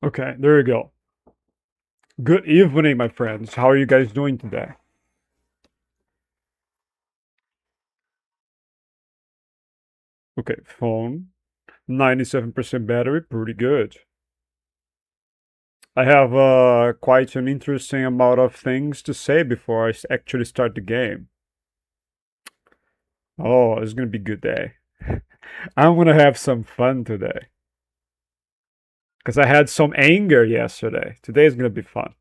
Okay, there you go. Good evening, my friends. How are you guys doing today? Okay, phone, 97% battery, pretty good. I have quite an interesting amount of things to say before actually start the game. Oh, it's gonna be a good day. I'm gonna have some fun today. Because I had some anger yesterday. Today is gonna be fun.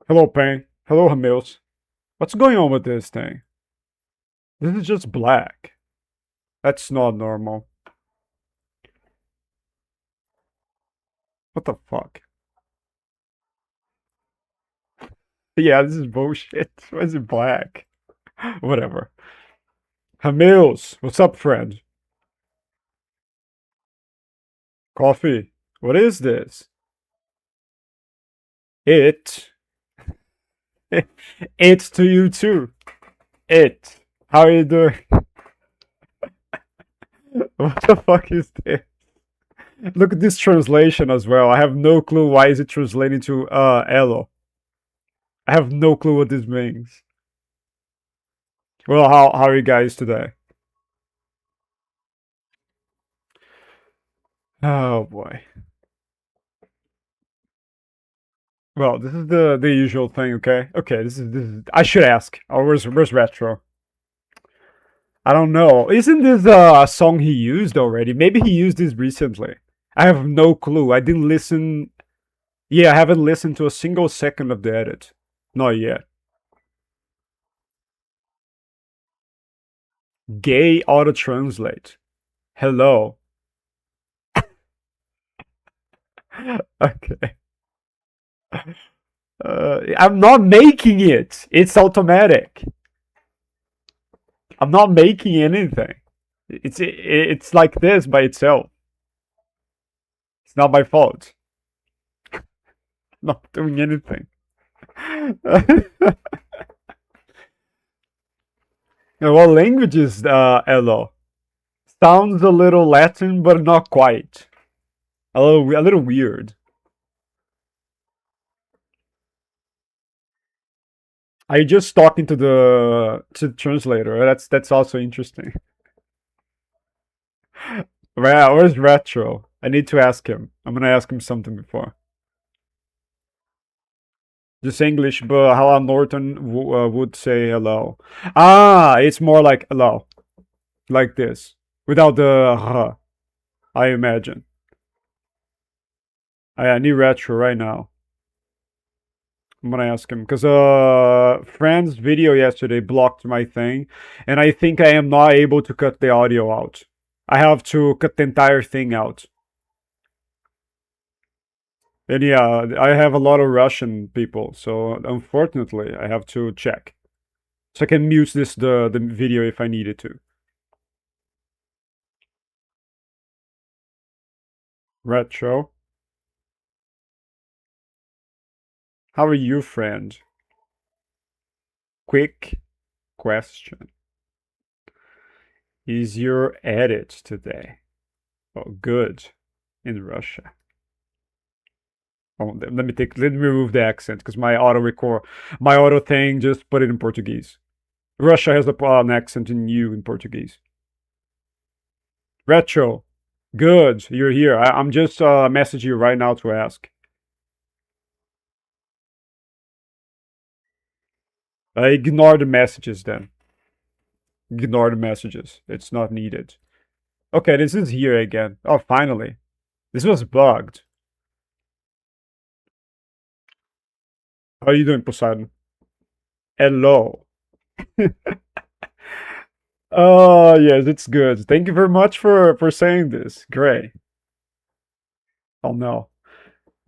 Hello, Pain. Hello, Hamils. What's going on with this thing? This is just black. That's not normal. What the fuck? Yeah, this is bullshit. Why is it black? Whatever. Hamils, what's up, friend? Coffee. What is this? It. It's to you too. It. How are you doing? What the fuck is this? Look at this translation as well. I have no clue why is it translating to Elo. I have no clue what this means. Well, how are you guys today? Oh boy. Well, this is the usual thing, okay? Okay, this is I should ask. Oh, where's Retro? I don't know. Isn't this a song he used already? Maybe he used this recently. I have no clue. I didn't listen. Yeah, I haven't listened to a single second of the edit. Not yet. Gay auto translate. Hello. Okay. I'm not making it. It's automatic. I'm not making anything. It's like this by itself. It's not my fault. Not doing anything. What language is Elo? Sounds a little Latin, but not quite. A little weird. Are you just talking to the translator? That's also interesting. Where's Retro? I need to ask him. I'm gonna ask him something before. Just English, but how a Norton would say hello. Ah, it's more like hello, like this, without the I imagine. I need Retro right now. I'm gonna ask him because friend's video yesterday blocked my thing, and I think I am not able to cut the audio out. I have to cut the entire thing out. And yeah, I have a lot of Russian people, so unfortunately I have to check. So I can mute the video if I needed to. Retro. How are you, friend? Quick question. Is your edit today? Oh, good. In Russia. Oh, let me remove the accent because my auto thing just put it in Portuguese. Russia has an accent in you in Portuguese. Retro, good, you're here. I'm just messaging you right now to ask. Ignore the messages then. Ignore the messages. It's not needed. Okay, this is here again. Oh, finally. This was bugged. How are you doing, Poseidon? Hello. Oh, yes, it's good. Thank you very much for saying this. Great. Oh no.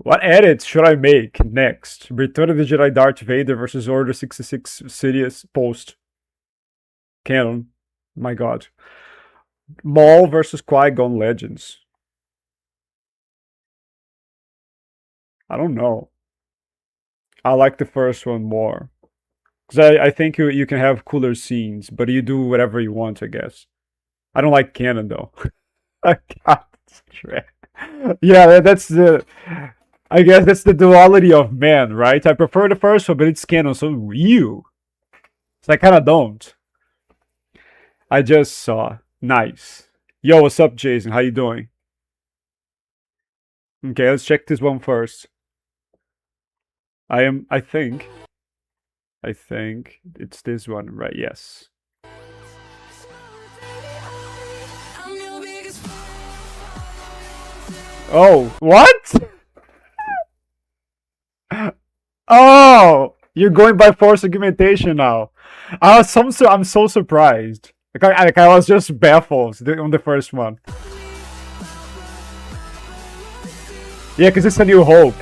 What edits should I make next? Return of the Jedi Darth Vader versus Order 66 Sidious post. Canon. My god. Maul versus Qui-Gon Legends. I don't know. I like the first one more. Because I think you can have cooler scenes, but you do whatever you want, I guess. I don't like canon though. I got stressed. Yeah, that's the. I guess that's the duality of man, right? I prefer the first one, but it's canon, so you. So I kind of don't. I just saw. Nice. Yo, what's up, Jason? How you doing? Okay, let's check this one first. I am. I think. I think it's this one, right? Yes. Oh, what? Oh, you're going by force argumentation now. I'm so surprised. I was just baffled on the first one. Yeah, because it's a new hope.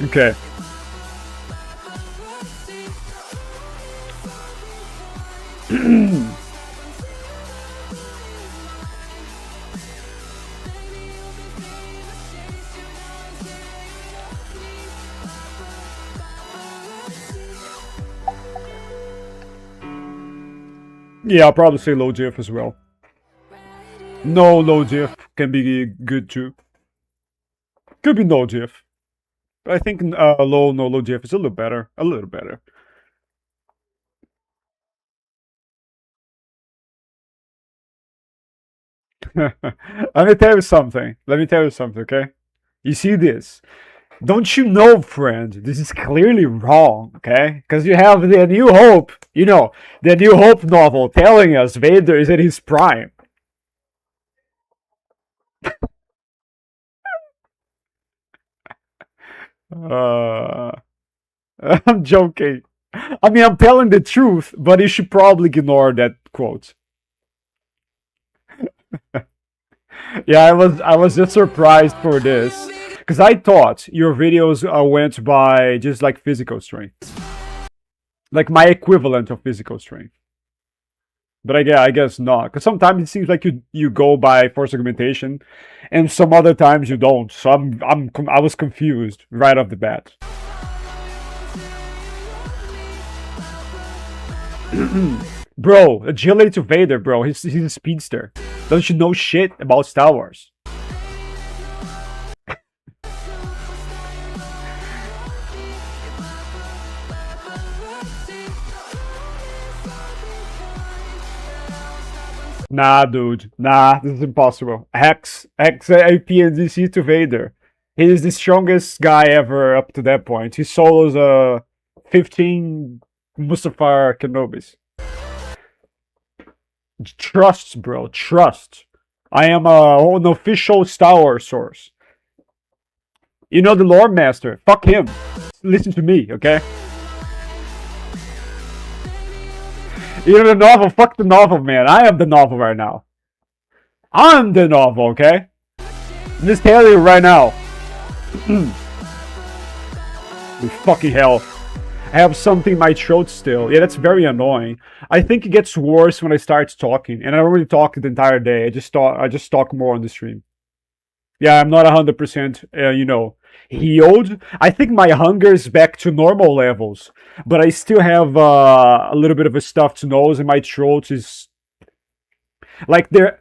Okay. Yeah, I'll probably say low diff as well. No low diff can be good too. Could be no diff. I think low no low diff is a little better. A little better. Let me tell you something. Let me tell you something, okay? You see this? Don't you know, friend? This is clearly wrong, okay? Because you have the New Hope, the New Hope novel telling us Vader is at his prime. Uh, I'm joking. I mean, I'm telling the truth, but you should probably ignore that quote. Yeah, I was just surprised for this because I thought your videos went by just like physical strength, like my equivalent of physical strength. But I guess not, because sometimes it seems like you go by force augmentation, and some other times you don't. So I was confused right off the bat. Bro, agility to Vader, bro. He's a speedster. Don't you know shit about Star Wars? Nah, dude. Nah, this is impossible. Hex APNDC to Vader. He is the strongest guy ever up to that point. He solos 15 Mustafar Kenobis. Trust, bro. Trust. I am an official Star Wars source. You know the Lore Master. Fuck him. Listen to me, okay? You know the novel. Fuck the novel, man. I am the novel right now. I'm the novel, okay? I'm just telling you right now. Fucking hell. I have something in my throat still. Yeah, that's very annoying. I think it gets worse when I start talking, and I don't really talk the entire day. I just talk more on the stream. Yeah, I'm not 100%, healed. I think my hunger is back to normal levels, but I still have a little bit of a stuffed nose, and my throat is like there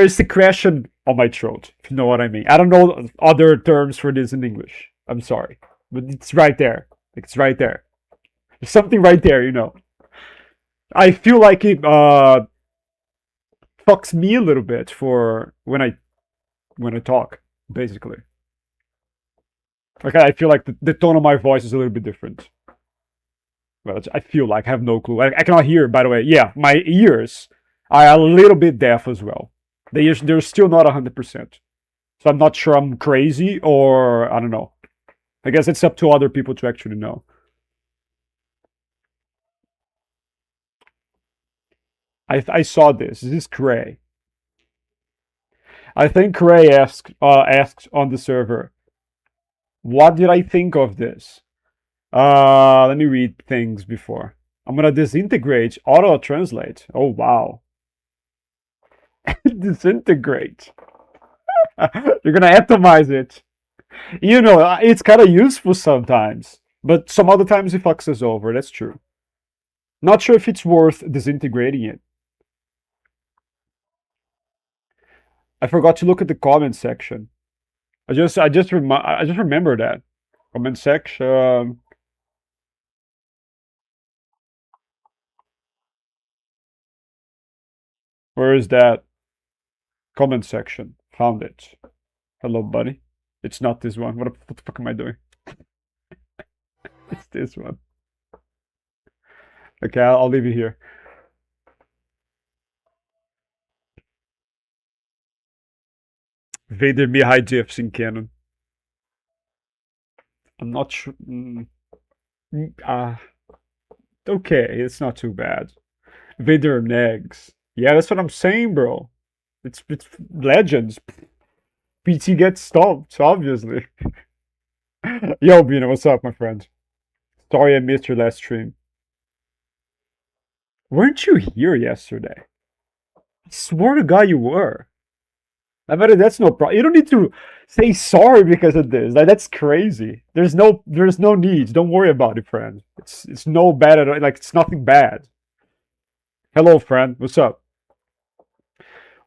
is secretion on my throat, if you know what I mean. I don't know other terms for this in English. I'm sorry, but it's right there. It's right there. There's something right there. I feel like it fucks me a little bit for when I talk, basically. Like I feel like the tone of my voice is a little bit different. Well, I feel like I have no clue. I cannot hear, by the way. Yeah, my ears are a little bit deaf as well. They're still not 100%. So I'm not sure I'm crazy or I don't know. I guess it's up to other people to actually know. I saw this. This is Cray. I think Cray asked on the server, what did I think of this? Let me read things before. I'm gonna disintegrate, auto translate. Oh wow. Disintegrate. You're gonna atomize it. It's kind of useful sometimes, but some other times it fucks us over. That's true. Not sure if it's worth disintegrating it. I forgot to look at the comment section. I just remember that comment section. Where is that comment section? Found it. Hello, buddy. It's not this one. What the fuck am I doing? It's this one. Okay, I'll leave it here. Vader Mihai GIFs in canon. I'm not sure. Okay, it's not too bad. Vader Negs. Yeah, that's what I'm saying, bro. It's legends. PT gets stomped, obviously. Yo, Bina, what's up, my friend? Sorry I missed your last stream. Weren't you here yesterday? I swear to God you were. I bet that's no problem. You don't need to say sorry because of this. Like, that's crazy. There's no need. Don't worry about it, friend. It's no bad at all. Like, it's nothing bad. Hello, friend. What's up?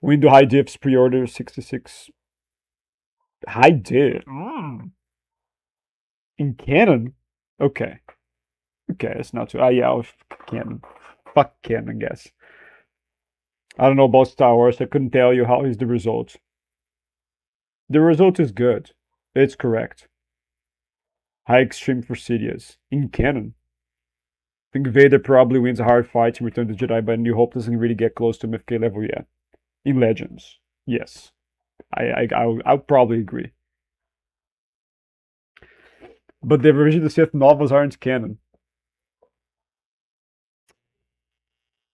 Window high dips pre-order 66. High dip. In canon? Okay. Okay, it's not too. Yeah, canon. Fuck canon, I guess. I don't know about Star Wars. I couldn't tell you how is the result. The result is good. It's correct. High extreme for Sidious. In canon. I think Vader probably wins a hard fight in Return of the Jedi, but New Hope doesn't really get close to MFK level yet. In Legends. Yes. I'll probably agree. But the Revenge of the Sith novels aren't canon.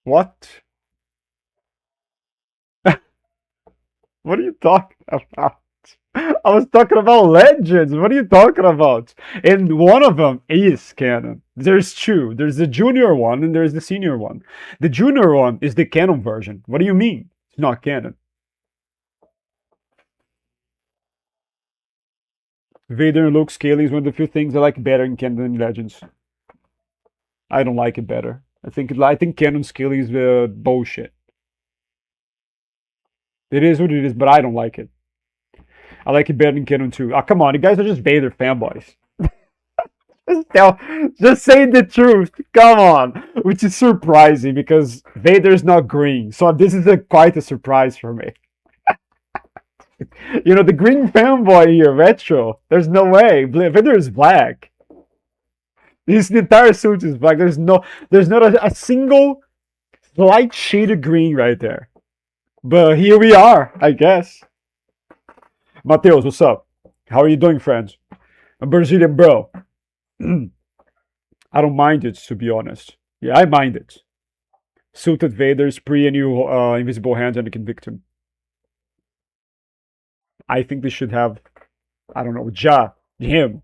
What? What are you talking about? I was talking about Legends. What are you talking about? And one of them is canon. There's two. There's the junior one and there's the senior one. The junior one is the canon version. What do you mean? It's not canon. Vader and Luke scaling is one of the few things I like better in canon than Legends. I don't like it better. I think canon scaling is bullshit. It is what it is, but I don't like it. I like it better than canon too. Ah, come on, you guys are just Vader fanboys. Just saying the truth. Come on, which is surprising because Vader's not green, so this is quite a surprise for me. You know, the green fanboy here, retro. There's no way. Vader is black. The entire suit is black. There's not a single slight shade of green right there. But here we are, I guess. Mateus, what's up? How are you doing, friends? I'm Brazilian, bro. I don't mind it, to be honest. Yeah, I mind it. Suited Vader's pre and new invisible hands and can convict him. I think they should have, I don't know, him.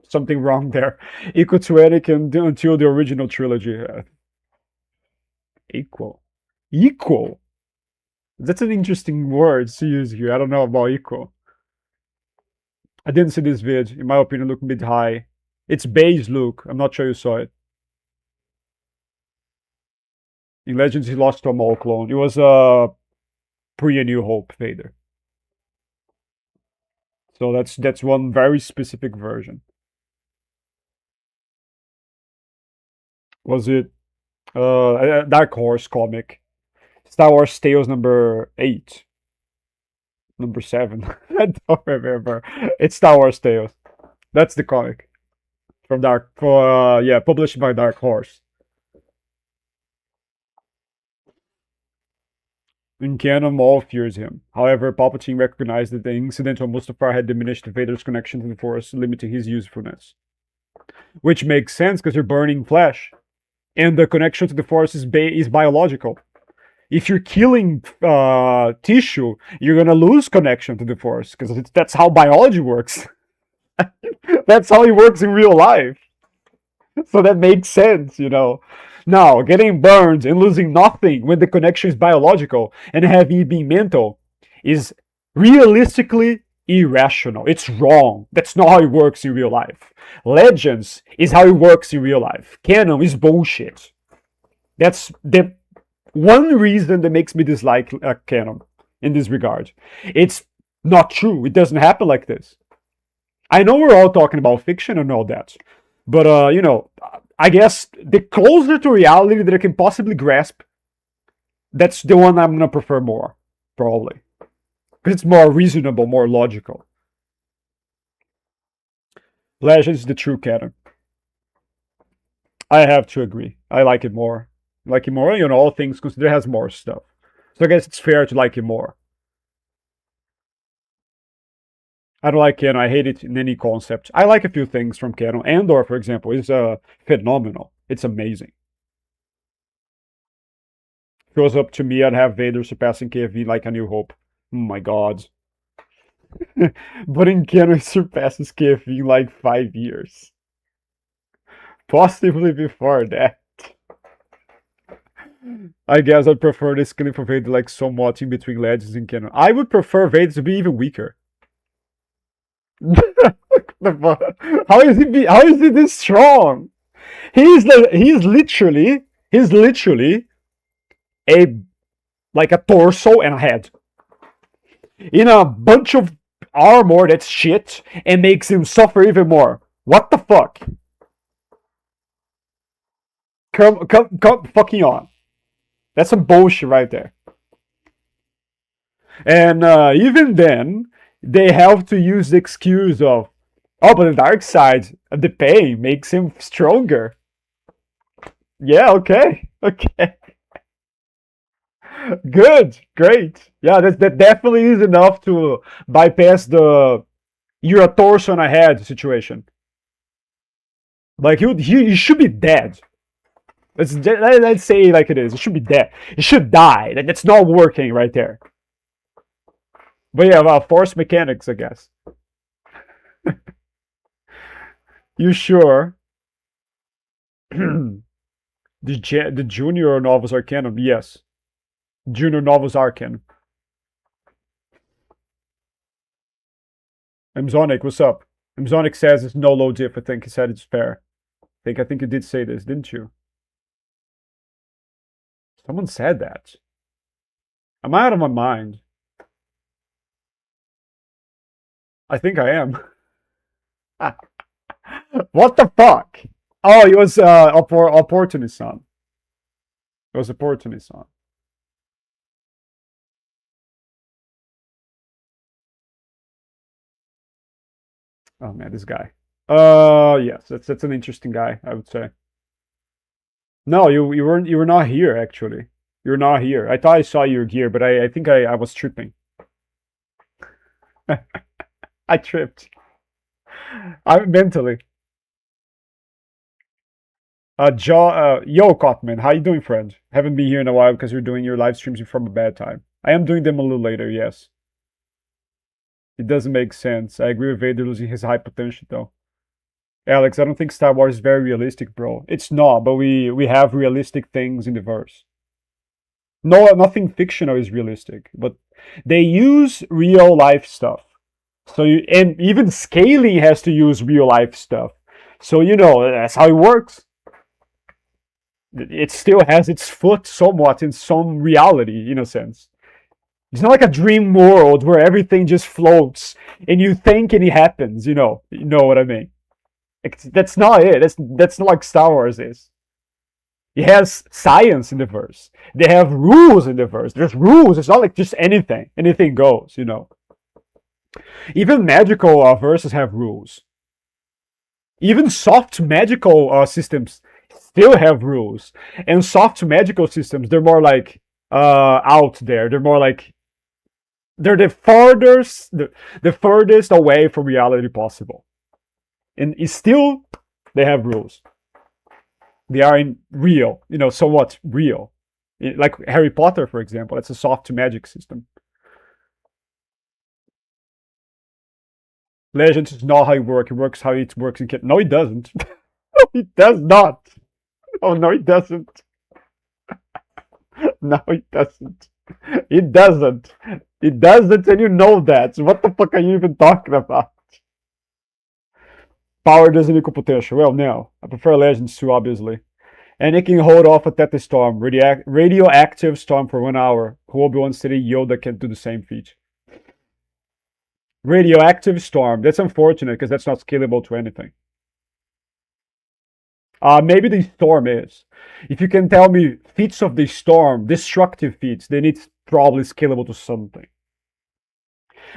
Something wrong there. Equal to Anakin until the original trilogy. Equal. Equal? That's an interesting word to use here. I don't know about equal. I didn't see this vid. In my opinion, look mid high. It's beige look. I'm not sure you saw it. In Legends, he lost to a Maul clone. It was pre A New Hope Vader. So that's one very specific version. Was it a Dark Horse comic? Star Wars Tales number 8. Number 7. I don't remember. It's Star Wars Tales. That's the comic. From published by Dark Horse. In canon, Maul fears him. However, Palpatine recognized that the incident on Mustafar had diminished Vader's connection to the Force, limiting his usefulness. Which makes sense because you're burning flesh. And the connection to the Force is biological. If you're killing tissue, you're gonna lose connection to the Force because that's how biology works. That's how it works in real life. So that makes sense, you know. Now, getting burned and losing nothing when the connection is biological and having it be mental is realistically irrational. It's wrong. That's not how it works in real life. Legends is how it works in real life. Canon is bullshit. That's the one reason that makes me dislike canon in this regard. It's not true. It doesn't happen like this. I know we're all talking about fiction and all that, but I guess the closer to reality that I can possibly grasp, that's the one I'm gonna prefer more, probably, because it's more reasonable, more logical. Legends is the true canon. I have to agree. I like it more. Like it more, all things considered, it has more stuff. So I guess it's fair to like it more. I don't like canon. I hate it in any concept. I like a few things from canon. Andor, for example, is phenomenal. It's amazing. If it was up to me, I'd have Vader surpassing KFV like A New Hope. Oh my god. But in canon, it surpasses KFV in like 5 years. Possibly before that. I guess I'd prefer this clip of Vader like somewhat in between Legends and canon. I would prefer Vader to be even weaker. How is he this strong? He's literally a like a torso and a head in a bunch of armor that's shit and makes him suffer even more. What the fuck? Come fucking on. That's some bullshit right there. And even then, they have to use the excuse of, oh, but the dark side, the pain makes him stronger. Yeah, okay. Good, great. Yeah, that definitely is enough to bypass the you're a torso and a head situation. Like he should be dead. Let's say like it is. It should be dead. It should die. That's not working right there. But yeah, well, force mechanics, I guess. You sure? The junior novels are canon. Yes, junior novels are canon. Mzonic, what's up? Mzonic says it's no low diff. I think he said it's fair. I think you did say this, didn't you? Someone said that. Am I out of my mind? I think I am. What the fuck? Oh, it was opportunist son. It was opportunist son. Oh man, this guy. Yes, that's an interesting guy, I would say. No, you were not here actually. You're not here. I thought I saw your gear, but I think I was tripping. I tripped. I mentally. Yo, Cotman, how you doing, friend? Haven't been here in a while because you're doing your live streams from a bad time. I am doing them a little later, yes. It doesn't make sense. I agree with Vader losing his high potential, though. Alex, I don't think Star Wars is very realistic, bro. It's not, but we have realistic things in the verse. No, nothing fictional is realistic, but they use real life stuff. So and even scaling has to use real life stuff. So that's how it works. It still has its foot somewhat in some reality, in a sense. It's not like a dream world where everything just floats and you think and it happens. You know what I mean? That's not it. That's not like Star Wars is. It has science in the verse. They have rules in the verse. There's rules. It's not like just anything. Anything goes. Even magical verses have rules. Even soft magical systems still have rules. And soft magical systems, they're more like out there. They're more like they're the furthest away from reality possible. And it's still they have rules. They are in real, somewhat real. Like Harry Potter, for example, that's a soft magic system. Legends is not how it works. It works how it works in No, it doesn't. No, it does not. Oh, no, it doesn't. No, it doesn't. It doesn't. It doesn't, and you know that. So what the fuck are you even talking about? Power doesn't equal potential. Well, no. I prefer Legends too, obviously. And it can hold off a Theta Storm, radioactive storm for 1 hour. Who Obi-Wan City Yoda can do the same feat. Radioactive storm. That's unfortunate because that's not scalable to anything. Maybe the storm is. If you can tell me feats of the storm, destructive feats, then it's probably scalable to something.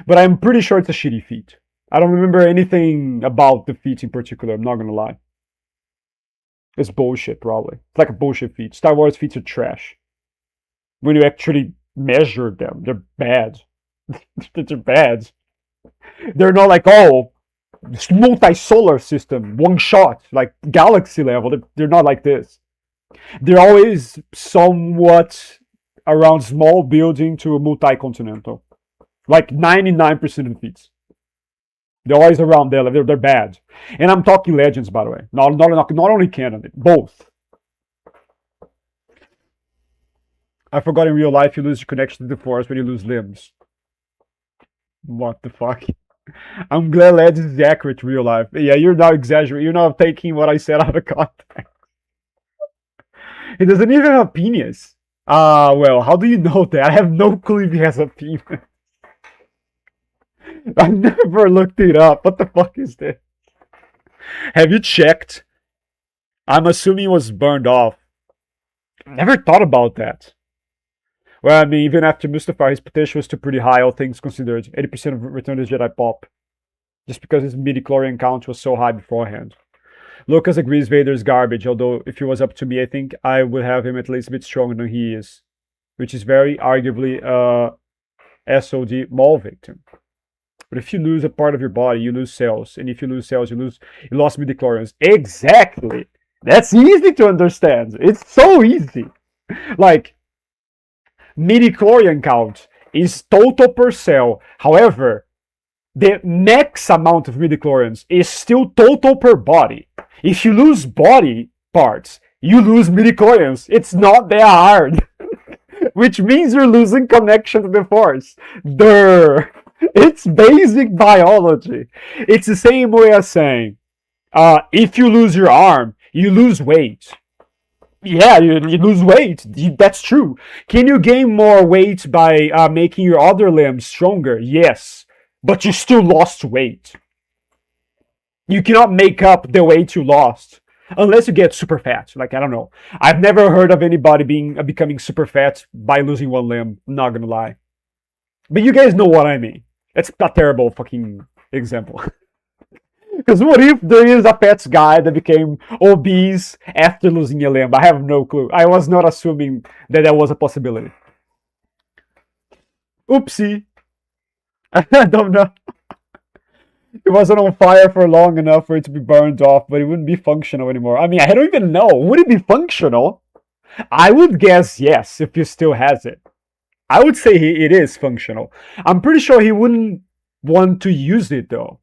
But I'm pretty sure it's a shitty feat. I don't remember anything about the feats in particular, I'm not gonna lie. It's bullshit, probably. It's like a bullshit feat. Star Wars feats are trash. When you actually measure them, they're bad. They're bad. They're not like, oh, multi-solar system, one shot, like galaxy level. They're not like this. They're always somewhat around small building to multi-continental. Like 99% of the feats. They're always around there. They're bad. And I'm talking Legends, by the way. Not only canon, both. I forgot in real life you lose your connection to the Force when you lose limbs. What the fuck? I'm glad Legends is accurate to real life. Yeah, you're not exaggerating. You're not taking what I said out of context. He doesn't even have a penis. Well, how do you know that? I have no clue if he has a penis. I never looked it up. What the fuck is this? Have you checked? I'm assuming it was burned off. Never thought about that. Well, I mean, even after Mustafar, his potential was still pretty high, all things considered. 80% of Return of the Jedi pop. Just because his midi-chlorian count was so high beforehand. Lucas agrees Vader's garbage, although if it was up to me, I think I would have him at least a bit stronger than he is. Which is very arguably SOD Maul victim. But if you lose a part of your body, you lose cells. And if you lose cells, you lost midi-chlorians. Exactly! That's easy to understand. It's so easy. Like, midi-chlorian count is total per cell. However, the max amount of midi-chlorians is still total per body. If you lose body parts, you lose midi-chlorians. It's not that hard. Which means you're losing connection to the Force. Durr. It's basic biology. It's the same way as saying, if you lose your arm, you lose weight. Yeah, you lose weight. That's true. Can you gain more weight by making your other limbs stronger? Yes. But you still lost weight. You cannot make up the weight you lost. Unless you get super fat. Like, I don't know. I've never heard of anybody becoming super fat by losing one limb. I'm not gonna lie. But you guys know what I mean. It's a terrible fucking example. Because what if there is a fat guy that became obese after losing a limb? I have no clue. I was not assuming that was a possibility. Oopsie. I don't know. It wasn't on fire for long enough for it to be burned off, but it wouldn't be functional anymore. I mean, I don't even know. Would it be functional? I would guess yes, if he still has it. I would say it is functional. I'm pretty sure he wouldn't want to use it, though.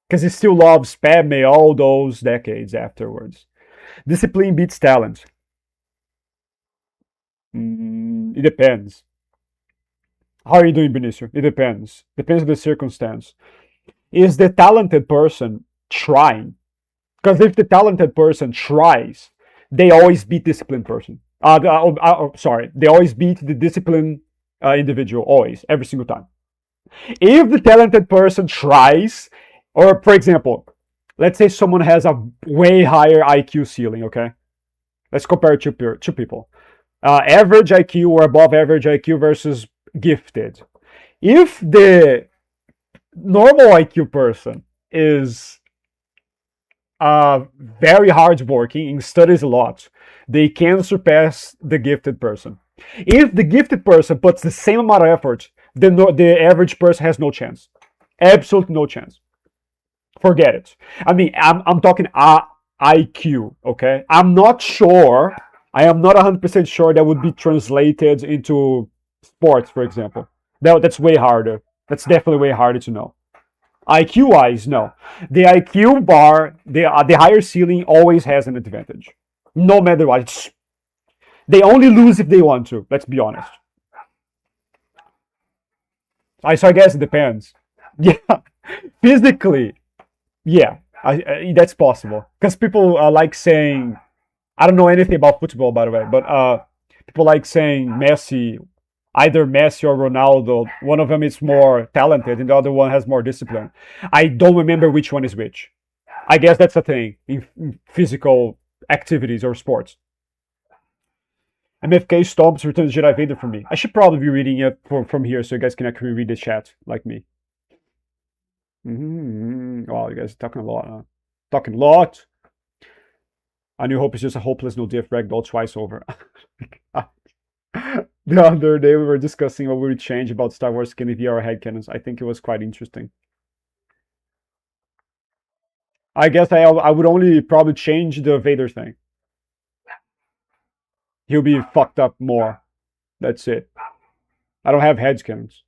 Because he still loves Padme all those decades afterwards. Discipline beats talent. It depends. How are you doing, Benicio? It depends. Depends on the circumstance. Is the talented person trying? Because if the talented person tries, they always beat disciplined person. Sorry, they always beat the disciplined individual, always, every single time. If the talented person tries, or for example, let's say someone has a way higher IQ ceiling, okay? Let's compare two people. Average IQ or above average IQ versus gifted. If the normal IQ person is very hardworking and studies a lot, they can surpass the gifted person. If the gifted person puts the same amount of effort, then the average person has no chance. Absolutely no chance. Forget it. I mean, I'm talking IQ, okay? I'm not sure. I am not 100% sure that would be translated into sports, for example. That's way harder. That's definitely way harder to know. IQ-wise, no. The IQ bar, the higher ceiling always has an advantage. No matter what. They only lose if they want to, let's be honest. So I guess it depends. Yeah. Physically, yeah. That's possible. Because people like saying, I don't know anything about football, by the way, but people like saying Messi, either Messi or Ronaldo. One of them is more talented, and the other one has more discipline. I don't remember which one is which. I guess that's a thing in physical activities or sports. MFK Stomps Return of the Jedi Vader for me. I should probably be reading it from here so you guys can actually read the chat like me. Wow, you guys are talking a lot, huh? Talking a lot. A New Hope is just a hopeless no diff ragdoll twice over. The other day we were discussing what we would change about Star Wars skinny VR headcanons. I think it was quite interesting. I guess I would only probably change the Vader thing. He'll be fucked up more. That's it. I don't have headcanons.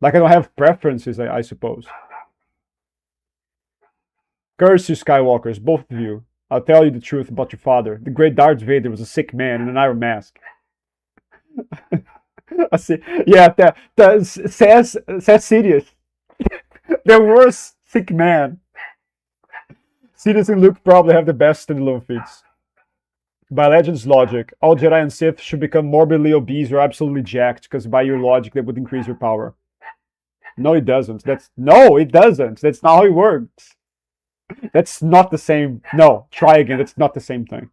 Like I don't have preferences, I suppose. Curse you, Skywalkers, both of you. I'll tell you the truth about your father. The great Darth Vader was a sick man in an iron mask. I see. Yeah, says Sidious. The worst sick man. Sidious and Luke probably have the best standalone feats. By Legends logic, all Jedi and Sith should become morbidly obese or absolutely jacked, because by your logic, that would increase your power. No, it doesn't. No, it doesn't. That's not how it works. That's not the same. No, try again. That's not the same thing.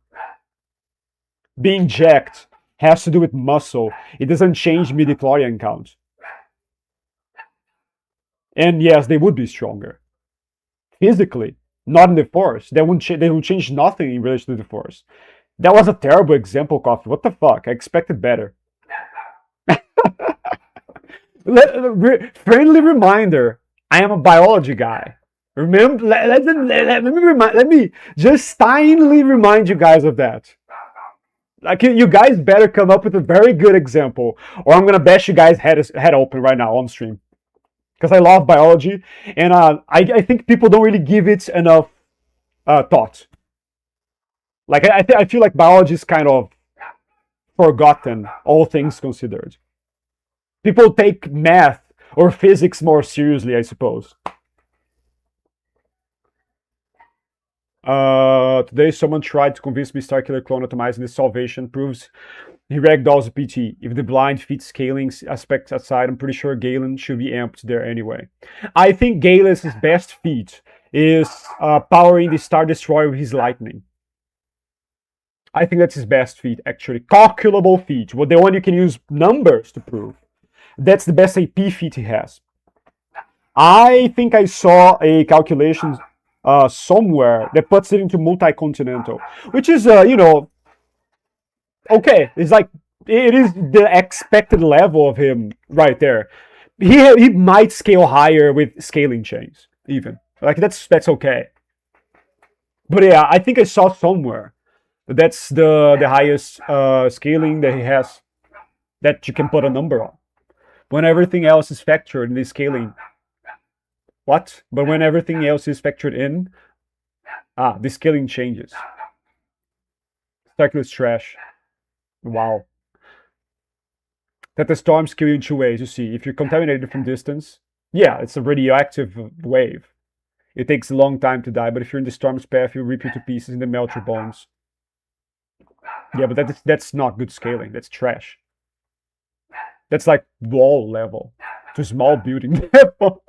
Being jacked has to do with muscle. It doesn't change midi-chlorian count. And yes, they would be stronger. Physically, not in the Force. They would change nothing in relation to the Force. That was a terrible example, Coffee. What the fuck? I expected better. Friendly reminder. I am a biology guy. Remember, let me just kindly remind you guys of that. Like, you guys better come up with a very good example, or I'm gonna bash you guys head open right now on stream. Because I love biology, and I think people don't really give it enough thought. Like, I feel like biology is kind of forgotten, all things considered. People take math or physics more seriously, I suppose. Today someone tried to convince me Starkiller clone atomizing this salvation proves he ragdolls a PT. If the blind feat scaling aspect aside, I'm pretty sure Galen should be amped there anyway. I think Galen's best feat is powering the Star Destroyer with his lightning. I think that's his best feat, actually. Calculable feat. Well, the one you can use numbers to prove. That's the best AP feat he has. I think I saw a calculation somewhere that puts it into multi-continental, which is, okay. It's like, it is the expected level of him right there. He might scale higher with scaling chains, even. Like, that's okay. But yeah, I think I saw somewhere that's the highest scaling that he has that you can put a number on. When everything else is factored in the scaling. What? But when everything else is factored in, the scaling changes. Starkiller is trash. Wow. That the storms kill you in two ways, you see. If you're contaminated from distance, yeah, it's a radioactive wave. It takes a long time to die, but if you're in the storm's path, you'll rip you to pieces and then melt your bones. Yeah, but that's not good scaling. That's trash. That's like wall level. To small building level.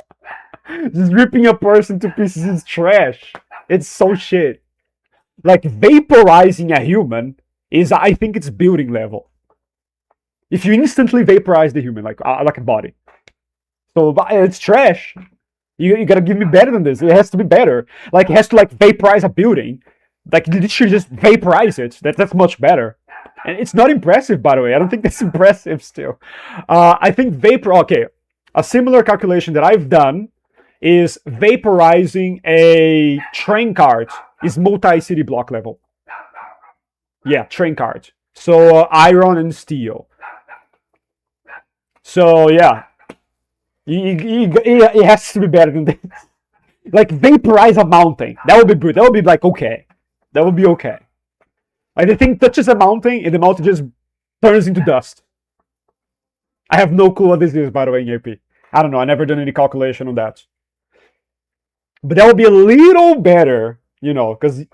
Just ripping a person to pieces is trash. It's so shit. Like, vaporizing a human is, I think it's building level. If you instantly vaporize the human, like a body. So, it's trash. You gotta give me better than this. It has to be better. Like, it has to, like, vaporize a building. Like, you should just vaporize it. That's much better. And it's not impressive, by the way. I don't think that's impressive still. I think okay. A similar calculation that I've done is vaporizing a train cart is multi-city block level. Yeah, train cart. So iron and steel. So yeah, it has to be better than this. Like, vaporize a mountain. That would be good. That would be like okay. That would be okay. Like, the thing touches a mountain and the mountain just turns into dust. I have no clue what this is, by the way, in AP. I don't know. I never done any calculation on that. But that would be a little better, because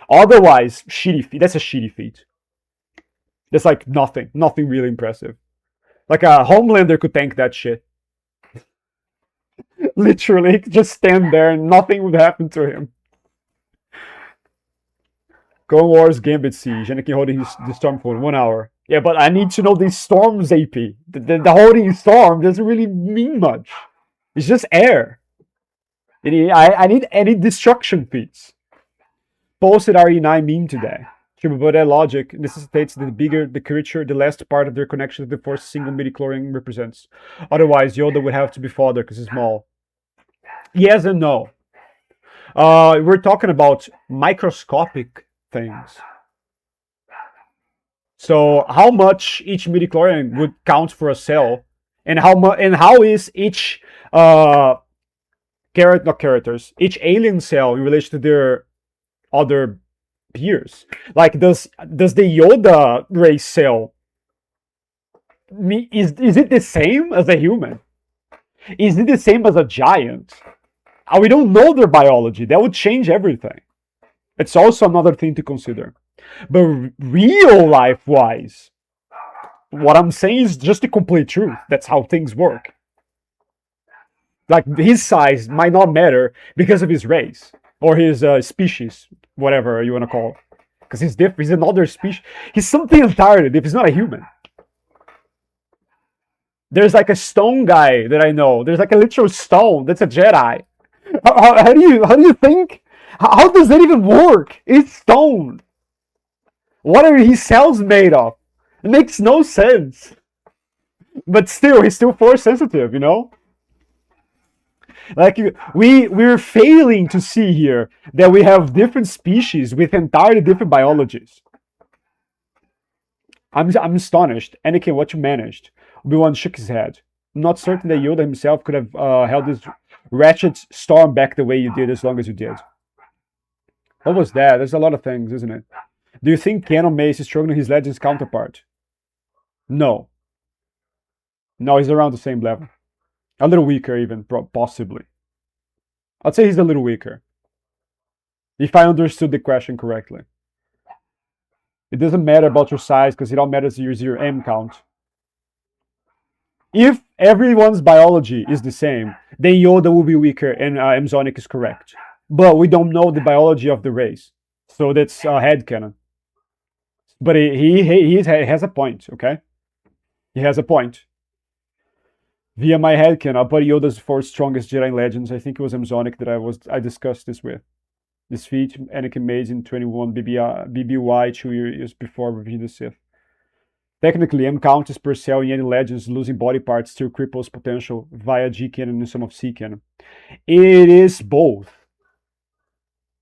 Otherwise, shitty feat. That's a shitty feat. That's like nothing really impressive. Like a Homelander could tank that shit. Literally, he could just stand there and nothing would happen to him. Clone Wars Gambit Siege. Anakin holding the storm for 1 hour. Yeah, but I need to know these storms, AP. The holding storm doesn't really mean much. It's just air. I need any destruction feats. Posted RE9 meme today. But that logic necessitates that the bigger the creature, the less part of their connection to the force single midi-chlorian represents. Otherwise, Yoda would have to be fodder because he's small. Yes and no. We're talking about microscopic things. So how much each midi-chlorian would count for a cell, and how is each each alien cell in relation to their other peers? Like, does the Yoda race cell is it the same as a human? Is it the same as a giant? We don't know their biology. That would change everything. It's also another thing to consider. But real life wise, what I'm saying is just the complete truth. That's how things work. Like, his size might not matter because of his race or his species, whatever you want to call it. Because he's different. He's another species. He's something entirely different. He's not a human. There's like a stone guy that I know. There's like a literal stone that's a Jedi. How do you think? How does that even work? It's stone. What are his cells made of? It makes no sense. But still, he's still force sensitive, you know? Like, we're failing to see here that we have different species with entirely different biologies. I'm astonished. Anakin, what you managed? Obi-Wan shook his head. I'm not certain that Yoda himself could have held this ratchet storm back the way you did as long as you did. What was that? There's a lot of things, isn't it? Do you think Canon Mace is stronger than his Legends counterpart? No. No, he's around the same level. A little weaker even, possibly. I'd say he's a little weaker. If I understood the question correctly. It doesn't matter about your size, because it all matters is your M count. If everyone's biology is the same, then Yoda will be weaker and Amazonic is correct. But we don't know the biology of the race. So that's headcanon. But he has a point, okay? He has a point. Via my headcanon, I'll put Yoda's fourth strongest Jedi in Legends. I think it was Amazonic that I discussed this with. This feat Anakin made in 21 BBY 2 years before Revenge of the Sith. Technically, M count is per cell in any Legends. Losing body parts still cripples potential via G canon and some of C canon. It is both.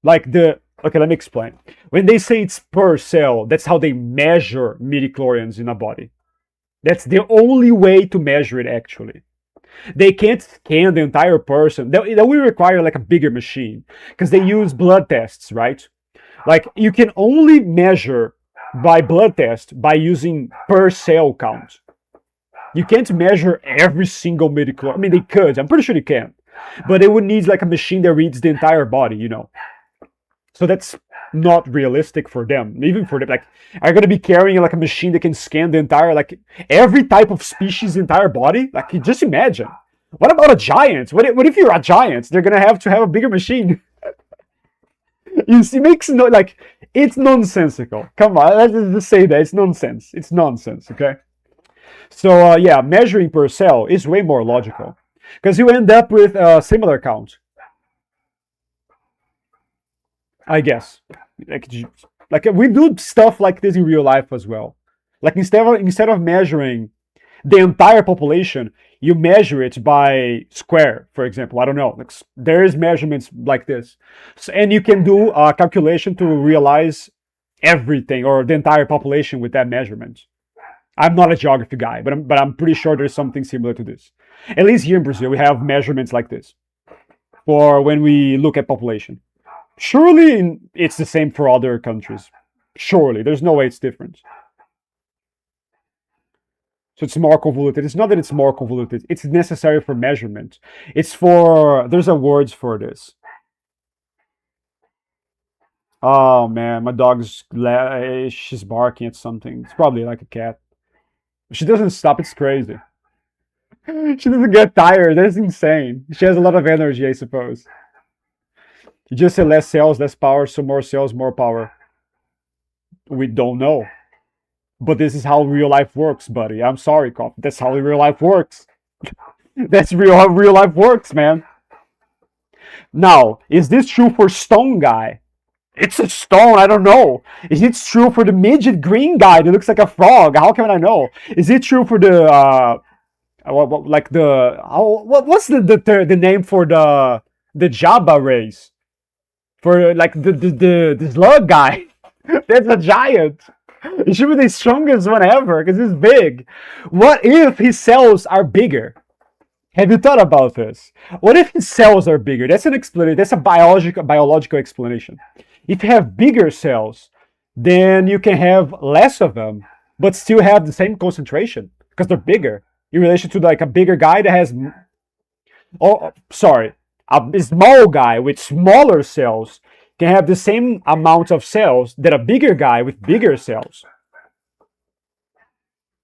Like okay, let me explain. When they say it's per cell, that's how they measure midi-chlorians in a body. That's the only way to measure it, actually. They can't scan the entire person. That will require like a bigger machine, because they use blood tests, right? Like, you can only measure by blood test by using per cell count. You can't measure every single midi-chlorian. I mean, they could. I'm pretty sure they can. But they would need like a machine that reads the entire body, you know. So that's not realistic for them. Even for them, like, are you gonna be carrying like a machine that can scan the entire, like, every type of species, entire body? Like, just imagine. What about a giant? What if you're a giant? They're gonna have to have a bigger machine. You see, makes no, like, it's nonsensical. Come on, let's just say that it's nonsense. It's nonsense, okay? So yeah, measuring per cell is way more logical, because you end up with a similar count. I guess, like we do stuff like this in real life as well. Like, instead of measuring the entire population, you measure it by square, for example. I don't know. Like, there is measurements like this, so, and you can do a calculation to realize everything or the entire population with that measurement. I'm not a geography guy, but I'm pretty sure there's something similar to this. At least here in Brazil, we have measurements like this for when we look at population. Surely it's the same for other countries. Surely. There's no way it's different. So it's more convoluted. It's not that it's more convoluted. It's necessary for measurement. It's for... There's a words for this. Oh man, my dog's she's barking at something. It's probably like a cat. She doesn't stop. It's crazy. She doesn't get tired. That's insane. She has a lot of energy, I suppose. You just say less cells, less power, so more cells, more power. We don't know. But this is how real life works, buddy. I'm sorry, Coffee. That's how real life works. That's how real life works, man. Now, is this true for Stone Guy? It's a stone, I don't know. Is it true for the midget green guy that looks like a frog? How can I know? Is it true for the like the what's the name for the Jabba race? For like the slug guy. That's a giant. It should be the strongest one ever because it's big. What if his cells are bigger? Have you thought about this? What if his cells are bigger? That's an explanation. That's a biological explanation. If you have bigger cells, then you can have less of them, but still have the same concentration because they're bigger in relation to like a bigger guy that has. Oh, sorry, a small guy with smaller cells can have the same amount of cells that a bigger guy with bigger cells.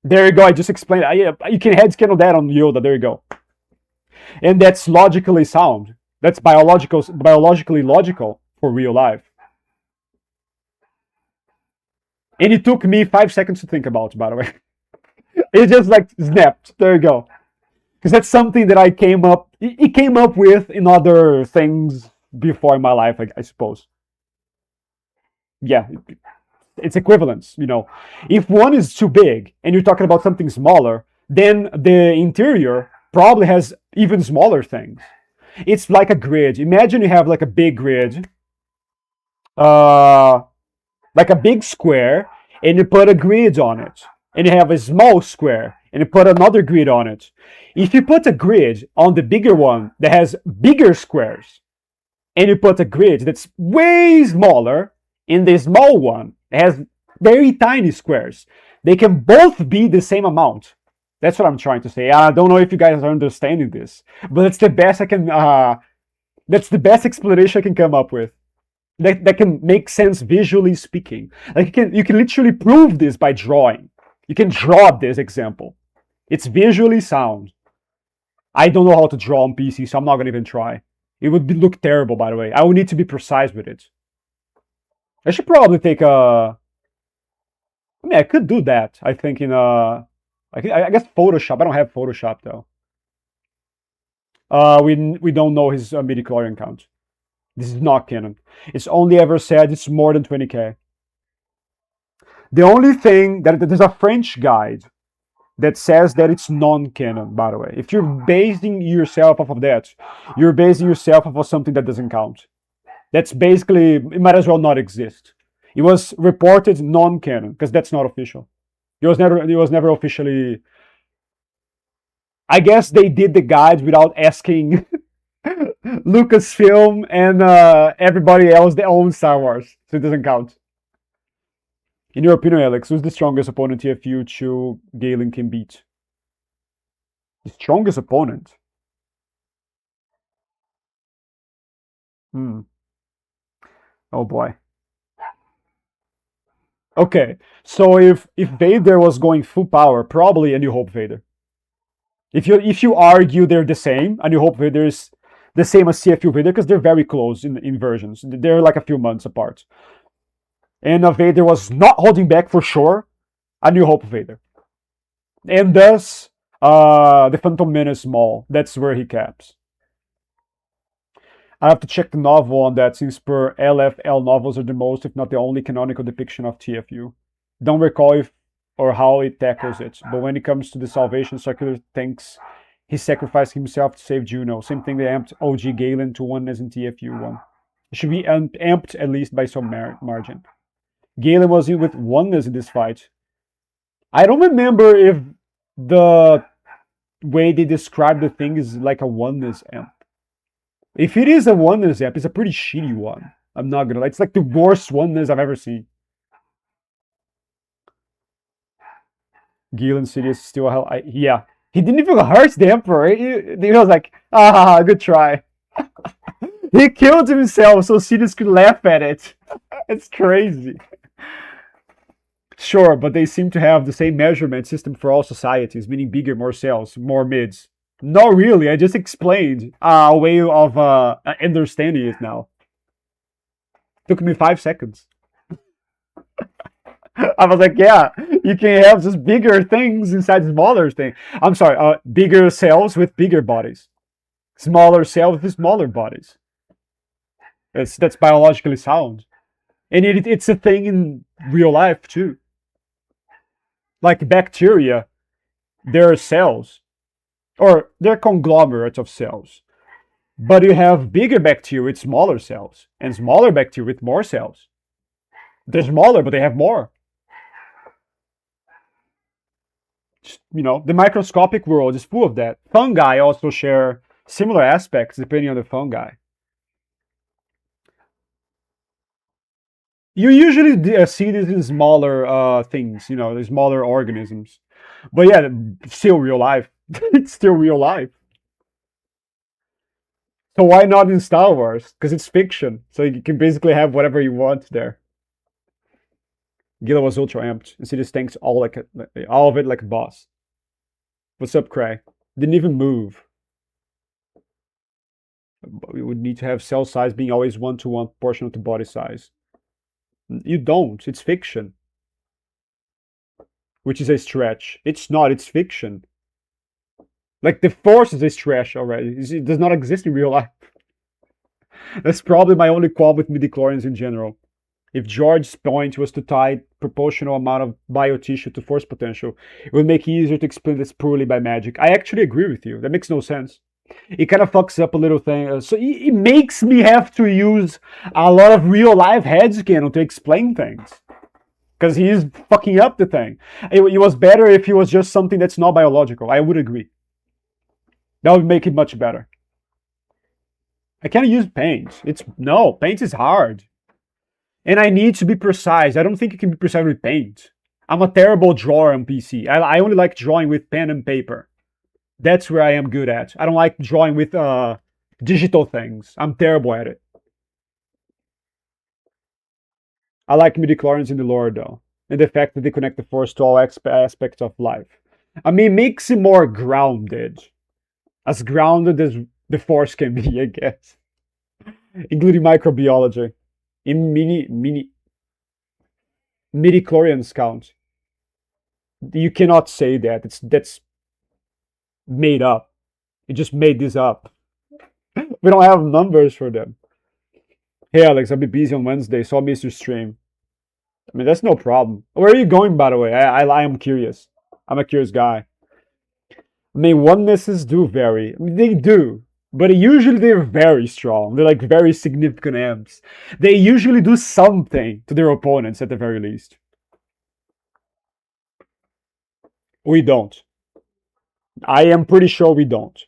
There you go. I just explained. You can head scan on that on Yoda. There you go. And that's logically sound. That's biologically logical for real life. And it took me 5 seconds to think about, by the way. It just like snapped. There you go. Because that's something that it came up with in other things before in my life, I suppose. Yeah, it's equivalence, you know. If one is too big and you're talking about something smaller, then the interior probably has even smaller things. It's like a grid. Imagine you have like a big grid, uh, like a big square, and you put a grid on it. And you have a small square, and you put another grid on it. If you put a grid on the bigger one that has bigger squares, and you put a grid that's way smaller in the small one that has very tiny squares, they can both be the same amount. That's what I'm trying to say. I don't know if you guys are understanding this, but it's the best I can. That's the best explanation I can come up with. That can make sense visually speaking. Like you can literally prove this by drawing. You can draw this example. It's visually sound. I don't know how to draw on PC, so I'm not gonna even try. It would look terrible, by the way. I would need to be precise with it. I should probably take a. I mean, I could do that. I think in I guess Photoshop. I don't have Photoshop though. We don't know his midichlorian count. This is not canon. It's only ever said it's more than 20k. The only thing that there's a French guide that says that it's non-canon, by the way. If you're basing yourself off of that, you're basing yourself off of something that doesn't count. That's basically, it might as well not exist. It was reported non-canon, because that's not official. It was never officially. I guess they did the guide without asking Lucasfilm and everybody else that owns Star Wars, so it doesn't count. In your opinion, Alex, who's the strongest opponent TFU Chew Galen can beat? The strongest opponent? Hmm. Oh boy. Okay, so if Vader was going full power, probably A New Hope Vader. If you argue they're the same, A New Hope Vader is the same as CFU Vader because they're very close in versions. They're like a few months apart. And Vader was not holding back for sure. A New Hope Vader. And thus, the Phantom Menace Maul. That's where he caps. I have to check the novel on that since per LFL novels are the most, if not the only canonical depiction of TFU. Don't recall if or how it tackles it, but when it comes to the Salvation Circular thinks he sacrificed himself to save Juno. Same thing they amped OG Galen to one as in TFU one. It should be amped at least by some margin. Galen was in with oneness in this fight. I don't remember if the way they describe the thing is like a oneness amp. If it is a oneness amp, it's a pretty shitty one. I'm not gonna lie. It's like the worst oneness I've ever seen. Galen City is still hell. Yeah. He didn't even hurt the Emperor. He was like, good try. He killed himself so Sirius could laugh at it. It's crazy. Sure, but they seem to have the same measurement system for all societies, meaning bigger, more cells, more mids. Not really. I just explained a way of understanding it now. Took me 5 seconds. I was like, yeah, you can have just bigger things inside smaller things. I'm sorry, bigger cells with bigger bodies, smaller cells with smaller bodies. That's biologically sound, and it's a thing in real life too. Like bacteria, they're cells, or they're conglomerates of cells. But you have bigger bacteria with smaller cells, and smaller bacteria with more cells. They're smaller, but they have more. The microscopic world is full of that. Fungi also share similar aspects depending on the fungi. You usually see this in smaller things, the smaller organisms. But yeah, still real life. It's still real life. So why not in Star Wars? Because it's fiction. So you can basically have whatever you want there. Gila was ultra amped. And Sidious tanks all of it like a boss. What's up, Cray? Didn't even move. But we would need to have cell size being always 1-to-1 proportional to body size. You don't. It's fiction. Which is a stretch. It's not. It's fiction. Like, the Force is a stretch already. It does not exist in real life. That's probably my only qualm with midichlorians in general. If George's point was to tie proportional amount of biotissue to force potential, it would make it easier to explain this poorly by magic. I actually agree with you. That makes no sense. It kind of fucks up a little thing. So it makes me have to use a lot of real life headcanon to explain things. Because he's fucking up the thing. It was better if it was just something that's not biological. I would agree. That would make it much better. I can't use paint. Paint is hard. And I need to be precise. I don't think you can be precise with paint. I'm a terrible drawer on PC. I only like drawing with pen and paper. That's where I am good at. I don't like drawing with digital things. I'm terrible at it. I like midichlorians in the lore, though. And the fact that they connect the Force to all aspects of life. I mean, makes it more grounded. As grounded as the Force can be, I guess. Including microbiology. In midichlorians count. You cannot say that. That's made up. You just made this up. We don't have numbers for them. Hey Alex, I'll be busy on Wednesday, so I'll miss your stream. I mean, that's no problem. Where are you going, by the way? I am curious. I'm a curious guy. I mean, onenesses do vary. I mean, they do. But usually they're very strong. They're like very significant amps. They usually do something to their opponents at the very least. We don't. I am pretty sure we don't.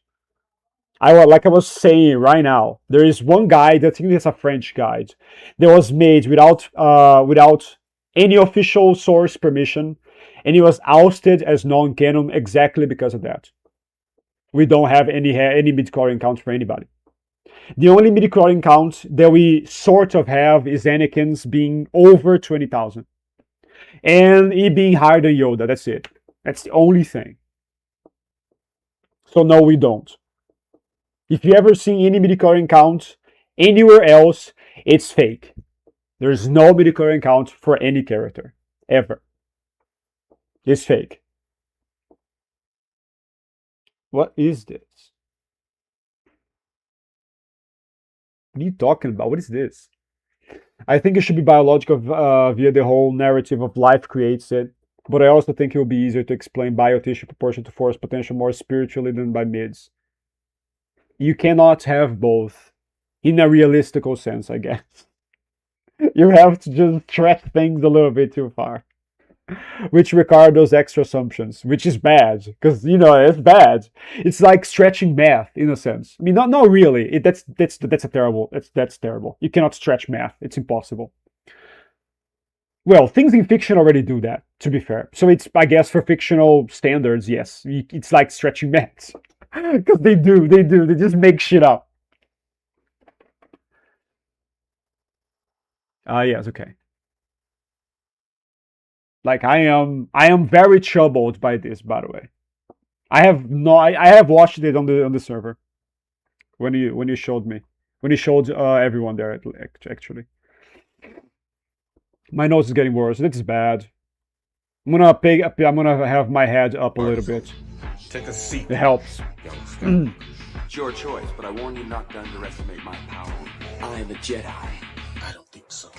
Like I was saying right now, there is one guide, I think it's a French guide, that was made without any official source permission, and it was ousted as non-canon exactly because of that. We don't have any midichlorian counts for anybody. The only midichlorian count that we sort of have is Anakin's being over 20,000. And he being higher than Yoda, that's it. That's the only thing. So no, we don't. If you ever see any midichlorian count anywhere else, it's fake. There's no midichlorian count for any character. Ever. It's fake. What is this? What are you talking about? What is this? I think it should be biological via the whole narrative of life creates it. But I also think it will be easier to explain biotissue proportion to force potential more spiritually than by mids. You cannot have both in a realistical sense, I guess. You have to just stretch things a little bit too far. Which require those extra assumptions, which is bad, because it's bad. It's like stretching math in a sense. I mean, not really. That's terrible. You cannot stretch math. It's impossible. Well, things in fiction already do that, to be fair. So it's, I guess, for fictional standards, yes, it's like stretching math, because they do. They just make shit up. Yes, okay. Like I am very troubled by this, by the way. I have watched it on the server when you showed me, when you showed everyone there, actually. My nose is getting worse. This is bad. I'm gonna have my head up a little bit. Take a seat. It helps. Youngster. It's your choice, but I warn you not to underestimate my power. I am a Jedi. I don't think so.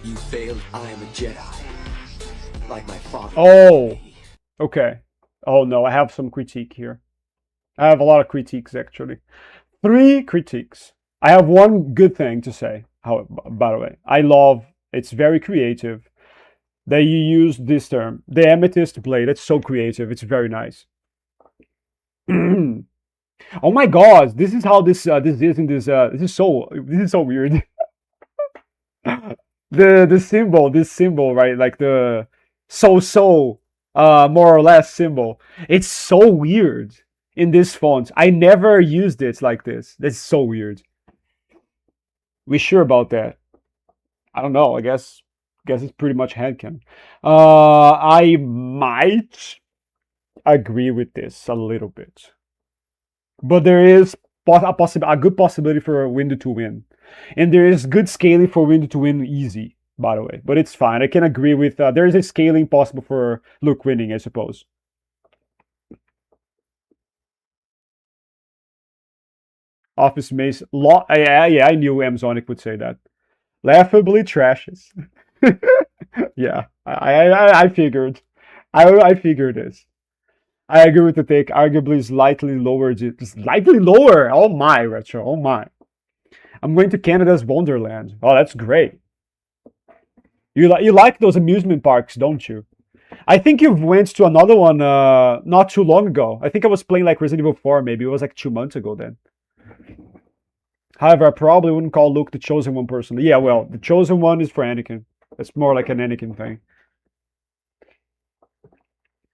You failed. I am a Jedi. Like my father. Oh, okay. Oh no, I have some critique here. I have a lot of critiques actually. Three critiques. I have one good thing to say. How, by the way, I love. It's very creative that you use this term, the amethyst blade. It's so creative. It's very nice. Oh my god, this is how this is in this. This is so weird. The symbol, this symbol, right? Like the more or less symbol. It's so weird in this font. I never used it like this. That's so weird. We sure about that? I don't know. I guess it's pretty much headcanon. I might agree with this a little bit, but there is a good possibility for a window to win, and there is good scaling for window to win easy. By the way, but it's fine. I can agree with. There is a scaling possible for Luke winning, I suppose. Office Mace. Yeah, I knew Amazonic would say that. Laughably trashes. Yeah, I figured. I figured this. I agree with the take. Arguably slightly lower. Slightly lower. Oh my, retro. Oh my. I'm going to Canada's Wonderland. Oh, that's great. You like those amusement parks, don't you? I think you went to another one not too long ago. I think I was playing like Resident Evil 4, maybe it was like 2 months ago then. However, I probably wouldn't call Luke the chosen one personally. Yeah, well, the chosen one is for Anakin. It's more like an Anakin thing.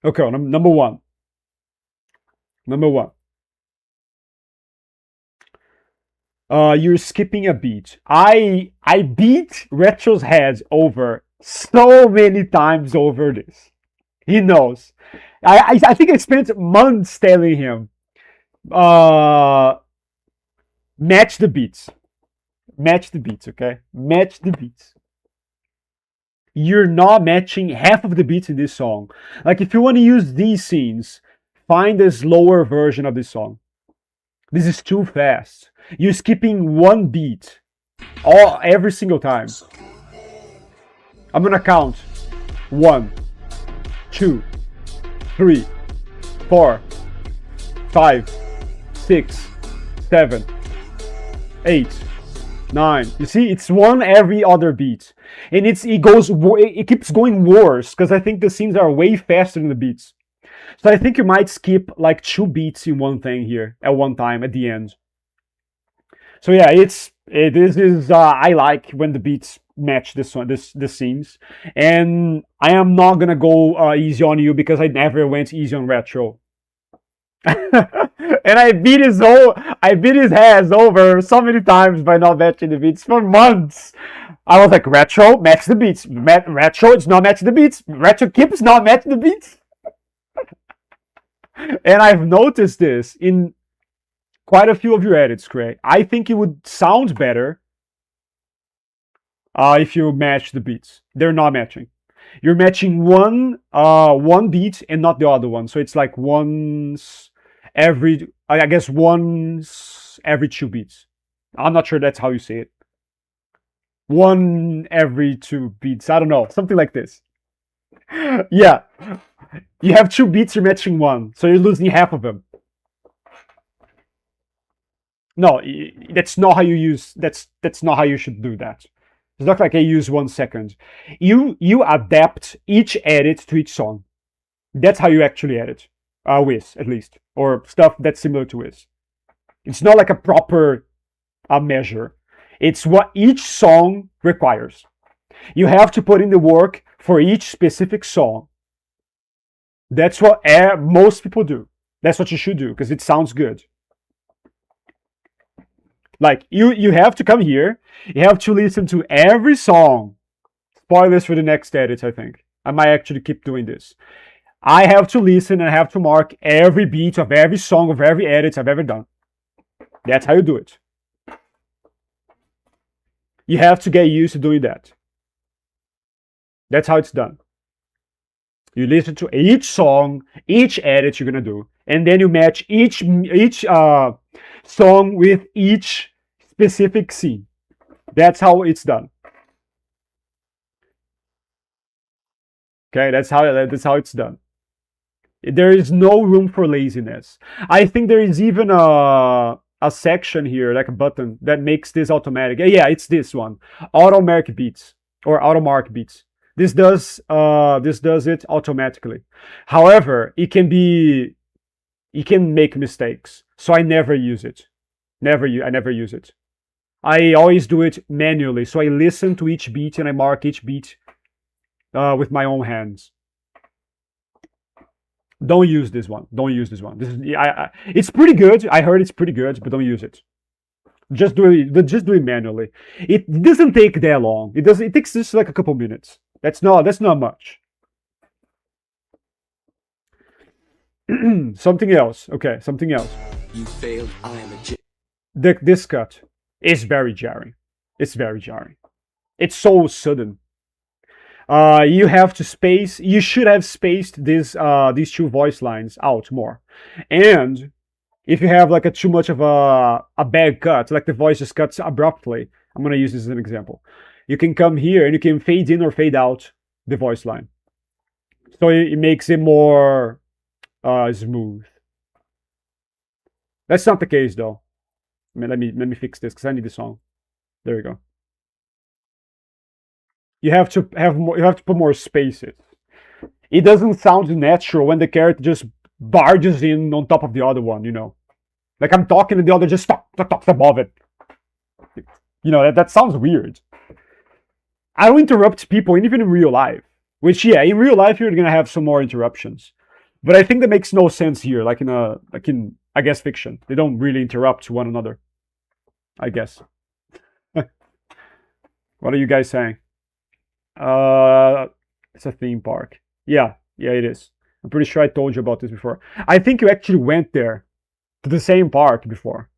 Okay, number one. Number one. You're skipping a beat. I beat Retro's head over so many times over this. He knows. I think I spent months telling him, uh, match the beats. Match the beats, okay? Match the beats. You're not matching half of the beats in this song. Like, if you want to use these scenes, find a slower version of this song. This is too fast. You're skipping one beat every single time. I'm gonna count. 1, 2, 3, 4, 5, 6, 7, 8, 9. You see, it's one every other beat, and it keeps going worse because I think the scenes are way faster than the beats. So I think you might skip like 2 beats in one thing here at one time at the end. So yeah, this is I like when the beats match the scenes, and I am not gonna go easy on you because I never went easy on Retro. And I beat his ass over so many times by not matching the beats for months. I was like, Retro, match the beats. Retro, it's not matching the beats. Retro keeps not matching the beats. And I've noticed this in quite a few of your edits, Craig. I think it would sound better if you match the beats. They're not matching. You're matching one beat and not the other one. So it's like once every 2 beats. I'm not sure that's how you say it. One every 2 beats. I don't know. Something like this. Yeah. You have 2 beats, you're matching one. So you're losing half of them. No, that's not how you use. That's not how you should do that. It's not like I use 1 second. You adapt each edit to each song. That's how you actually edit. Wiz at least, or stuff that's similar to Wiz. It's not like a proper measure. It's what each song requires. You have to put in the work for each specific song. That's what most people do. That's what you should do because it sounds good. Like you have to come here. You have to listen to every song. Spoilers for the next edit, I think. I might actually keep doing this. I have to listen and I have to mark every beat of every song of every edit I've ever done. That's how you do it. You have to get used to doing that. That's how it's done. You listen to each song, each edit you're gonna do, and then you match each song with each specific scene. That's how it's done. Okay, that's how it's done. There is no room for laziness. I think there is even a section here, like a button, that makes this automatic. Yeah, it's this one. Automark beats or automark beats. This does it automatically. However, it can make mistakes. So I never use it. I never use it. I always do it manually. So I listen to each beat and I mark each beat with my own hands. Don't use this one. Don't use this one. This is it's pretty good. I heard it's pretty good, but don't use it. Just do it manually. It doesn't take that long. It takes just like a couple minutes. That's not much. Something else. Okay, something else. You failed. I am a Jedi. This cut is very jarring. It's very jarring. It's so sudden. You have to space. You should have spaced these two voice lines out more. And if you have like too much of a bad cut, like the voice just cuts abruptly, I'm gonna use this as an example. You can come here and you can fade in or fade out the voice line. So it makes it more smooth. That's not the case though. I mean, let me fix this because I need the song. There we go. You have to have more. You have to put more spaces. It doesn't sound natural when the character just barges in on top of the other one. You know, like I'm talking and the other just talks above it. You know that sounds weird. I don't interrupt people, even in real life. Which, yeah, in real life you're gonna have some more interruptions, but I think that makes no sense here. Like in I guess fiction, they don't really interrupt one another. I guess. What are you guys saying? It's a theme park. Yeah, it is. I'm pretty sure I told you about this before. I think you actually went there to the same park before.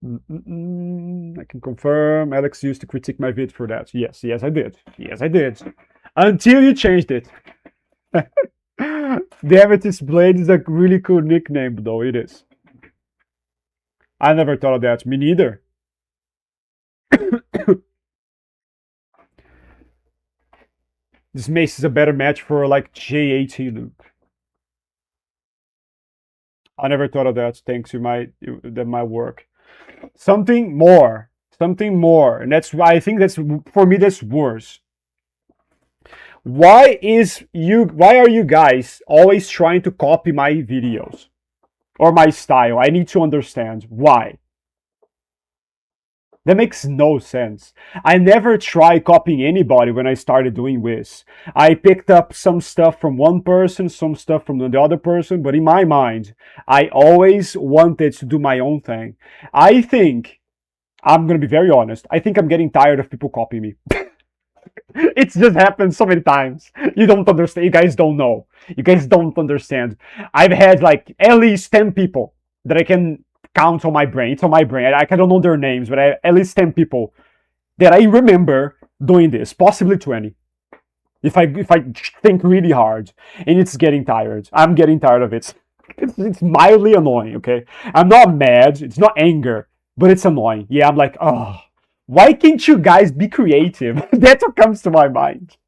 I can confirm. Alex used to critique my vid for that. Yes, I did. Yes, I did. Until you changed it. The Amethyst Blade is a really cool nickname, though. It is. I never thought of that. Me neither. This Mace is a better match for like J18 Luke. I never thought of that. Thanks, that might work. Something more, and that's why I think that's for me that's worse. Why are you guys always trying to copy my videos or my style? I need to understand why. That makes no sense. I never tried copying anybody when I started doing Wiz. I picked up some stuff from one person, some stuff from the other person, but in my mind, I always wanted to do my own thing. I think, I'm gonna be very honest, I think I'm getting tired of people copying me. It's just happened so many times. You don't understand. You guys don't know. You guys don't understand. I've had like at least 10 people that I can count on my brain. It's on my brain. I don't know their names, but at least 10 people that I remember doing this, possibly 20. If I think really hard, and it's getting tired. I'm getting tired of it. It's mildly annoying, okay? I'm not mad. It's not anger, but it's annoying. Yeah, I'm like, oh, why can't you guys be creative? That's what comes to my mind.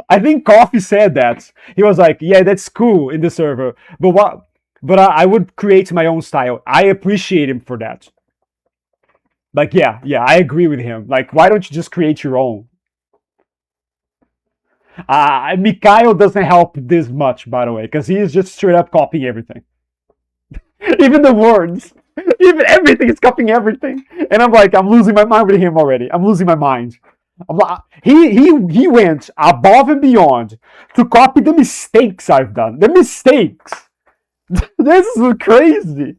I think Coffee said that. He was like, yeah, that's cool in the server, but what? But I would create my own style. I appreciate him for that. Like, yeah, I agree with him. Like, why don't you just create your own? Mikhail doesn't help this much, by the way, because he is just straight up copying everything. Even the words. Even everything is copying everything. And I'm like, I'm losing my mind with him already. I'm losing my mind. He went above and beyond to copy the mistakes I've done. The mistakes. This is crazy.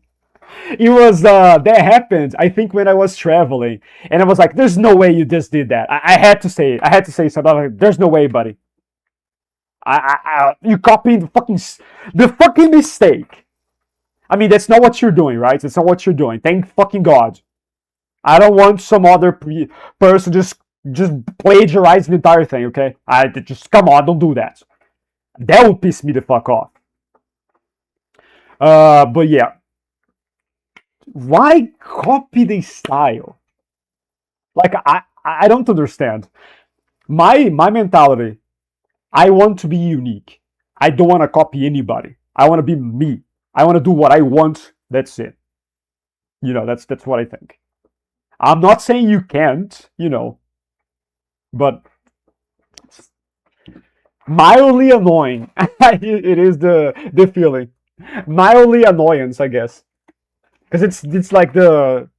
It was that happened, I think, when I was traveling, and I was like, "There's no way you just did that." I had to say it. I had to say something. Like, "There's no way, buddy. You copied the fucking mistake." I mean, that's not what you're doing, right? That's not what you're doing. Thank fucking God. I don't want some other person just plagiarize the entire thing. Okay? I just come on, don't do that. That would piss me the fuck off. But yeah. Why copy the style? Like, I don't understand. My mentality, I want to be unique. I don't want to copy anybody. I want to be me. I want to do what I want. That's it. You know, that's what I think. I'm not saying you can't, you know, but mildly annoying. It is the feeling. Mildly annoyance, I guess. Because it's like the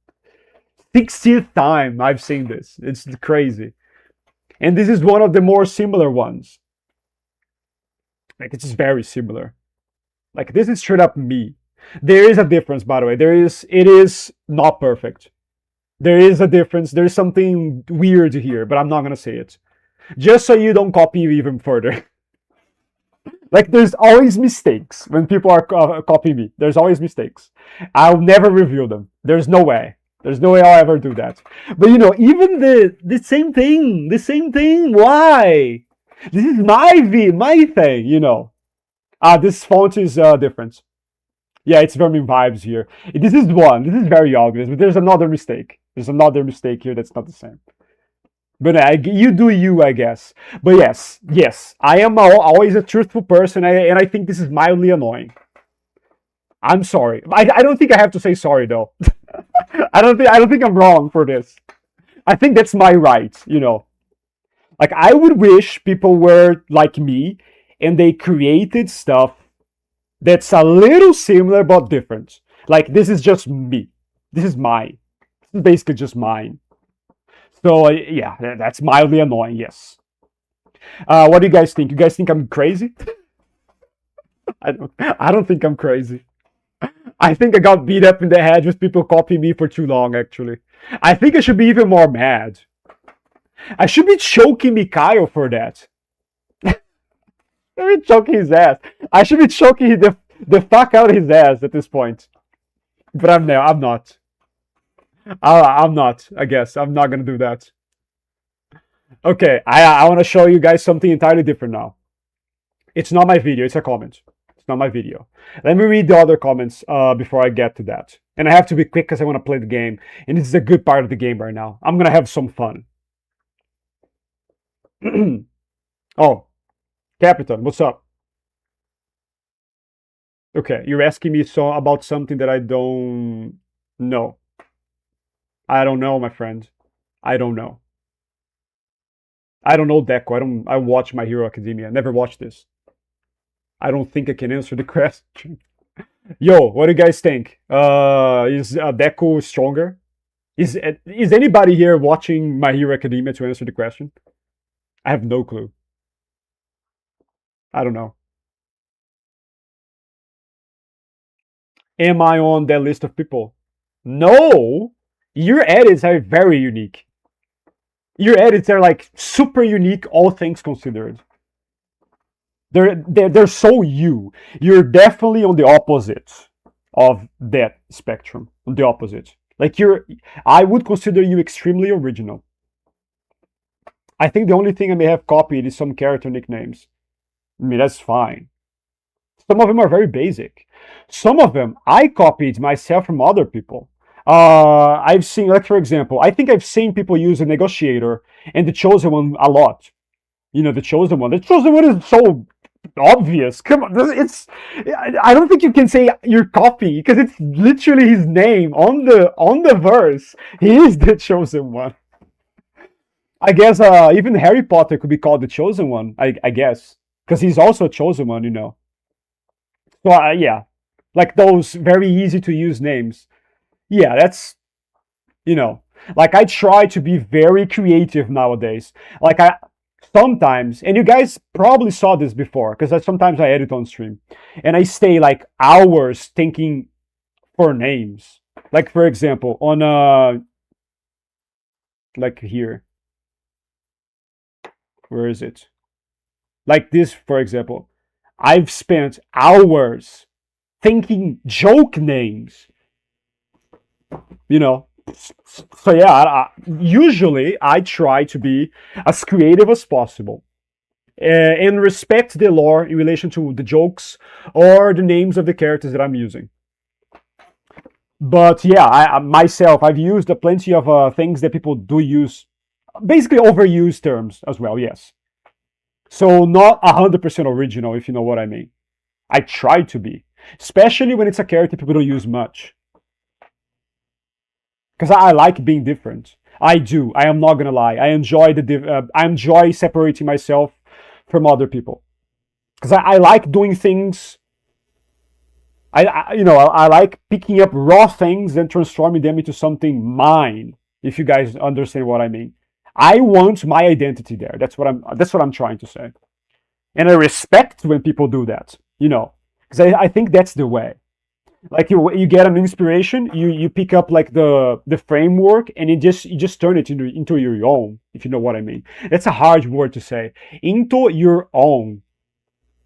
60th time I've seen this. It's crazy. And this is one of the more similar ones. Like, it's just very similar. Like, this is straight up me. There is a difference, by the way. It is not perfect. There is a difference. There's something weird here, but I'm not gonna say it. Just so you don't copy even further. Like, there's always mistakes when people are copying me. There's always mistakes. I'll never reveal them. There's no way. There's no way I'll ever do that. But, you know, even the same thing. The same thing. Why? This is my thing, you know. This font is different. Yeah, it's Vermin Vibes here. This is one. This is very obvious. But there's another mistake. There's another mistake here that's not the same. But you do you, I guess. But yes, I am always a truthful person, and I think this is mildly annoying. I'm sorry. I don't think I have to say sorry though. I don't think I'm wrong for this. I think that's my right, you know. Like, I would wish people were like me and they created stuff that's a little similar but different. Like, this is just me. This is mine. This is basically just mine. So, yeah, that's mildly annoying, yes. What do you guys think? You guys think I'm crazy? I don't think I'm crazy. I think I got beat up in the head with people copying me for too long, actually. I think I should be even more mad. I should be choking Mikhail for that. I should be choking his ass. I should be choking the fuck out of his ass at this point. But I'm not. I'm not, I guess. I'm not gonna do that. Okay, I want to show you guys something entirely different now. It's not my video, it's a comment. It's not my video. Let me read the other comments before I get to that. And I have to be quick because I want to play the game. And this is a good part of the game right now. I'm gonna have some fun. Oh, Capitan, what's up? Okay, you're asking me about something that I don't know. I don't know, my friend. I don't know. I don't know Deco. I watch My Hero Academia. I never watched this. I don't think I can answer the question. Yo, what do you guys think? Is Deco stronger? Is anybody here watching My Hero Academia to answer the question? I have no clue. I don't know. Am I on that list of people? No! Your edits are very unique. Your edits are like super unique, all things considered. They're so you. You're definitely on the opposite of that spectrum. On the opposite. Like, I would consider you extremely original. I think the only thing I may have copied is some character nicknames. I mean, that's fine. Some of them are very basic. Some of them I copied myself from other people. I've seen, like, for example, I think I've seen people use a negotiator and the chosen one a lot. You know, the chosen one. The chosen one is so obvious. Come on, I don't think you can say you're copying because it's literally his name on the verse. He is the chosen one. I guess even Harry Potter could be called the Chosen One. I guess because he's also a chosen one, you know. So yeah, like those very easy to use names. Yeah, that's you know, like I try to be very creative nowadays. Like I sometimes, and you guys probably saw this before, because sometimes I edit on stream, and I stay like hours thinking for names. Like for example, on like here, where is it? Like this, for example, I've spent hours thinking joke names. You know, so yeah, usually I try to be as creative as possible and respect the lore in relation to the jokes or the names of the characters that I'm using. But yeah, myself, I've used plenty of things that people do use, basically overused terms as well. Yes, so not 100% original, if you know what I mean. I try to be, especially when it's a character people don't use much, because I like being different. I do. I am not gonna lie. I enjoy I enjoy separating myself from other people because I like doing things. I like picking up raw things and transforming them into something mine. If you guys understand what I mean, I want my identity there. That's what I'm trying to say, and I respect when people do that. You know, because I think that's the way. Like you get an inspiration, you pick up like the framework, and you just turn it into your own, if you know what I mean. That's a hard word to say. Into your own.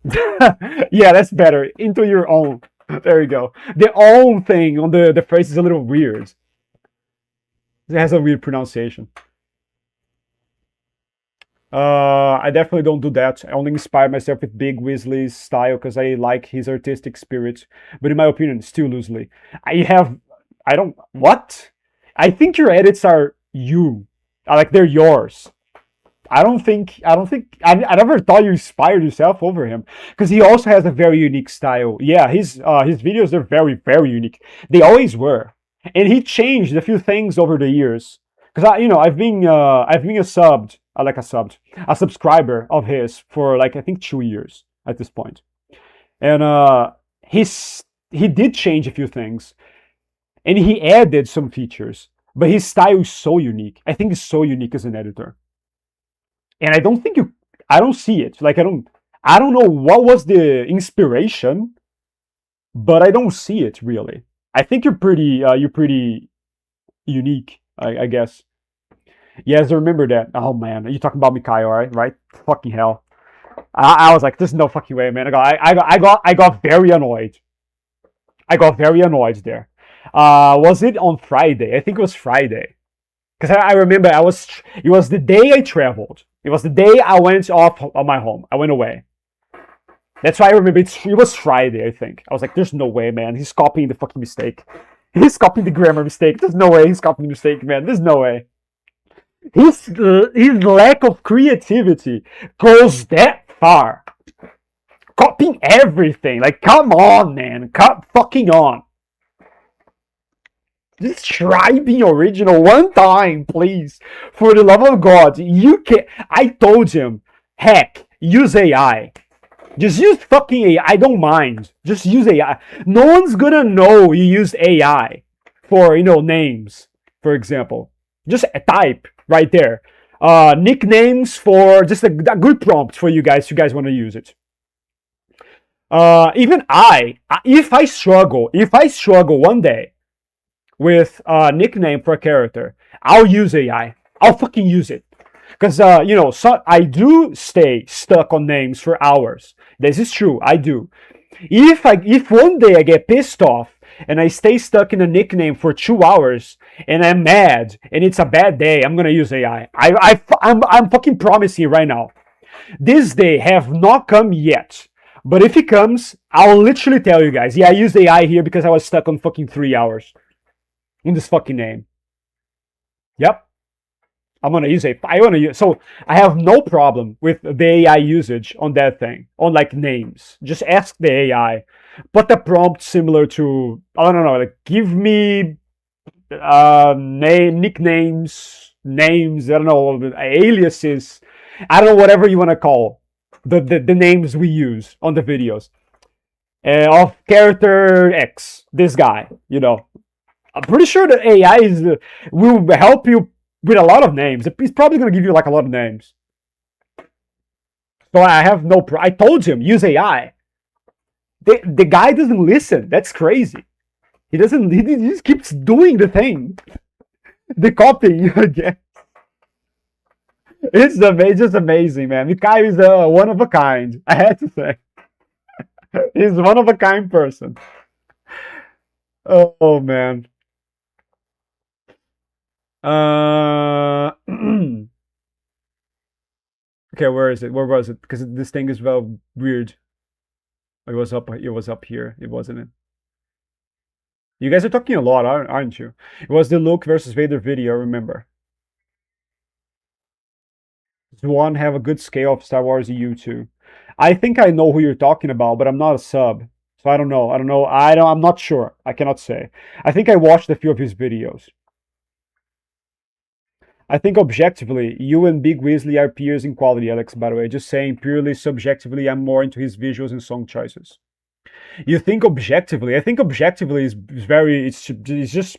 Yeah, that's better. Into your own. There you go. The own thing on the phrase is a little weird. It has a weird pronunciation. I definitely don't do that. I only inspire myself with Big Weasley's style because I like his artistic spirit. But in my opinion, still loosely. I don't, what? I think your edits are you. Like they're yours. I never thought you inspired yourself over him because he also has a very unique style. Yeah, his videos are very, very unique. They always were. And he changed a few things over the years. Because I've been a subscriber of his for like I think 2 years at this point, and he did change a few things, and he added some features, but his style is so unique. I think it's so unique as an editor, and I don't see it. Like I don't know what was the inspiration, but I don't see it really. I think you're pretty unique, I guess. Yes, I remember that. Oh man, you talking about Mikhail, right? Fucking hell. I was like, there's no fucking way, man. I got very annoyed. I got very annoyed there. Was it on Friday? I think it was Friday. Because I remember it was the day I traveled. It was the day I went off of my home. I went away. That's why I remember it was Friday, I think. I was like, there's no way, man. He's copying the fucking mistake. He's copying the grammar mistake. There's no way he's copying the mistake, man. There's no way. His lack of creativity goes that far. Copying everything. Like, come on, man. Come fucking on. Just try being original one time, please. For the love of God. You can I told him, heck, use AI. Just use fucking AI. I don't mind. Just use AI. No one's gonna know you use AI for, names, for example. Just type right there. Nicknames for just a good prompt for you guys. If you guys want to use it. Even if I struggle one day with a nickname for a character, I'll use AI. I'll fucking use it. Because, so I do stay stuck on names for hours. This is true. I do. If one day I get pissed off and I stay stuck in a nickname for 2 hours and I'm mad and it's a bad day, I'm going to use AI. I'm fucking promising right now. This day have not come yet. But if it comes, I'll literally tell you guys, yeah, I used AI here because I was stuck on fucking 3 hours in this fucking name. Yep. I'm gonna use it. So I have no problem with the AI usage on that thing, on like names. Just ask the AI, put the prompt similar to, I don't know, like give me nicknames names, I don't know, aliases, I don't know, whatever you want to call the names we use on the videos of character X, this guy, I'm pretty sure that AI will help you with a lot of names. He's probably going to give you like a lot of names. So I have no I told him, use AI. The guy doesn't listen. That's crazy. He just keeps doing the thing. The copying again. It's just amazing, man. Mikael is one of a kind. I had to say. He's one of a kind person. Oh man. Okay, where is it? Where was it? Because this thing is well weird. It was up. It was up here. It wasn't it. You guys are talking a lot, aren't you? It was the Luke versus Vader video. Remember? Does one have a good scale of Star Wars EU too? I think I know who you're talking about, but I'm not a sub, so I don't know. I'm not sure. I cannot say. I think I watched a few of his videos. I think objectively, you and Big Weasley are peers in quality, Alex, by the way. Just saying, purely subjectively, I'm more into his visuals and song choices. You think objectively? I think objectively is very, it's just,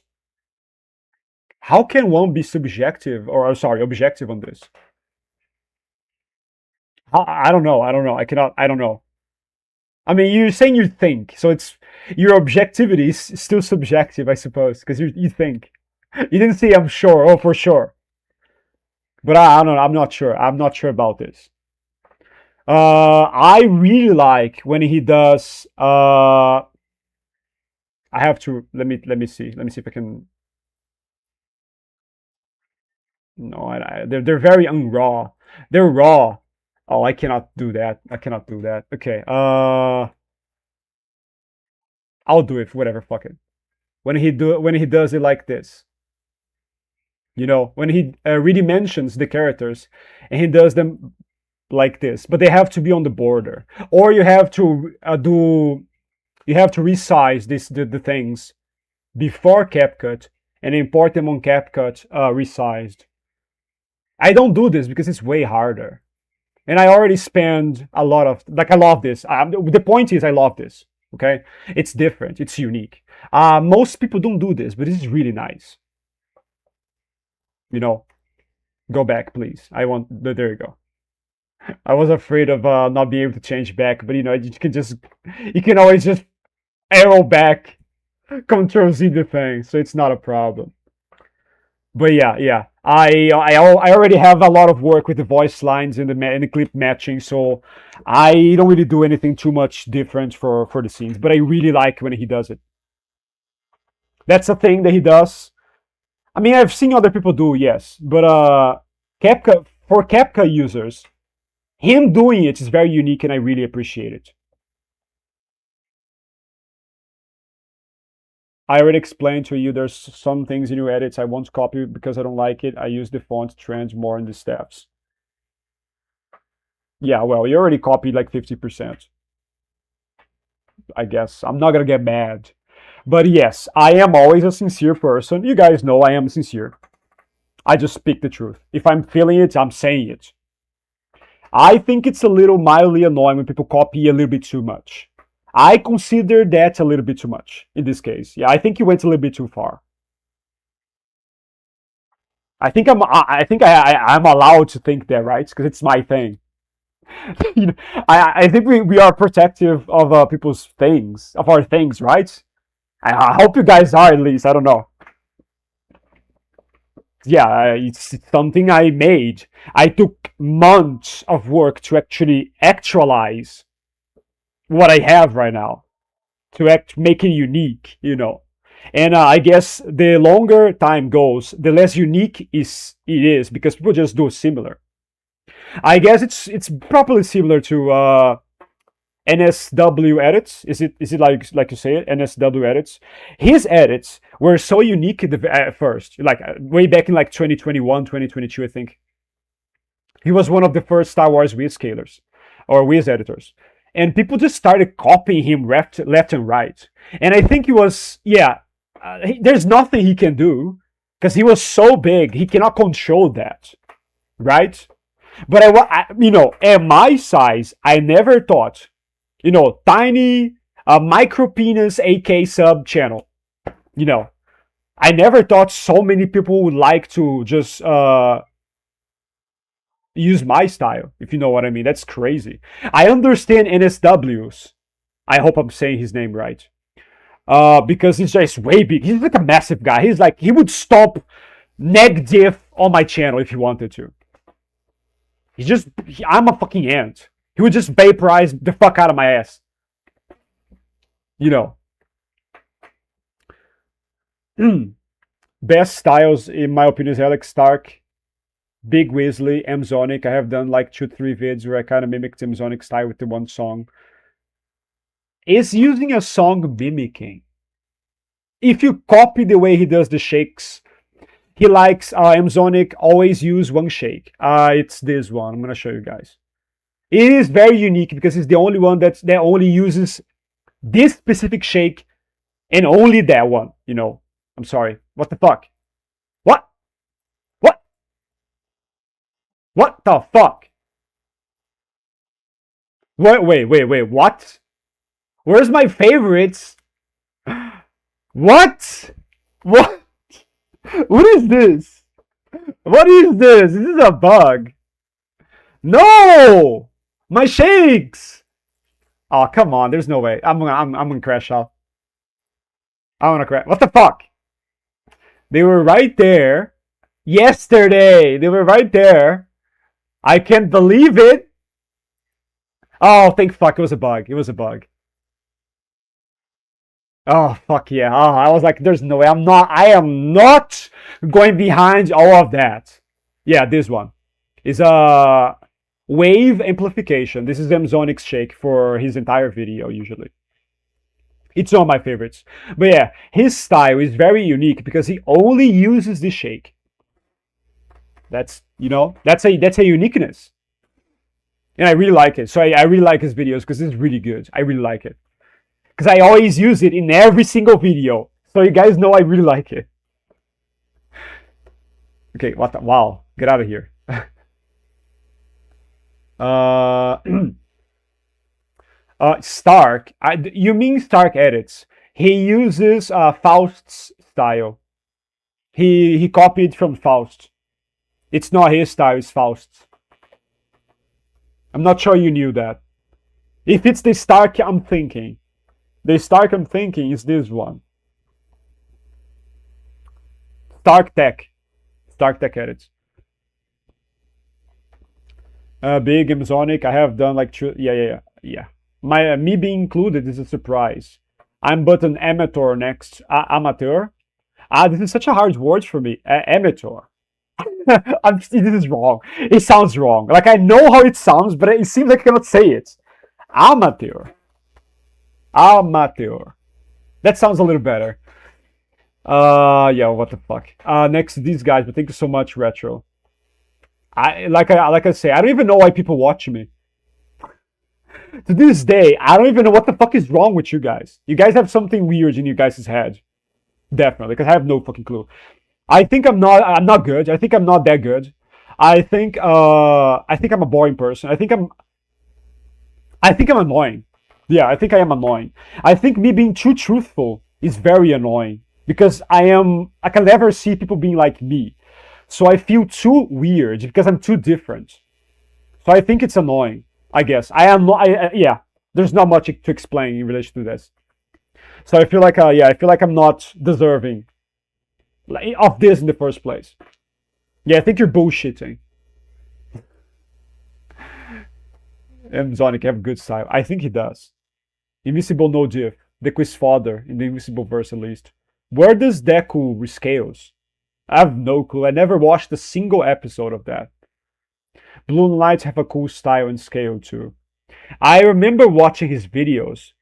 how can one be subjective, or sorry, objective on this? I don't know, I don't know. I mean, you're saying you think, so your objectivity is still subjective, I suppose, because you think. You didn't say I'm sure, oh, for sure. But I don't know, I'm not sure about this. I really like when he does. I have to let me see if I can. No, they're very unraw. They're raw. Oh, I cannot do that. Okay. I'll do it. Whatever. Fuck it. When he does it like this. When he really mentions the characters and he does them like this, but they have to be on the border, or you have to resize the things before CapCut and import them on CapCut resized. I don't do this because it's way harder, and I already spend a lot of I love this. The point is I love this. Okay, it's different, it's unique. Most people don't do this, but this is really nice. Go back, please. There you go. I was afraid of not being able to change back, but you can always just arrow back, Control Z the thing, so it's not a problem. But yeah, I already have a lot of work with the voice lines and the clip matching, so I don't really do anything too much different for the scenes. But I really like when he does it. That's a thing that he does. I mean, I've seen other people do, yes, but for CapCut users, him doing it is very unique, and I really appreciate it. I already explained to you there's some things in your edits I won't copy because I don't like it. I use the font trends more in the steps. Yeah, well, you already copied like 50%. I guess. I'm not gonna get mad. But yes, I am always a sincere person. You guys know I am sincere. I just speak the truth. If I'm feeling it, I'm saying it. I think it's a little mildly annoying when people copy a little bit too much. I consider that a little bit too much in this case. Yeah, I think you went a little bit too far. I think I'm allowed to think that, right? Because it's my thing. I think we are protective of people's things, of our things, right? I hope you guys are, at least. I don't know. Yeah, it's something I made. I took months of work to actually actualize what I have right now, to make it unique, And I guess the longer time goes, the less unique it is because people just do similar. I guess it's properly similar to NSW edits. Is it like you say it, NSW edits? His edits were so unique at first, like way back in like 2021, 2022, I think. He was one of the first Star Wars Wizscalers or Wiz editors, and people just started copying him left and right. And I think he was, there's nothing he can do because he was so big, he cannot control that, right? But at my size, I never thought, tiny, micro penis AK sub channel, I never thought so many people would like to just use my style, if you know what I mean. That's crazy. I understand NSW's. I hope I'm saying his name right. Because he's just way big. He's like a massive guy. He would stomp neg diff on my channel if he wanted to. I'm a fucking ant. He would just vaporize the fuck out of my ass. Best styles, in my opinion, is Alex Stark, Big Weasley, Mzonic. I have done like 2-3 vids where I kind of mimicked Mzonic style with the one song. Is using a song mimicking? If you copy the way he does the shakes, he likes Mzonic always use one shake. It's this one. I'm gonna show you guys. It is very unique because it's the only one that only uses this specific shake and only that one. I'm sorry. What the fuck? What? What the fuck? Wait. What? Where's my favorites? What? What? What is this? What is this? This is a bug. No! My shakes! Oh, come on. There's no way. I'm gonna crash out. I'm gonna crash. What the fuck? They were right there. Yesterday. They were right there. I can't believe it. Oh, thank fuck. It was a bug. It was a bug. Oh, fuck yeah. Oh, I was like, there's no way. I am not going behind all of that. Yeah, this one is a wave amplification. This is Mzonic's shake for his entire video, usually. It's one of my favorites. But yeah, his style is very unique because he only uses this shake. That's a uniqueness. And I really like it. So I really like his videos because it's really good. I really like it. Because I always use it in every single video. So you guys know I really like it. Okay, what the? Wow. Get out of here. Stark. You mean Stark edits. He uses Faust's style. He copied from Faust. It's not his style, it's Faust's. I'm not sure you knew that. If it's the Stark I'm thinking. The Stark I'm thinking is this one. Stark Tech. Stark Tech edits. Big Mzonic. I have done like two. Yeah. Me being included is a surprise. I'm but an amateur next. Amateur. This is such a hard word for me. Amateur. This is wrong. It sounds wrong. Like I know how it sounds, but it seems like I cannot say it. Amateur. That sounds a little better. Yeah, what the fuck. Next to these guys, but thank you so much, Retro. Like I say, I don't even know why people watch me. To this day, I don't even know what the fuck is wrong with you guys. You guys have something weird in your guys' head. Definitely, because I have no fucking clue. I think I'm not good. I think I'm not that good. I think I'm a boring person. I think I'm annoying. Yeah, I think I am annoying. I think me being too truthful is very annoying because I can never see people being like me. So I feel too weird because I'm too different. So I think it's annoying, I guess. Yeah, there's not much to explain in relation to this. So I feel like I'm not deserving of this in the first place. Yeah, I think you're bullshitting. Mzonic have good style. I think he does. Invisible no diff. The Quiz Father in the Invisible verse at least. Where does Deku rescales? I have no clue. I never watched a single episode of that. Blue Lights have a cool style and scale too. I remember watching his videos,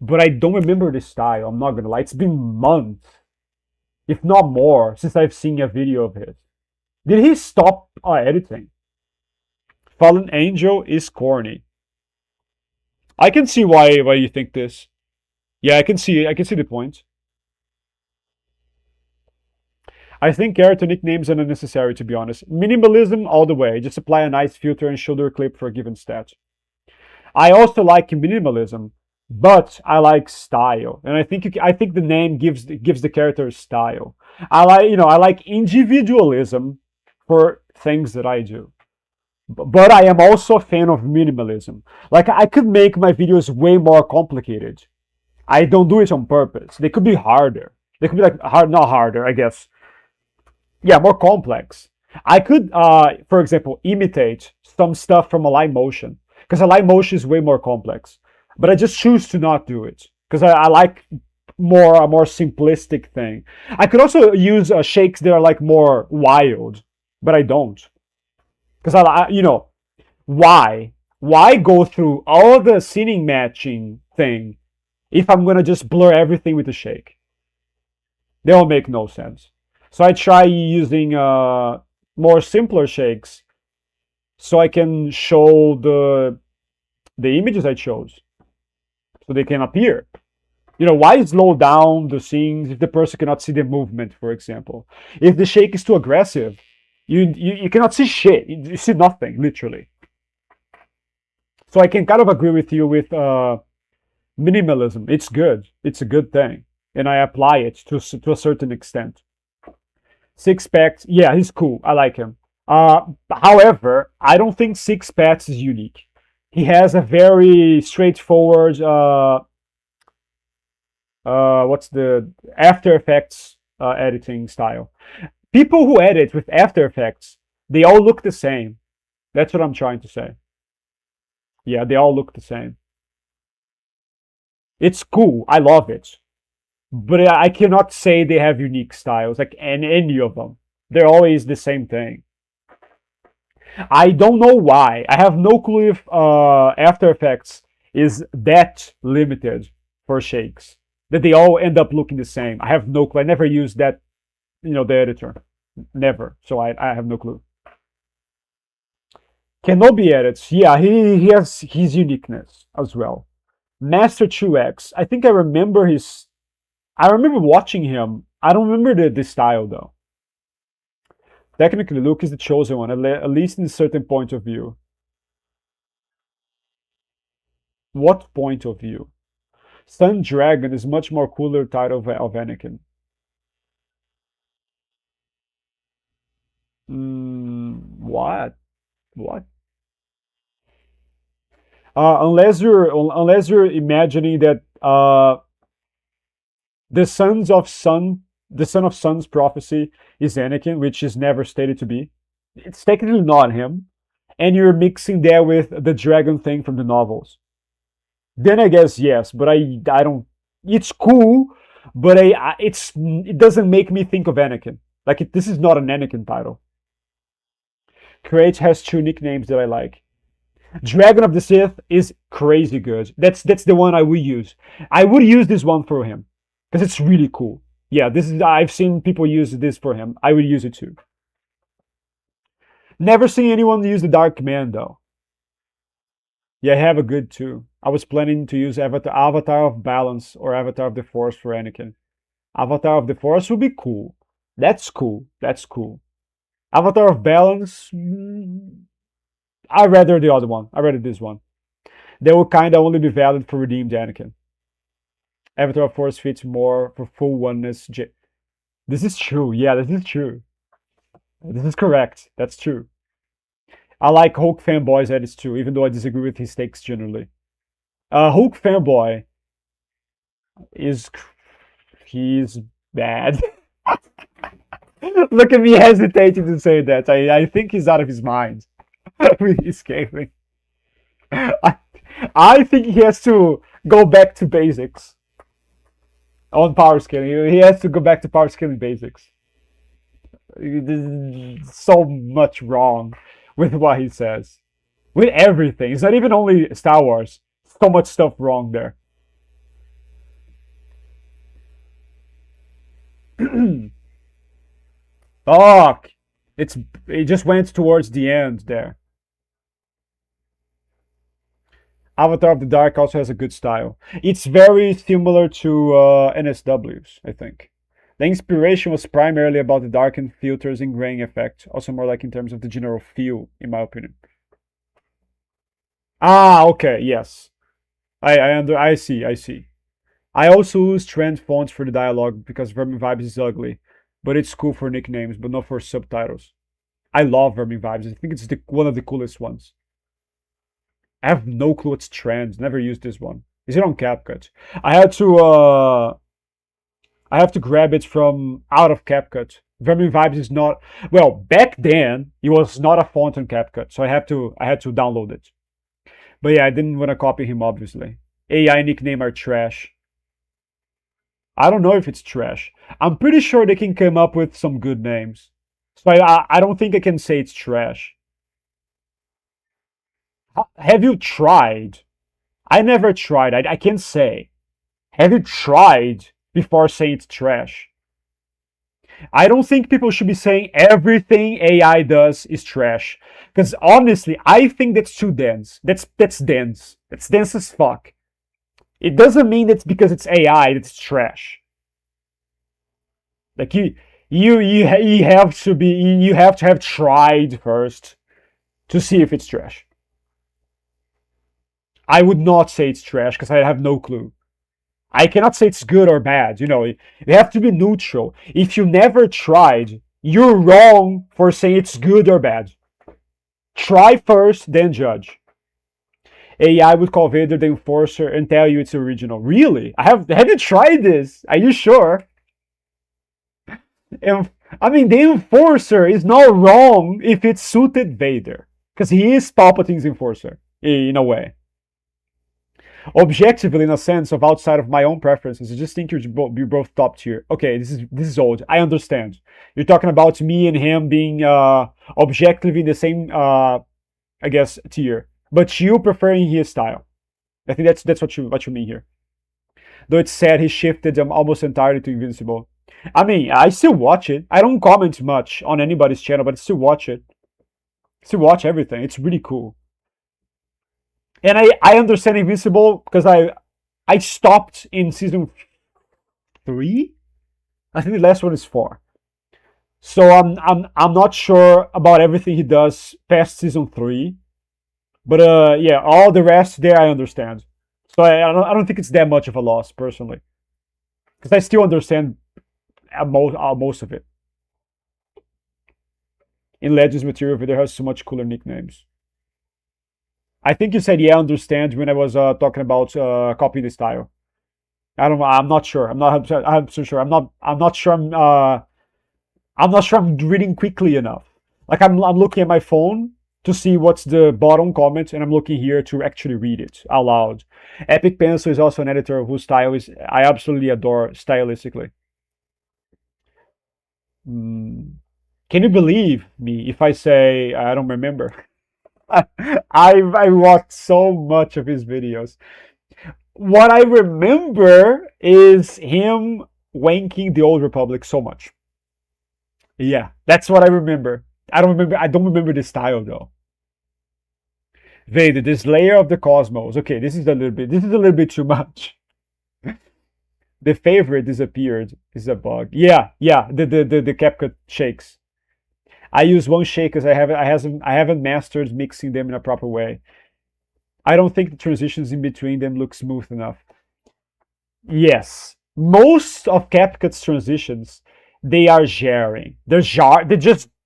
but I don't remember the style. I'm not gonna lie. It's been months, if not more, since I've seen a video of his. Did he stop editing? Fallen Angel is corny. I can see why you think this. Yeah, I can see the point. I think character nicknames are unnecessary, to be honest. Minimalism all the way. Just apply a nice filter and shoulder clip for a given stat. I also like minimalism, but I like style, and I think the name gives the character style. I like individualism for things that I do, but I am also a fan of minimalism. Like I could make my videos way more complicated. I don't do it on purpose. They could be harder. They could be like hard, not harder, I guess. Yeah, more complex. I could, for example, imitate some stuff from a live motion because a live motion is way more complex. But I just choose to not do it because I like a more simplistic thing. I could also use shakes that are like more wild, but I don't because why? Why go through all the scene matching thing if I'm gonna just blur everything with a shake? They will make no sense. So I try using more simpler shakes so I can show the images I chose so they can appear. Why slow down the scenes if the person cannot see the movement, for example? If the shake is too aggressive, you cannot see shit. You see nothing, literally. So I can kind of agree with you with minimalism. It's good. It's a good thing. And I apply it to a certain extent. Six Packs, yeah, he's cool. I like him. However, I don't think Six Packs is unique. He has a very straightforward, what's the After Effects editing style. People who edit with After Effects, they all look the same. That's what I'm trying to say. Yeah, they all look the same. It's cool. I love it. But I cannot say they have unique styles, like any of them. They're always the same thing. I don't know why. I have no clue if After Effects is that limited for shakes that they all end up looking the same. I have no clue. I never used that, the editor, never. So I have no clue. Kenobi edits, yeah, he has his uniqueness as well. Master 2X, I think I remember watching him. I don't remember the style though. Technically, Luke is the chosen one, at least in a certain point of view. What point of view? Sun Dragon is much more cooler title of Anakin. What? What? Unless you're imagining that the son of Sun's prophecy is Anakin, which is never stated to be. It's technically not him, and you're mixing that with the dragon thing from the novels. Then I guess yes, but I don't. It's cool, but it doesn't make me think of Anakin. Like this is not an Anakin title. Kratos has two nicknames that I like. Dragon of the Sith is crazy good. That's the one I would use. I would use this one for him because it's really cool. Yeah, I've seen people use this for him. I would use it too. Never seen anyone use the Dark Command though. Yeah, I have a good too. I was planning to use Avatar of Balance or Avatar of the Force for Anakin. Avatar of the Force would be cool. That's cool. That's cool. Avatar of Balance, I rather the other one. I rather this one. They will kinda only be valid for redeemed Anakin. Avatar of Force fits more for full oneness. This is true. Yeah, this is true. This is correct. That's true. I like Hulk fanboys edits too, even though I disagree with his takes generally. Hulk fanboy is he's bad. Look at me hesitating to say that. I think he's out of his mind with his scaling. I think he has to go back to basics on power scaling. He has to go back to power scaling basics. There's so much wrong with what he says. With everything. It's not even only Star Wars. So much stuff wrong there. Fuck! It just went towards the end there. Avatar of the Dark also has a good style. It's very similar to NSW's, I think. The inspiration was primarily about the darkened filters and grain effect, also more like in terms of the general feel, in my opinion. Ah, okay, yes. I see, I see. I also use trend fonts for the dialogue because Vermin Vibes is ugly, but it's cool for nicknames, but not for subtitles. I love Vermin Vibes. I think it's one of the coolest ones. I have no clue what's trend. Never used this one. Is it on CapCut? I had to I have to grab it from out of CapCut. Vermin Vibes is not well, back then it was not a font on CapCut, so I had to download it. But yeah, I didn't want to copy him obviously. AI nickname are trash. I don't know if it's trash. I'm pretty sure they can come up with some good names. So I don't think I can say it's trash. Have you tried? I never tried. I can't say. Have you tried before saying it's trash? I don't think people should be saying everything AI does is trash. Because honestly, I think that's too dense. That's dense. That's dense as fuck. It doesn't mean that's because it's AI that's trash. Like you have to be you have to have tried first to see if it's trash. I would not say it's trash because I have no clue. I cannot say it's good or bad. You know, you have to be neutral. If you never tried, you're wrong for saying it's good or bad. Try first, then judge. AI would call Vader the Enforcer and tell you it's original. Really? Have you tried this? Are you sure? And I mean, the Enforcer is not wrong if it suited Vader, because he is Palpatine's Enforcer in a way. Objectively, in a sense of outside of my own preferences, I just think you're both top tier. Okay, this is old. I understand. You're talking about me and him being objectively in the same, I guess, tier, but you preferring his style. I think that's what you mean here. Though it's sad he shifted them almost entirely to Invincible. I mean, I still watch it. I don't comment much on anybody's channel, but I still watch it. Still watch everything. It's really cool. And I understand Invincible because I stopped in season 3. I think the last one is 4. So I'm not sure about everything he does past season 3. But yeah, all the rest there I understand. So I don't think it's that much of a loss personally, because I still understand most of it. In Legends material, Vader has so much cooler nicknames. I think you said yeah, understand when I was talking about copying the style. I don't know. I'm not sure. I'm so sure. I'm not sure. I'm not sure I'm reading quickly enough. Like I'm looking at my phone to see what's the bottom comment, and I'm looking here to actually read it out loud. Epic Pencil is also an editor whose style is I absolutely adore stylistically. Mm. Can you believe me if I say I don't remember? I watched so much of his videos. What I remember is him wanking the Old Republic so much. Yeah, that's what I remember. I don't remember the style though. Vader, this layer of the cosmos. Okay, this is a little bit too much. The favorite disappeared. Is a bug. Yeah, yeah. The CapCut shakes. I use one shake because I haven't mastered mixing them in a proper way. I don't think the transitions in between them look smooth enough. Yes, most of CapCut's transitions they are jarring. They're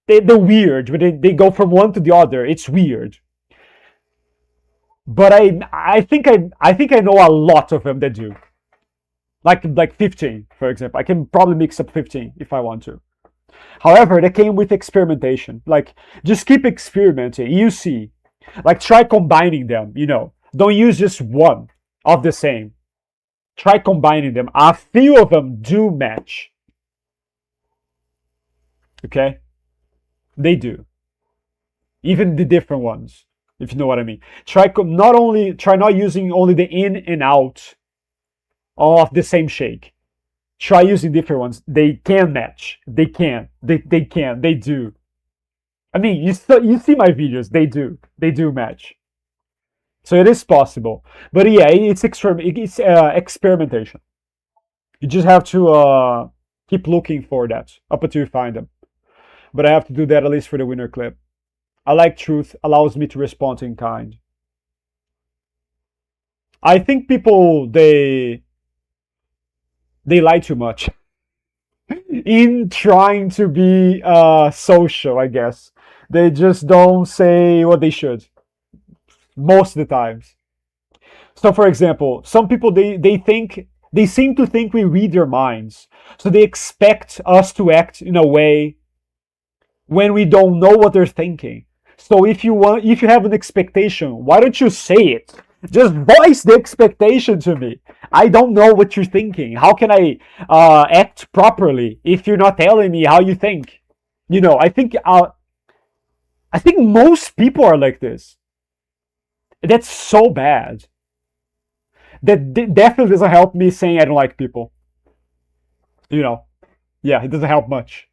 weird. But they go from one to the other. It's weird. But I think I know a lot of them that do. Like 15, for example. I can probably mix up 15 if I want to. However, they came with experimentation. Like, just keep experimenting. You see. Like, try combining them, you know. Don't use just one of the same. Try combining them. A few of them do match. Okay? They do. Even the different ones, if you know what I mean. Try not using only the in and out of the same shake. Try using different ones. They can match. They can. They can. They do. I mean, you see my videos. They do. They do match. So it is possible. But yeah, it's experimentation. You just have to Keep looking for that up until you find them. But I have to do that at least for the winner clip. I like truth allows me to respond in kind. I think people they lie too much in trying to be social, I guess. They just don't say what they should most of the times. So for example, some people they seem to think we read their minds. So they expect us to act in a way when we don't know what they're thinking. So if you have an expectation, why don't you say it? Just voice the expectation to me. I don't know what you're thinking. How can I act properly if you're not telling me how you think? I think most people are like this. That's so bad. That definitely doesn't help me saying I don't like people. You know, yeah, it doesn't help much.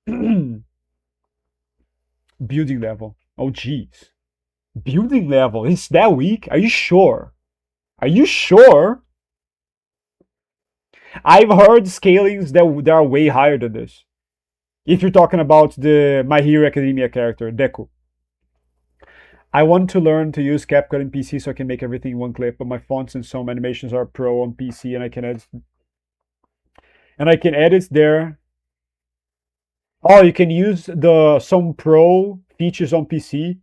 Building level. Oh, jeez. Building level. It's that weak? Are you sure? Are you sure? I've heard scalings that are way higher than this. If you're talking about the My Hero Academia character, Deku. I want to learn to use CapCut in PC so I can make everything in one clip, but my fonts and some animations are pro on PC and I can edit there. Oh, you can use the some pro features on PC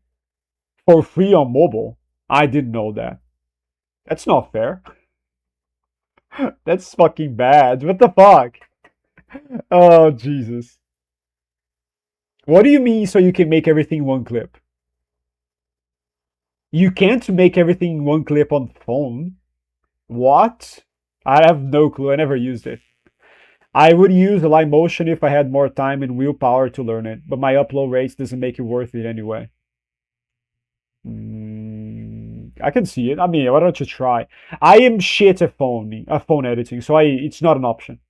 for free on mobile. I didn't know that. That's not fair. That's fucking bad. What the fuck? Oh, Jesus. What do you mean so you can make everything one clip? You can't make everything in one clip on the phone. What? I have no clue. I never used it. I would use Motion if I had more time and willpower to learn it, but my upload rates doesn't make it worth it anyway. I can see it. I mean, why don't you try? I am shit at phone editing, so it's not an option.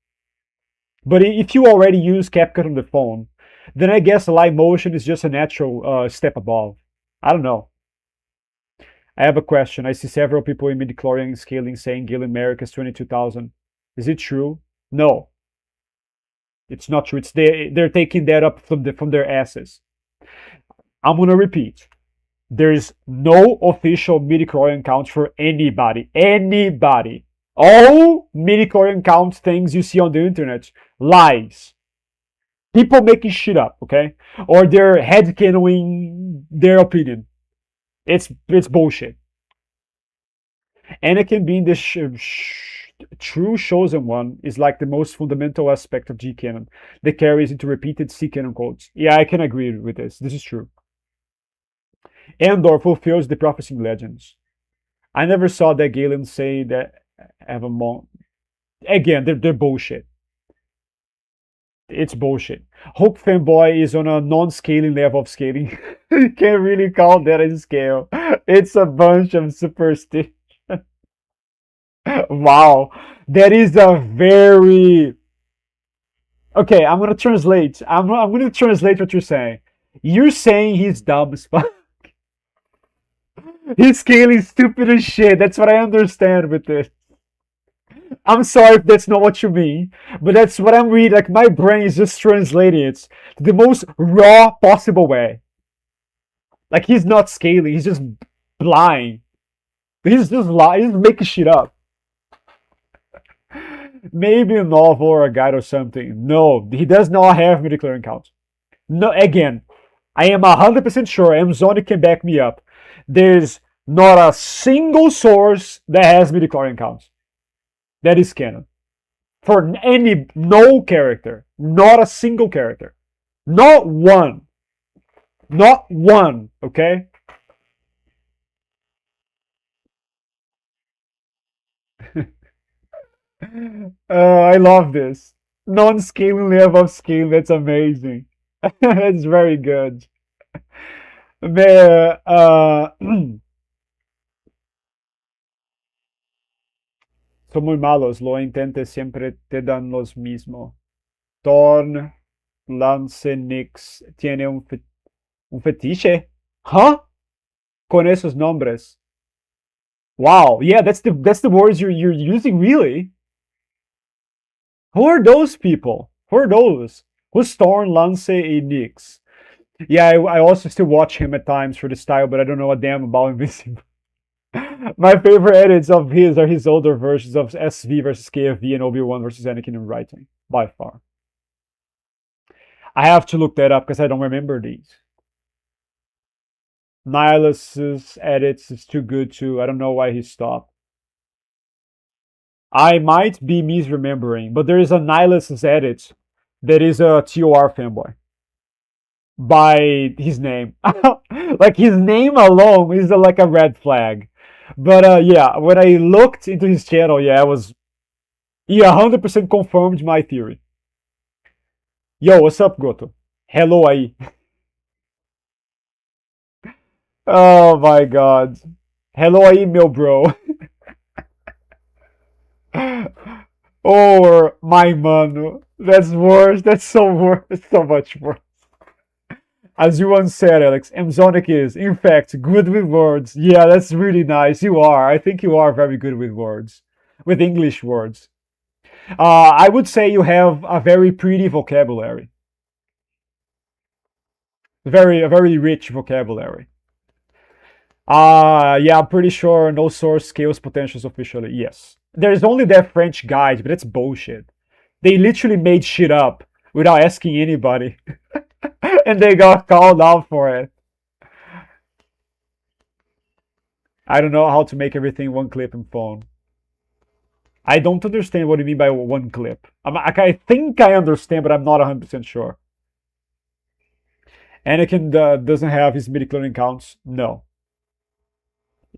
But if you already use CapCut on the phone, then I guess Motion is just a natural step above. I don't know. I have a question. I see several people in midichlorian scaling saying Galen Merrick is 22,000. Is it true? No. It's not true. They're taking that up from their asses. I'm gonna repeat. There's no official midichlorian count for anybody. Anybody. All midichlorian count things you see on the internet, lies. People making shit up, okay? Or they're headcanoing their opinion. It's bullshit. Anakin being the true chosen one is like the most fundamental aspect of G canon that carries into repeated C canon quotes. Yeah, I can agree with this. This is true. Andor fulfills the prophecy in Legends. I never saw that Galen say that Avamon. Again, they're bullshit. It's bullshit. Hope Fanboy is on a non-scaling level of scaling. You can't really call that a scale. It's a bunch of superstition. Wow. That is a very... Okay, I'm gonna translate. I'm gonna translate what you're saying. You're saying he's dumb as fuck. He's scaling stupid as shit. That's what I understand with this. I'm sorry if that's not what you mean, but that's what I'm reading. Like, my brain is just translating it the most raw possible way. Like, he's not scaling, he's just lying. He's just lying, he's making shit up. Maybe a novel or a guide or something. No, he does not have midichlorian count. No, again, I am 100% sure, Amazon can back me up. There's not a single source that has midichlorian counts. That is canon. For no character. Not a single character. Not one. Not one, okay? I love this. Non-scaling level of scale, that's amazing. That's very good. Son muy malos, lo intentes siempre te dan los mismos. Thorn, Lance, Nix, tiene un fetiche. Huh? Con esos nombres. Wow, yeah, that's the words you're using, really. Who are those people? Who are those? Who's Thorn, Lance, and Nyx? Yeah, I also still watch him at times for the style, but I don't know a damn about Invincible. My favorite edits of his are his older versions of SV versus KFV and Obi-Wan versus Anakin in writing, by far. I have to look that up because I don't remember these. Nihilus's edits is too good too. I don't know why he stopped. I might be misremembering, but there is a Nihilus's edit that is a TOR fanboy by his name. Like his name alone is like a red flag. But yeah, when I looked into his channel, yeah, he 100% confirmed my theory. Yo, what's up, Goto? Hello aí. Oh my god. Hello aí, meu bro. Or my mano. That's worse. That's so worse. That's so much worse. As you once said, Alex, Amazonic is, in fact, good with words. Yeah, that's really nice. You are. I think you are very good with words. With English words. I would say you have a very pretty vocabulary. A very rich vocabulary. Yeah, I'm pretty sure no source scales potentials officially. Yes. There's only that French guide, but that's bullshit. They literally made shit up without asking anybody. And they got called out for it. I don't know how to make everything one clip in phone. I don't understand what you mean by one clip. I think I understand, but I'm not 100% sure. Anakin doesn't have his midi-cloning counts? No.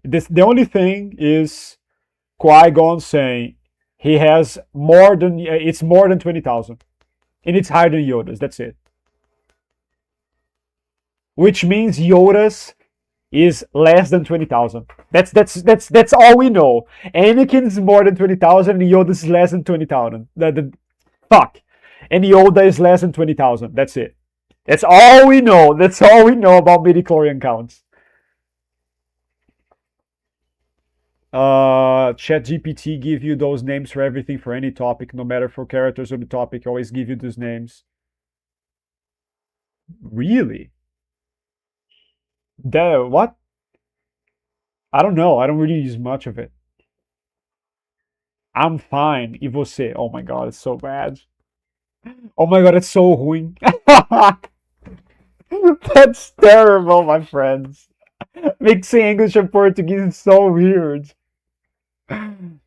The only thing is Qui-Gon saying he has more than, it's more than 20,000. And it's higher than Yoda's, that's it. Which means Yoda's is less than 20,000. That's all we know. Anakin's more than 20,000 and Yoda's is less than 20,000. Fuck. And Yoda is less than 20,000. That's it. That's all we know. That's all we know about midi-chlorian counts. ChatGPT give you those names for everything, for any topic, no matter for characters or the topic, always give you those names. Really? What? I don't know. I don't really use much of it. I'm fine. E você? Oh my god, it's so bad. Oh my god, it's so ruim. That's terrible, my friends. Mixing English and Portuguese is so weird. I'm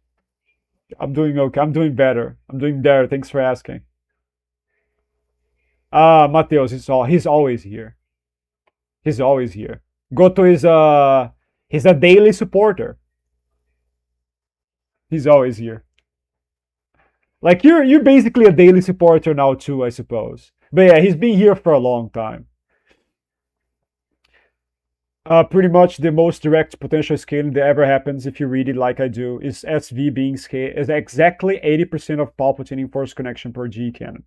doing okay. I'm doing better. I'm doing better. Thanks for asking. Mateus, he's always here. He's always here. Goto is he's a daily supporter. He's always here. Like you're basically a daily supporter now too, I suppose. But yeah, he's been here for a long time. Pretty much the most direct potential scaling that ever happens if you read it like I do is SV being scaled is exactly 80% of Palpatine in Force connection per G canon.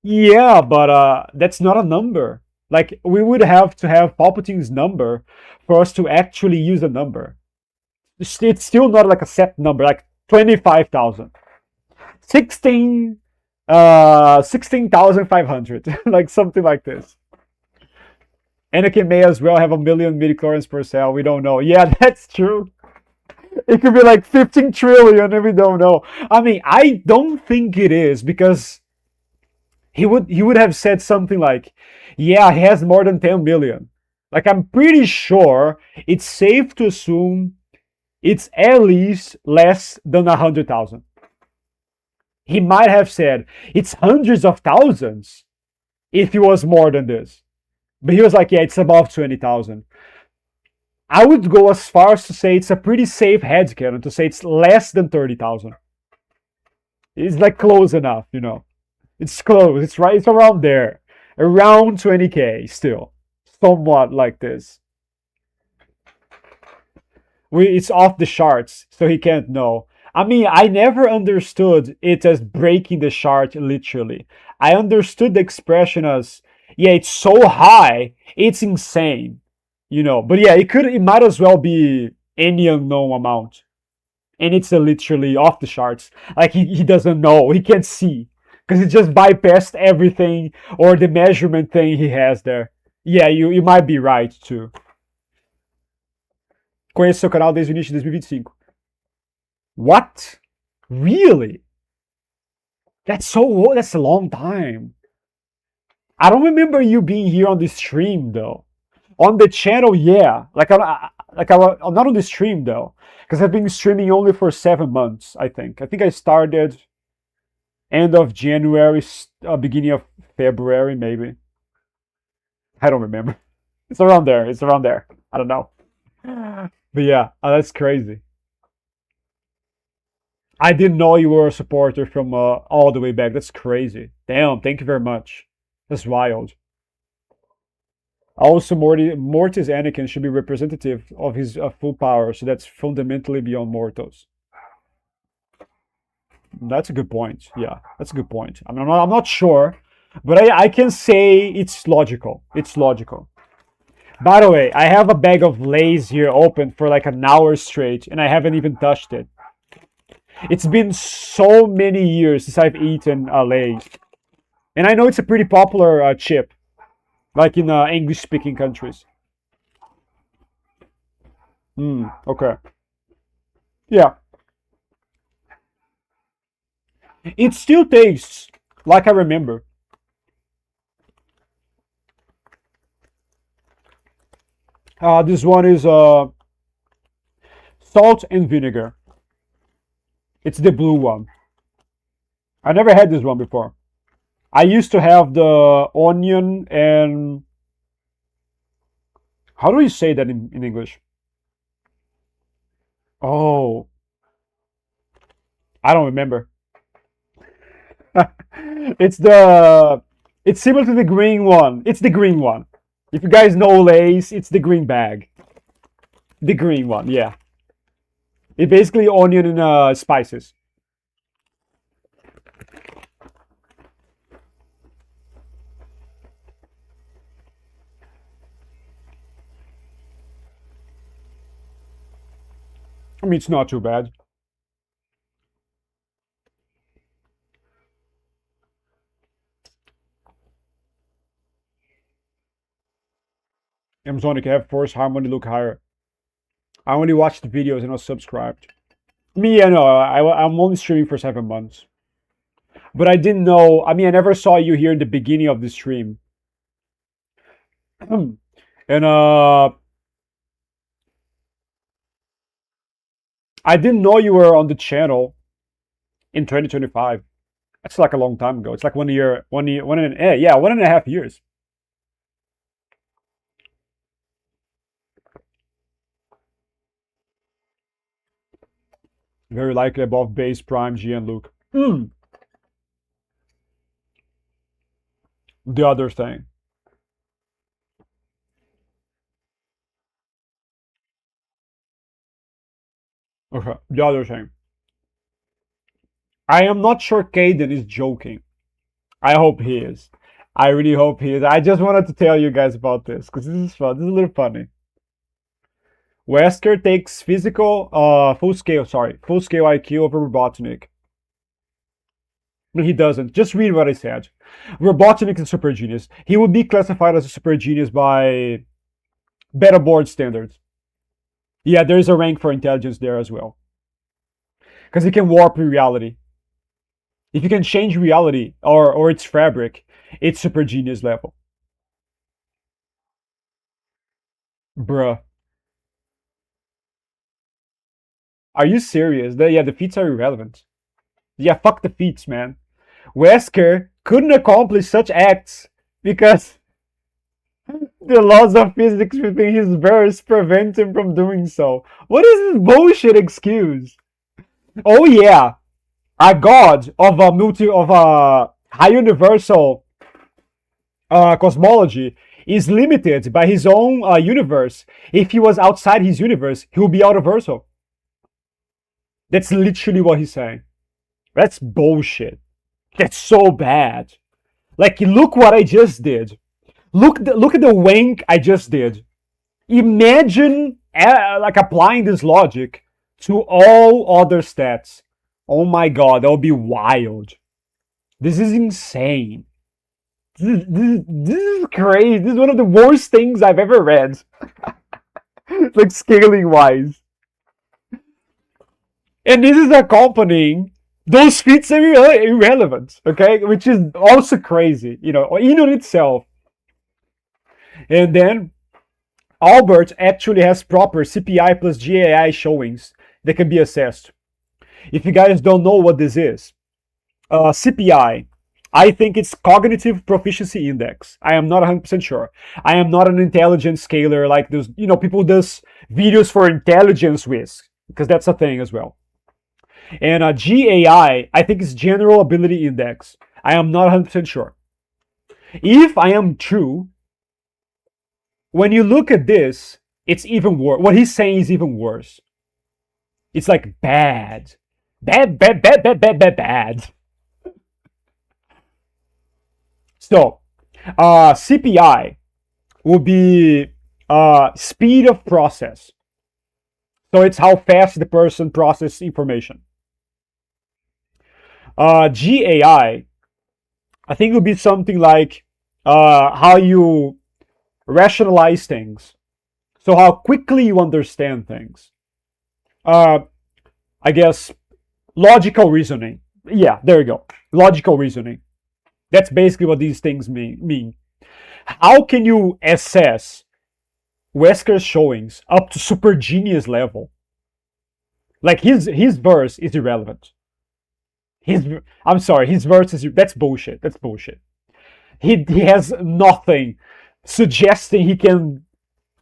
Yeah, but that's not a number. Like we would have to have Palpatine's number for us to actually use a number. It's still not like a set number, like 25,000. 16,500, like something like this. Anakin may as well have 1,000,000 midi-chlorians per cell. We don't know. Yeah, that's true. It could be like 15 trillion and we don't know. I mean, I don't think it is because he would have said something like, yeah, he has more than 10 million. Like I'm pretty sure it's safe to assume it's at least less than 100,000. He might have said it's hundreds of thousands if it was more than this. But he was like, yeah, it's above 20,000. I would go as far as to say it's a pretty safe headcanon to say it's less than 30,000. It's like close enough, you know. It's close. It's right. It's around there, around 20K still, somewhat like this. It's off the charts, so he can't know. I mean, I never understood it as breaking the chart literally. I understood the expression as, yeah, it's so high, it's insane, you know. But yeah, it might as well be any unknown amount. and it's literally off the charts. Like he doesn't know, he can't see, because he just bypassed everything or the measurement thing he has there. Yeah, you might be right too. Conheço seu canal desde o início de 2025. What? Really? That's so old. That's a long time. I don't remember you being here on the stream though. On the channel, yeah. I'm not on the stream though, because I've been streaming only for 7 months. I think. I think I started end of January, beginning of February, maybe. I don't remember. It's around there. It's around there. I don't know. But yeah, that's crazy. I didn't know you were a supporter from all the way back. That's crazy. Damn, thank you very much. That's wild. Also, Mortis Anakin should be representative of his full power, so that's fundamentally beyond mortals. That's a good point. Yeah, that's a good point. I mean, I'm not sure, but I can say it's logical. It's logical. By the way, I have a bag of Lay's here open for like an hour straight, and I haven't even touched it. It's been so many years since I've eaten Lay's. And I know it's a pretty popular chip, like in English-speaking countries. Okay. Yeah. It still tastes like I remember. This one is salt and vinegar. It's the blue one. I never had this one before. I used to have the onion and... How do you say that in English? Oh. I don't remember. It's similar to the green one. It's the green one. If you guys know Lay's, it's the green bag. The green one, yeah. It's basically onion and spices. I mean, it's not too bad. Amazonic have force harmony look higher. I only watched the videos and not subscribed. Me, yeah, no, I'm only streaming for 7 months. But I didn't know, I mean, I never saw you here in the beginning of the stream. And I didn't know you were on the channel in 2025. That's like a long time ago. It's like 1 year, 1.5 years. Very likely above base, prime, G, and Luke. The other thing. Okay, the other thing. I am not sure Caden is joking. I hope he is. I really hope he is. I just wanted to tell you guys about this because this is fun. This is a little funny. Wesker takes full scale IQ over Robotnik. No, he doesn't. Just read what I said. Robotnik is a super genius. He would be classified as a super genius by beta board standards. Yeah, there is a rank for intelligence there as well. Because he can warp reality. If you can change reality or its fabric, it's super genius level. Bruh. Are you serious? The feats are irrelevant. Yeah, fuck the feats, man. Wesker couldn't accomplish such acts because the laws of physics within his verse prevent him from doing so. What is this bullshit excuse? Oh yeah, a god of a high universal cosmology is limited by his own universe. If he was outside his universe, he would be universal. That's literally what he's saying. That's bullshit. That's so bad. Like, look what I just did. Look at the wank I just did. Imagine like applying this logic to all other stats. Oh my god, that would be wild. This is insane. This is crazy. This is one of the worst things I've ever read. Like scaling wise. And this is accompanying those feats are irrelevant, okay? Which is also crazy, in on itself. And then Albert actually has proper CPI plus GAI showings that can be assessed. If you guys don't know what this is, CPI, I think it's Cognitive Proficiency Index. I am not 100% sure. I am not an intelligence scaler like those, people does videos for intelligence with, because that's a thing as well. And GAI, I think it's General Ability Index. I am not 100% sure. If I am true, when you look at this, it's even worse. What he's saying is even worse. It's like bad. Bad. So, CPI will be speed of process. So it's how fast the person processes information. GAI, I think it will be something like how you rationalize things. So how quickly you understand things. I guess logical reasoning. Yeah, there you go. Logical reasoning. That's basically what these things mean. How can you assess Wesker's showings up to super genius level? Like his verse is irrelevant. His verse is that's bullshit. That's bullshit. He has nothing suggesting he can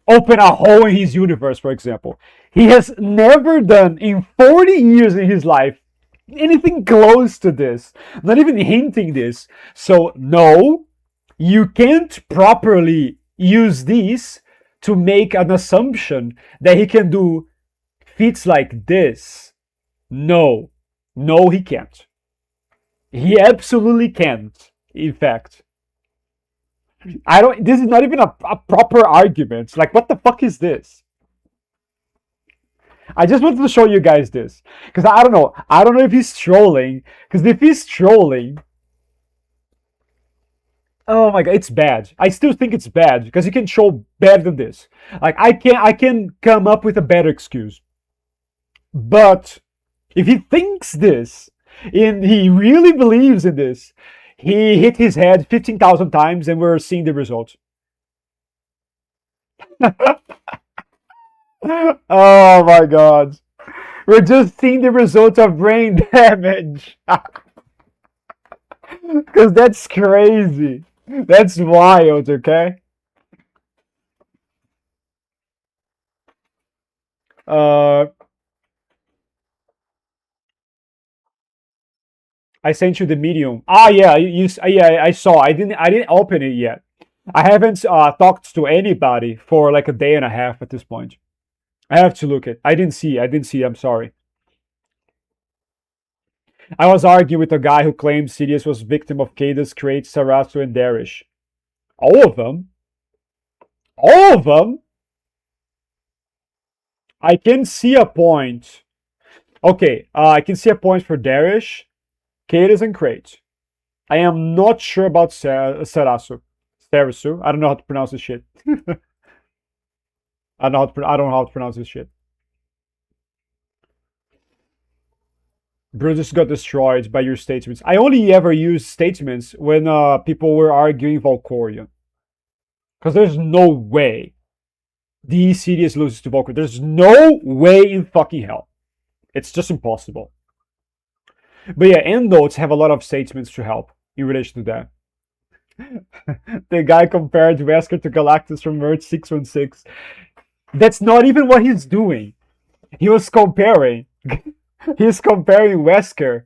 open a hole in his universe, for example. He has never done in 40 years in his life anything close to this, not even hinting this. So no, you can't properly use these to make an assumption that he can do feats like this. No, he can't. He absolutely can't, in fact. This is not even a proper argument. Like, what the fuck is this? I just wanted to show you guys this. Because I don't know. I don't know if he's trolling. Because if he's trolling, oh my god, it's bad. I still think it's bad. Because he can show better than this. Like, I can come up with a better excuse. But if he thinks this, and he really believes in this, he hit his head 15,000 times and we're seeing the result. Oh my god. We're just seeing the result of brain damage. Because that's crazy. That's wild, okay? I sent you the Medium. Yeah, yeah, I saw. I didn't open it yet. I haven't talked to anybody for like a day and a half at this point. I have to look at. I didn't see. I'm sorry. I was arguing with a guy who claimed Sidious was victim of Cadus, Kratos, Sarasu, and Darish. All of them? All of them? I can see a point. Okay, I can see a point for Darish, Cadus, and Kratos. I am not sure about Sarasu. Sarasu. I don't know how to pronounce this shit. I don't know how to pronounce this shit. Brutus got destroyed by your statements. I only ever use statements when people were arguing Valkyria. Because there's no way the Sidious loses to Valkyria. There's no way in fucking hell. It's just impossible. But yeah, endnotes have a lot of statements to help in relation to that. The guy compared Wesker to Galactus from Merge 616. That's not even what he's doing. He was comparing. He's comparing Wesker,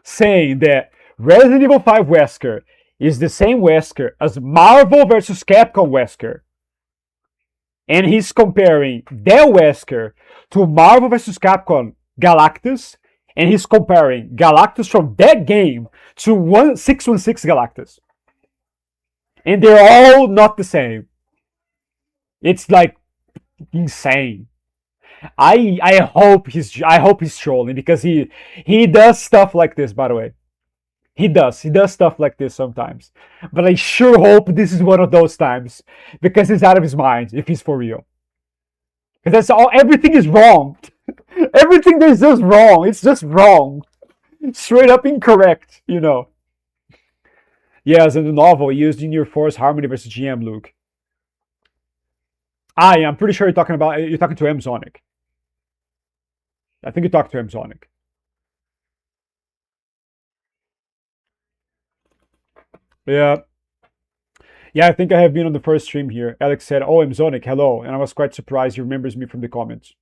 saying that Resident Evil 5 Wesker is the same Wesker as Marvel vs. Capcom Wesker. And he's comparing that Wesker to Marvel vs. Capcom Galactus. And he's comparing Galactus from that game to 616 Galactus. And they're all not the same. It's like insane. I hope he's trolling because he does stuff like this, by the way. He does stuff like this sometimes. But I sure hope this is one of those times because he's out of his mind if he's for real. Because that's all everything is wrong. Everything is just wrong. It's just wrong. Straight up incorrect. Yes, in the novel, he used Junior Force Harmony versus GM Luke. Yeah, I'm pretty sure you're talking to M Sonic. I think you talked to M Sonic. Yeah. Yeah, I think I have been on the first stream here. Alex said, "Oh, M Sonic, hello," and I was quite surprised he remembers me from the comments.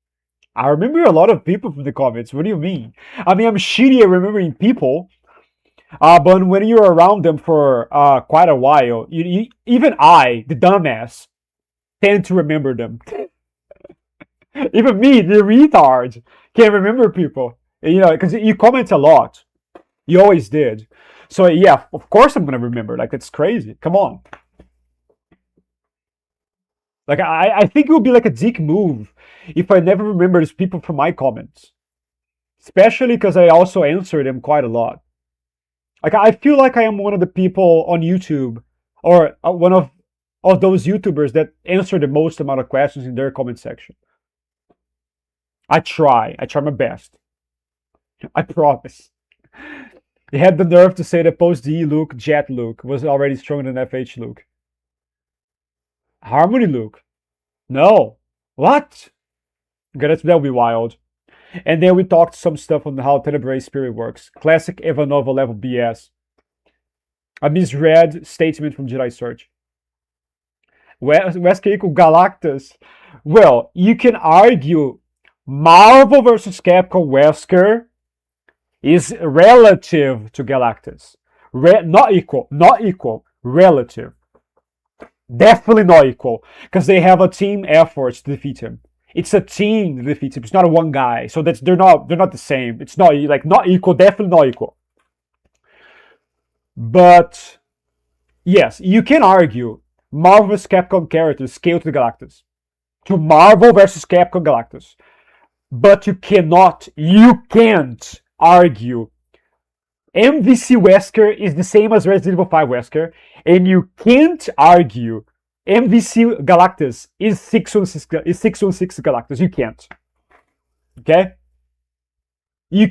I remember a lot of people from the comments. What do you mean? I mean, I'm shitty at remembering people, but when you're around them for quite a while, even I, the dumbass, tend to remember them. Even me, the retard, can't remember people. Because you comment a lot. You always did. So yeah, of course I'm gonna remember. Like that's crazy. Come on. Like I think it would be like a dick move if I never remembered people from my comments. Especially because I also answer them quite a lot. Like I feel like I am one of the people on YouTube, or one of those YouTubers that answer the most amount of questions in their comment section. I try. I try my best. I promise. They had the nerve to say that post D Luke, Jet Luke was already stronger than FH Luke. Harmony Luke? No. What? Okay, that'll be wild. And then we talked some stuff on how Tenebrae Spirit works. Classic Evanova level BS. A misread statement from Jedi Search. Wesker equal Galactus. Well, you can argue Marvel versus Capcom Wesker is relative to Galactus. Not equal, relative. Definitely not equal, because they have a team effort to defeat him. It's a team to defeat him. It's not a one guy, so they're not the same. It's not like not equal, definitely not equal. But yes, you can argue Marvel vs. Capcom characters scale to the Galactus, to Marvel versus Capcom Galactus, but you can't argue MVC Wesker is the same as Resident Evil 5 Wesker, and you can't argue MVC Galactus is 616 Galactus. You can't. Okay?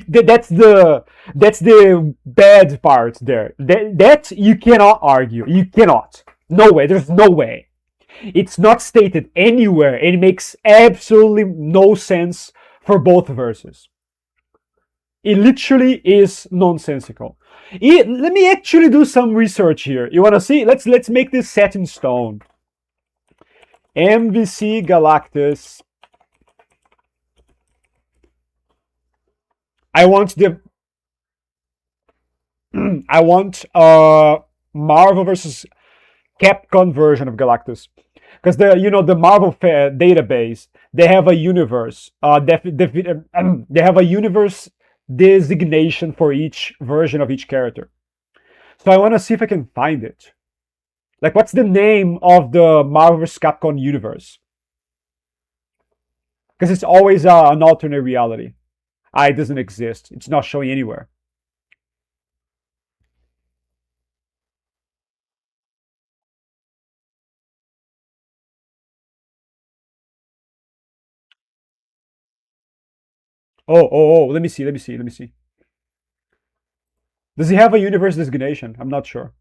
That's the bad part there. That you cannot argue. You cannot. No way. There's no way. It's not stated anywhere, and it makes absolutely no sense for both verses. It literally is nonsensical. Let me actually do some research here. You wanna see? Let's make this set in stone. MVC Galactus. I want Marvel versus Capcom version of Galactus, because the Marvel database, they have a universe. They have a universe designation for each version of each character. So I want to see if I can find it. Like, what's the name of the Marvel vs. Capcom universe? Because it's always an alternate reality. It doesn't exist. It's not showing anywhere. Oh, let me see. Does he have a universe designation? I'm not sure.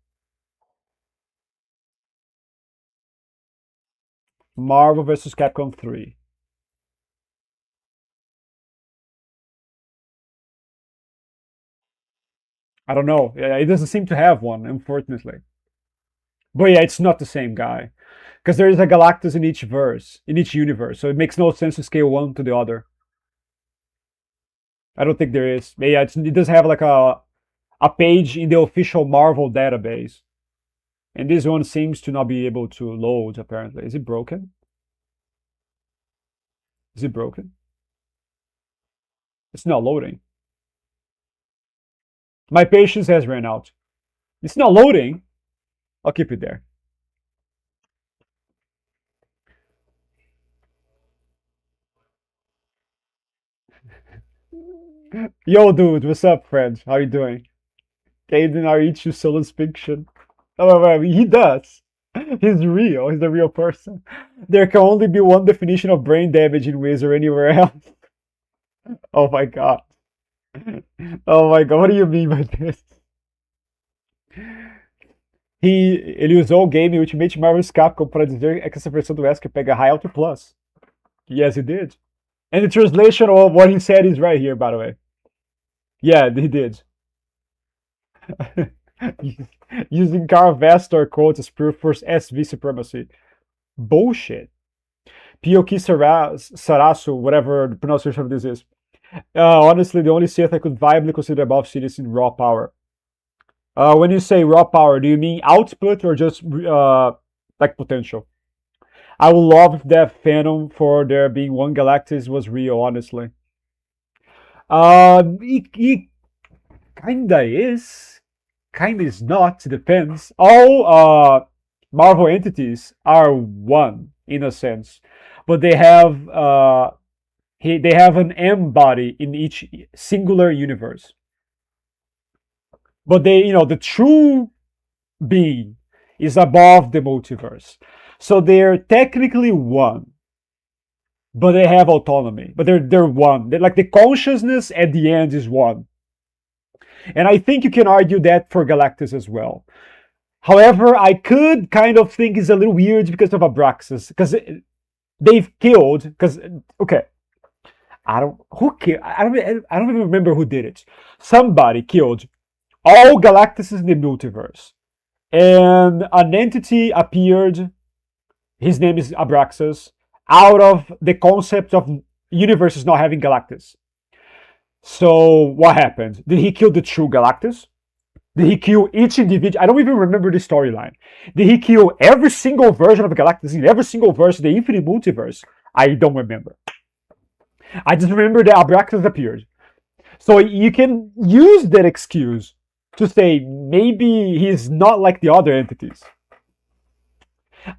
Marvel vs. Capcom 3. I don't know. It doesn't seem to have one, unfortunately. But yeah, it's not the same guy. Because there is a Galactus in each universe. So it makes no sense to scale one to the other. I don't think there is. But yeah, it does have like a page in the official Marvel database. And this one seems to not be able to load, apparently. Is it broken? Is it broken? It's not loading. My patience has ran out. It's not loading. I'll keep it there. Yo, dude, what's up, friend? How you doing? Caden Arichu Solace Fiction. Oh, well, he does. He's real. He's a real person. There can only be one definition of brain damage in Wizard anywhere else. Oh my god. Oh my god, what do you mean by this? Ele usou o game Ultimate Marvel's Capcom para dizer que essa versão do Wesker pega High Alto Plus. Yes, he did. And the translation of what he said is right here, by the way. Yeah, he did. Using Carl Vestor quotes as proof for SV supremacy. Bullshit. Pioki Sarasu, whatever the pronunciation of this is. Honestly, the only Sith I could viably consider above Sidious in raw power. When you say raw power, do you mean output or just like potential? I would love if that fandom for there being one Galactus was real, honestly. It kinda is. Kinda is not, depends. All Marvel entities are one, in a sense. But they have an M body in each singular universe. But the true being is above the multiverse. So they're technically one. But they have autonomy. But they're one. They're like the consciousness at the end is one. And I think you can argue that for Galactus as well. However, I could kind of think it's a little weird because of Abraxas. Because they've killed. Because, okay. I don't even remember who did it. Somebody killed all Galactuses in the multiverse. And an entity appeared. His name is Abraxas. Out of the concept of universes not having Galactus. So what happened? Did he kill the true Galactus? Did he kill each individual? I don't even remember the storyline. Did he kill every single version of Galactus in every single verse of the Infinite Multiverse? I don't remember. I just remember that Abraxas appeared. So you can use that excuse to say maybe he's not like the other entities.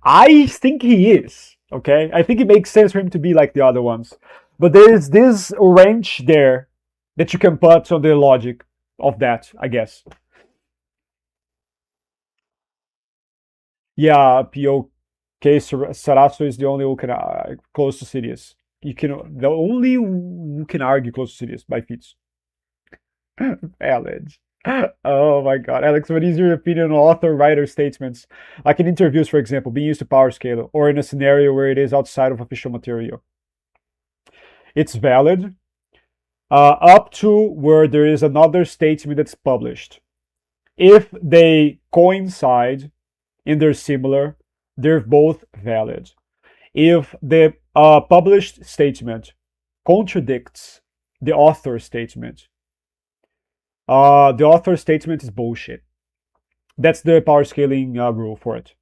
I think he is, okay? I think it makes sense for him to be like the other ones. But there's this wrench there that you can put on the logic of that, I guess. Yeah, POK Sarasu is the only who can close to Sidious. The only who can argue close to Sidious by feats. Valid. Oh my god, Alex, what is your opinion on author-writer statements, like in interviews, for example, being used to power scale, or in a scenario where it is outside of official material? It's valid up to where there is another statement that's published. If they coincide and they're similar, they're both valid. If the published statement contradicts the author statement, the author statement is bullshit. That's the power scaling rule for it.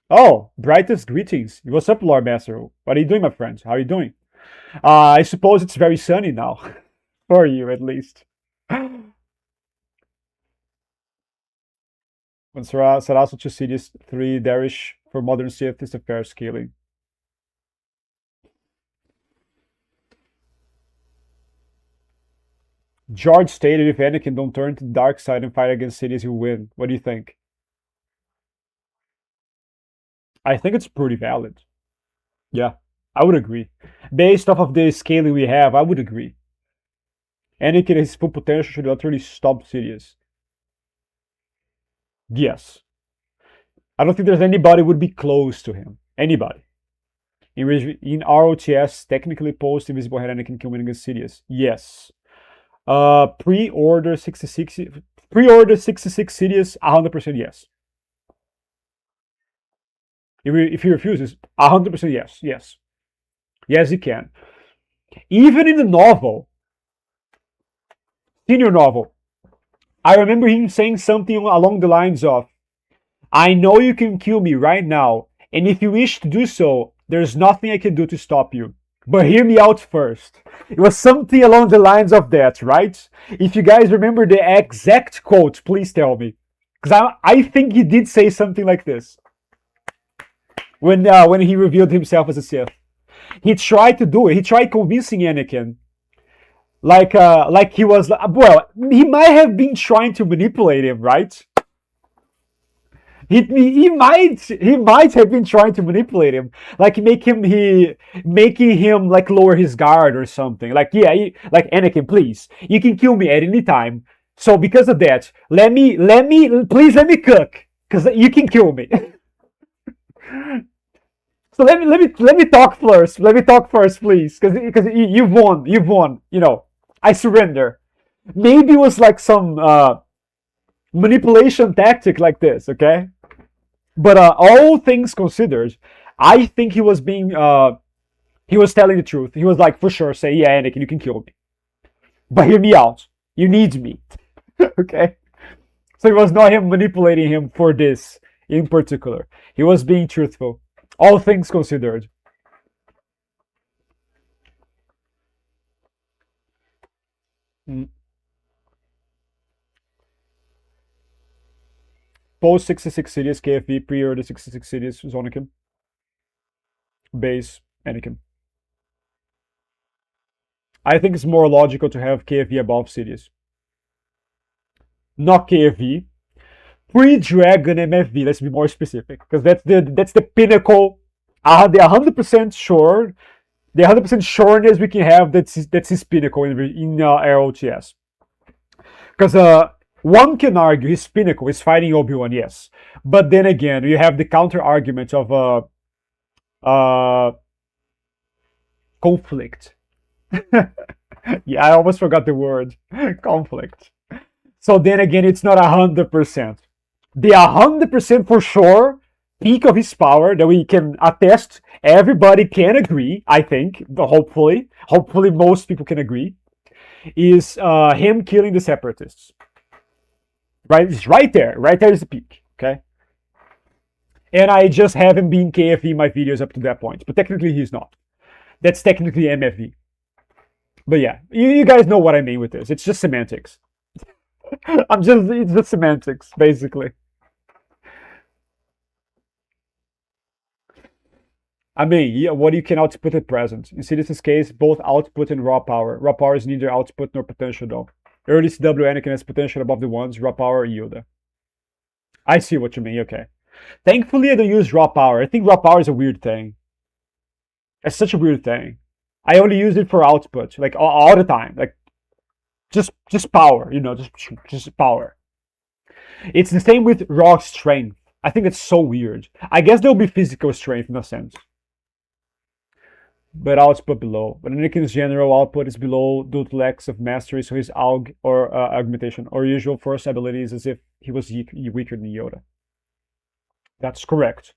Oh, brightest greetings. What's up, Lord Master? What are you doing, my friends? How are you doing? I suppose it's very sunny now. For you, at least. When Sarasu to Sidious 3 Darish for modern Sith is a fair scaling. George stated if Anakin don't turn to the dark side and fight against Sidious, he'll win. What do you think? I think it's pretty valid. Yeah, I would agree. Based off of the scaling we have, I would agree. Anakin, his full potential should utterly stop Sidious. Yes. I don't think there's anybody who would be close to him. Anybody. In ROTS, technically post Invisible Head Anakin can win against Sidious. Yes. Pre-order 66 Sidious, 100% yes. If he refuses, 100% yes. Yes, he can. Even in the novel, senior novel, I remember him saying something along the lines of, I know you can kill me right now, and if you wish to do so, there's nothing I can do to stop you. But hear me out first. It was something along the lines of that, right? If you guys remember the exact quote, please tell me. Because I think he did say something like this. When he revealed himself as a Sith. He tried to do it. He tried convincing Anakin Like he was, well, he might have been trying to manipulate him, right? He might have been trying to manipulate him, like making him like lower his guard or something. Like, yeah, like, Anakin, please, you can kill me at any time. So because of that, please let me cook, because you can kill me. So let me talk first. Let me talk first, please, because you've won. You've won. I surrender. Maybe it was like some manipulation tactic like this. Okay, but all things considered, I think he was telling the truth. He was like, for sure, say, yeah, Anakin, you can kill me, but hear me out. You need me. Okay. So it was not him manipulating him for this in particular. He was being truthful. All things considered. Mm. Post 66 Cities, KFV, pre-order 66 Cities, Zonikin. Base, Anakin. I think it's more logical to have KFV above Cities. Not KFV. Pre-Dragon MFV, let's be more specific, because that's the pinnacle. The 100% sure, the 100% sureness we can have that's his pinnacle in ROTS. Because one can argue his pinnacle is fighting Obi-Wan, yes, but then again you have the counter argument of conflict. Yeah, I almost forgot the word conflict. So then again, it's not 100%. The 100% for sure peak of his power that we can attest, everybody can agree, I think, hopefully most people can agree, is him killing the separatists. Right? It's right there. Right there is the peak. Okay? And I just have him being KFV in my videos up to that point. But technically he's not. That's technically MFV. But yeah, you guys know what I mean with this. It's just semantics. It's just semantics, basically. I mean, yeah, what you can output at present. In Sidious's case, both output and raw power. Raw power is neither output nor potential, though. Early CW Anakin has potential above the ones, raw power Yoda. I see what you mean, okay. Thankfully, I don't use raw power. I think raw power is a weird thing. It's such a weird thing. I only use it for output, like all the time. Like, just power, just power. It's the same with raw strength. I think it's so weird. I guess there'll be physical strength in a sense. But output below. But Anakin's general output is below due to lacks of mastery, so his AUG or augmentation or usual force abilities as if he was weaker than Yoda. That's correct.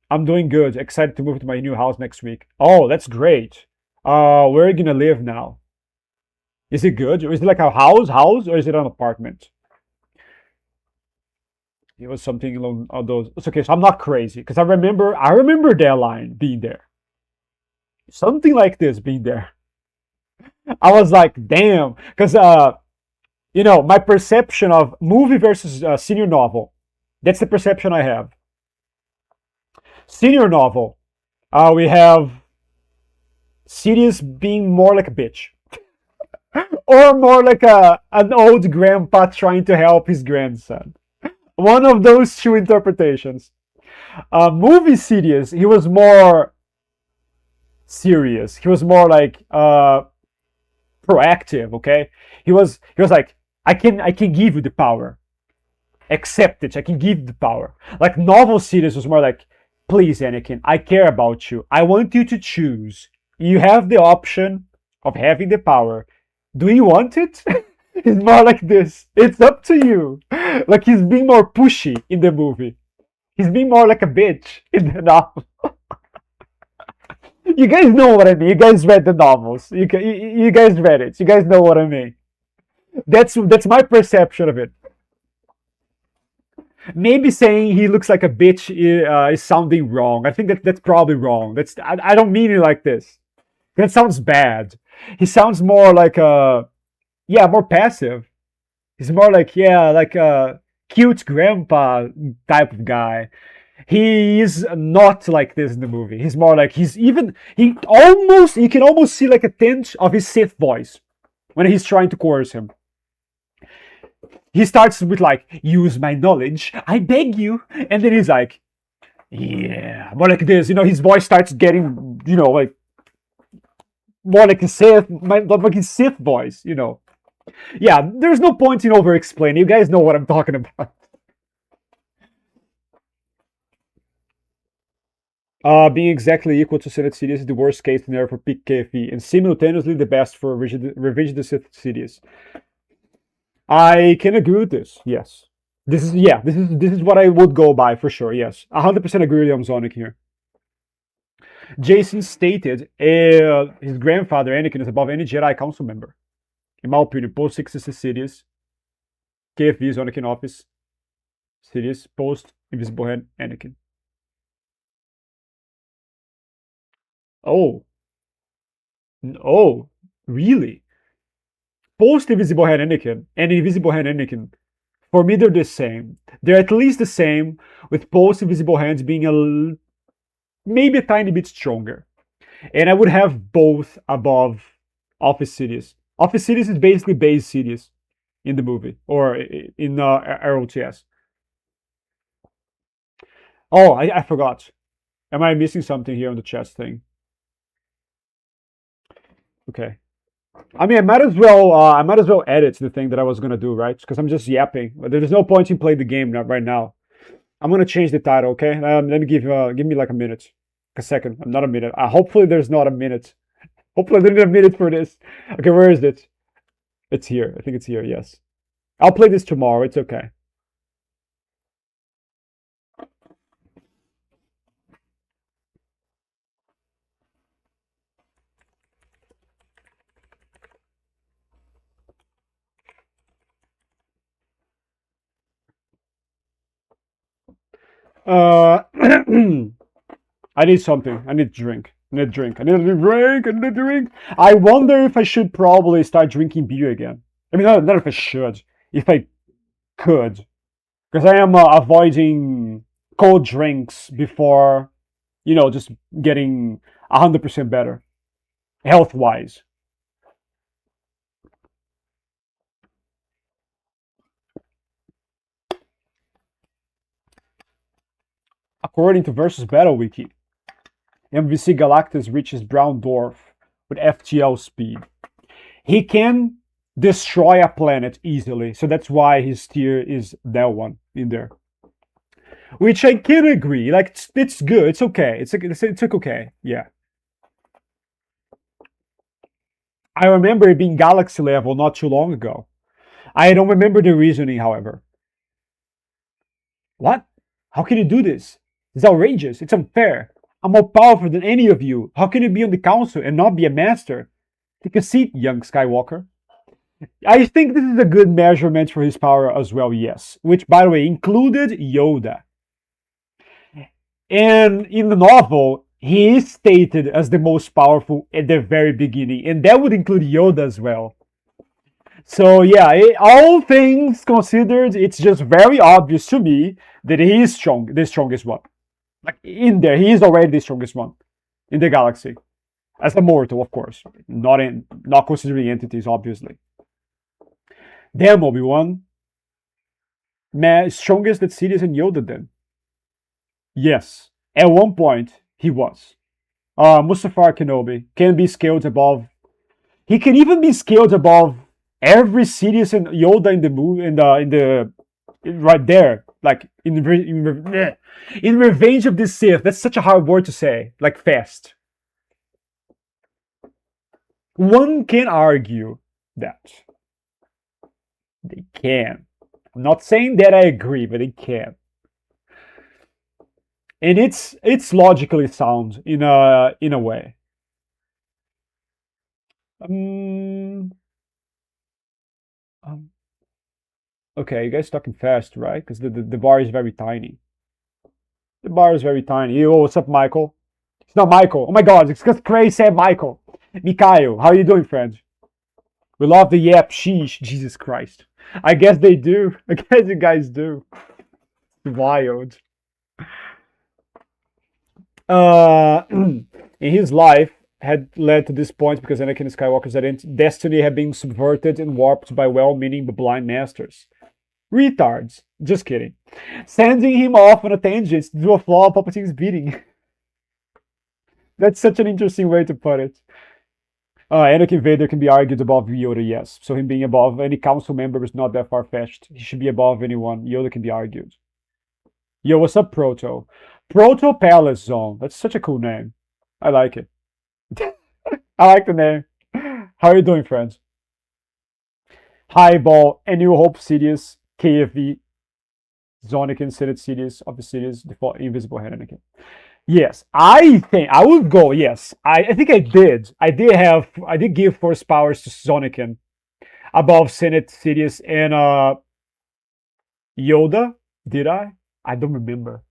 I'm doing good. Excited to move to my new house next week. Oh, that's great. Where are you gonna live now? Is it good? Or is it like a house, or is it an apartment? It was something along those. It's okay, so I'm not crazy because I remember that line being there. Something like this being there. I was like, damn, because my perception of movie versus senior novel. That's the perception I have. Senior novel, we have Sidious being more like a bitch. Or more like an old grandpa trying to help his grandson. One of those two interpretations. Movie Sidious, he was more serious. He was more like proactive, okay? He was like, I can give you the power. Accept it. I can give you the power. Like novel Sidious was more like, please, Anakin, I care about you. I want you to choose. You have the option of having the power. Do you want it? It's more like this. It's up to you. Like he's being more pushy in the movie. He's being more like a bitch in the novel. You guys know what I mean. You guys read the novels. You guys read it. You guys know what I mean. That's my perception of it. Maybe saying he looks like a bitch is sounding wrong. I think that's probably wrong. I don't mean it like this. That sounds bad. He sounds more like more passive. He's more like like a cute grandpa type of guy. He is not like this in the movie. He's more like you can almost see like a tinge of his Sith voice. when he's trying to coerce him. He starts with like, use my knowledge, I beg you. And then he's like, yeah, more like this, his voice starts getting, like more like a Sith, like his Sith voice, Yeah, there's no point in over explaining. You guys know what I'm talking about. Being exactly equal to Senate Sidious is the worst case scenario for peak KFE, and simultaneously the best for Revenge of the Sith Sidious. I can agree with this. Yes, this is what I would go by for sure. Yes, 100% agree with Amazonic here. Jason stated his grandfather Anakin is above any Jedi Council member. In my opinion, post 66 Sidious, KFV is Anakin office, Sidious post Invisible Hand Anakin. Oh, really? Post Invisible Hand Anakin and Invisible Hand Anakin, for me they're the same. They're at least the same, with post Invisible Hands being maybe a tiny bit stronger. And I would have both above Office Sidious. Office Sidious is basically base Sidious in the movie or in ROTS. Oh, I forgot. Am I missing something here on the chess thing? Okay. I mean, I might as well edit the thing that I was gonna do, right? Because I'm just yapping. There's no point in playing the game right now. I'm gonna change the title, okay? Let me give me like a minute, a second. Not a minute. Hopefully there's not a minute. Hopefully there's a minute for this. Okay, where is it? It's here. I think it's here. Yes. I'll play this tomorrow. It's okay. I need something. I need drink. I need drink. I need a drink. I need a drink. I wonder if I should probably start drinking beer again. I mean, not if I should. If I could, because I am avoiding cold drinks before, just getting 100% better, health wise. According to Versus Battle Wiki, MVC Galactus reaches Brown Dwarf with FTL speed. He can destroy a planet easily, so that's why his tier is that one in there. Which I can agree. Like it's good. It's okay. It's okay. Yeah. I remember it being Galaxy level not too long ago. I don't remember the reasoning, however. What? How can you do this? It's outrageous. It's unfair. I'm more powerful than any of you. How can you be on the council and not be a master? Take a seat, young Skywalker. I think this is a good measurement for his power as well, yes. Which, by the way, included Yoda. And in the novel, he is stated as the most powerful at the very beginning, and that would include Yoda as well. So yeah, all things considered, it's just very obvious to me that he is strong, the strongest one. Like in there, he is already the strongest one in the galaxy, as a mortal, of course, not considering entities, obviously. Damn, Obi-Wan, man, strongest that Sidious and Yoda then. Yes, at one point he was. Mustafar Kenobi can be scaled above. He can even be scaled above every Sidious and Yoda in the movie, right there, like in Revenge of the Sith. That's such a hard word to say, like fast. One can argue that they can. I'm not saying that I agree, but they can. And it's logically sound in a way. Okay, you guys talking fast, right? Because the bar is very tiny. The bar is very tiny. Yo, what's up, Michael? It's not Michael. Oh my God, it's because Cray said Michael. Mikhail, how are you doing, friend? We love the yap. Sheesh, Jesus Christ. I guess they do. I guess you guys do. Wild. In his life, had led to this point because Anakin Skywalker's destiny had been subverted and warped by well-meaning but blind masters. Retards. Just kidding. Sending him off on a tangent to do a flaw of Palpatine's beating. That's such an interesting way to put it. Anakin Vader can be argued above Yoda, yes. So him being above any council member is not that far-fetched. He should be above anyone. Yoda can be argued. Yo, what's up, Proto? Proto Palace Zone. That's such a cool name. I like it. I like the name. How are you doing, friends? Highball, and New Hope Sidious, KFV, Zonikin, Senate Sidious, of the Sidious, default Invisible Hand Anakin. Yes, I think I would go. Yes, I think I did. I did give Force Powers to Zonikin above Senate Sidious and Yoda. Did I? I don't remember.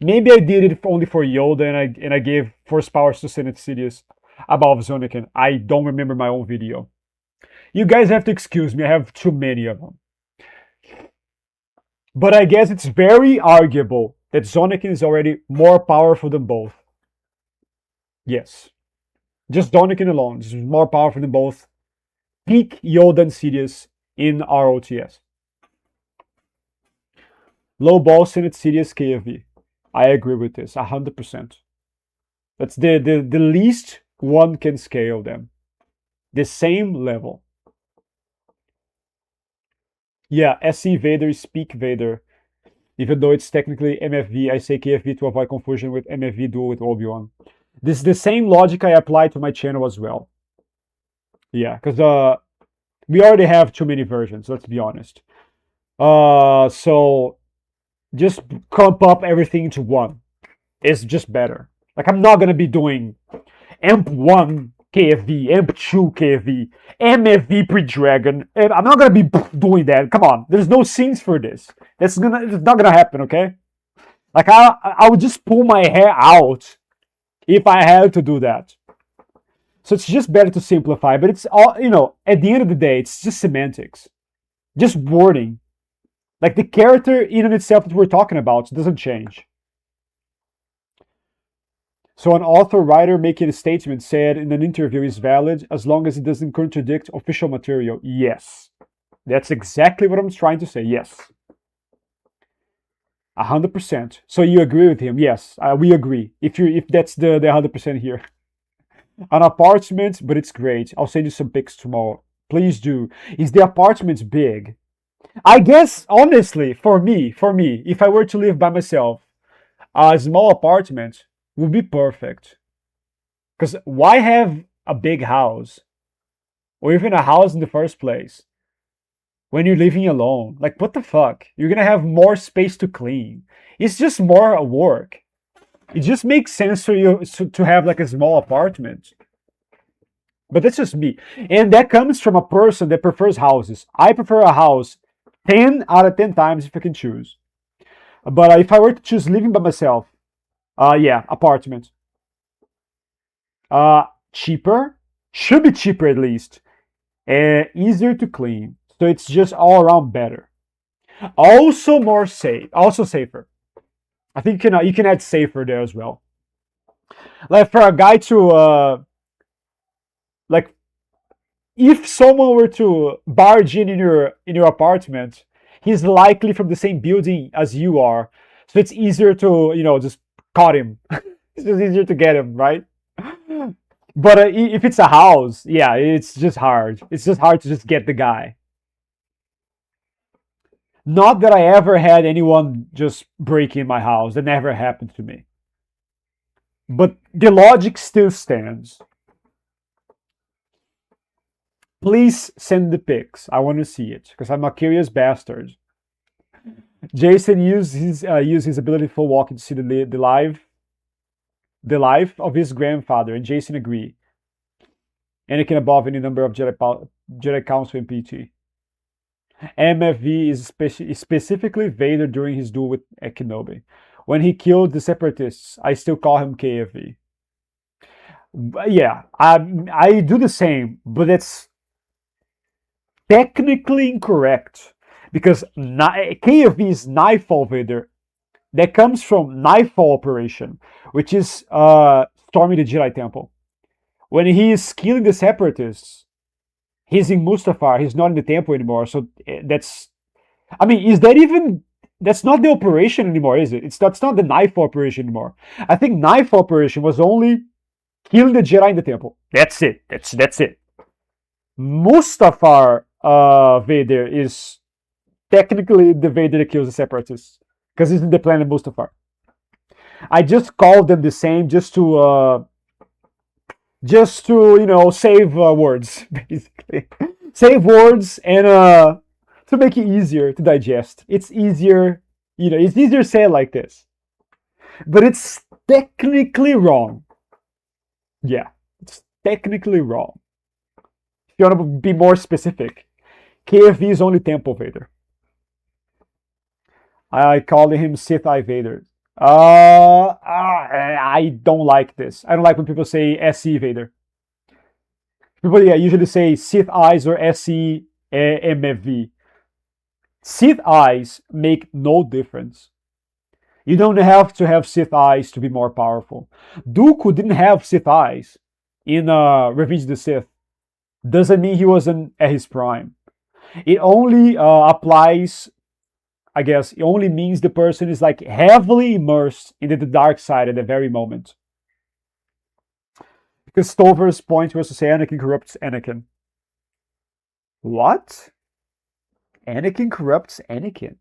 Maybe I did it only for Yoda, and I gave Force Powers to Senate Sidious above Zonikin. I don't remember my own video. You guys have to excuse me. I have too many of them. But I guess it's very arguable that Zonikin is already more powerful than both. Yes. Just Zonikin alone is more powerful than both. Peak Yoda and Sidious in ROTS. Low ball Senate Sidious KFV. I agree with this 100%. That's the least one can scale them. The same level. Yeah, SC Vader is Peak Vader. Even though it's technically MFV, I say KFV to avoid confusion with MFV duel with Obi-Wan. This is the same logic I apply to my channel as well. Yeah, because we already have too many versions, let's be honest. So just clump up everything into one. It's just better. Like, I'm not going to be doing AMP1 KFV, AMP2 KFV, MFV pre-Dragon. I'm not going to be doing that. Come on. There's no scenes for this. It's not going to happen, okay? Like, I would just pull my hair out if I had to do that. So it's just better to simplify. But it's all, at the end of the day, it's just semantics. Just wording. Like, the character in and itself that we're talking about doesn't change. So an author writer making a statement said in an interview is valid as long as it doesn't contradict official material. Yes. That's exactly what I'm trying to say. Yes. 100%. So you agree with him? Yes, we agree. If that's the 100% here. An apartment, but it's great. I'll send you some pics tomorrow. Please do. Is the apartment big? I guess, honestly, for me, if I were to live by myself, a small apartment would be perfect. Because why have a big house? Or even a house in the first place? When you're living alone. Like, what the fuck? You're gonna have more space to clean. It's just more work. It just makes sense for you to have like a small apartment. But that's just me. And that comes from a person that prefers houses. I prefer a house 10 out of 10 times if I can choose. But if I were to choose living by myself, yeah, apartment. Cheaper. Should be cheaper at least. Easier to clean. So it's just all around better. Also more safe. Also safer. I think you can add safer there as well. Like for a guy to like, if someone were to barge in your apartment, he's likely from the same building as you are. So it's easier to just caught him. It's just easier to get him, right? But if it's a house, yeah, it's just hard. It's just hard to just get the guy. Not that I ever had anyone just break in my house. That never happened to me. But the logic still stands. Please send the pics. I want to see it because I'm a curious bastard. Jason used his ability for walking to see the life of his grandfather, and Jason agreed. Anakin above any number of Jedi Council and PT. MFV is specifically Vader during his duel with Kenobi. When he killed the Separatists, I still call him KFV. Yeah, I do the same, but it's technically incorrect. Because KFV is Nightfall Vader. That comes from Nightfall Operation, which is storming the Jedi Temple. When he is killing the separatists, he's in Mustafar. He's not in the temple anymore. So that's. I mean, is that even? That's not the operation anymore, is it? That's not the knife operation anymore. I think knife operation was only killing the Jedi in the temple. That's it. That's it. Mustafar Vader is technically the Vader that kills the separatists because he's in the planet Mustafar. I just called them the same just to save words, basically. Save words and to make it easier to digest. It's easier, it's easier to say it like this. But it's technically wrong. Yeah, it's technically wrong. If you want to be more specific, KFV is only Temple Vader. I call him Sith Eye Vader. I don't like this. I don't like when people say SE Vader. People usually say Sith Eyes or SE MFV. Sith Eyes make no difference. You don't have to have Sith Eyes to be more powerful. Dooku didn't have Sith Eyes in Revenge of the Sith. Doesn't mean he wasn't at his prime. It only applies, I guess, it only means the person is like heavily immersed into the dark side at the very moment. Because Stover's point was to say Anakin corrupts Anakin. What? Anakin corrupts Anakin?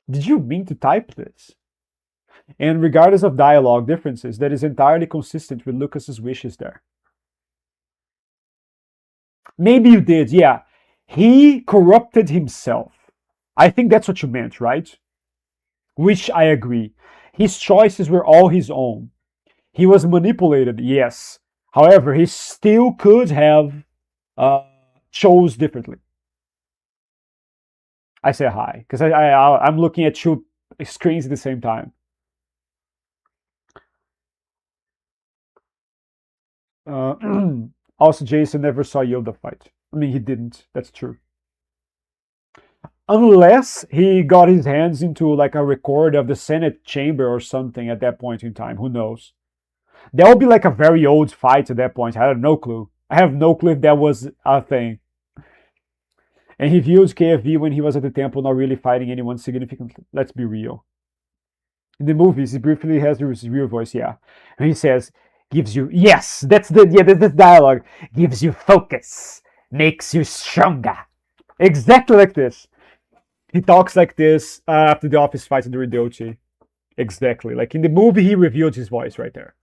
Did you mean to type this? And regardless of dialogue differences, that is entirely consistent with Lucas's wishes there. Maybe you did, yeah. He corrupted himself. I think that's what you meant, right? Which I agree. His choices were all his own. He was manipulated, yes. However, he still could have chose differently. I say hi, because I'm looking at two screens at the same time. Also, Jason never saw Yoda fight. I mean, he didn't. That's true. Unless he got his hands into like a record of the Senate chamber or something at that point in time. Who knows? That would be like a very old fight at that point. I have no clue. I have no clue if that was a thing. And he views KFV when he was at the temple not really fighting anyone significant. Let's be real. In the movies, he briefly has his real voice, yeah. And he says, gives you, yes, that's the dialogue. Gives you focus, makes you stronger. Exactly like this. He talks like this after the office fight in the Ridouchi. Exactly. Like in the movie, he revealed his voice right there.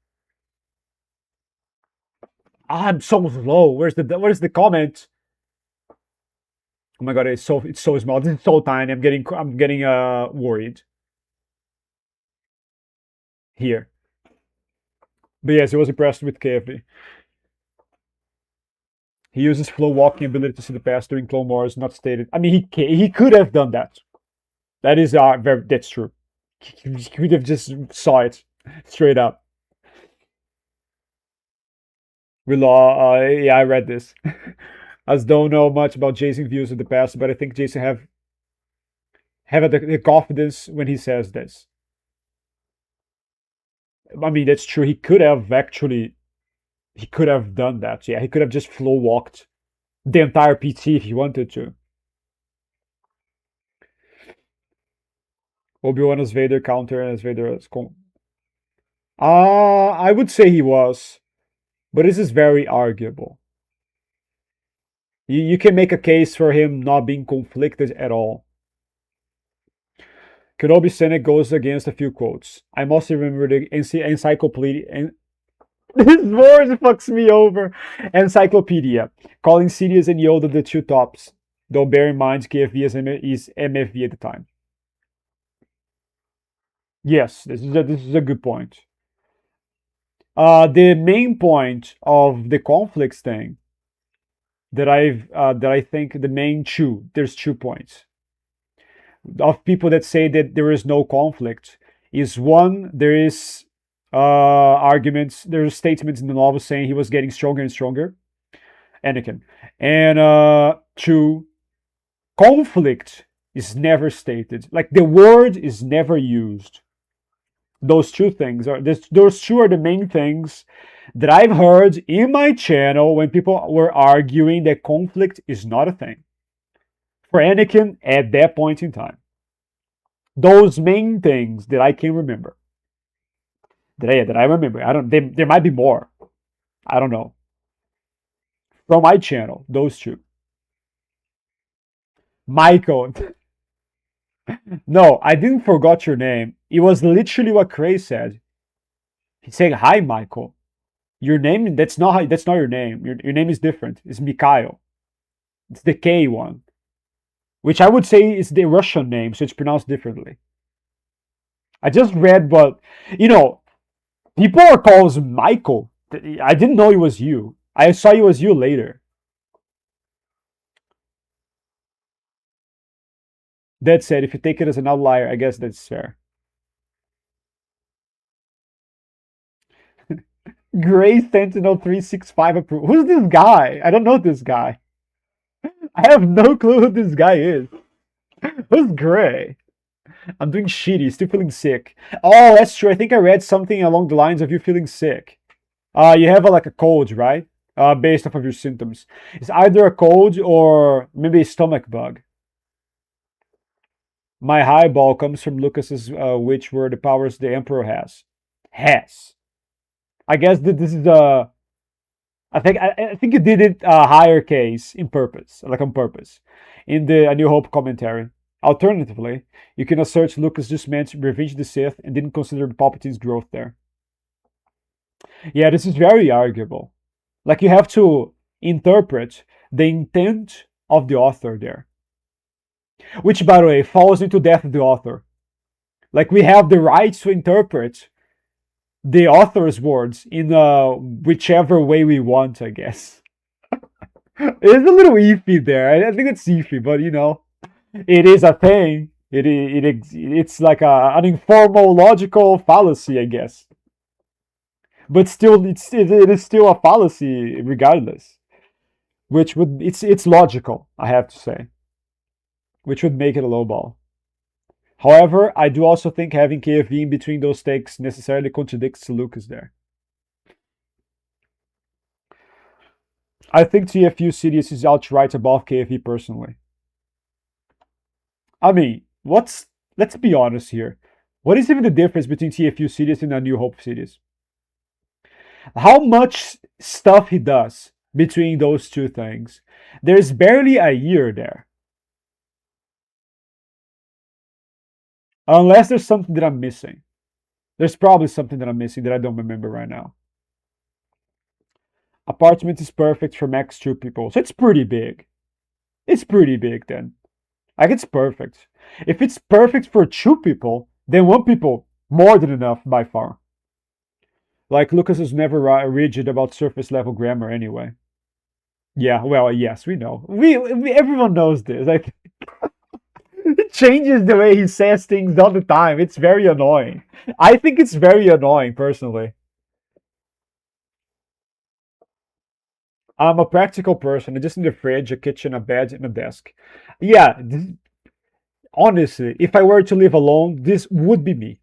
I'm so slow. Where's the comment? Oh my god, it's so small. This is so tiny. I'm getting worried. Here. But yes, he was impressed with KFV. He uses flow walking ability to see the past during Clone Wars, not stated. I mean, he could have done that. That is that's true. He could have just saw it straight up. Yeah, I read this. I don't know much about Jason's views of the past, but I think Jason have the confidence when he says this. I mean, that's true. He could have done that. Yeah, he could have just flow walked the entire PT if he wanted to. Obi-Wan as Vader counter as Vader as I would say he was, but this is very arguable. You can make a case for him not being conflicted at all. Kenobi Senate goes against a few quotes. I must remember the encyclopedia. And this word fucks me over. Encyclopedia. Calling Sidious and Yoda the two tops. Though bear in mind KFV is MFV at the time. Yes, this is a good point. The main point of the conflicts thing that I think there's 2 points of people that say that there is no conflict is one, there is arguments, there's statements in the novel saying he was getting stronger and stronger, Anakin, and 2, conflict is never stated, like the word is never used. Those two things are those two are the main things that I've heard in my channel when people were arguing that conflict is not a thing for Anakin at that point in time. Those main things that I can remember. That I remember. I don't. There might be more. I don't know. From my channel, those two. Michael. No, I didn't forgot your name. It was literally what Cray said. He's saying, "Hi, Michael. Your name, that's not your name. Your name is different. It's Mikhail. It's the K one. Which I would say is the Russian name, so it's pronounced differently. I just read what people are called Michael. I didn't know it was you. I saw it was you later. That said, if you take it as an outlier, I guess that's fair. Gray Sentinel 365 approved. Who's this guy? I don't know this guy. I have no clue who this guy is. Who's Gray? I'm doing shitty, still feeling sick. Oh, that's true. I think I read something along the lines of you feeling sick. You have like a cold, right? Based off of your symptoms. It's either a cold or maybe a stomach bug. My highball comes from Lucas's, which were the powers the Emperor has. I guess that this is I think you did it higher case in purpose, like on purpose, in the A New Hope commentary. Alternatively, you can assert Lucas just meant revenge the Sith and didn't consider Palpatine's growth there. Yeah, this is very arguable. Like you have to interpret the intent of the author there. Which, by the way, falls into death of the author. Like we have the right to interpret the author's words in whichever way we want, I guess. It's a little iffy there. I think it's iffy, but it is a thing. It's like an informal logical fallacy, I guess. But still, it is still a fallacy regardless. It's logical, I have to say. Which would make it a low ball. However, I do also think having KFV in between those takes necessarily contradicts Lucas there. I think TFU Sidious is outright above KFV personally. I mean, let's be honest here. What is even the difference between TFU Sidious and A New Hope Sidious? How much stuff he does between those two things. There's barely a year there. Unless there's something that I'm missing. There's probably something that I'm missing that I don't remember right now. Apartment is perfect for max 2 people. So it's pretty big. It's pretty big then. Like it's perfect. If it's perfect for 2 people, then 1 people, more than enough by far. Like Lucas is never rigid about surface level grammar anyway. Yeah, well, yes, we know. Everyone knows this. I think. It changes the way he says things all the time. It's very annoying. I think it's very annoying, personally. I'm a practical person. I just need a fridge, a kitchen, a bed, and a desk. Yeah, honestly, if I were to live alone, this would be me.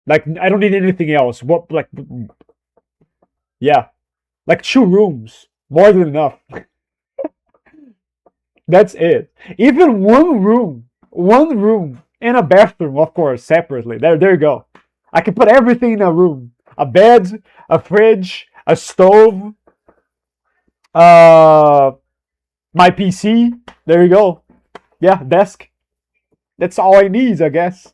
Like, I don't need anything else. Yeah. Like 2 rooms. More than enough. That's it. Even 1 room. 1 room. And a bathroom, of course, separately. There you go. I can put everything in a room. A bed, a fridge, a stove, my PC. There you go. Yeah, desk. That's all I need, I guess.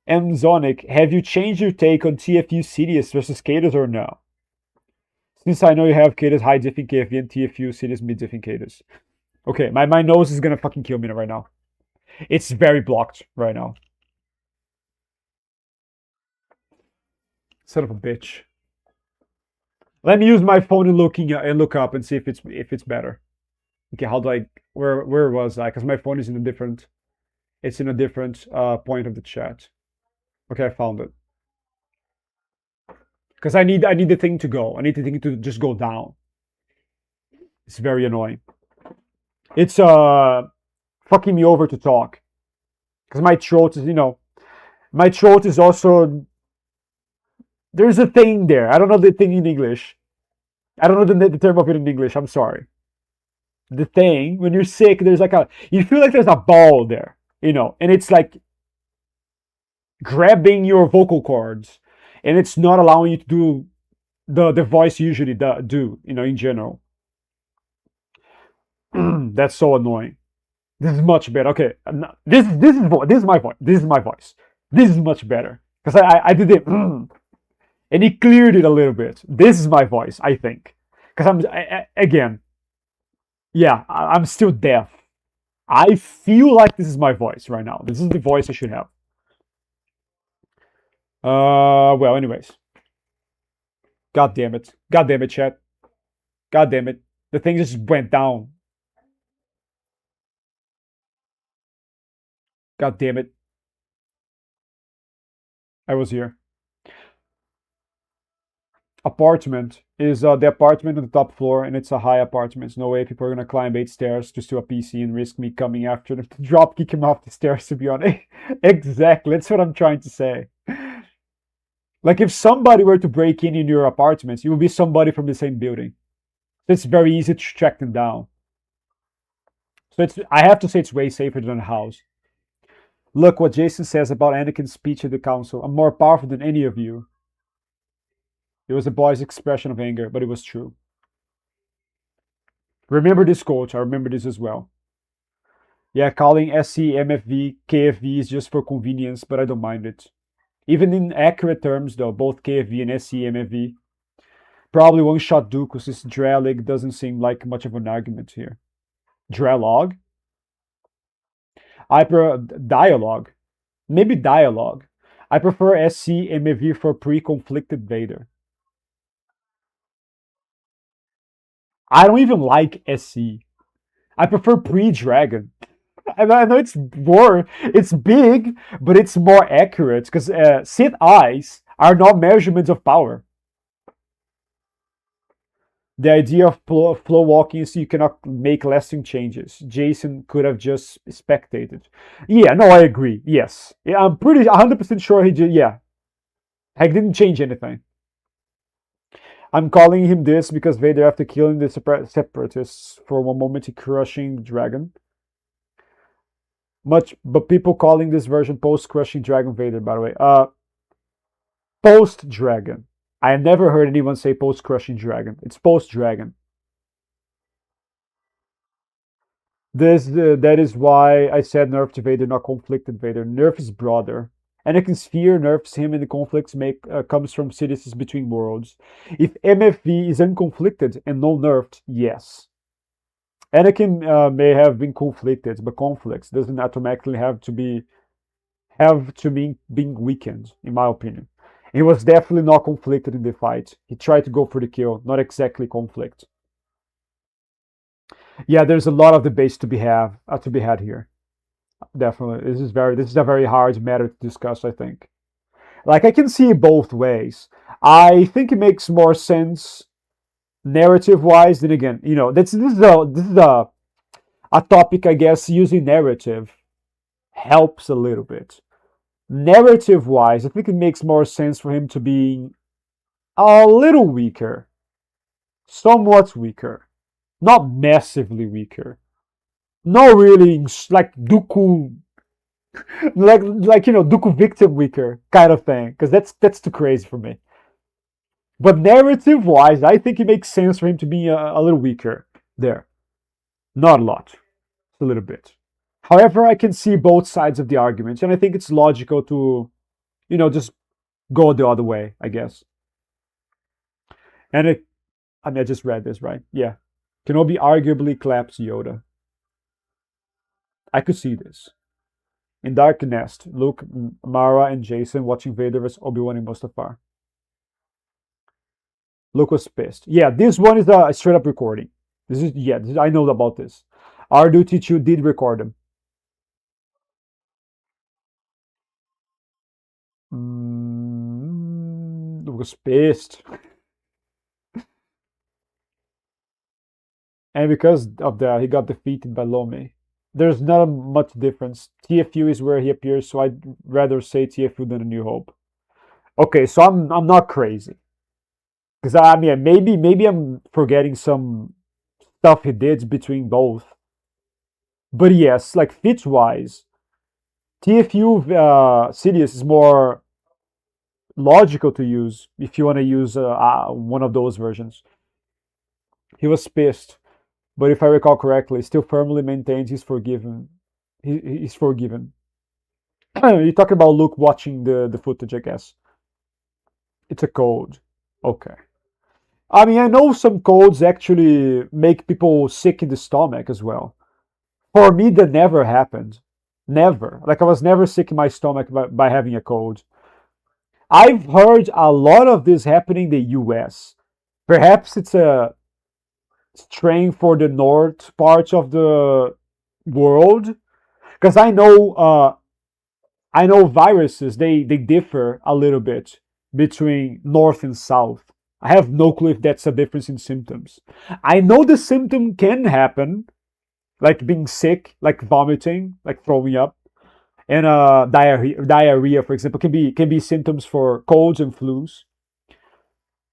M. Zonic, have you changed your take on TFU Sidious versus Kados or no? Since I know you have Kados high diff in KFV and TFU Sidious mid diff in Kados. Okay, my nose is gonna fucking kill me right now. It's very blocked right now. Son of a bitch. Let me use my phone and look up and see if it's better. Okay, how do I where was I? Because my phone is in a different point of the chat. Okay, I found it. Because I need the thing to go. I need the thing to just go down. It's very annoying. It's fucking me over to talk. Because my throat is, My throat is also, there's a thing there. I don't know the thing in English. I don't know the term of it in English. I'm sorry. The thing when you're sick, there's like a, you feel like there's a ball there, and it's like grabbing your vocal cords, and it's not allowing you to do the voice you usually do, in general. That's so annoying. This is much better. Okay, this is my voice. This is my voice. This is much better because I did it, and he cleared it a little bit. This is my voice, I think, because again, yeah, I'm still deaf. I feel like this is my voice right now. This is the voice I should have. Well, anyways, god damn it, chat, god damn it, the thing just went down. God damn it, I was here. Apartment is the apartment on the top floor, and it's a high apartment. No way people are gonna climb 8 stairs to steal a PC and risk me coming after them to drop kick him off the stairs. To be honest, exactly. That's what I'm trying to say. Like if somebody were to break in your apartments, it would be somebody from the same building. It's very easy to track them down. So I have to say it's way safer than a house. Look what Jason says about Anakin's speech at the council. I'm more powerful than any of you. It was a boy's expression of anger, but it was true. Remember this quote. I remember this as well. Yeah, calling SC, MFV, KFV is just for convenience, but I don't mind it. Even in accurate terms, though, both KFV and SC, MFV. Probably one-shot Dooku, since Drelig doesn't seem like much of an argument here. Drelog? Dialogue. Maybe dialogue. I prefer SC, MFV for pre-conflicted Vader. I don't even like SC. I prefer pre-Dragon. I know it's big, but it's more accurate because Sith eyes are not measurements of power. The idea of flow walking is you cannot make lasting changes. Jason could have just spectated. Yeah, no, I agree. Yes, yeah, I'm pretty 100% sure he did. Yeah, Heck didn't change anything. I'm calling him this because Vader, after killing the separatists for one moment, he crushing the dragon. But people calling this version post crushing Dragon Vader. By the way, post Dragon. I never heard anyone say post crushing Dragon. It's post Dragon. That is why I said nerf to Vader, not conflicted Vader. Nerf is broader. Anakin's fear nerfs him, and the conflicts comes from citizens between worlds. If MFV is unconflicted and no nerfed, yes. Anakin may have been conflicted, but conflicts doesn't automatically have to mean being weakened, in my opinion. He was definitely not conflicted in the fight. He tried to go for the kill, not exactly conflict. Yeah, there's a lot of debates to be had here. Definitely, this is a very hard matter to discuss. I think, like, I can see it both ways. I think it makes more sense narrative wise. Then again, this is a topic, I guess. Using narrative helps a little bit. Narrative wise, I think it makes more sense for him to be a little weaker, somewhat weaker, not massively weaker. Not really like Dooku, Dooku victim weaker kind of thing, because that's too crazy for me. But narrative wise, I think it makes sense for him to be a little weaker there. Not a lot, a little bit. However, I can see both sides of the argument, and I think it's logical to, just go the other way, I guess. And I just read this, right? Yeah. Kenobi arguably claps Yoda. I could see this. In Dark Nest, Luke, Mara, and Jason watching Vader vs. Obi-Wan and Mustafar. Luke was pissed. Yeah, this one is a straight up recording. I know about this. R2D2 did record them. Luke was pissed. And because of that, he got defeated by Lome. there's not much difference. TFU is where he appears, so I'd rather say TFU than A New Hope. Okay, so I'm not crazy because I mean maybe I'm forgetting some stuff he did between both. But yes, like fits wise, TFU Sidious is more logical to use if you want to use one of those versions. He was pissed, but if I recall correctly, still firmly maintains he's forgiven. He's forgiven. You talk about Luke watching the footage, I guess. It's a code. Okay. I mean, I know some codes actually make people sick in the stomach as well. For me, that never happened. Never. Like, I was never sick in my stomach by having a cold. I've heard a lot of this happening in the US. Perhaps it's a strain for the north part of the world. Because I know viruses, they differ a little bit between north and south. I have no clue if that's a difference in symptoms. I know the symptom can happen, like being sick, like vomiting, like throwing up, and diarrhea, for example, can be symptoms for colds and flus.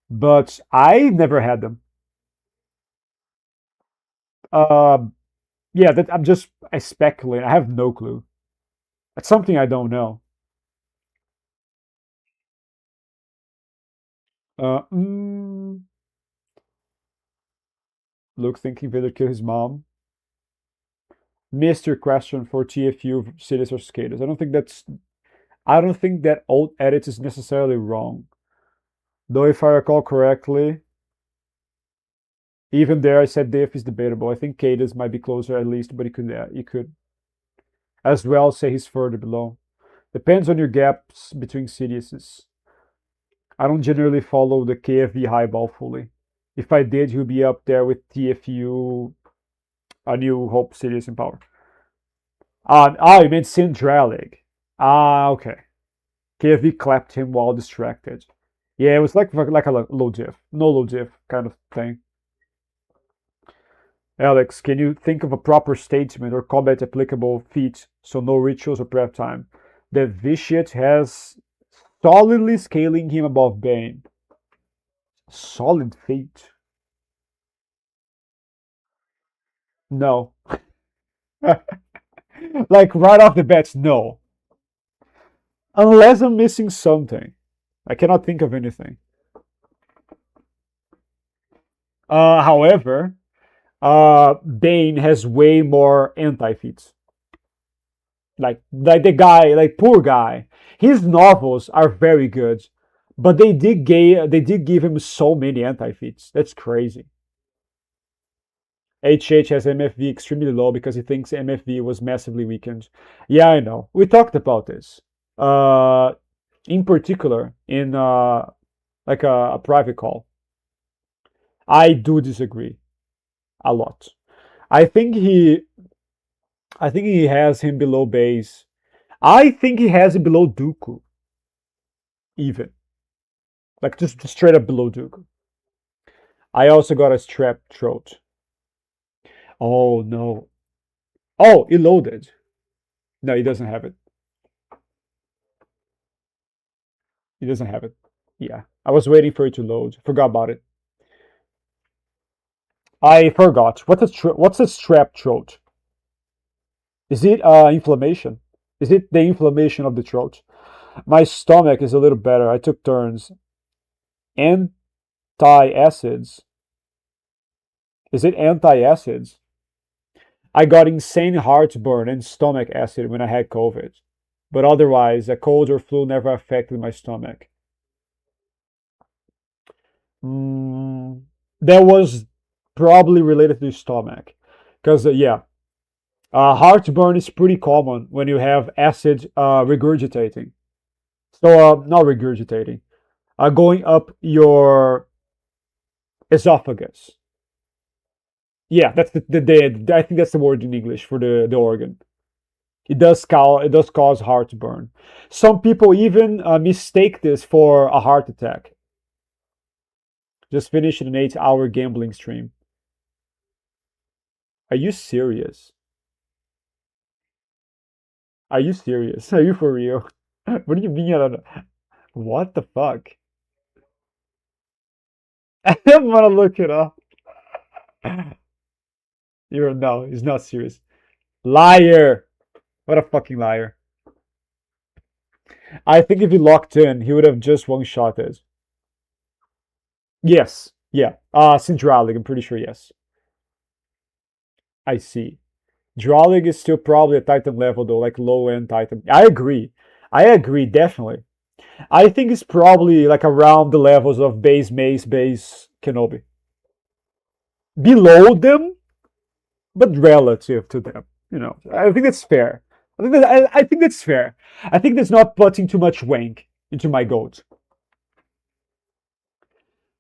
But I never had them. Uh, yeah, that I speculate. I have no clue. That's something I don't know. Uh, mm, Luke thinking Vader killed his mom. Missed your question for TFU cities or skaters. I don't think that old edit is necessarily wrong. Though if I recall correctly, even there I said diff is debatable. I think Cadus might be closer at least, but you could as well say he's further below. Depends on your gaps between Sidious's. I don't generally follow the KFV highball fully. If I did, he'll be up there with TFU, A New Hope, Sidious, and Power. You meant Syndralig. Okay. KFV clapped him while distracted. Yeah, it was like a low diff, no low diff kind of thing. Alex, can you think of a proper statement or combat applicable feat so no rituals or prep time? That Vitiate has solidly scaling him above Bane. Solid feat. No. Like right off the bat, no. Unless I'm missing something. I cannot think of anything. However, Bane has way more anti-feats. Like the guy, like poor guy. His novels are very good, but they did give him so many anti-feats. That's crazy. HH has MFV extremely low because he thinks MFV was massively weakened. Yeah, I know. We talked about this. Uh, in particular, in like a private call. I do disagree a lot. I think he I think he has him below base. I think he has him below Dooku, even. Like just straight up below Dooku. I also got a strap throat. Oh no. Oh, he loaded. No, he doesn't have it. He doesn't have it. Yeah. I was waiting for it to load. Forgot about it. I forgot. What's a strap throat? Is it inflammation? Is it the inflammation of the throat? My stomach is a little better. I took turns. Anti-acids. Is it anti-acids? I got insane heartburn and stomach acid when I had COVID. But otherwise, a cold or flu never affected my stomach. Mm, that was probably related to the stomach. Because, yeah, heartburn is pretty common when you have acid regurgitating. So, not regurgitating, going up your esophagus. Yeah, that's I think that's the word in English for the organ. It does cause heartburn. Some people even mistake this for a heart attack. Just finished an 8-hour gambling stream. Are you serious? Are you serious? Are you for real? What do you mean? I don't know. What the fuck? I'm gonna look it up. You're no, he's not serious. Liar! What a fucking liar. I think if he locked in, he would have just one shot it. Yes. Yeah. Sindralig, I'm pretty sure yes. I see. Drolig is still probably a Titan level though, like low end Titan. I agree. I agree, definitely. I think it's probably like around the levels of base Mace, base Kenobi. Below them, but relative to them. You know, I think that's fair. I think that's fair. I think that's not putting too much wank into my goat.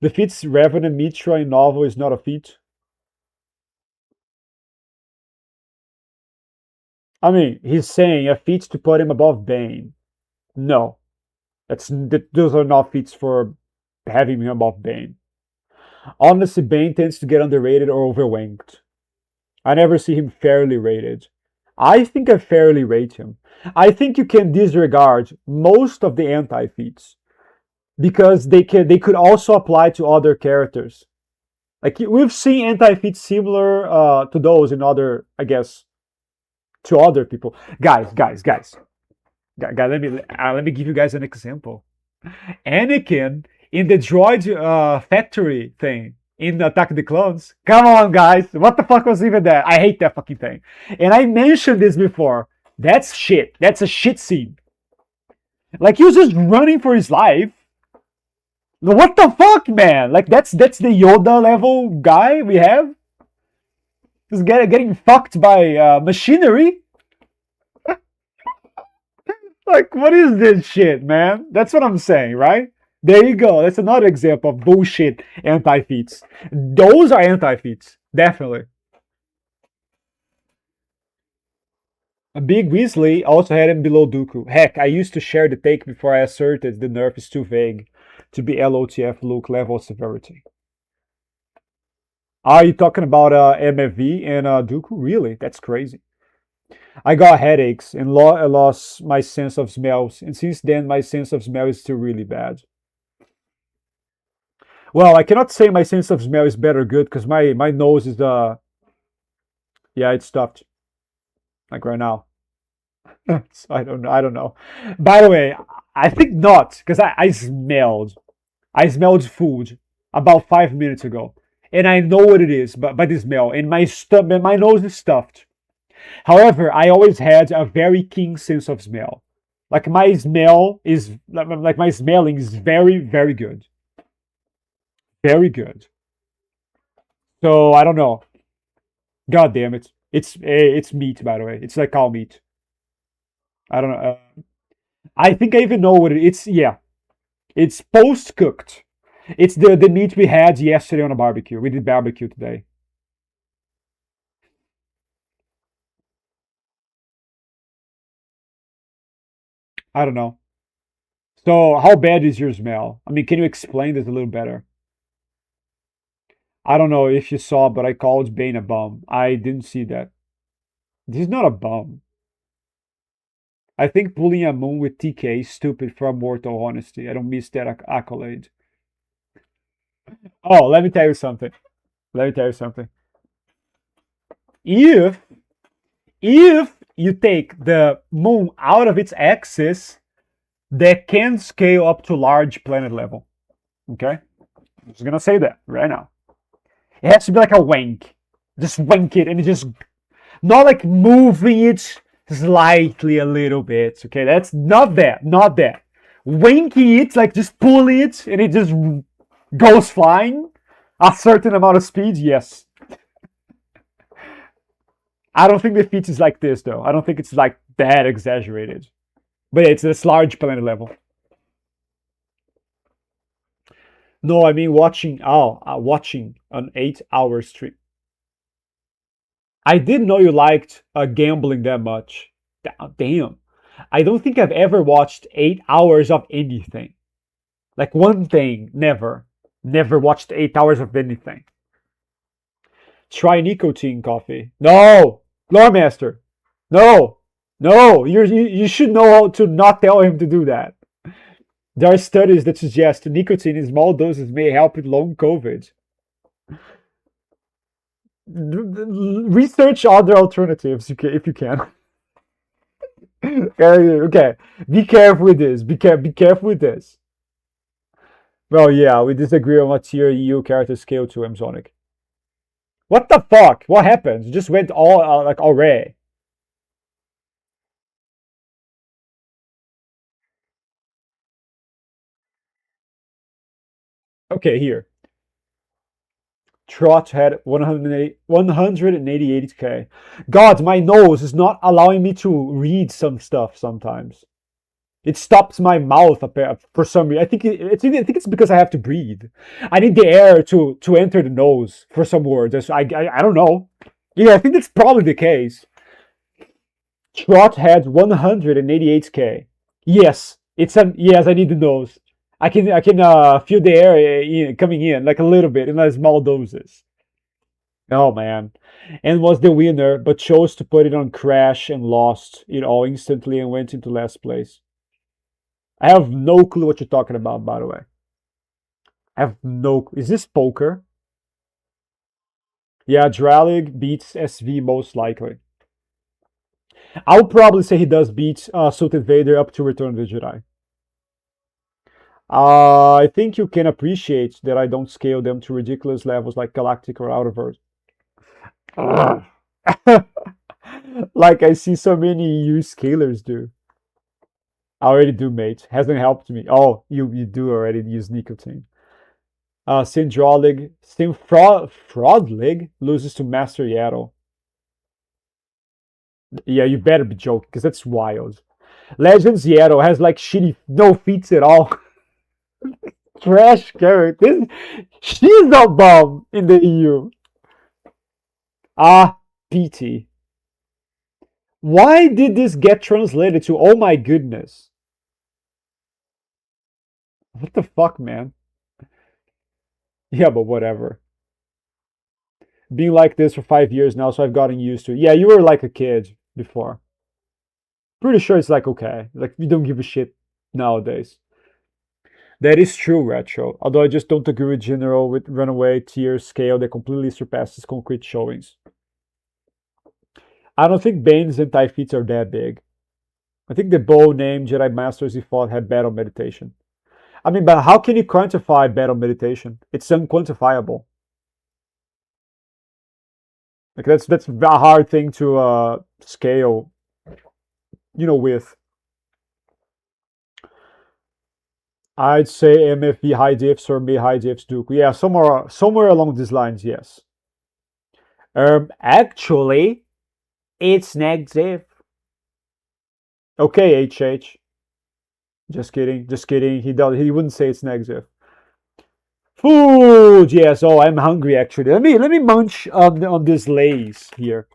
The feats Revenant, Mitra in novel is not a feat. I mean, he's saying a feat to put him above Bane. No, those are not feats for having him above Bane. Honestly, Bane tends to get underrated or overranked. I never see him fairly rated. I think I fairly rate him. I think you can disregard most of the anti-feats because they could also apply to other characters. Like we've seen anti-feats similar to those in other, I guess, to other people. Guys. Let me give you guys an example. Anakin in the droid factory thing in Attack of the Clones. Come on, guys. What the fuck was even that? I hate that fucking thing. And I mentioned this before. That's shit. That's a shit scene. Like he was just running for his life. What the fuck, man? Like that's the Yoda level guy we have. Just getting fucked by machinery. Like, what is this shit, man? That's what I'm saying, right? There you go. That's another example of bullshit anti-feats. Those are anti-feats, definitely. A Big Weasley also had him below Dooku. Heck, I used to share the take before I asserted the nerf is too vague to be LOTF Luke level of severity. Are you talking about MFV and Dooku? Really? That's crazy. I got headaches and I lost my sense of smells, and since then my sense of smell is still really bad. Well, I cannot say my sense of smell is bad or good because my nose is yeah, it's stuffed like right now. So I don't know. By the way, I think not because I smelled food about 5 minutes ago, and I know what it is, but by the smell, and my nose is stuffed. However, I always had a very keen sense of smell. Like my smell is like my smelling is very very good, very good. So I don't know. God damn it! It's meat, by the way. It's like cow meat. I don't know. I think I even know what it's. Yeah, it's post cooked. It's the meat we had yesterday on a barbecue. We did barbecue today. I don't know. So how bad is your smell? I mean, can you explain this a little better? I don't know if you saw, but I called Bane a bum. I didn't see that. He's not a bum. I think pulling a moon with TK is stupid for mortal honesty. I don't miss that accolade. Oh, let me tell you something. Let me tell you something. If if you take the moon out of its axis, that can scale up to large planet level. Okay? I'm just gonna say that right now. It has to be like a wank. Just wank it and it just not like moving it slightly a little bit. Okay, that's not that. Not that. Wanky it, like just pull it and it just goes flying a certain amount of speed. Yes. I don't think the feat is like this though. I don't think it's like that exaggerated. But yeah, it's this large planet level. No, I mean watching. Oh, watching an 8 hour stream. I didn't know you liked gambling that much. Damn. I don't think I've ever watched 8 hours of anything. Like one thing, never. Never watched 8 hours of anything. Try nicotine coffee. No! Lore Master! No! No, you should know how to not tell him to do that. There are studies that suggest nicotine in small doses may help with long COVID. Research other alternatives if you can. Okay, be careful with this. Be careful with this. Well, yeah, we disagree on what tier EU character scale to Amazonic. What the fuck? What happened? It just went all like array. Okay, here. Trot had 188k. God, my nose is not allowing me to read some stuff sometimes. It stops my mouth for some reason. I think it's because I have to breathe. I need the air to enter the nose for some words. I don't know. Yeah, I think that's probably the case. Trot had 188k. Yes, yes. I need the nose. I can feel the air coming in like a little bit in like small doses. Oh man, and was the winner, but chose to put it on crash and lost it all instantly and went into last place. I have no clue what you're talking about, by the way. I have no. Is this poker? Yeah, Dralig beats SV most likely. I'll probably say he does beat Sultan Vader up to Return of the Jedi. I think you can appreciate that I don't scale them to ridiculous levels like Galactic or Outerverse. Like I see so many EU scalers do. I already do, mate. Hasn't helped me. Oh, you do already use nicotine. Synfrodlig loses to Master Yaddle. Yeah, you better be joking, because that's wild. Legends Yaddle has like shitty no feats at all. Trash character. She's a bomb in the EU. Ah, PT. Why did this get translated to oh my goodness? What the fuck, man? Yeah, but whatever. Being like this for 5 years now, so I've gotten used to it. Yeah, you were like a kid before. Pretty sure it's like okay. Like you don't give a shit nowadays. That is true, Retro. Although I just don't agree with General with Runaway tier scale that completely surpasses concrete showings. I don't think Bane's anti-feats are that big. I think the bow named Jedi Masters he fought had battle meditation. I mean, but how can you quantify battle meditation? It's unquantifiable. Like that's a hard thing to scale, with. I'd say MFV high diffs or mid high diffs Duke. Yeah, somewhere along these lines, yes. Actually, it's negative. Okay, HH. Just kidding, just kidding. He wouldn't say it's negative. Food, yes. Oh, I'm hungry actually. Let me munch on this Lay's here.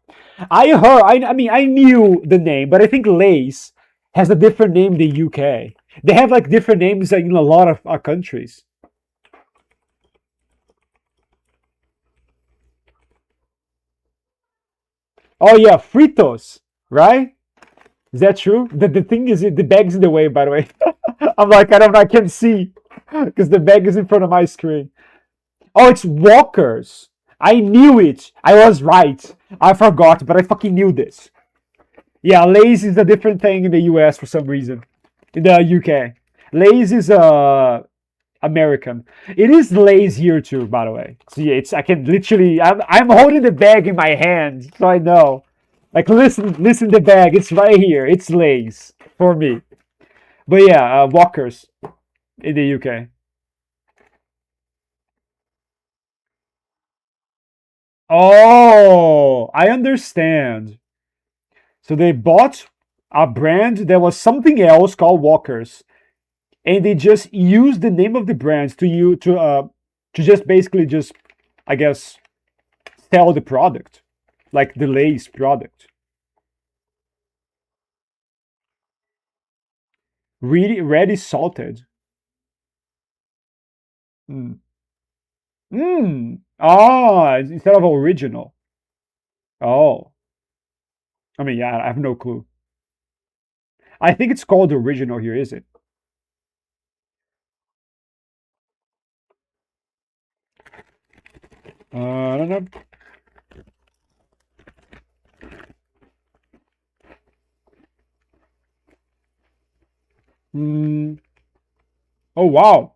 I heard. I mean, I knew the name, but I think Lay's has a different name in the UK. They have like different names in a lot of countries. Oh yeah, Fritos, right? Is that true? The thing is, the bag's in the way. By the way, I'm like I can see because the bag is in front of my screen. Oh, it's Walkers. I knew it. I was right. I forgot, but I fucking knew this. Yeah, Lay's is a different thing in the US for some reason. In the UK. Lay's is American. It is Lay's here too, by the way. So yeah, I can literally I'm holding the bag in my hand, so I know. Like listen the bag, it's right here. It's Lay's for me. But yeah, Walkers in the UK. Oh, I understand. So they bought a brand that was something else called Walkers, and they just used the name of the brand to just basically just I guess sell the product, like the Lay's product. Really, ready salted. Mm. Ah, instead of original. Oh, I mean, yeah, I have no clue. I think it's called original here, is it? I don't know. Mm. Oh wow.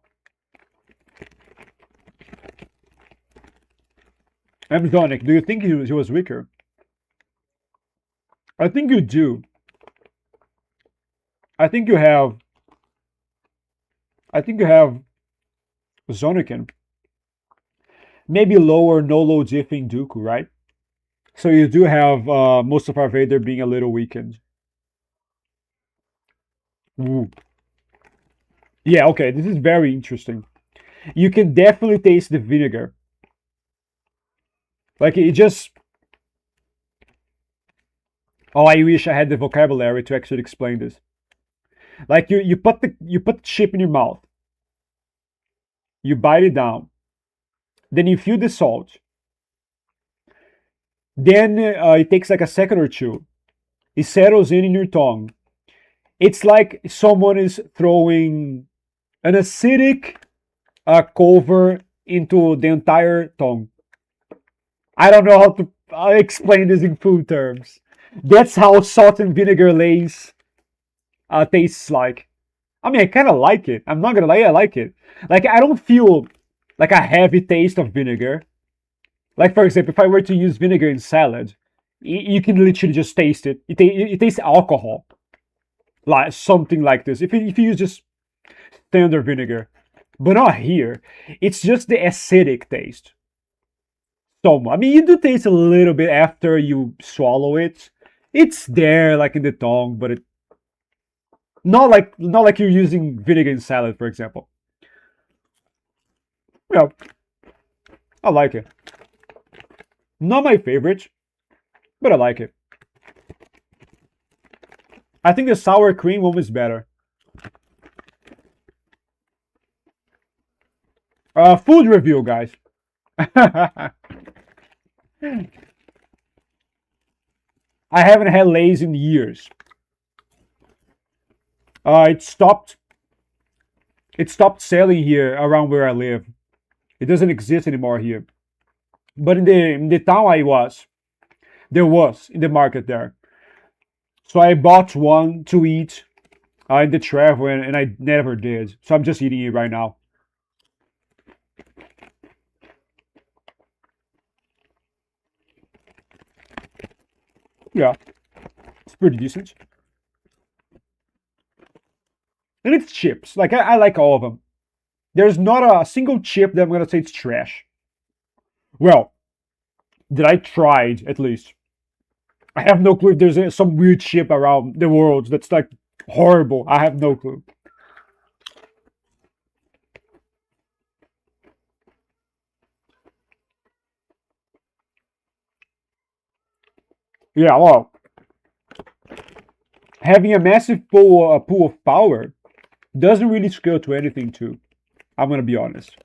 Amazonic, do you think he was weaker? I think you do. I think you have. I think you have Zoniken. Maybe lower no low diffing Dooku, right? So you do have Mustafar Vader being a little weakened. Ooh. Yeah, okay, this is very interesting. You can definitely taste the vinegar. Like it just. Oh, I wish I had the vocabulary to actually explain this. Like you put the chip in your mouth, you bite it down, then you feel the salt. Then it takes like a second or two. It settles in your tongue. It's like someone is throwing an acidic cover into the entire tongue. I don't know how to explain this in food terms. That's how salt and vinegar lace tastes like. I mean, I kind of like it. I'm not gonna lie, I like it. Like, I don't feel like a heavy taste of vinegar. Like, for example, if I were to use vinegar in salad, you can literally just taste it. It tastes alcohol, like something like this. If you use just standard vinegar, but not here. It's just the acidic taste. So, I mean, you do taste a little bit after you swallow it. It's there, like in the tongue, but it not like you're using vinegar in salad, for example. Yeah, I like it. Not my favorite, but I like it. I think the sour cream one was better. Food review, guys. I haven't had Lay's in years. It stopped. It stopped selling here around where I live. It doesn't exist anymore here. But in the town I was, there was in the market there. So I bought one to eat in the travel, and I never did. So I'm just eating it right now. Yeah, it's pretty decent. And it's chips. Like I like all of them. There's not a single chip that I'm gonna say it's trash. Well, that I tried at least. I have no clue if there's some weird chip around the world that's like horrible. I have no clue. Yeah, well, having a massive pool of power doesn't really scale to anything too. I'm gonna be honest.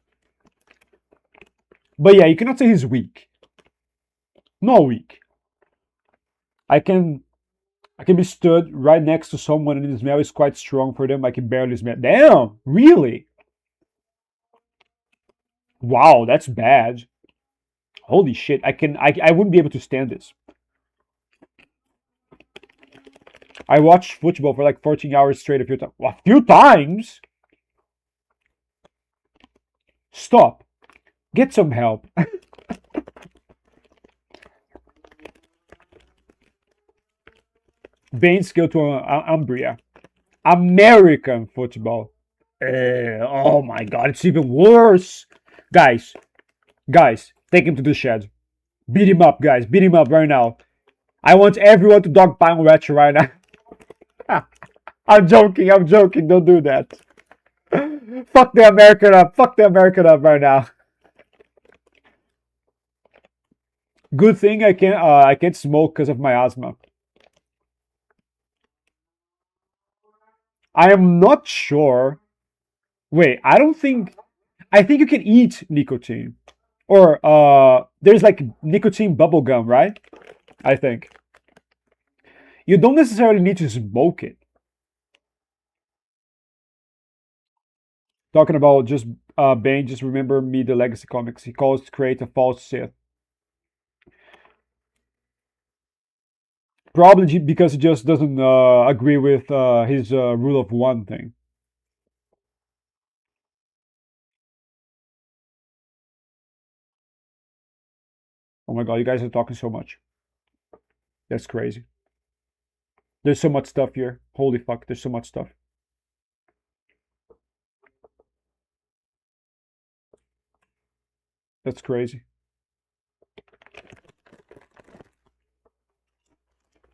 But yeah, you cannot say he's weak. Not weak. I can I can be stood right next to someone and the smell is quite strong for them. I can barely smell. Damn, really? Wow, that's bad. Holy shit! I wouldn't be able to stand this. I watched football for like 14 hours straight a few times. A few times? Stop. Get some help. Baines go to Umbria. American football. Oh my god, it's even worse. Guys, guys, take him to the shed. Beat him up, guys. Beat him up right now. I want everyone to dogpile Ratchet right now. I'm joking, I'm joking. Don't do that. Fuck the American up. Fuck the American up right now. Good thing I can't smoke because of my asthma. I am not sure. Wait, I don't think. I think you can eat nicotine, or there's like nicotine bubble gum, right? I think you don't necessarily need to smoke it. Talking about just Bane, just remember me the Legacy comics. He calls to create a false Sith. Probably because he just doesn't agree with his rule of one thing. Oh my god, you guys are talking so much. That's crazy. There's so much stuff here. Holy fuck, there's so much stuff. That's crazy.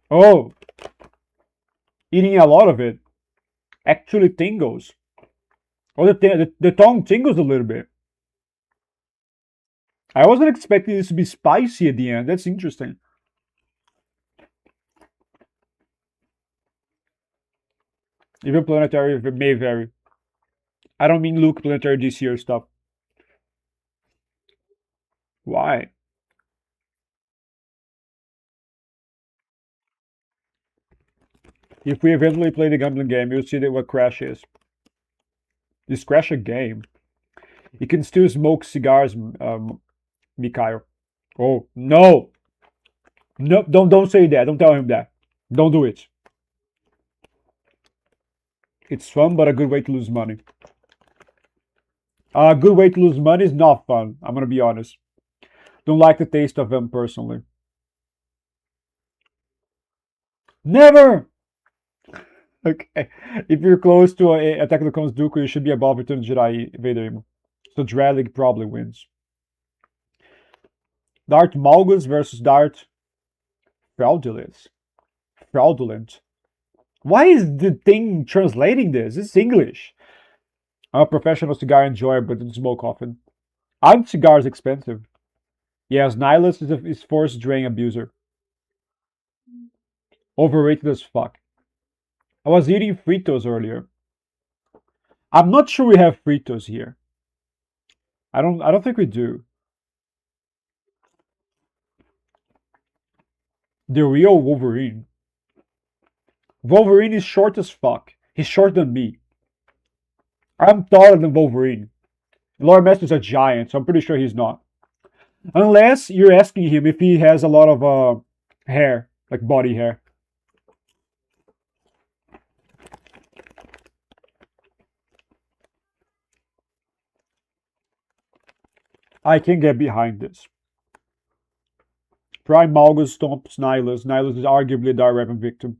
Oh, eating a lot of it actually tingles. Oh, the tongue tingles a little bit. I wasn't expecting this to be spicy at the end. That's interesting. Even planetary may vary. I don't mean Luke planetary this year stuff. Why? If we eventually play the gambling game, you'll see that what Crash is. Is Crash a game? You can still smoke cigars, Mikhail. Oh no! No, don't say that. Don't tell him that. Don't do it. It's fun, but a good way to lose money. A good way to lose money is not fun. I'm gonna be honest. Don't like the taste of them personally. Never. Okay. If you're close to Attack of the Clones Dooku, you should be above Return of the Jedi Vader emo. So Dralik probably wins. Darth Malgus versus Darth Fraudulent. Fraudulent. Why is the thing translating this? It's English. I'm a professional cigar enjoyer, but don't smoke often. Aren't cigars expensive? Yes, Nihilus is force drain abuser. Overrated as fuck. I was eating Fritos earlier. I'm not sure we have Fritos here. I don't think we do. The real Wolverine. Wolverine is short as fuck. He's shorter than me. I'm taller than Wolverine. Lord Master's a giant, so I'm pretty sure he's not. Unless you're asking him if he has a lot of hair, like body hair. I can get behind this. Prime Malgus stomps Nihilus. Nihilus is arguably a Dire Revan victim.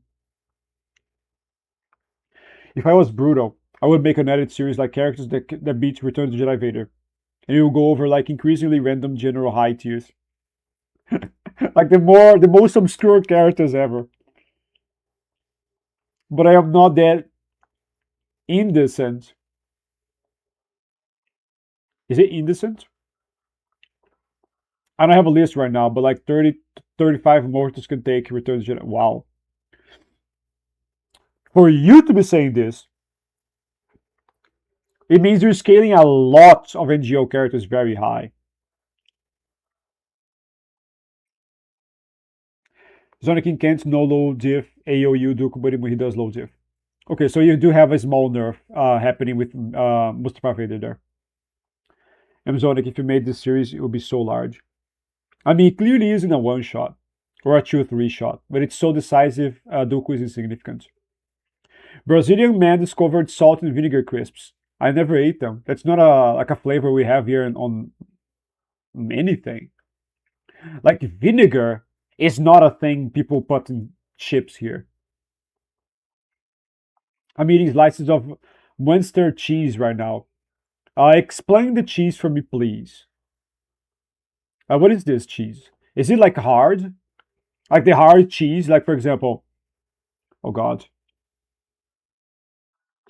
If I was brutal, I would make an edit series like characters that beats Return to Jedi Vader. And it will go over like increasingly random general high tiers. Like the most obscure characters ever. But I am not that indecent. Is it indecent? I don't have a list right now, but like 30, 35 mortals can take Return to Jedi. Wow. For you to be saying this, it means you're scaling a lot of NGO characters very high. Zonikin can't no low diff AOU Dooku, but he does low diff. Okay, so you do have a small nerf happening with Mustafa Vader there. And Zonic, if you made this series, it would be so large. I mean, it clearly isn't a one shot or a 2-3 shot, but it's so decisive, Dooku is insignificant. Brazilian man discovered salt and vinegar crisps. I never ate them. That's not a flavor we have here on anything. Like vinegar is not a thing people put in chips here. I'm eating slices of Munster cheese right now. Explain the cheese for me, please. What is this cheese? Is it like hard? Like the hard cheese? Like for example, oh god.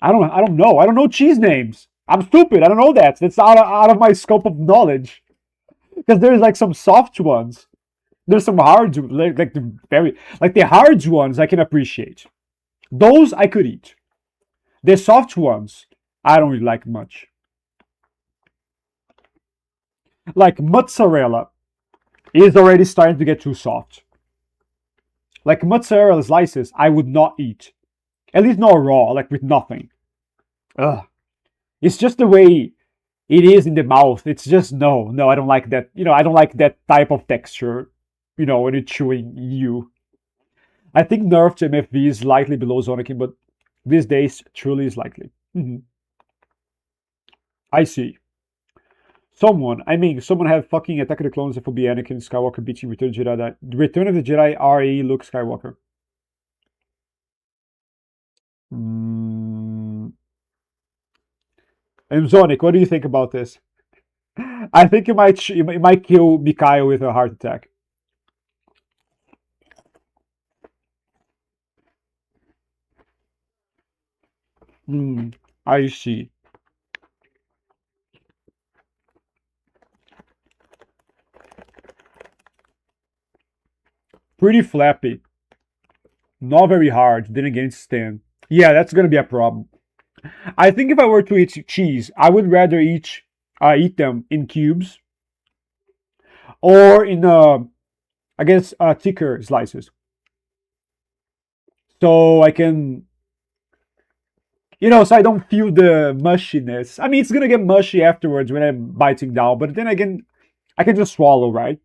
I don't know. I don't know cheese names. I'm stupid. I don't know that. That's out of my scope of knowledge. Because there's like some soft ones. There's some hard, like the hard ones I can appreciate. Those I could eat. The soft ones I don't really like much. Like mozzarella is already starting to get too soft. Like mozzarella slices I would not eat. At least not raw, like with nothing. Ugh. It's just the way it is in the mouth. It's just no, no. I don't like that. I don't like that type of texture. When it's chewing you. I think nerfed MFV is slightly below Zonokin, but these days truly is likely. I see. Someone had fucking Attack of the Clones. It would be Anakin Skywalker beating Return of the Jedi. Return of the Jedi, RE Luke Skywalker. And Zonic, what do you think about this? I think it might kill Mikhail with a heart attack. I see. Pretty flappy. Not very hard. Then again, it's thin. Yeah, that's gonna be a problem. I think if I were to eat cheese, I would rather eat them in cubes or in I guess thicker slices. So I can, so I don't feel the mushiness. I mean, it's gonna get mushy afterwards when I'm biting down, but then again, I can just swallow, right?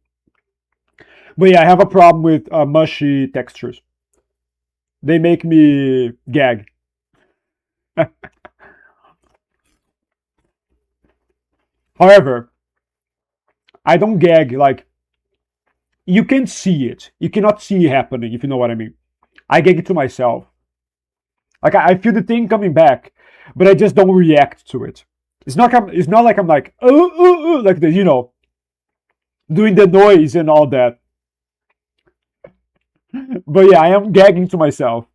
But yeah, I have a problem with mushy textures. They make me gag. However, I don't gag like you can see it. You cannot see it happening, if you know what I mean. I gag it to myself. Like I feel the thing coming back, but I just don't react to it. It's not like I'm like like the doing the noise and all that. But yeah, I am gagging to myself.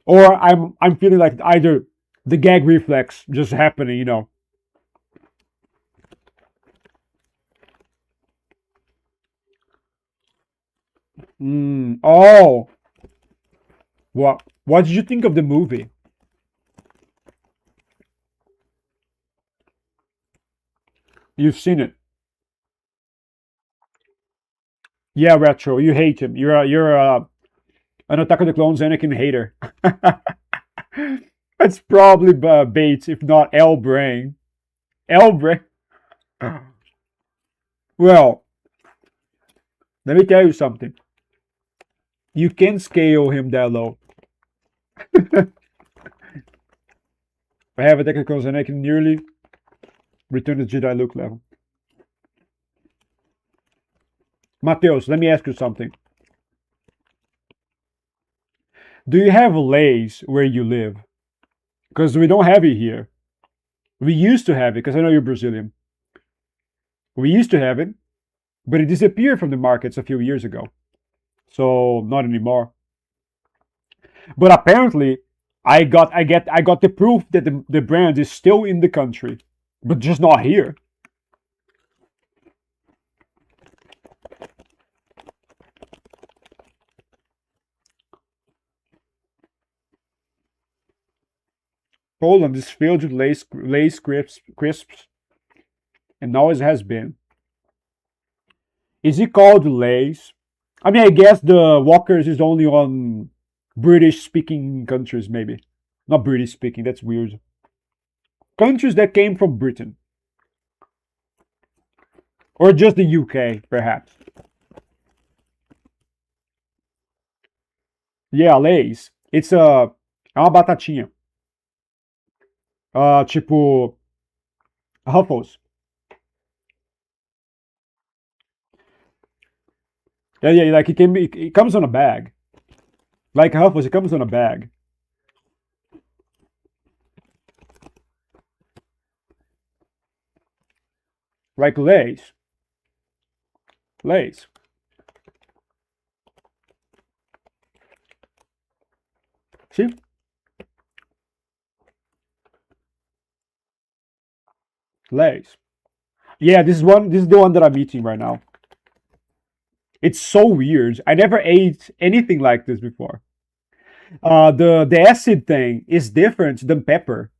Or I'm feeling like either the gag reflex just happening. Oh, what did you think of the movie? You've seen it. Yeah, Retro, you hate him. You're an Attack of the Clones Anakin hater. That's probably Bates, if not L Brain. L Brain. Well, let me tell you something. You can scale him that low. I have Attack of the Clones Anakin nearly Return to Jedi Luke level. Mateus, let me ask you something. Do you have Lays where you live? Because we don't have it here. We used to have it, because I know you're Brazilian. We used to have it, but it disappeared from the markets a few years ago. So not anymore. But apparently, I got the proof that the brand is still in the country, but just not here. Poland is filled with Lay's crisps, and always has been. Is it called Lay's? I mean, I guess the Walkers is only on British-speaking countries, maybe. Not British-speaking, that's weird. Countries that came from Britain. Or just the UK, perhaps. Yeah, Lay's. É uma batatinha. Tipo, Ruffles. Yeah, like it comes on a bag. Like Ruffles, it comes on a bag. Like Lay's. Lay's. See? Lay's. Yeah, this is the one that I'm eating right now. It's so weird. I never ate anything like this before. The acid thing is different than pepper.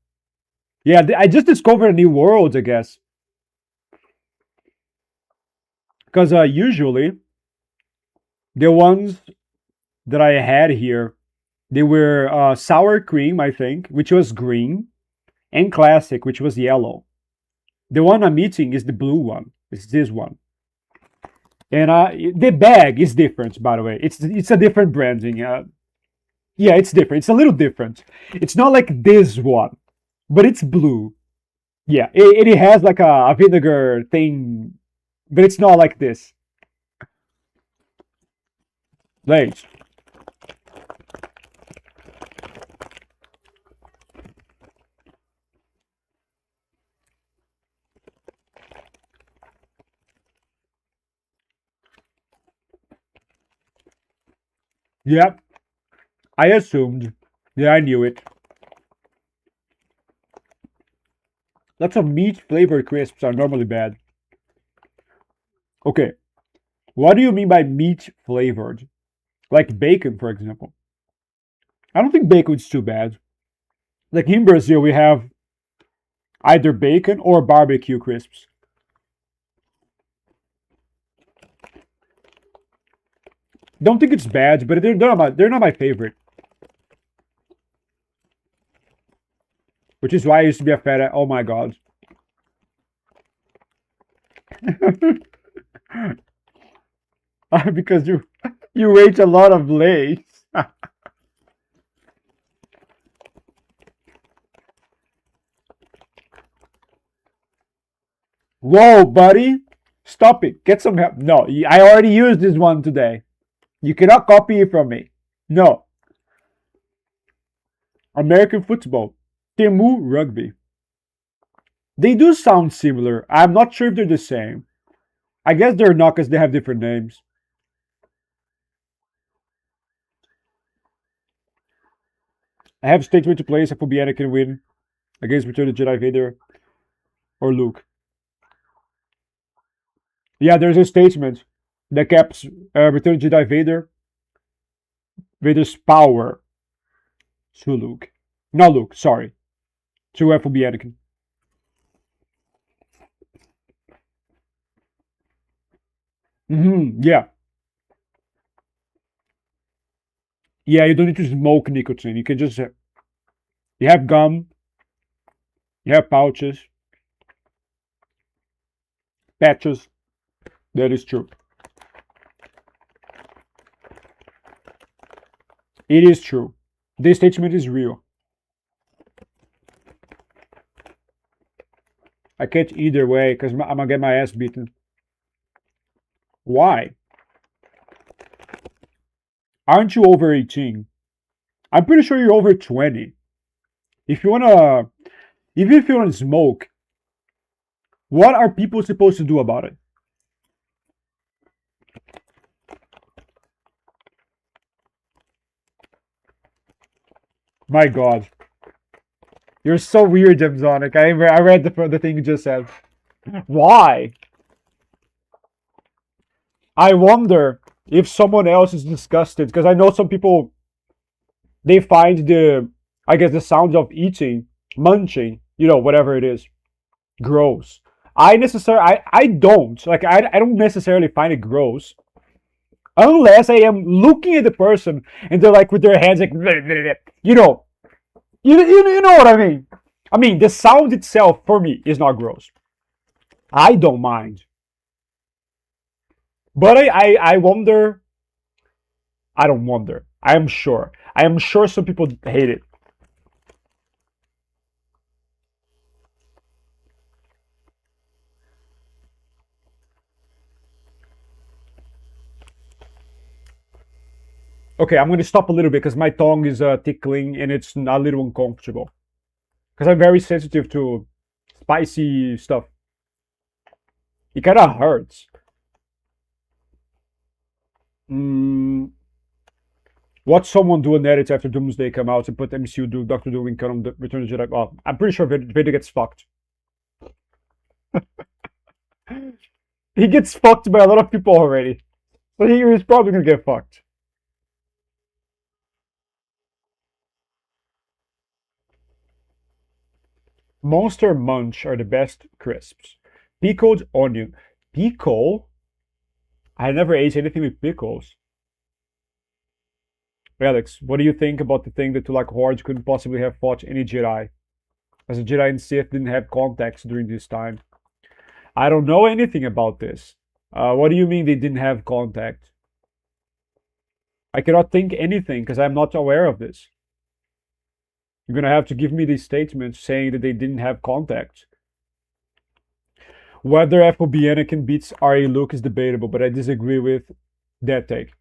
Yeah, I just discovered a new world, I guess. Because usually the ones that I had here They were sour cream, I think, which was green, and classic, which was yellow. The one I'm eating is the blue one. It's this one. And the bag is different, by the way. It's a different branding. Yeah, it's different. It's a little different. It's not like this one, but it's blue. Yeah, it has like a vinegar thing, but it's not like this. Lays. Yep, I assumed. Yeah, I knew it. Lots of meat flavored crisps are normally bad. Okay, what do you mean by meat flavored? Like bacon, for example. I don't think bacon's too bad. Like in Brazil, we have either bacon or barbecue crisps. Don't think it's bad, but they're not my favorite. Which is why I used to be a fat. Oh my god. Because you ate a lot of Lay's. Whoa, buddy. Stop it. Get some help. No, I already used this one today. You cannot copy it from me. No. American football. Temu rugby. They do sound similar. I'm not sure if they're the same. I guess they're not because they have different names. I have statement to place. I will be Anakin win against Return of the Jedi Vader or Luke. Yeah, there's a statement that caps Return of the Jedi Vader's power to Luke. Not Luke, sorry. To FOB Anakin. Yeah. Yeah, you don't need to smoke nicotine. You can just you have gum, you have pouches, patches. That is true. It is true. This statement is real. I can't either way because I'm gonna get my ass beaten. Why? Aren't you over 18? I'm pretty sure you're over 20. If you wanna, even if you wanna smoke, what are people supposed to do about it? My God, you're so weird, Demzonic. I read the thing you just said. Why? I wonder if someone else is disgusted because I know some people they find I guess the sounds of eating, munching, whatever it is, gross. I don't like I don't necessarily find it gross unless I am looking at the person and they're like with their hands like you know you know what I mean. I mean the sound itself for me is not gross. I don't mind, but I wonder. I don't wonder. I am sure. I am sure some people hate it. Okay, I'm going to stop a little bit because my tongue is tickling and it's a little uncomfortable. Because I'm very sensitive to spicy stuff. It kind of hurts. Mm, Watch someone do an edit after Doomsday come out and put MCU do Doctor Doom in canon Return of the Jedi. Well, I'm pretty sure Vader gets fucked. He gets fucked by a lot of people already. So he's probably gonna get fucked. Monster Munch are the best crisps. Pickled onion. Pickle? I never ate anything with pickles. Alex, what do you think about the thing that Tulak Horde couldn't possibly have fought any Jedi, as a Jedi and Sith didn't have contacts during this time? I don't know anything about this. What do you mean they didn't have contact? I cannot think anything because I'm not aware of this. You're gonna have to give me these statements saying that they didn't have contact. Whether FOB Anakin beats RA Luke is debatable, but I disagree with that take.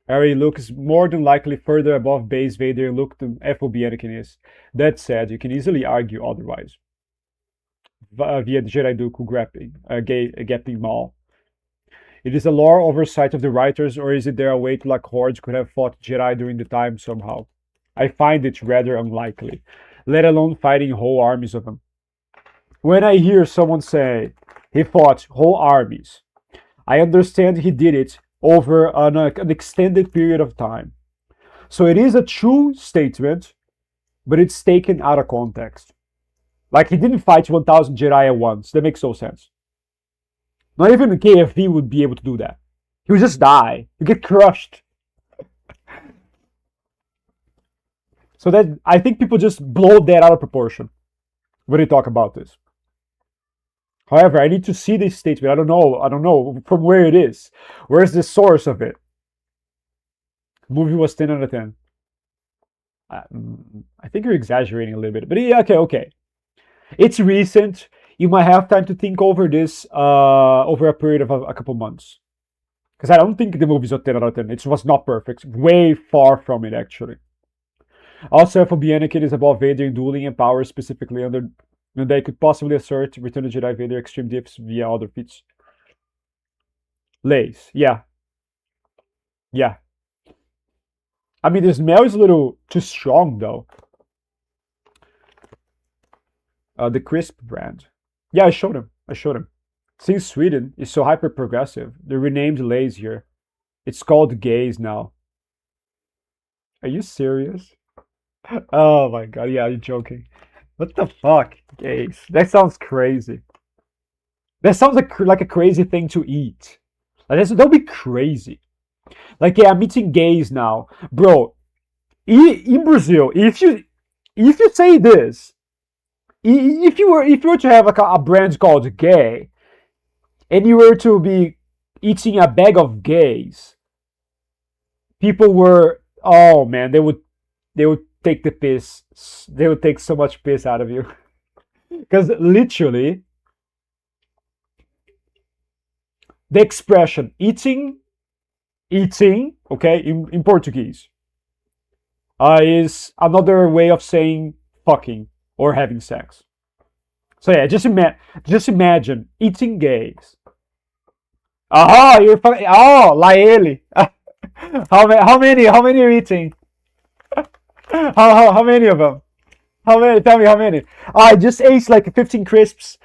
RA Luke is more than likely further above base Vader and Luke than FOB Anakin is. That said, you can easily argue otherwise. Via the Jedi Dooku Gapping Maul. It is a lore oversight of the writers, or is it there a way to like Hordes could have fought Jedi during the time somehow? I find it rather unlikely, let alone fighting whole armies of them. When I hear someone say he fought whole armies, I understand he did it over an extended period of time. So it is a true statement, but it's taken out of context. Like, he didn't fight 1,000 Jedi at once. That makes no sense. Not even the KFV would be able to do that. He would just die. He'd get crushed. So that, I think people just blow that out of proportion when they talk about this. However, I need to see this statement. I don't know from where it is. Where's the source of it? The movie was 10 out of 10. I think you're exaggerating a little bit. But yeah, okay. It's recent. You might have time to think over this over a period of a couple months. Because I don't think the movie's a 10 out of 10. It was not perfect. Way far from it, actually. Also, FOB Anakin is above Vader in dueling and power, specifically under... And they could possibly assert Return of the Jedi Vader extreme dips via other feats. Lays, yeah. I mean, this Mel is a little too strong, though. The Crisp brand. Yeah, I showed him. Since Sweden is so hyper-progressive, they renamed Lays here. It's called Gaze now. Are you serious? Oh my god, yeah, you're joking. What the fuck? Gaze. That sounds crazy. That sounds like a crazy thing to eat. Like, that would be crazy. Like, yeah, I'm eating gays now. Bro, in Brazil, if you say this, if you were to have like a brand called Gay, and you were to be eating a bag of gays, people were, oh man, they would take the piss. They would take so much piss out of you. Because literally, the expression eating, okay, in Portuguese, is another way of saying fucking or having sex. So yeah, just imagine eating gays. Aha, you're fucking, oh, lá ele. How many are you eating? How many of them? How many? Tell me how many. I just ate like 15 crisps.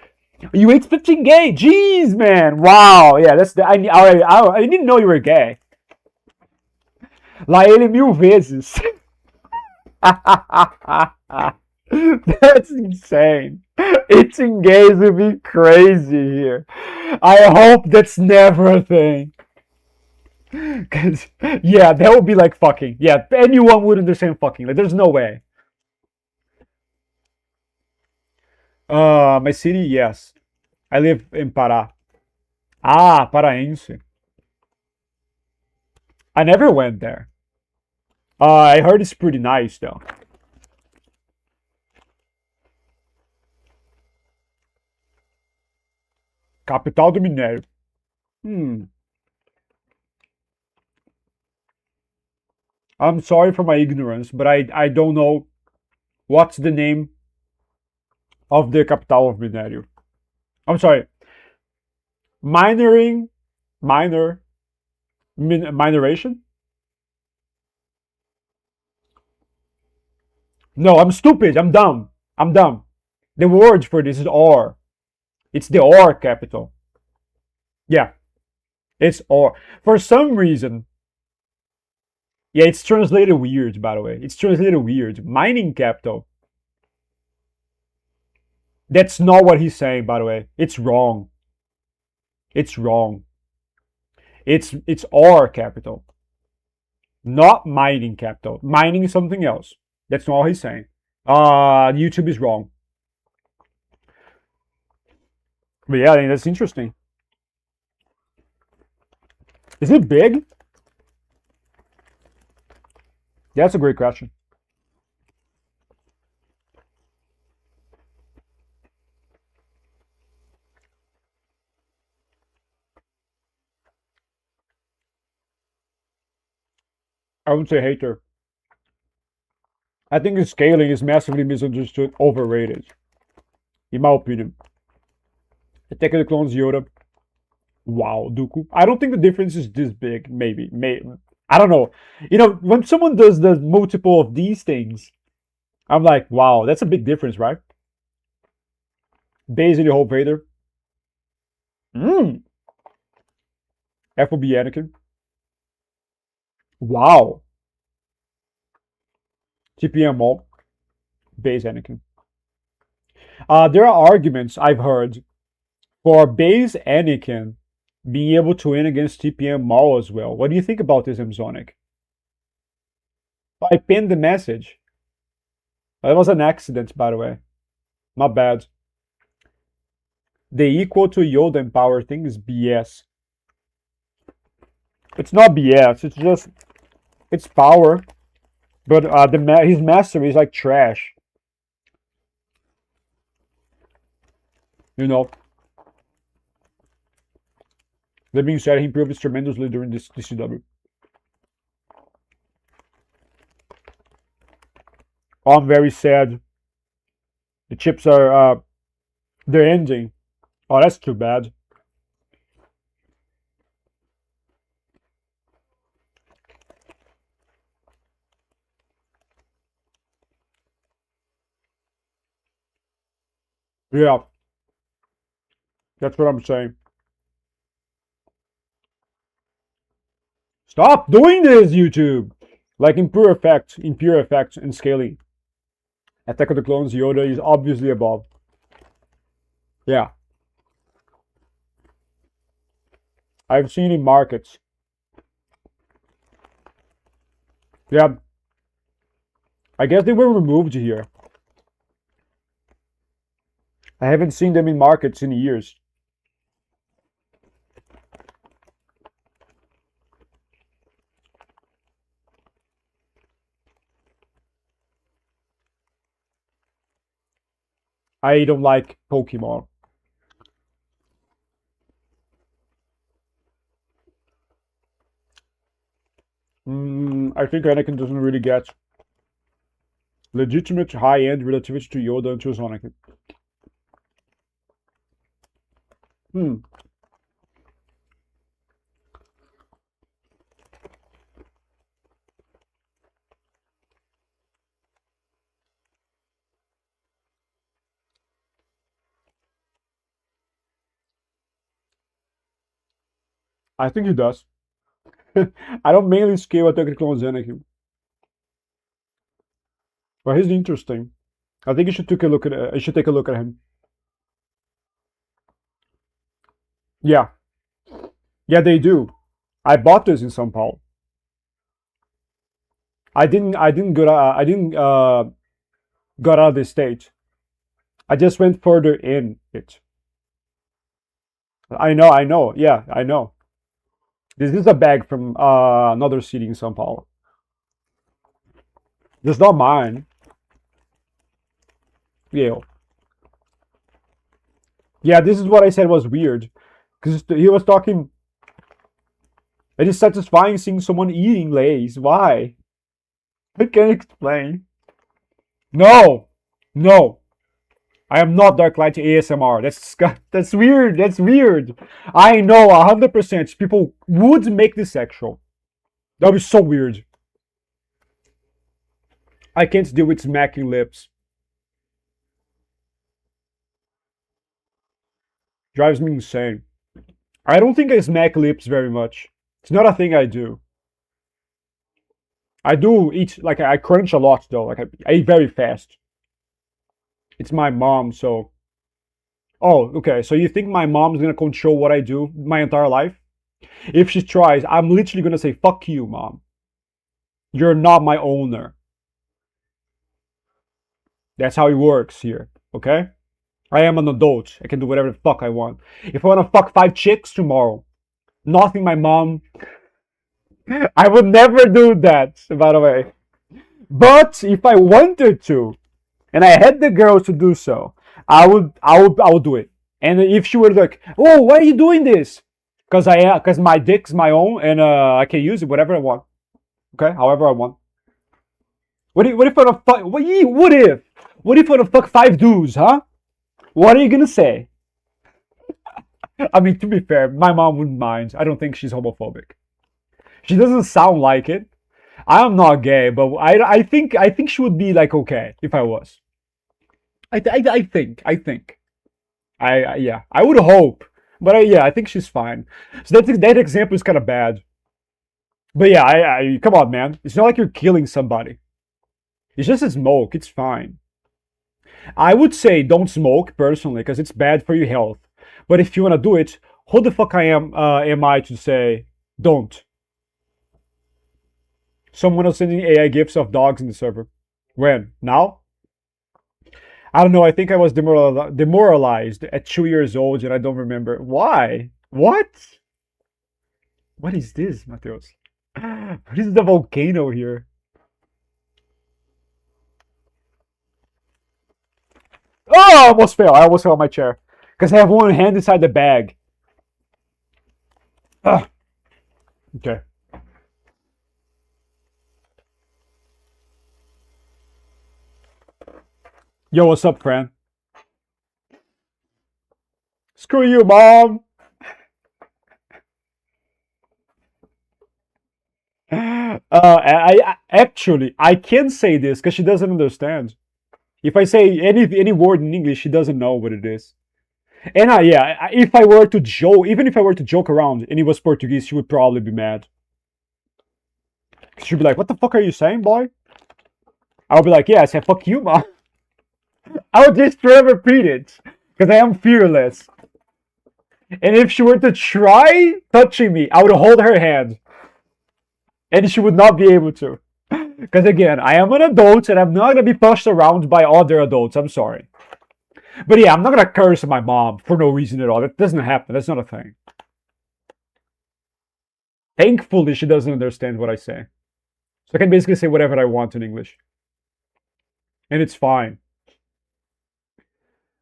You ate 15 gay? Jeez, man. Wow. Yeah, I didn't know you were gay. Lá ele 1000 vezes. That's insane. Eating gays would be crazy here. I hope that's never a thing. Cause yeah, that would be like fucking. Yeah, anyone would understand fucking. Like, there's no way. My city, yes. I live in Pará. Ah, Paraense. I never went there. I heard it's pretty nice though. Capital do minério. I'm sorry for my ignorance, but I don't know what's the name of the capital of minério. I'm sorry. Minoration? No, I'm stupid. I'm dumb. The word for this is ore. It's the ore capital. Yeah. It's ore. For some reason. Yeah, it's translated weird, by the way. It's translated weird. Mining capital. That's not what he's saying, by the way. It's wrong. It's ore capital. Not mining capital. Mining is something else. That's not all he's saying. YouTube is wrong. But yeah, I think that's interesting. Is it big? That's a great question. I wouldn't say hater. I think his scaling is massively misunderstood, overrated, in my opinion. Attack of the Clones Yoda. Wow, Dooku. I don't think the difference is this big. Maybe. I don't know. You know, when someone does the multiple of these things, I'm like, wow, that's a big difference, right? Basically, Hope Vader. FOB Anakin. Wow. TPM Maul. Base Anakin. There are arguments I've heard for base Anakin being able to win against TPM Maul as well. What do you think about this, Mzonic? I pinned the message. That was an accident, by the way. My bad. The equal to Yoda in power thing is BS. It's not BS. It's just it's power, but his mastery is like trash. You know. That being said, he improved tremendously during this DCW. Oh, I'm very sad. The chips are they're ending. Oh, that's too bad. Yeah, that's what I'm saying. Stop doing this, YouTube! Like in pure effect, and scaling. Attack of the Clones Yoda is obviously above. Yeah. I've seen in markets. Yeah. I guess they were removed here. I haven't seen them in markets in years. I don't like Pokemon. I think Anakin doesn't really get legitimate high-end relativity to Yoda and to Anakin. I think he does. I don't mainly scale Attack of the Clones Anakin. But he's interesting. I think you should take a look at him. Yeah. Yeah, they do. I bought this in São Paulo. I didn't got out of the state. I just went further in it. I know. Yeah, I know. This is a bag from another city in São Paulo. This is not mine. Yeah. Yeah, this is what I said was weird. Because he was talking. It is satisfying seeing someone eating Lays. Why? I can't explain. No! No! I am not Dark Light ASMR. That's weird. That's weird. I know 100% people would make this sexual. That would be so weird. I can't deal with smacking lips. Drives me insane. I don't think I smack lips very much. It's not a thing I do. I do eat, like, I crunch a lot though. Like, I eat very fast. It's my mom, so. Oh, okay. So you think my mom's gonna control what I do my entire life? If she tries, I'm literally gonna say, fuck you, mom. You're not my owner. That's how it works here, okay? I am an adult. I can do whatever the fuck I want. If I want to fuck 5 chicks tomorrow, nothing my mom. I would never do that, by the way. But if I wanted to, and I had the girls to do so, I would do it. And if she were like, "Oh, why are you doing this?" Because my dick's my own, and I can use it whatever I want. Okay, however I want. What if I wanna fuck? What if I wanna fuck 5 dudes, huh? What are you gonna say? I mean, to be fair, my mom wouldn't mind. I don't think she's homophobic. She doesn't sound like it. I am not gay, but I think she would be like okay if I was. I think. Yeah, I would hope, but yeah, I think she's fine. So that example is kind of bad. But yeah, I come on, man. It's not like you're killing somebody. It's just a smoke. It's fine. I would say don't smoke personally because it's bad for your health. But if you wanna do it, who the fuck am I to say don't? Someone else sending AI gifs of dogs in the server. When? Now? I don't know. I think I was demoralized at 2 years old and I don't remember. Why? What? What is this, Mateus? What is the volcano here? Oh, I almost fell. I almost fell on my chair. Because I have one hand inside the bag. Ah, okay. Yo, what's up, Fran? Screw you, mom. I actually I can say this because she doesn't understand. If I say any word in English, she doesn't know what it is. And yeah, if I were to joke, even if I were to joke around and it was Portuguese, she would probably be mad. She'd be like, "What the fuck are you saying, boy?" I would be like, "Yeah, I said fuck you, mom." I would just try to repeat it because I am fearless. And if she were to try touching me, I would hold her hand, and she would not be able to. Because again, I am an adult and I'm not gonna be pushed around by other adults. I'm sorry. But yeah, I'm not gonna curse my mom for no reason at all. That doesn't happen. That's not a thing. Thankfully, she doesn't understand what I say. So I can basically say whatever I want in English. And it's fine.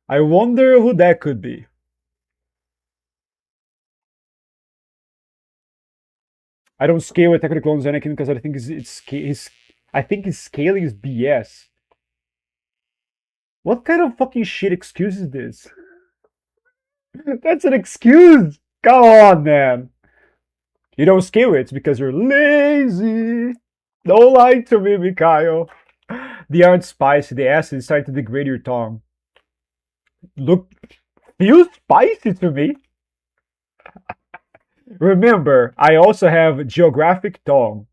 I wonder who that could be. I don't scale with Attack of the Clones Anakin because I think I think his scaling is BS. What kind of fucking shit excuse is this? That's an excuse. Come on, man. You don't scale it because you're lazy. Don't lie to me, Mikhail. They aren't spicy. The acid is starting to degrade your tongue. Look, feels spicy to me. Remember, I also have geographic tongue,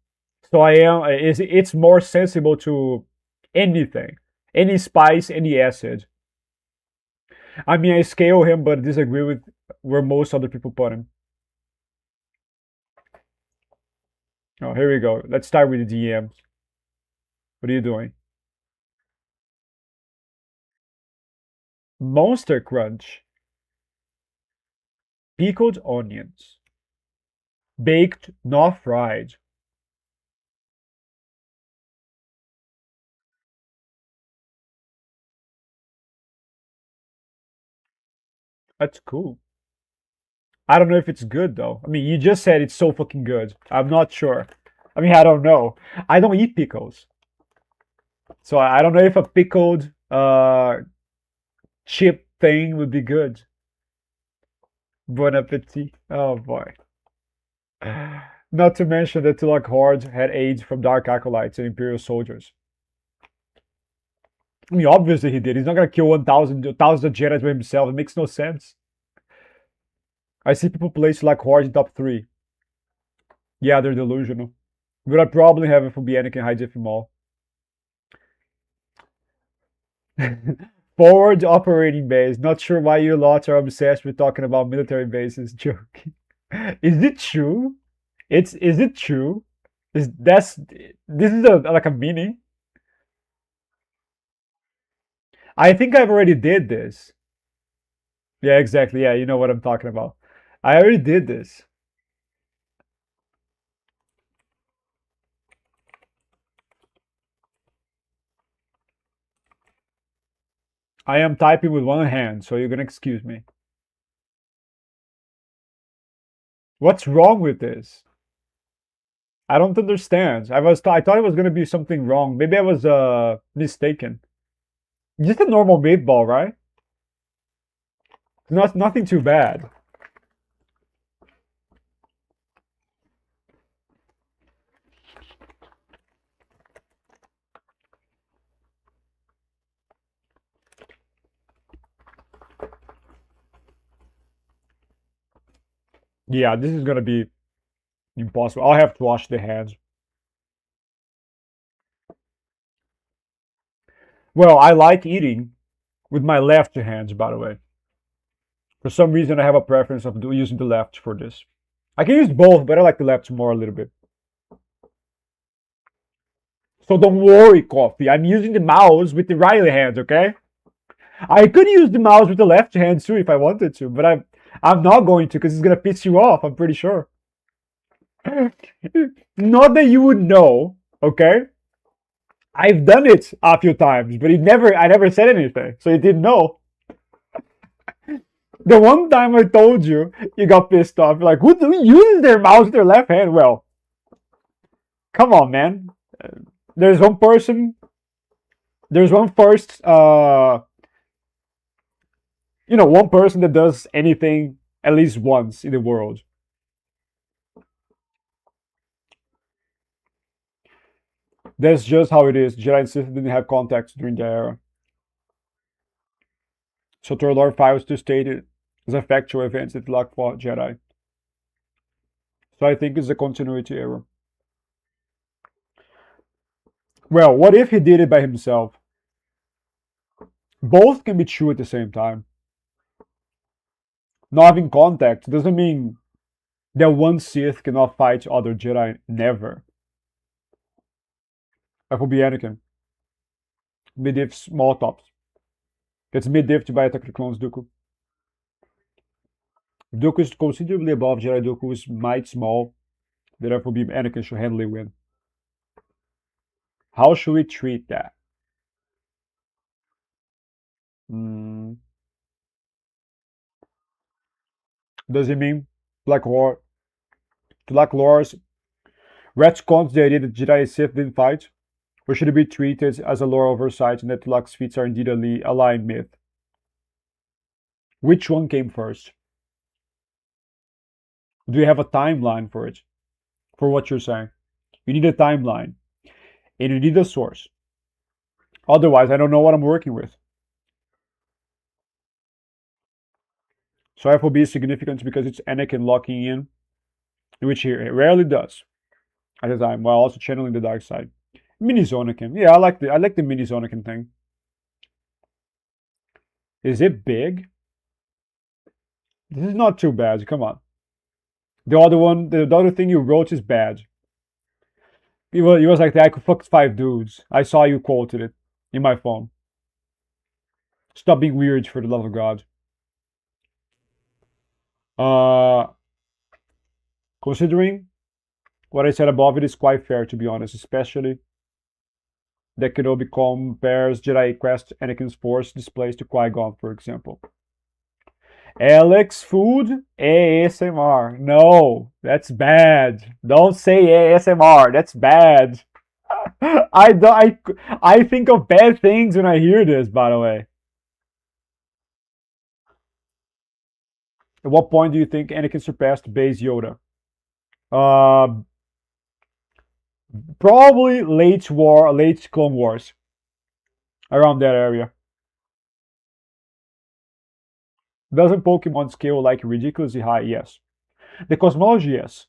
so it's more sensible to anything, any spice, any acid. I mean, I scale him, but disagree with where most other people put him. Oh, here we go. Let's start with the DMs. What are you doing? Monster Crunch. Pickled onions. Baked, not fried. That's cool. I don't know if it's good though. I mean, you just said it's so fucking good. I'm not sure. I mean, I don't know. I don't eat pickles. So I don't know if a pickled chip thing would be good. Bon appetit. Oh boy. Not to mention that Tulak Horde had aids from Dark Acolytes and Imperial soldiers. I mean, obviously he did. He's not gonna kill 1,000 Jedi by himself. It makes no sense. I see people place Tulak Horde in top 3. Yeah, they're delusional. But I probably have it for Anakin High Jeffy Maul. Forward operating base. Not sure why you lots are obsessed with talking about military bases. Joking. Is it true? Is it true? This is a like a mini. I think I've already did this. Yeah, exactly. Yeah, you know what I'm talking about. I already did this. I am typing with one hand, so you're gonna excuse me. What's wrong with this? I don't understand. I thought it was gonna be something wrong. Maybe I was mistaken. Just a normal meatball, right? Nothing too bad. Yeah, this is gonna be impossible. I'll have to wash the hands. Well, I like eating with my left hands, by the way. For some reason, I have a preference of using the left for this. I can use both, but I like the left more a little bit. So don't worry, Coffee. I'm using the mouse with the right hand, okay? I could use the mouse with the left hand too if I wanted to, but I'm not going to because it's gonna piss you off. I'm pretty sure. Not that you would know, okay? I've done it a few times, but I never said anything, so you didn't know. The one time I told you, you got pissed off. You're like, who uses their mouse with their left hand? Well, come on, man. There's one person. There's one first. One person that does anything at least once in the world. That's just how it is. Jedi Sith didn't have contacts during the era. So Lord files to state it as a factual event that lack for Jedi. So I think it's a continuity error. Well, what if he did it by himself? Both can be true at the same time. Not having contact doesn't mean that one Sith cannot fight other Jedi. Never. That would be Anakin. Mid-diff small tops. It's mid-diff by Attack of the Clones Dooku. If Dooku is considerably above Jedi Dooku is might small, therefore be Anakin should handily win. How should we treat that? Does it mean Black Lore? Black Lore's retcons the idea that Jedi and Sith didn't fight? Or should it be treated as a lore oversight and that Tulak's feats are indeed a lying myth? Which one came first? Do you have a timeline for it? For what you're saying? You need a timeline. And you need a source. Otherwise, I don't know what I'm working with. So FOB is significant because it's Anakin locking in, which he rarely does at the time, while also channeling the dark side. Mini Zonakin. Yeah, I like the mini Zonakin thing. Is it big? This is not too bad. Come on. The other thing you wrote is bad. It was like that. I could fuck 5 dudes. I saw you quoted it in my phone. Stop being weird, for the love of God. Considering what I said above, it is quite fair, to be honest, especially that Kenobi compares Jedi Quest Anakin's Force displays to Qui-Gon, for example. Alex Food ASMR. No, that's bad. Don't say ASMR. That's bad. I think of bad things when I hear this, by the way. At what point do you think Anakin surpassed Base Yoda? Probably late Clone Wars. Around that area. Doesn't Pokemon scale like ridiculously high? Yes. The cosmology, yes.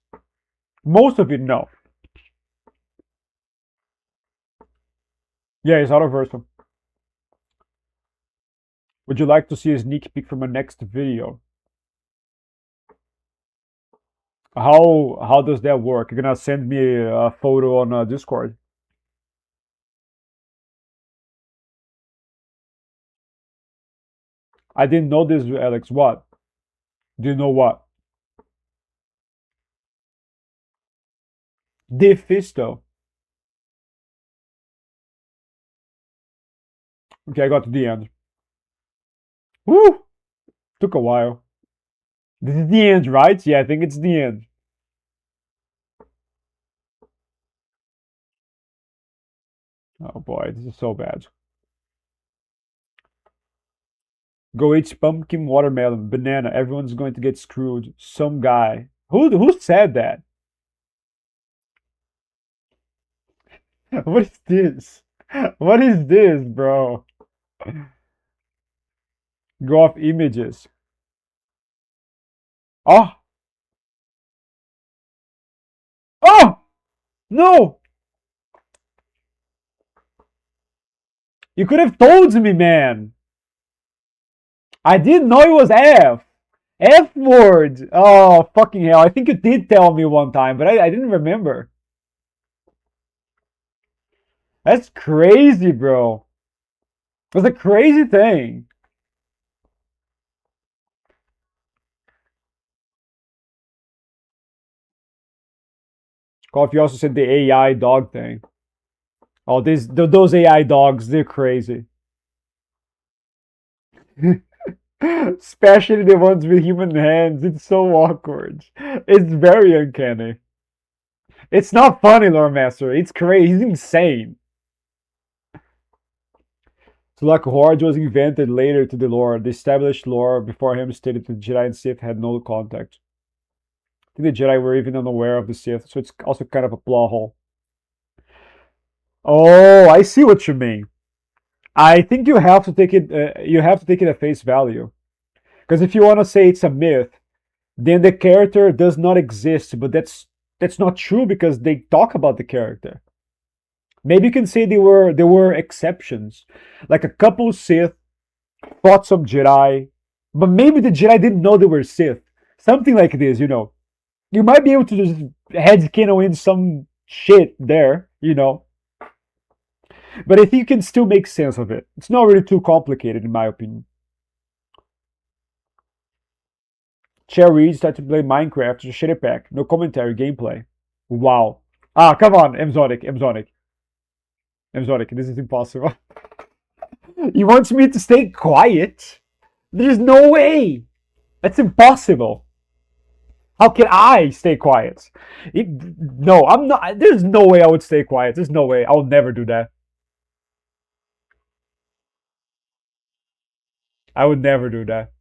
Most of it, no. Yeah, it's out of version. Would you like to see a sneak peek from my next video? How does that work? You're gonna send me a photo on Discord. I didn't know this, Alex. What? Do you know what? Defisto. Okay, I got to the end. Woo! Took a while. This is the end, right? Yeah, I think it's the end. Oh boy, this is so bad. Go eat pumpkin, watermelon, banana. Everyone's going to get screwed. Some guy. Who said that? What is this? What is this, bro? Go off images. Oh, oh, no! You could have told me, man. I didn't know it was F. F word. Oh, fucking hell. I think you did tell me one time, but I didn't remember. That's crazy, bro. That's a crazy thing. Coffee also said the AI dog thing. Oh, those AI dogs, they're crazy. Especially the ones with human hands. It's so awkward. It's very uncanny. It's not funny, Lore Master. It's crazy. He's insane. So, like, Horde was invented later to the lore. The established lore before him stated that Jedi and Sith had no contact. I think the Jedi were even unaware of the Sith, so it's also kind of a plot hole. Oh, I see what you mean. I think you have to take it. You have to take it at face value. Because if you want to say it's a myth, then the character does not exist. But that's not true because they talk about the character. Maybe you can say there were exceptions, like a couple Sith fought some Jedi, but maybe the Jedi didn't know they were Sith. Something like this, you know. You might be able to just headcanon in some shit there, you know. But I think you can still make sense of it. It's not really too complicated, in my opinion. Cherry started to play Minecraft to shit it back. No commentary, gameplay. Wow. Ah, come on, Mzonic, Mzonic, Mzonic. This is impossible. He wants me to stay quiet? There's no way. That's impossible. How can I stay quiet? No, I'm not. There's no way I would stay quiet. There's no way. I'll never do that. I would never do that.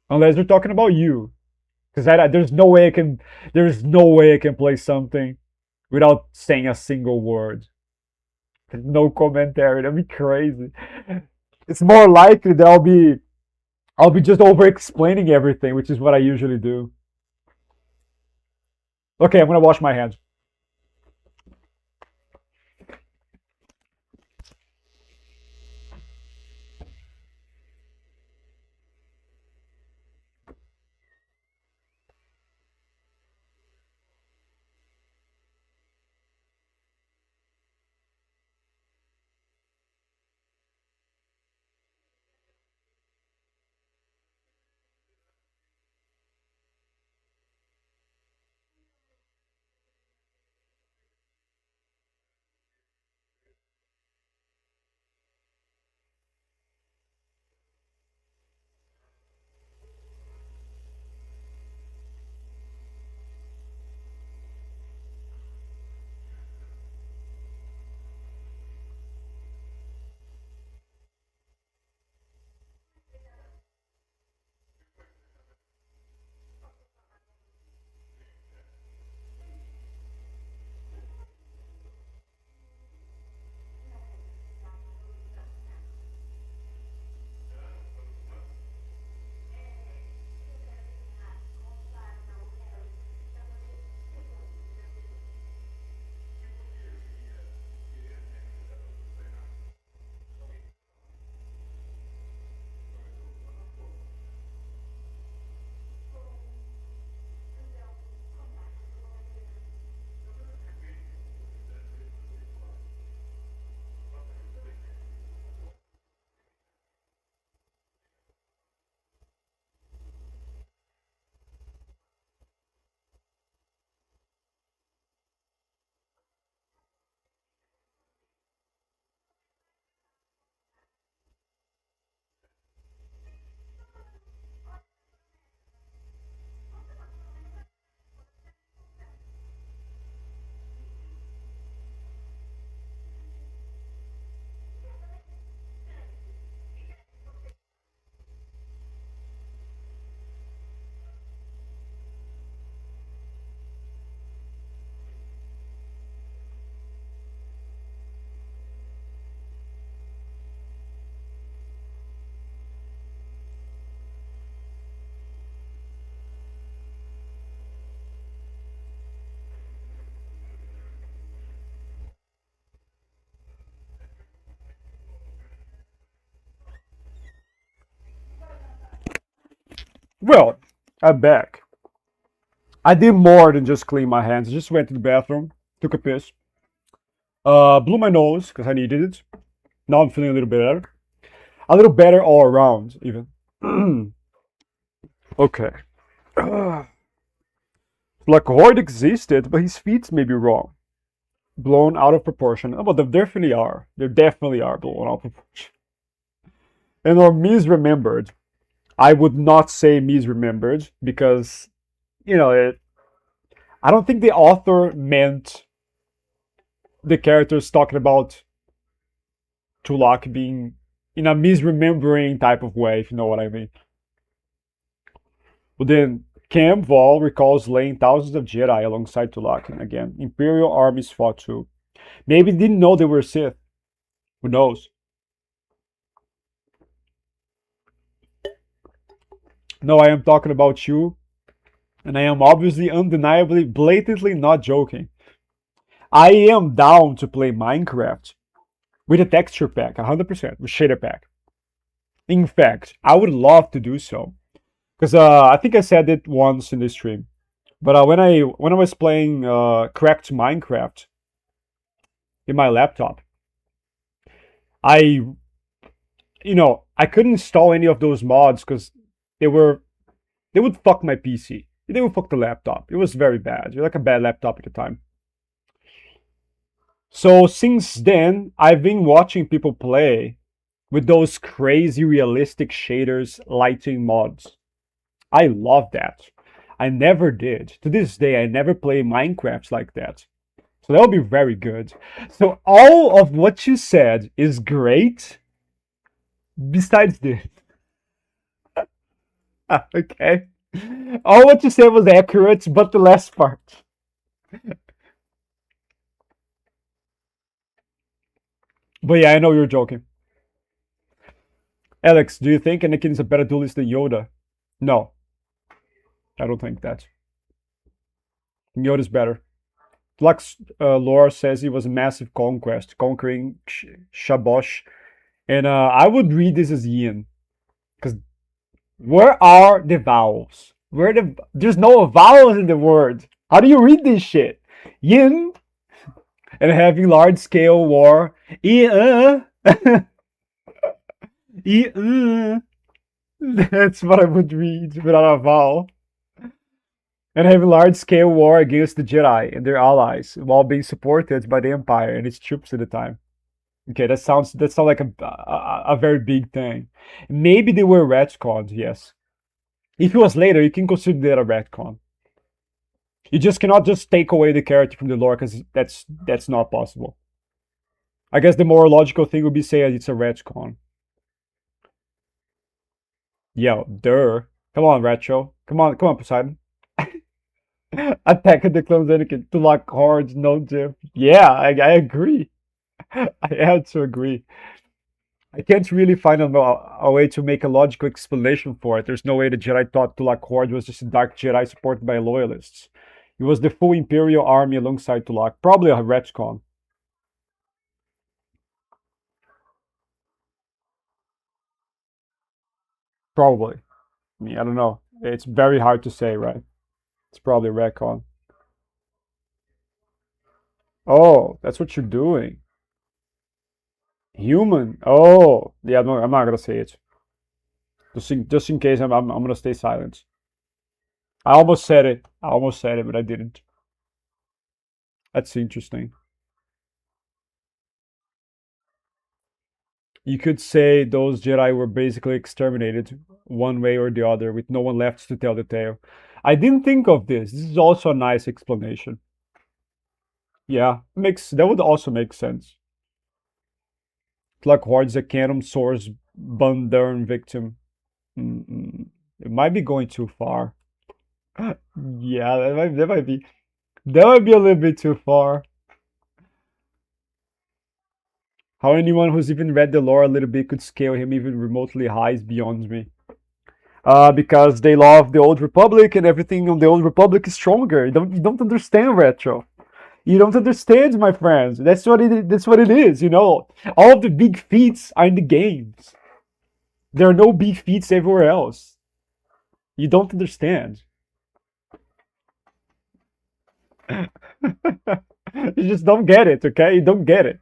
Unless we're talking about you. Because there's no way I can. There's no way I can play something without saying a single word. No commentary. That'd be crazy. It's more likely that I'll be just over explaining everything, which is what I usually do. Okay, I'm gonna wash my hands. Well, I'm back. I did more than just clean my hands. I just went to the bathroom, took a piss, blew my nose because I needed it. Now I'm feeling a little better. A little better all around, even. Okay. Like Horde existed, but his feats may be wrong. Blown out of proportion. Oh, but they definitely are. They definitely are blown out of proportion. And or misremembered. I would not say misremembered because, I don't think the author meant the characters talking about Tulak being in a misremembering type of way, if you know what I mean. But then Cam Val recalls laying thousands of Jedi alongside Tulak, and again, Imperial armies fought too. Maybe they didn't know they were Sith. Who knows? No, I am talking about you, and I am obviously, undeniably, blatantly not joking. I am down to play Minecraft with a texture pack, 100%, with shader pack. In fact, I would love to do so. Because I think I said it once in the stream. But when I was playing cracked Minecraft in my laptop, I I couldn't install any of those mods because they would fuck my PC. They would fuck the laptop. It was very bad. It was like a bad laptop at the time. So since then, I've been watching people play with those crazy realistic shaders lighting mods. I love that. I never did. To this day, I never play Minecraft like that. So that would be very good. So all of what you said is great, besides this. Okay. All what you said was accurate, but the last part. But yeah, I know you're joking. Alex, do you think Anakin is a better duelist than Yoda? No, I don't think that. Yoda's better. Lux lore says he was a massive conquest, conquering Shabosh. And I would read this as Yin. Because where are the vowels? There's no vowels in the word. How do you read this shit? Yin and having large scale war. That's what I would read without a vowel. And having large scale war against the Jedi and their allies while being supported by the Empire and its troops at the time. Okay, that sounds like a very big thing. Maybe they were retcons, yes. If it was later, you can consider that a retcon. You just cannot just take away the character from the lore because that's not possible. I guess the more logical thing would be say it's a retcon. Yeah, duh. Come on, Retro. Come on, Poseidon. Attack the clones Anakin to lock cards, no diff. Yeah, I agree. I have to agree. I can't really find a way to make a logical explanation for it. There's no way the Jedi thought Tulak Horde was just a dark Jedi supported by loyalists. It was the full Imperial army alongside Tulak. Probably a retcon. Probably. I mean, I don't know. It's very hard to say, right? It's probably a retcon. Oh, that's what you're doing. Human. Oh, yeah. No, I'm not gonna say it. Just in case, I'm gonna stay silent. I almost said it. But I didn't. That's interesting. You could say those Jedi were basically exterminated one way or the other, with no one left to tell the tale. I didn't think of this. This is also a nice explanation. Yeah, that would also make sense. Like Horde's a canon source Bundern victim. Mm-mm. It might be going too far. Yeah, that might be a little bit too far. How anyone who's even read the lore a little bit could scale him even remotely high is beyond me. Because they love the Old Republic and everything on the Old Republic is stronger. You don't understand, Retro. You don't understand, my friends. That's what it is, you know. All of the big feats are in the games. There are no big feats everywhere else. You don't understand. You just don't get it, okay? You don't get it.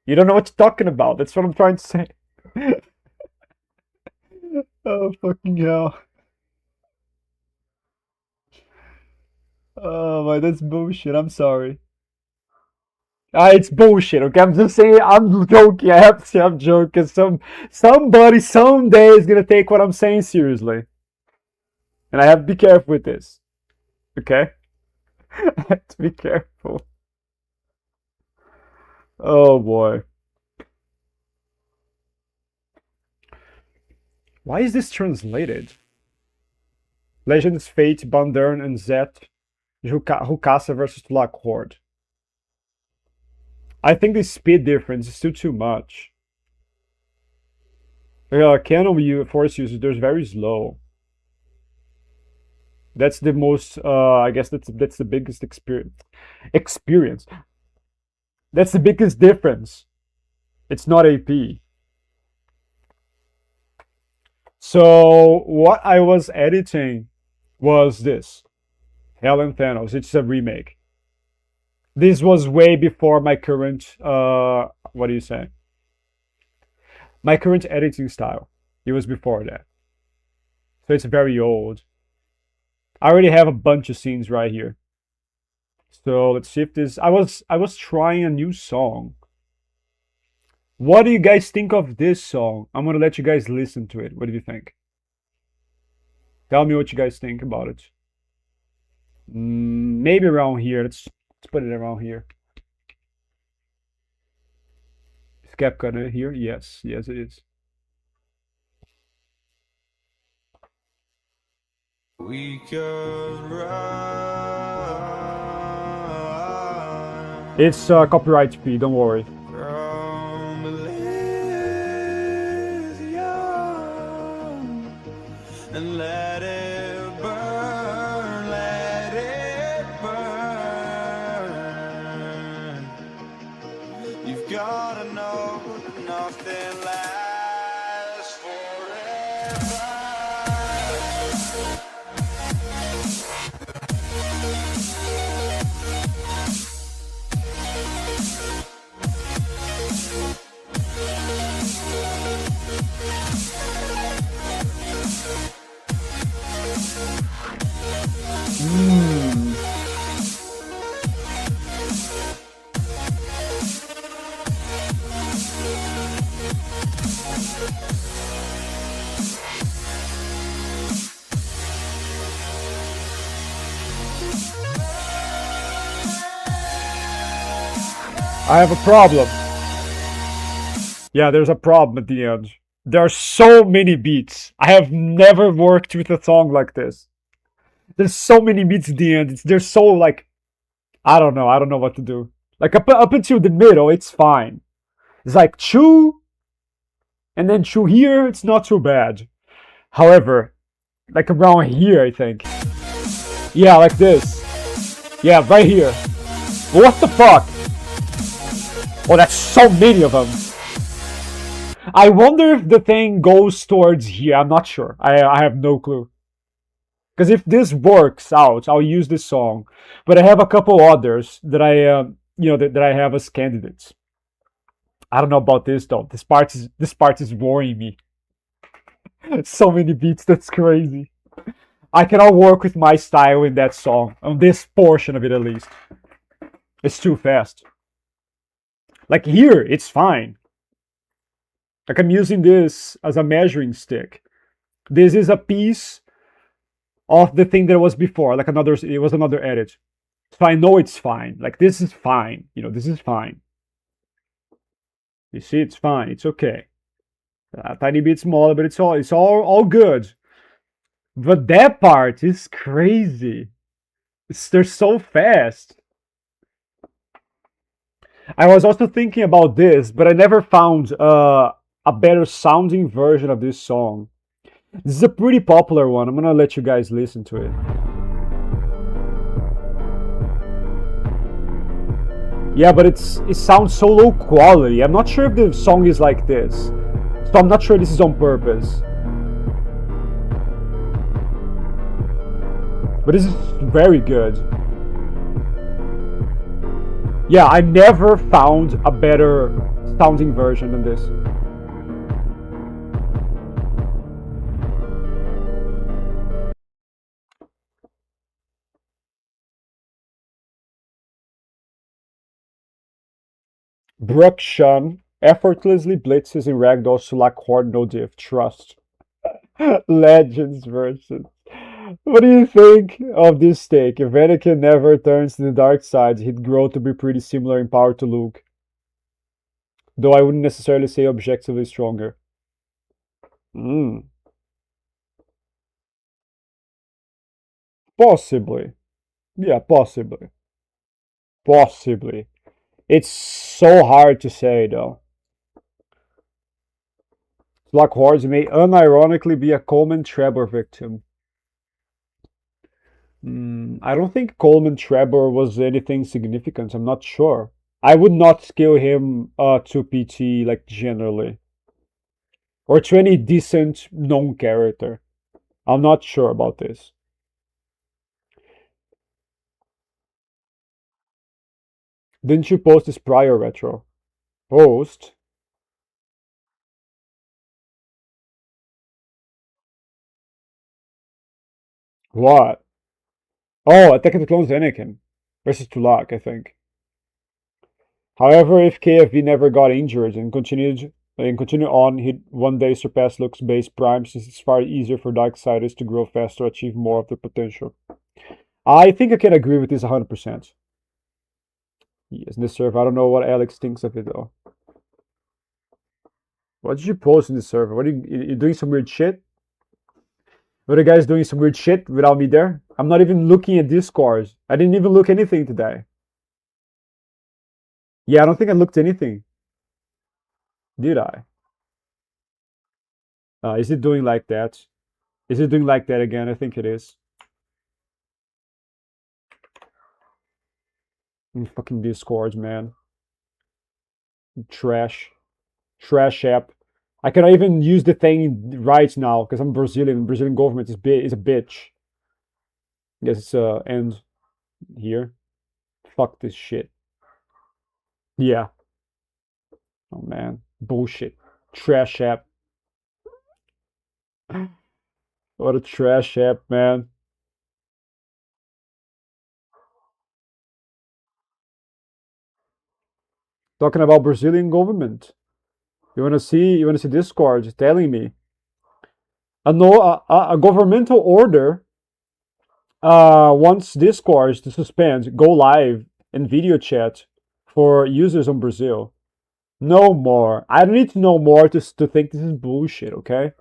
You don't know what you're talking about. That's what I'm trying to say. Oh, fucking hell. Oh, my, that's bullshit. I'm sorry. It's bullshit, okay? I'm just saying, I'm joking. I have to say I'm joking. Somebody someday is gonna take what I'm saying seriously. And I have to be careful with this. Okay? I have to be careful. Oh boy. Why is this translated? Legends, Fate, Bandern, and Zet. Hukasa versus Black Horde. I think the speed difference is still too much. Canon Force users, they're very slow. That's the most, I guess that's the biggest experience. That's the biggest difference. It's not AP. So what I was editing was this. Hell and Thanos. It's a remake. This was way before my current, what do you say? My current editing style. It was before that. So it's very old. I already have a bunch of scenes right here. So let's see if this. I was trying a new song. What do you guys think of this song? I'm gonna let you guys listen to it. What do you think? Tell me what you guys think about it. Maybe around here. Let's put it around here. Is CapCut here? Yes, yes it is. We could run. It's copyright free, don't worry. From Elysium and let it burn, let it burn. You've gotta know nothing lasts forever. I have a problem. Yeah, there's a problem at the end. There are so many beats. I have never worked with a song like this. There's so many beats at the end. They're so like, I don't know what to do. Like up until the middle, it's fine. It's like chew, and then chew here, it's not too bad. However, like around here, I think. Yeah, like this. Yeah, right here. What the fuck? Oh, that's so many of them. I wonder if the thing goes towards here. I'm not sure. I have no clue. Because if this works out, I'll use this song. But I have a couple others that I, that I have as candidates. I don't know about this though. This part is worrying me. So many beats. That's crazy. I cannot work with my style in that song. On this portion of it, at least. It's too fast. Like here, it's fine. Like I'm using this as a measuring stick. This is a piece of the thing that was before, like it was another edit. So I know it's fine. Like this is fine. This is fine. You see, it's fine. It's okay. A tiny bit smaller, but it's all good. But that part is crazy. They're so fast. I was also thinking about this, but I never found a better sounding version of this song. This is a pretty popular one. I'm gonna let you guys listen to it. Yeah, but it sounds so low quality. I'm not sure if the song is like this. So I'm not sure this is on purpose. But this is very good. Yeah, I never found a better sounding version than this. Brooke Shun effortlessly blitzes in ragdolls to lack horde no diff. Trust. Legends version. What do you think of this take? If Anakin never turns to the dark side, he'd grow to be pretty similar in power to Luke. Though I wouldn't necessarily say objectively stronger. Possibly. Yeah, possibly. Possibly. It's so hard to say, though. Black Hordes may unironically be a Coleman Trebor victim. I don't think Coleman Trebor was anything significant. I'm not sure. I would not scale him to PT, like, generally. Or to any decent known character. I'm not sure about this. Didn't you post this prior retro? Post? What? Oh, Attack of the Clones Anakin versus Tulak, I think. However, if KFV never got injured and continued on, he'd one day surpass Luke's base prime, since it's far easier for Darksiders to grow faster, achieve more of their potential. I think I can agree with this 100%. Yes, in this server. I don't know what Alex thinks of it though. What did you post in this server? What are you doing some weird shit? What are you guys doing some weird shit without me there? I'm not even looking at Discord. I didn't even look anything today. Yeah, I don't think I looked anything. Did I? Is it doing like that? Is it doing like that again? I think it is. Fucking Discord, man. Trash. Trash app. I cannot even use the thing right now because I'm Brazilian. Brazilian government is a bitch. I guess it's end here. Fuck this shit. Yeah. Oh man. Bullshit. Trash app. What a trash app, man. Talking about Brazilian government. You wanna see Discord telling me a governmental order wants Discord to suspend go live and video chat for users on Brazil. No more. I don't need to know more to think this is bullshit, okay?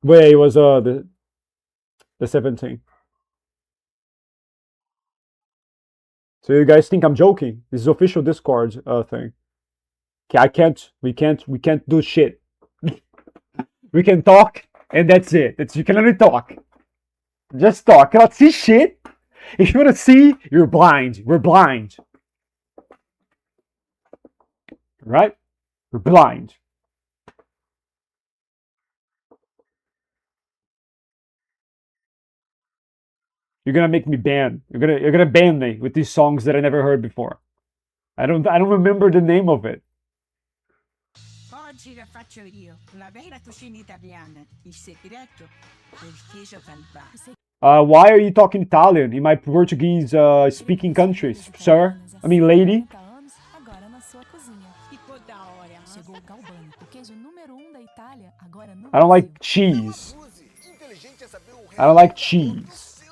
Wait, it was the 17th. So you guys think I'm joking? This is official Discord thing. Okay, we can't do shit. We can talk and that's it. You can only talk. Just talk. Cannot see shit. If you wanna see, you're blind. We're blind. Right? We're blind. You're gonna make me ban. You're gonna ban me with these songs that I never heard before. I don't remember the name of it. Oggi la faccio io, la vera cucina italiana, il segreto del queso calvario. Why are you talking Italian in my Portuguese speaking countries, sir? I mean, lady. Agora na sua cozinha. Ficou da hora. Chegou o Galbano, o queijo número 1 da Itália, agora no I don't like Brasil. cheese. I don't like cheese.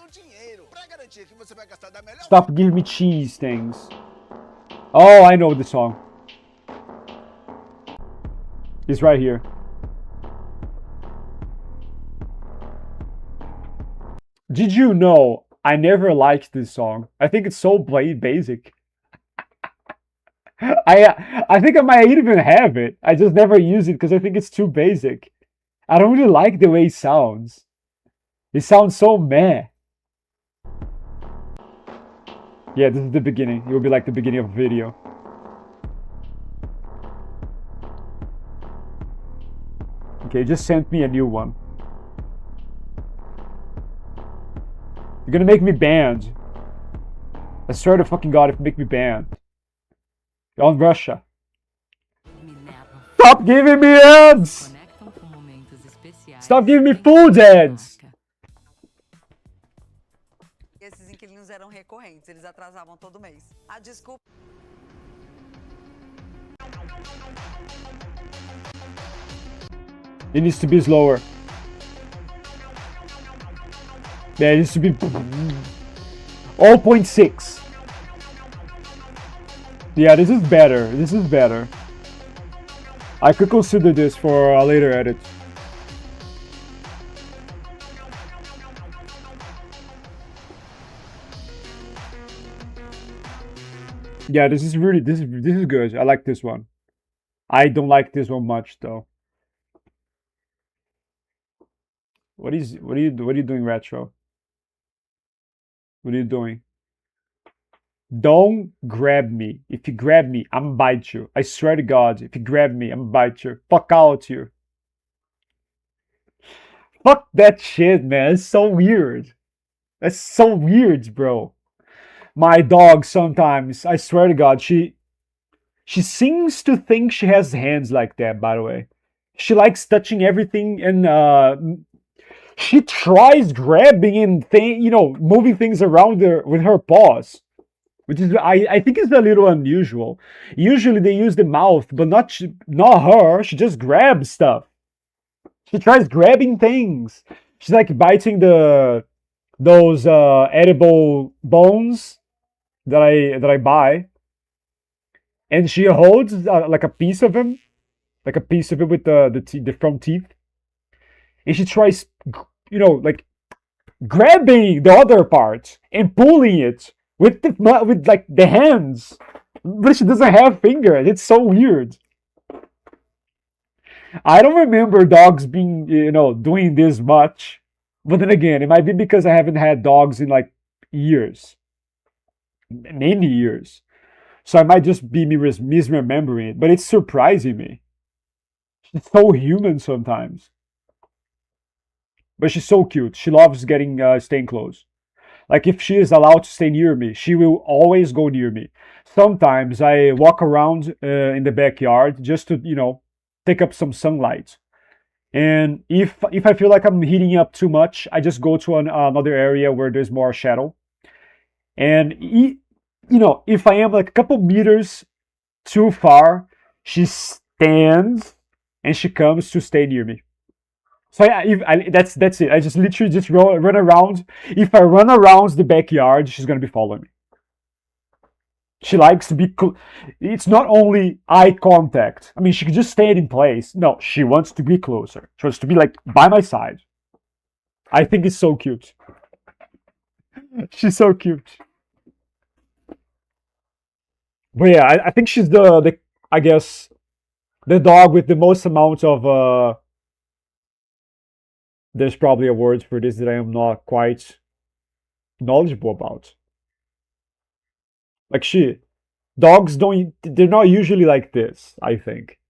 Stop giving me cheese things. Oh, I know the song. It's right here. Did you know I never liked this song? I think it's so basic. I think I might even have it. I just never use it because I think it's too basic. I don't really like the way it sounds. It sounds so meh. Yeah, this is the beginning. It will be like the beginning of a video. Okay, just sent me a new one. You're gonna make me banned. I swear to fucking God, if you make me banned. You're on Russia. Stop giving me ads! Stop giving me food ads! Esses inquilinos eram recorrentes, eles atrasavam todo mês. A desculpa. It needs to be slower. Yeah, it needs to be 0.6. Yeah, this is better. This is better. I could consider this for a later edit. Yeah, this is really this is good. I like this one. I don't like this one much though. What are you doing, Retro? What are you doing? Don't grab me. If you grab me, I'm gonna bite you. I swear to God, if you grab me, I'm gonna bite you. Fuck out you. Fuck that shit, man. It's so weird. That's so weird, bro. My dog sometimes, I swear to God, she seems to think she has hands like that, by the way. She likes touching everything and she tries grabbing and moving things around her with her paws. Which is I think is a little unusual. Usually they use the mouth, but not her. She just grabs stuff. She tries grabbing things. She's like biting those edible bones that I buy, and she holds like a piece of him, with the front teeth, and she tries, like grabbing the other part and pulling it with the hands, but she doesn't have fingers. It's so weird. I don't remember dogs being doing this much, but then again, it might be because I haven't had dogs in like years, many years, so I might just be misremembering it. But it's surprising me. She's so human sometimes, but she's so cute. She loves staying close. Like if she is allowed to stay near me, she will always go near me. Sometimes I walk around in the backyard just to take up some sunlight. And if I feel like I'm heating up too much, I just go to another area where there's more shadow. And if I am like a couple meters too far, she stands and she comes to stay near me. So that's it. I just literally just run around. If I run around the backyard, she's gonna be following me. She likes to be. It's not only eye contact. I mean, she could just stay in place. No, she wants to be closer. She wants to be like by my side. I think it's so cute. She's so cute. But yeah, I think she's the I guess the dog with the most amount of there's probably a word for this that I am not quite knowledgeable about. Like dogs they're not usually like this, I think.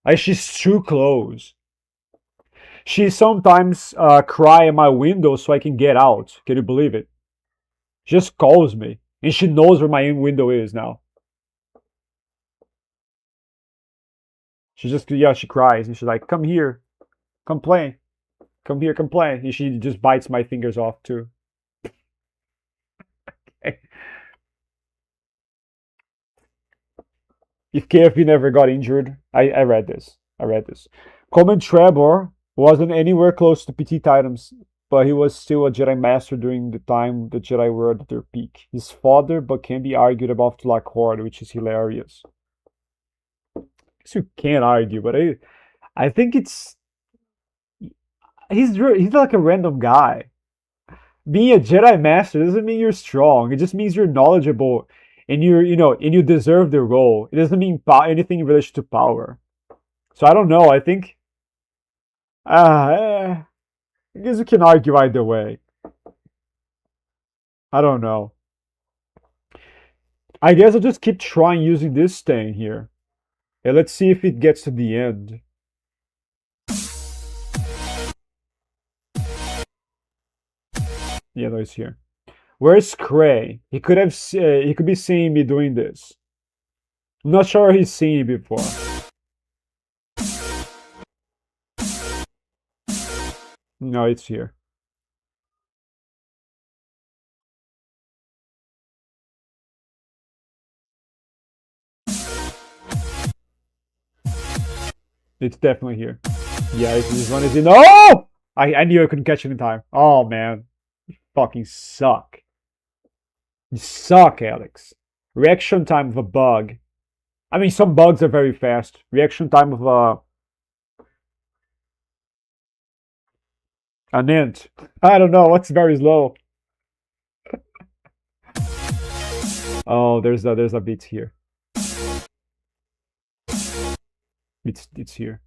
Like she's too close. She sometimes cry at my window so I can get out. Can you believe it? She just calls me. And she knows where my window is now. She cries and she's like, come here. Come play. Come here, come play. And she just bites my fingers off too. Okay. If KFP never got injured, I read this. Coleman Trebor wasn't anywhere close to PT Titans, but he was still a Jedi Master during the time the Jedi were at their peak. His father, but can be argued about to like Horde, which is hilarious. I guess you can't argue, but I think he's like a random guy. Being a Jedi Master doesn't mean you're strong. It just means you're knowledgeable and and you deserve the role. It doesn't mean anything in relation to power. So I don't know. I think I guess you can argue either way. I don't know. I guess I'll just keep trying using this thing here. And let's see if it gets to the end. Yeah, no, it's here. Where's Cray? He could have. He could be seeing me doing this. I'm not sure he's seen me before. No, it's here. It's definitely here. Yeah, this one is in. Oh! I knew I couldn't catch it in time. Oh man, you fucking suck. You suck, Alex. Reaction time of a bug. I mean, some bugs are very fast. Reaction time of an int. I don't know what's very slow. Oh, there's a bit here. It's here.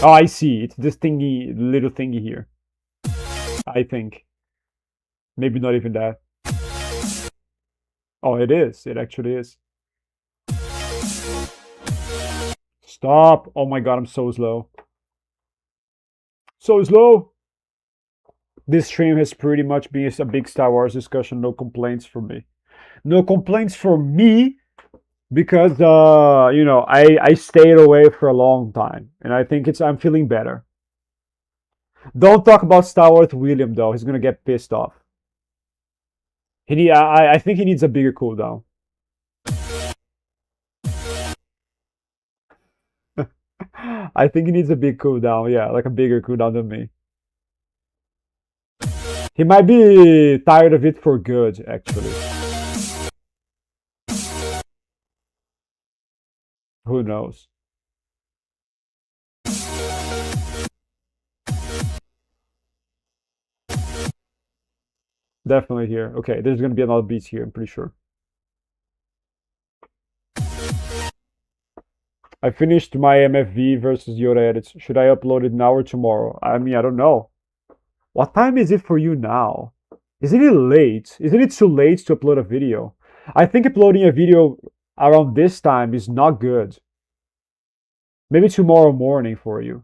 Oh, I see. It's this thingy, little thingy here. I think. Maybe not even that. Oh, it is. It actually is. Stop. Oh my god, I'm so slow. So slow. This stream has pretty much been a big Star Wars discussion. No complaints from me. No complaints from me because you know, I stayed away for a long time and I think I'm feeling better. Don't talk about Star Wars with William though. He's gonna get pissed off. I think he needs a bigger cooldown. I think he needs a big cooldown, yeah, like a bigger cooldown than me. He might be tired of it for good, actually. Who knows? Definitely here. Okay, there's gonna be another beat here, I'm pretty sure. I finished my MFV versus Yoda edits. Should I upload it now or tomorrow? I mean, I don't know. What time is it for you now? Isn't it late? Isn't it too late to upload a video? I think uploading a video around this time is not good. Maybe tomorrow morning for you.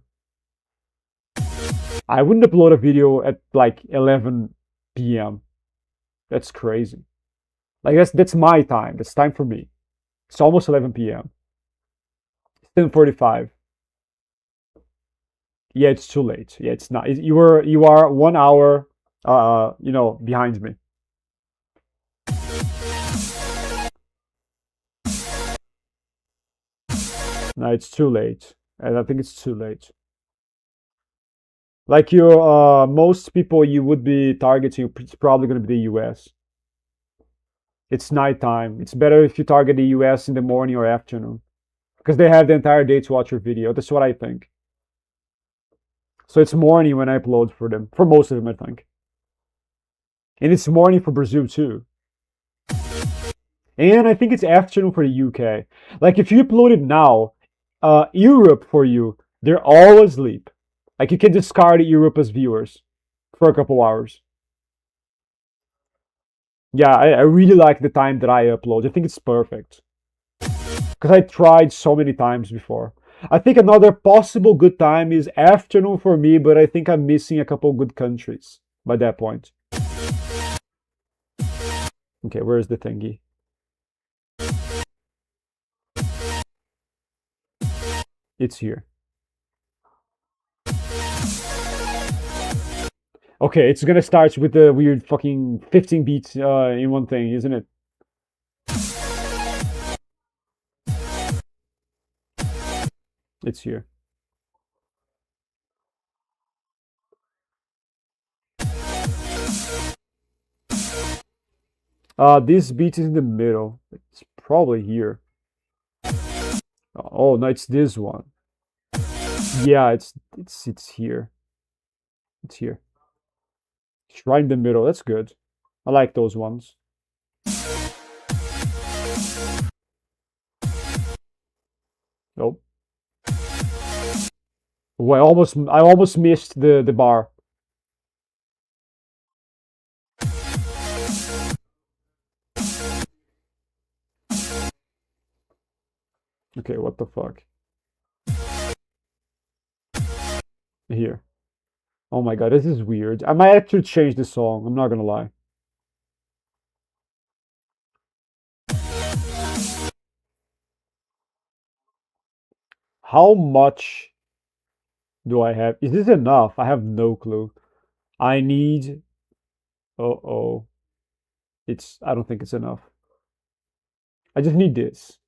I wouldn't upload a video at like 11 p.m. That's crazy. Like that's my time. That's time for me. It's almost 11 p.m. 10:45. Yeah, it's too late. Yeah, it's not. You are 1 hour, you know, behind me. No, it's too late, and I think it's too late. Like most people you would be targeting, it's probably going to be the US. It's nighttime. It's better if you target the US in the morning or afternoon, because they have the entire day to watch your video. That's what I think. So it's morning when I upload for them, for most of them, I think. And it's morning for Brazil too. And I think it's afternoon for the UK. Like if you upload it now, Europe for you, they're all asleep. Like you can discard Europe as viewers for a couple hours. Yeah, I really like the time that I upload. I think it's perfect. Because I tried so many times before. I think another possible good time is afternoon for me, but I think I'm missing a couple good countries by that point. Okay, where's the thingy? It's here. Okay, it's gonna start with the weird fucking 15 beats in one thing, isn't it? It's here. This beat is in the middle. It's probably here. Oh no, it's this one. Yeah, it's here. It's here. It's right in the middle. That's good. I like those ones. Nope. Oh, I almost missed the bar. Okay, what the fuck? Here. Oh my god, this is weird. I might actually change the song. I'm not gonna lie. How much do I have? Is this enough? I have no clue. I need. Uh-oh. I don't think it's enough. I just need this.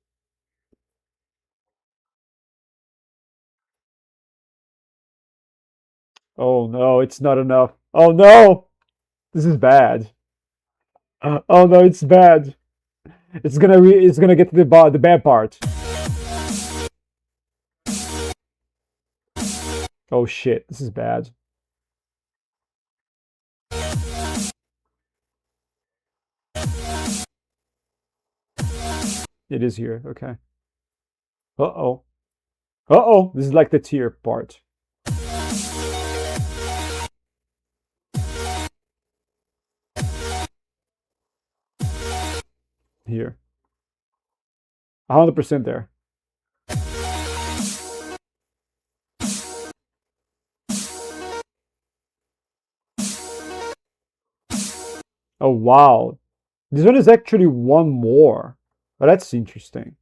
Oh no, it's not enough. Oh no! This is bad. Oh no, it's bad. It's gonna get to the bad part. Oh shit, this is bad. It is here, okay. Uh-oh. Uh-oh, this is like the tier part. Here. 100% there. Oh wow. This one is actually one more. Oh, that's interesting.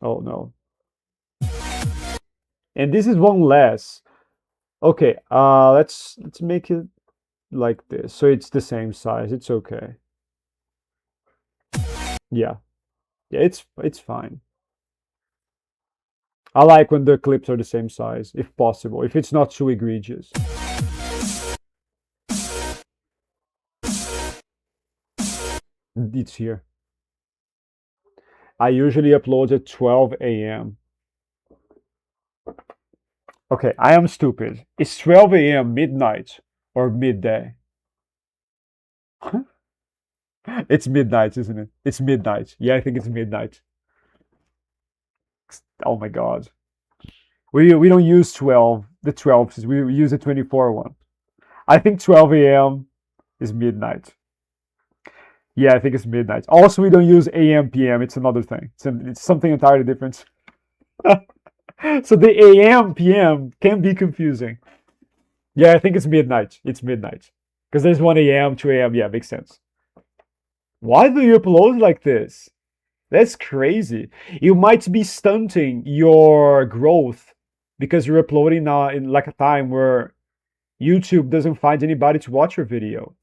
Oh no. And this is one less. Okay, let's make it like this. So it's the same size. It's okay. Yeah. Yeah, it's fine. I like when the clips are the same size, if possible, if it's not too egregious. It's here. I usually upload at 12 a.m. Okay, I am stupid. It's 12 a.m. midnight or midday. It's midnight, isn't it? It's midnight. Yeah, I think it's midnight. Oh my god. We don't use 12, the 12, we use the 24 one. I think 12 a.m. is midnight. Yeah, I think it's midnight. Also, we don't use AM, PM. It's another thing. It's something entirely different. So the AM, PM can be confusing. Yeah, I think it's midnight. It's midnight. Because there's 1 a.m., 2 a.m. Yeah, makes sense. Why do you upload like this? That's crazy. You might be stunting your growth because you're uploading now in like a time where YouTube doesn't find anybody to watch your video.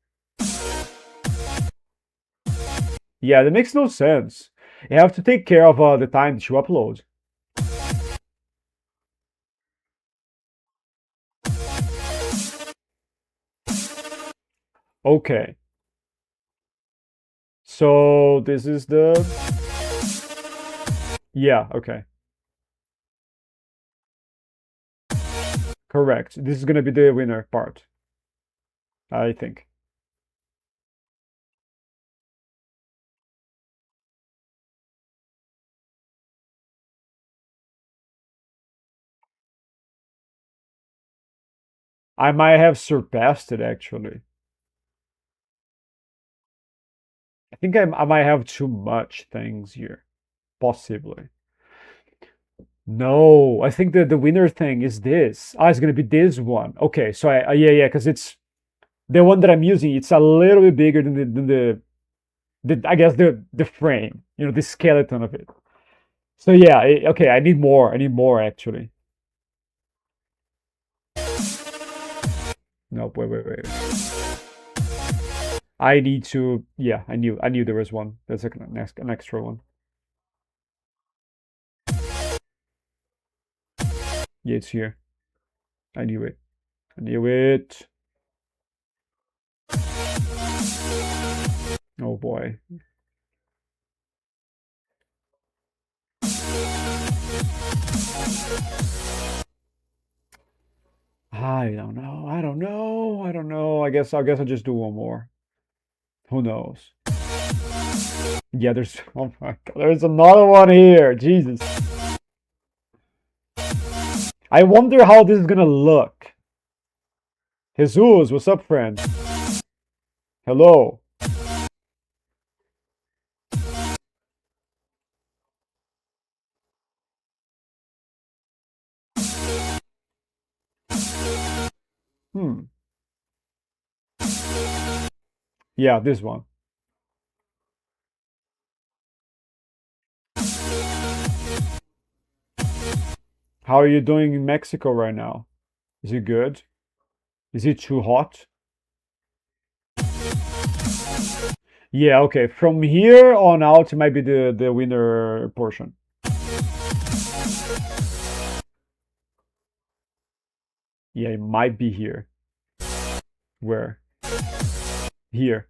Yeah, that makes no sense. You have to take care of the time that you upload. Okay. So this is the... Yeah, okay. Correct. This is gonna be the winner part, I think. I might have surpassed it actually. I think I might have too much things here, possibly. No, I think the winner thing is this. Ah, it's gonna be this one. Okay, so yeah, because it's the one that I'm using. It's a little bit bigger than the I guess the frame, the skeleton of it. So yeah, okay, I need more. I need more actually. Nope, wait. I need to. Yeah, I knew there was one. There's an extra one. Yeah, it's here. I knew it. I knew it. Oh boy. I don't know. I don't know. I don't know. I guess I'll just do one more. Who knows? Yeah, there's oh my god, there's another one here. Jesus. I wonder how this is gonna look. Jesus, what's up, friend? Hello. Hmm. Yeah, this one. How are you doing in Mexico right now? Is it good? Is it too hot? Yeah, okay. From here on out, it might be the winter portion. Yeah, it might be here. Where? Here.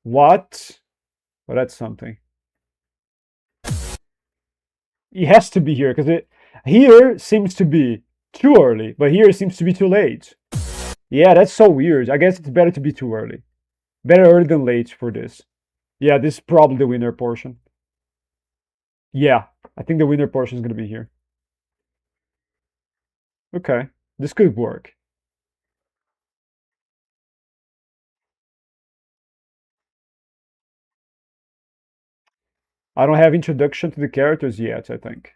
What? Well, that's something. It has to be here because it here seems to be too early, but here it seems to be too late. Yeah, that's so weird. I guess it's better to be too early. Better early than late for this. Yeah, this is probably the winner portion. Yeah, I think the winner portion is gonna be here. Okay, this could work. I don't have introduction to the characters yet, I think.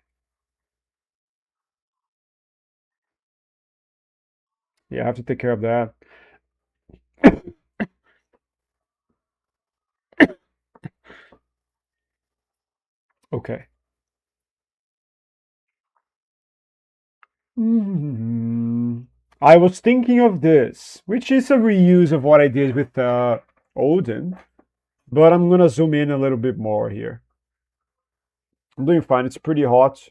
Yeah, I have to take care of that. Okay. I was thinking of this, which is a reuse of what I did with Odin, but I'm gonna zoom in a little bit more here. I'm doing fine. It's pretty hot,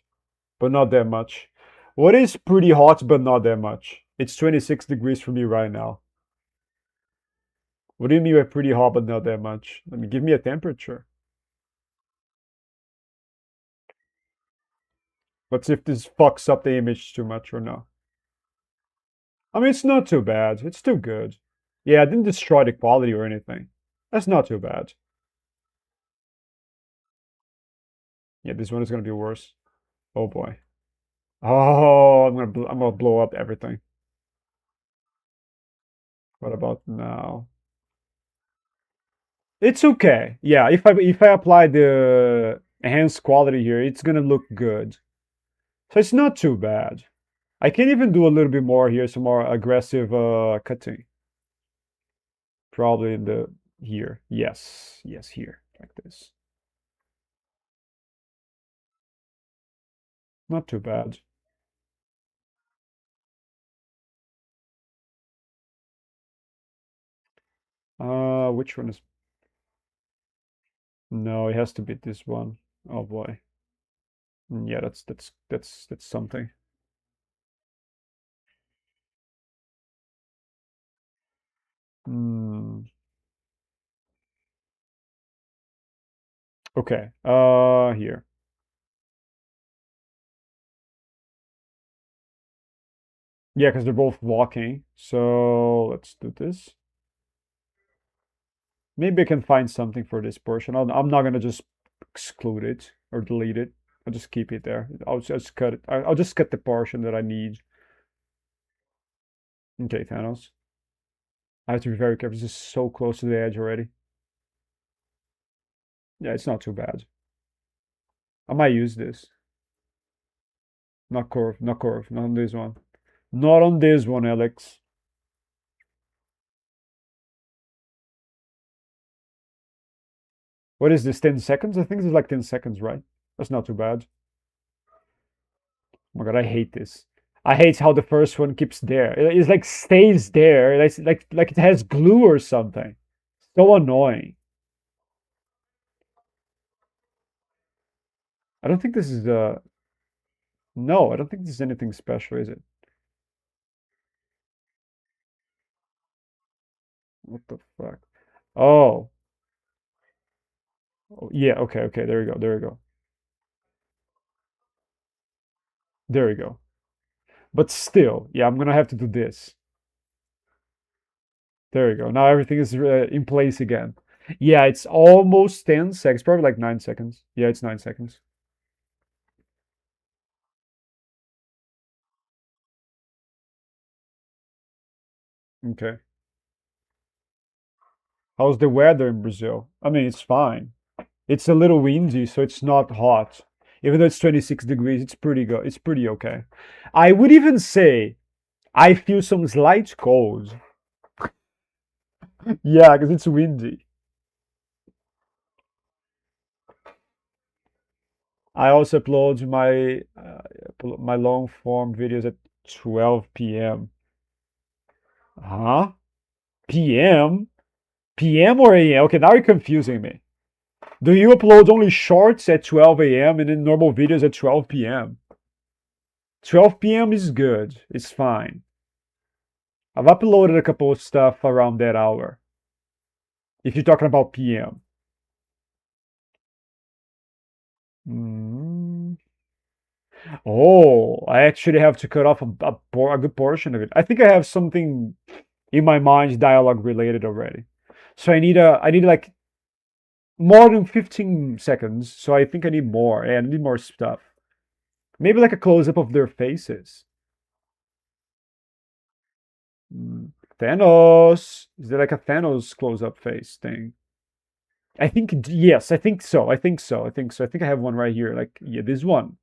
but not that much. What is pretty hot, but not that much? It's 26 degrees for me right now. What do you mean by pretty hot, but not that much? Let me give me a temperature. Let's see if this fucks up the image too much or not. I mean, it's not too bad. It's still good. Yeah, I didn't destroy the quality or anything. That's not too bad. Yeah, this one is gonna be worse. Oh boy. Oh, I'm gonna blow up everything. What about now? It's okay. Yeah, if I apply the enhanced quality here, it's gonna look good. So it's not too bad. I can even do a little bit more here, some more aggressive cutting. Probably in the here. Yes, yes, here, like this. Not too bad. Which one is? No, it has to be this one. Oh boy. Yeah, that's something. Hmm. Okay. Here. Yeah, because they're both walking. So let's do this. Maybe I can find something for this portion. I'm not gonna just exclude it or delete it. I'll just keep it there. I'll just cut it. I'll just cut the portion that I need. Okay, Thanos. I have to be very careful. This is so close to the edge already. Yeah, it's not too bad. I might use this. Not curve, not curve, not on this one. Not on this one, Alex. What is this, 10 seconds? I think it's like 10 seconds, right? That's not too bad. Oh my god, I hate this. I hate how the first one keeps there. It's like stays there. It's like it has glue or something. So annoying. I don't think this is no, I don't think this is anything special, is it? What the fuck? Oh. Oh, yeah, okay, okay, there we go, there we go. There we go. But still, yeah, I'm gonna have to do this. There we go. Now everything is in place again. Yeah, it's almost 10 seconds, probably like 9 seconds. Yeah, it's 9 seconds. Okay. How's the weather in Brazil? I mean, it's fine. It's a little windy, so it's not hot. Even though it's 26 degrees, it's pretty good. It's pretty okay. I would even say I feel some slight cold. Yeah, because it's windy. I also upload my long form videos at 12 p.m. Huh? PM? PM or AM? Okay, now you're confusing me. Do you upload only shorts at 12 a.m. and then normal videos at 12 p.m.? 12 p.m. is good. It's fine. I've uploaded a couple of stuff around that hour. If you're talking about PM. Mm. Oh, I actually have to cut off a good portion of it. I think I have something in my mind dialogue related already. So I need like more than 15 seconds. So I think I need more. Yeah, I need more stuff. Maybe like a close up of their faces. Thanos. Is there like a Thanos close up face thing? I think yes. I think so. I think so. I think so. I think I have one right here. Like yeah, this one,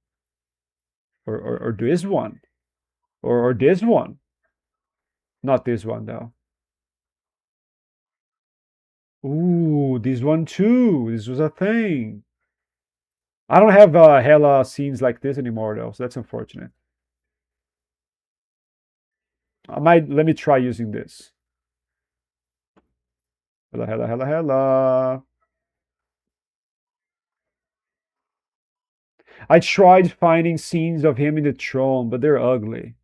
or this one, or this one. Not this one though. Ooh, this one too. This was a thing. I don't have hella scenes like this anymore though, so that's unfortunate. I might let me try using this. Hella, hella, hella, hella. I tried finding scenes of him in the throne, but they're ugly.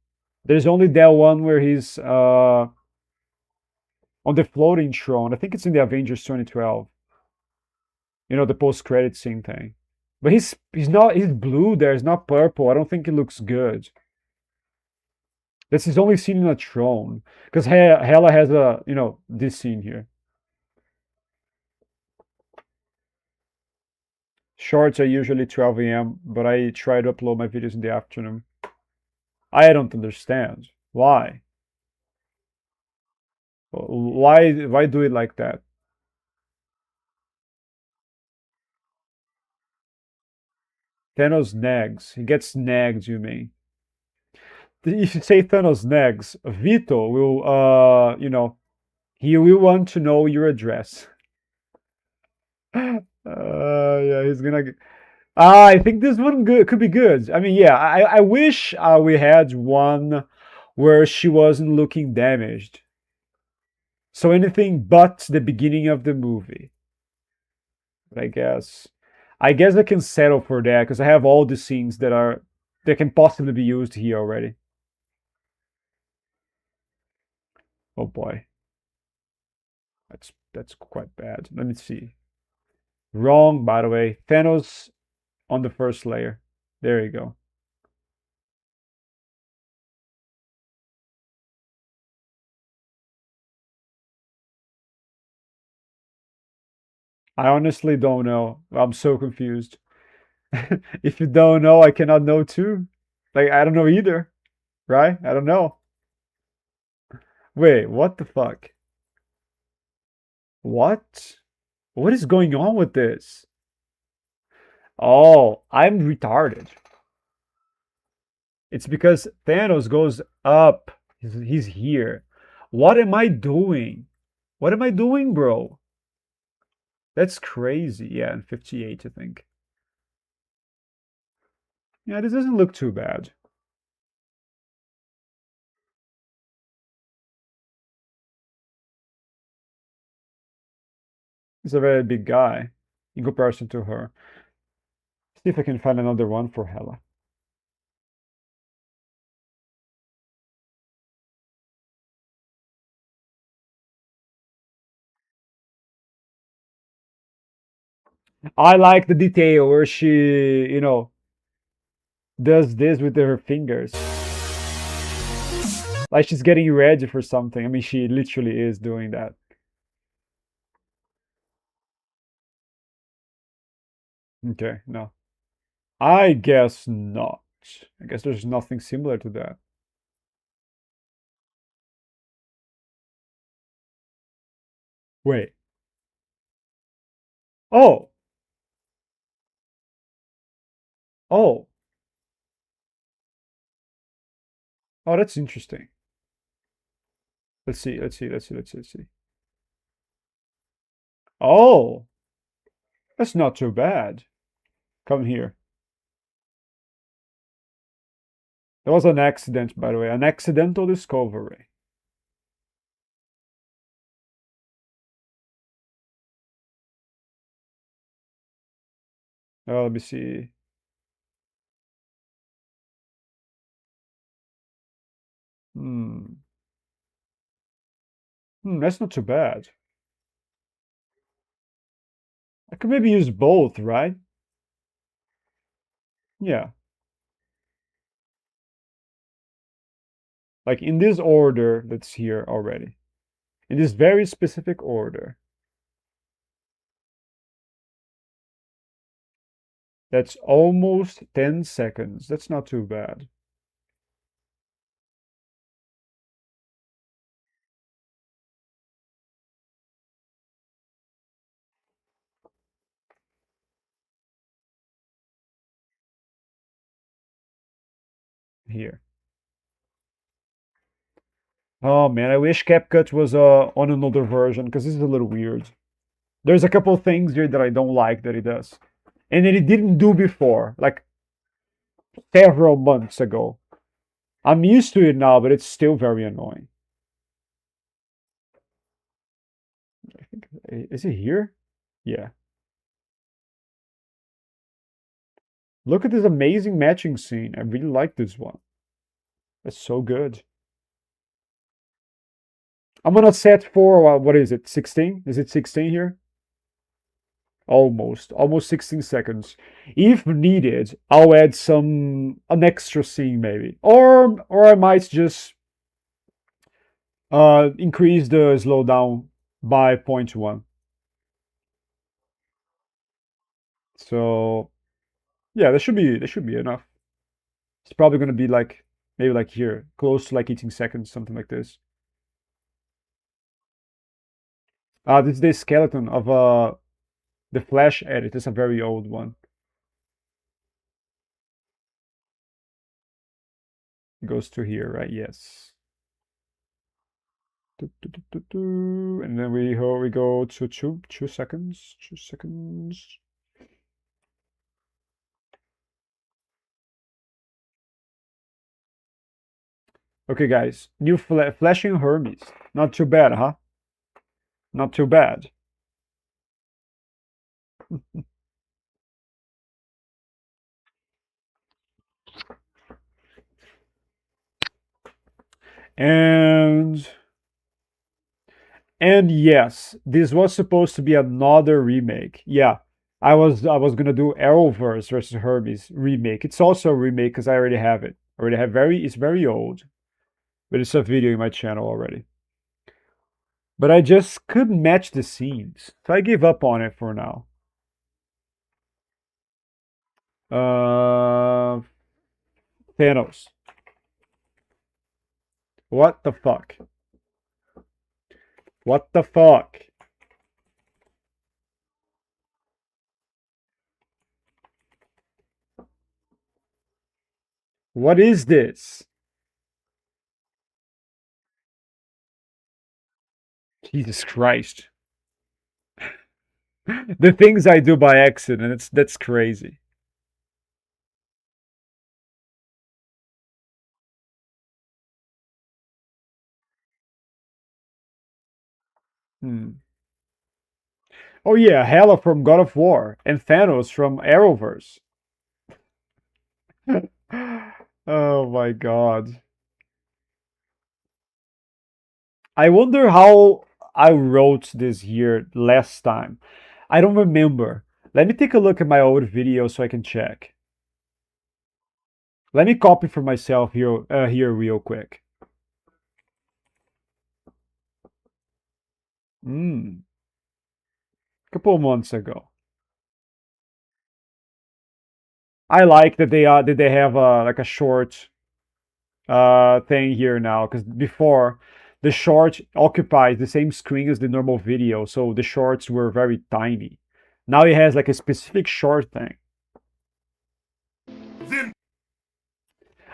There's only that one where he's on the floating throne. I think it's in the Avengers 2012. You know, the post-credit scene thing. But he's blue there, he's not purple. I don't think it looks good. This is only seen in a throne. Because Hela has a, you know, this scene here. Shorts are usually 12 a.m., but I try to upload my videos in the afternoon. I don't understand. Why? Why do it like that? Thanos nags. He gets nagged, you mean? If you say Thanos nags, Vito will, you know, he will want to know your address. Yeah, he's gonna. I think this one could be good. I mean, yeah, I wish we had one where she wasn't looking damaged. So anything but the beginning of the movie. But I guess I can settle for that because I have all the scenes that can possibly be used here already. Oh boy, that's quite bad. Let me see. Wrong, by the way. Thanos on the first layer. There you go. I honestly don't know. I'm so confused. If you don't know, I cannot know too. Like, I don't know either. Right? I don't know. Wait, what the fuck? What? What is going on with this? Oh, I'm retarded. It's because Thanos goes up. He's here. What am I doing? What am I doing, bro? That's crazy. Yeah, and 58, I think. Yeah, this doesn't look too bad. He's a very big guy in comparison to her. See if I can find another one for Hela. I like the detail where she, you know, does this with her fingers. Like she's getting ready for something. I mean, she literally is doing that. Okay, no. I guess not. I guess there's nothing similar to that. Wait. Oh. Oh. Oh, that's interesting. Let's see. Let's see. Oh, that's not too bad. Come here. That was an accident, by the way. An accidental discovery. Oh, let me see. Hmm. That's not too bad. I could maybe use both, right? Yeah. Like in this order that's here already. In this very specific order. That's almost 10 seconds. That's not too bad. Here. Oh man, I wish CapCut was on another version because this is a little weird. There's a couple things here that I don't like that it does. And that it didn't do before, like several months ago. I'm used to it now, but it's still very annoying. I think, is it here? Yeah. Look at this amazing matching scene. I really like this one. It's so good. I'm gonna set for what is it? 16? Is it 16 here? Almost 16 seconds. If needed, I'll add an extra scene maybe, or I might just increase the slowdown by 0.1. So yeah, that should be enough. It's probably gonna be like maybe like here, close to like 18 seconds, something like this. This is the skeleton of the Flash edit. It's a very old one. It goes to here, right? Yes. And then we go to 2 seconds. 2 seconds. Okay, guys. New flashing Hermes. Not too bad, huh? Not too bad. And yes, this was supposed to be another remake. Yeah, I was gonna do Arrowverse versus Hermes remake. It's also a remake because I already have it. I already have it's very old, but it's a video in my channel already. But I just couldn't match the scenes, so I gave up on it for now. Thanos. What the fuck? What the fuck? What is this? Jesus Christ. The things I do by accident, that's crazy. Hmm. Oh yeah, Hela from God of War and Thanos from Arrowverse. Oh my god. I wonder how I wrote this here last time. I don't remember. Let me take a look at my old video so I can check. Let me copy for myself here real quick. Couple of months ago. I like that they have like a short thing here now because before the short occupies the same screen as the normal video, so the shorts were very tiny. Now it has like a specific short thing.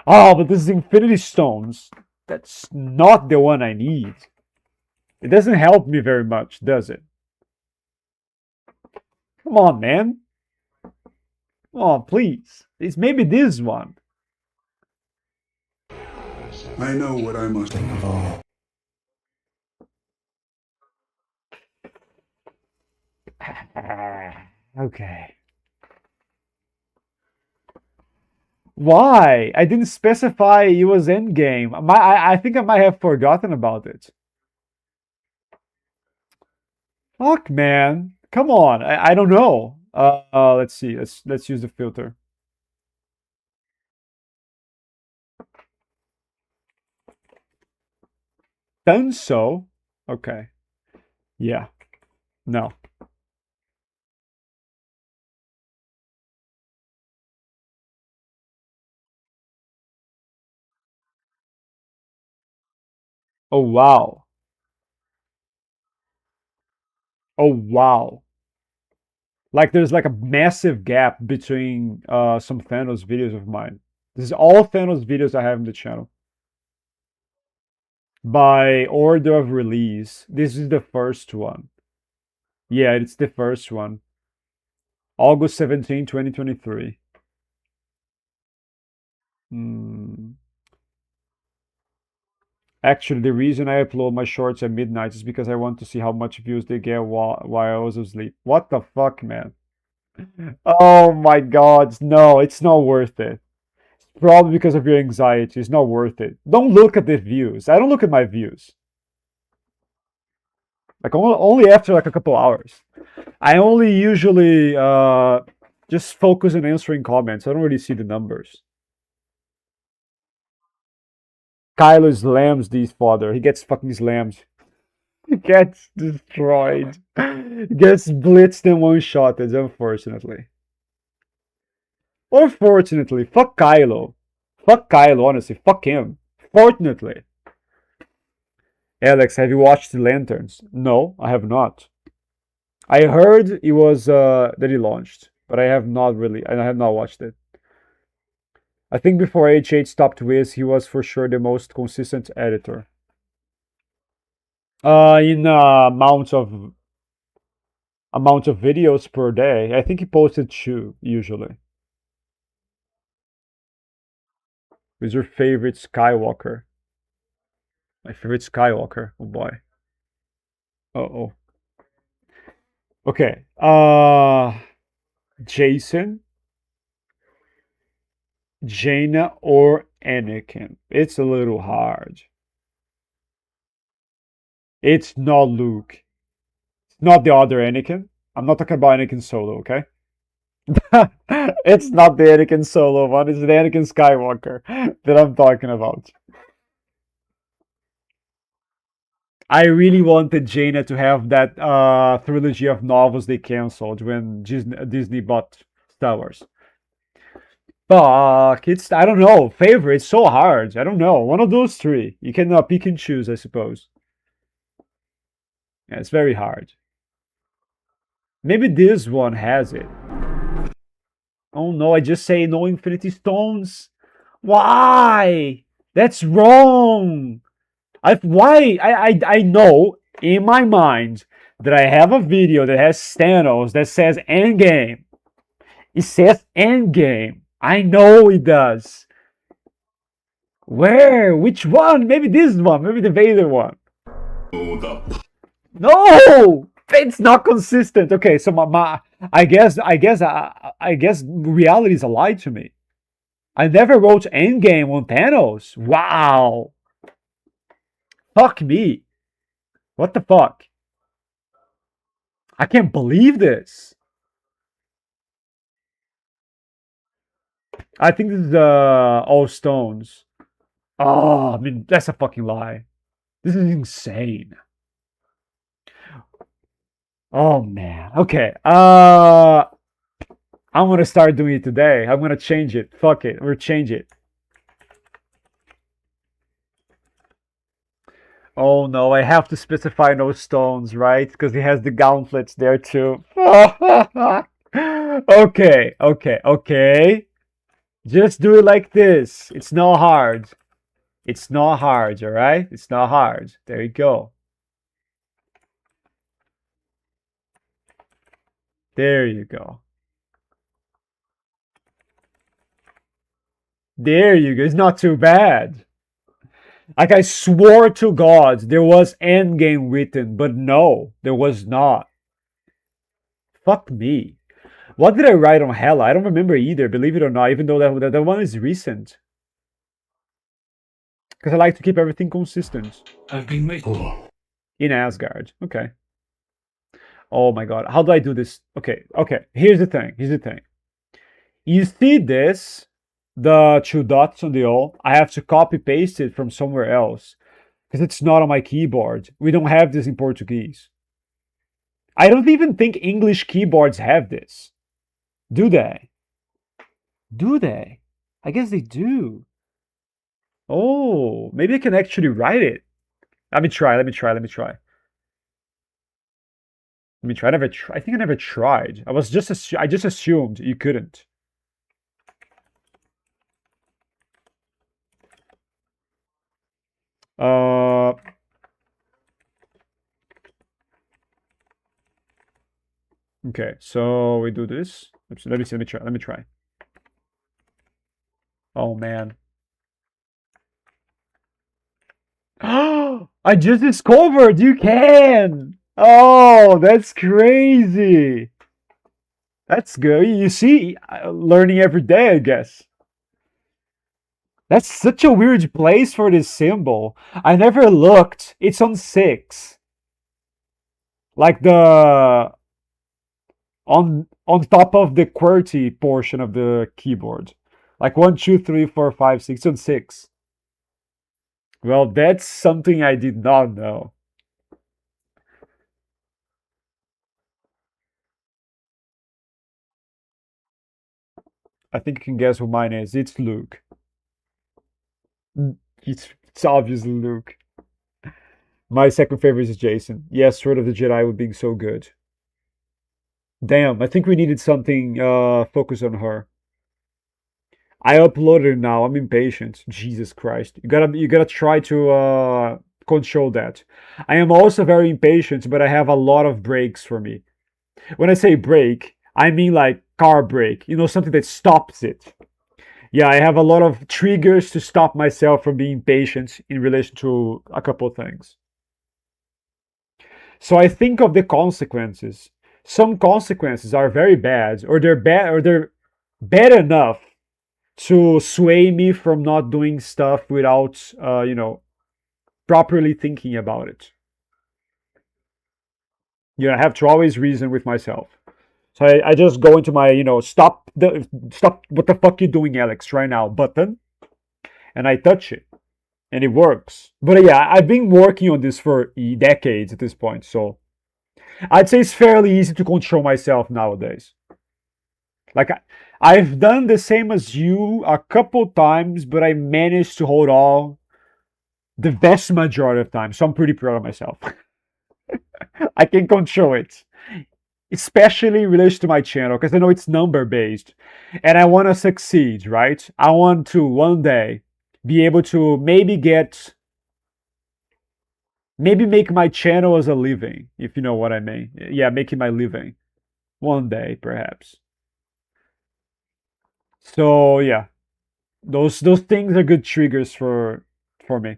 Oh, but this is Infinity Stones. That's not the one I need. It doesn't help me very much, does it? Come on, man. Come on, please. It's maybe this one. I know what I must think of all. Okay. Why? I didn't specify it was endgame. I think I might have forgotten about it. Fuck, man. Come on. I don't know. Let's see. Let's use the filter. Done so. Okay. Yeah. No. Oh wow. Oh wow. Like there's like a massive gap between some Thanos videos of mine. This is all Thanos videos I have in the channel. By order of release. This is the first one. Yeah, it's the first one. August 17, 2023. Actually, the reason I upload my shorts at midnight is because I want to see how much views they get while I was asleep. What the fuck, man? Oh my god, no, it's not worth it. Probably because of your anxiety. It's not worth it. Don't look at the views. I don't look at my views. Like only after like a couple hours. I only usually just focus on answering comments. I don't really see the numbers. Kylo slams these father. He gets fucking slammed. He gets destroyed. He gets blitzed and one-shotted, unfortunately. Or fortunately, fuck Kylo. Fuck Kylo, honestly. Fuck him. Fortunately. Alex, have you watched The Lanterns? No, I have not. I heard it was that he launched, but I have not watched it. I think before H8 stopped Wiz, he was for sure the most consistent editor. In amount of videos per day, I think he posted 2 usually. Who's your favorite Skywalker? My favorite Skywalker. Oh boy. Uh-oh. Okay. Jason, Jaina, or Anakin? It's a little hard. It's not Luke. It's not the other Anakin. I'm not talking about Anakin Solo, okay? It's not the Anakin Solo one. It's the Anakin Skywalker that I'm talking about. I really wanted Jaina to have that trilogy of novels they canceled when Disney bought Star Wars. Fuck, I don't know. Favorite, it's so hard. I don't know. One of those 3. You can pick and choose, I suppose. Yeah, it's very hard. Maybe this one has it. Oh no, I just say no Infinity Stones. Why? That's wrong. I know in my mind that I have a video that has Thanos that says Endgame. It says Endgame. I know it does. Where? Which one? Maybe this one. Maybe the Vader one. No! It's not consistent. Okay, so I guess reality is a lie to me. I never wrote Endgame on Thanos. Wow. Fuck me. What the fuck? I can't believe this. I think this is all stones. Oh, I mean, that's a fucking lie. This is insane. Oh man. Okay. I'm gonna start doing it today. I'm gonna change it. Fuck it. We'll change it. Oh no, I have to specify no stones, right? Because he has the gauntlets there too. Okay. Just do it like this. It's not hard. It's not hard, alright? It's not hard. There you go. There you go. There you go. It's not too bad. Like, I swore to God there was endgame written, but no, there was not. Fuck me. What did I write on Hella? I don't remember either, believe it or not, even though that one is recent. Because I like to keep everything consistent. I've been waiting. In Asgard. Okay. Oh my god. How do I do this? Okay. Here's the thing. You see this? The two dots on the O. I have to copy paste it from somewhere else. Because it's not on my keyboard. We don't have this in Portuguese. I don't even think English keyboards have this. Do they? Do they? I guess they do. Oh, maybe I can actually write it. Let me try. I think I never tried. I just assumed you couldn't. Okay, so we do this. Let me try. Oh man. I just discovered you can. Oh, that's crazy. That's good. You see, learning every day, I guess. That's such a weird place for this symbol. I never looked. It's on 6. Like the on top of the QWERTY portion of the keyboard. Like 1, 2, 3, 4, 5, 6 on 6. Well, that's something I did not know. I think you can guess who mine is. It's Luke. It's obviously Luke. My second favorite is Jason. Yes, Sword of the Jedi would be so good. Damn, I think we needed something focused on her. I uploaded it now. I'm impatient. Jesus Christ. You gotta try to control that. I am also very impatient, but I have a lot of breaks for me. When I say break, I mean like car brake. You know, something that stops it. Yeah, I have a lot of triggers to stop myself from being patient in relation to a couple of things. So I think of the consequences. Some consequences are very bad, or they're bad enough to sway me from not doing stuff without, properly thinking about it. I have to always reason with myself. So I just go into my, stop what the fuck you doing, Alex, right now button, and I touch it, and it works. But yeah, I've been working on this for decades at this point, so I'd say it's fairly easy to control myself nowadays. Like, I've done the same as you a couple times, but I managed to hold on the vast majority of time, so I'm pretty proud of myself. I can control it. Especially in relation to my channel, because I know it's number based. And I want to succeed, right? I want to one day be able to maybe make my channel as a living, if you know what I mean. Yeah, making my living. One day, perhaps. So yeah. Those things are good triggers for me.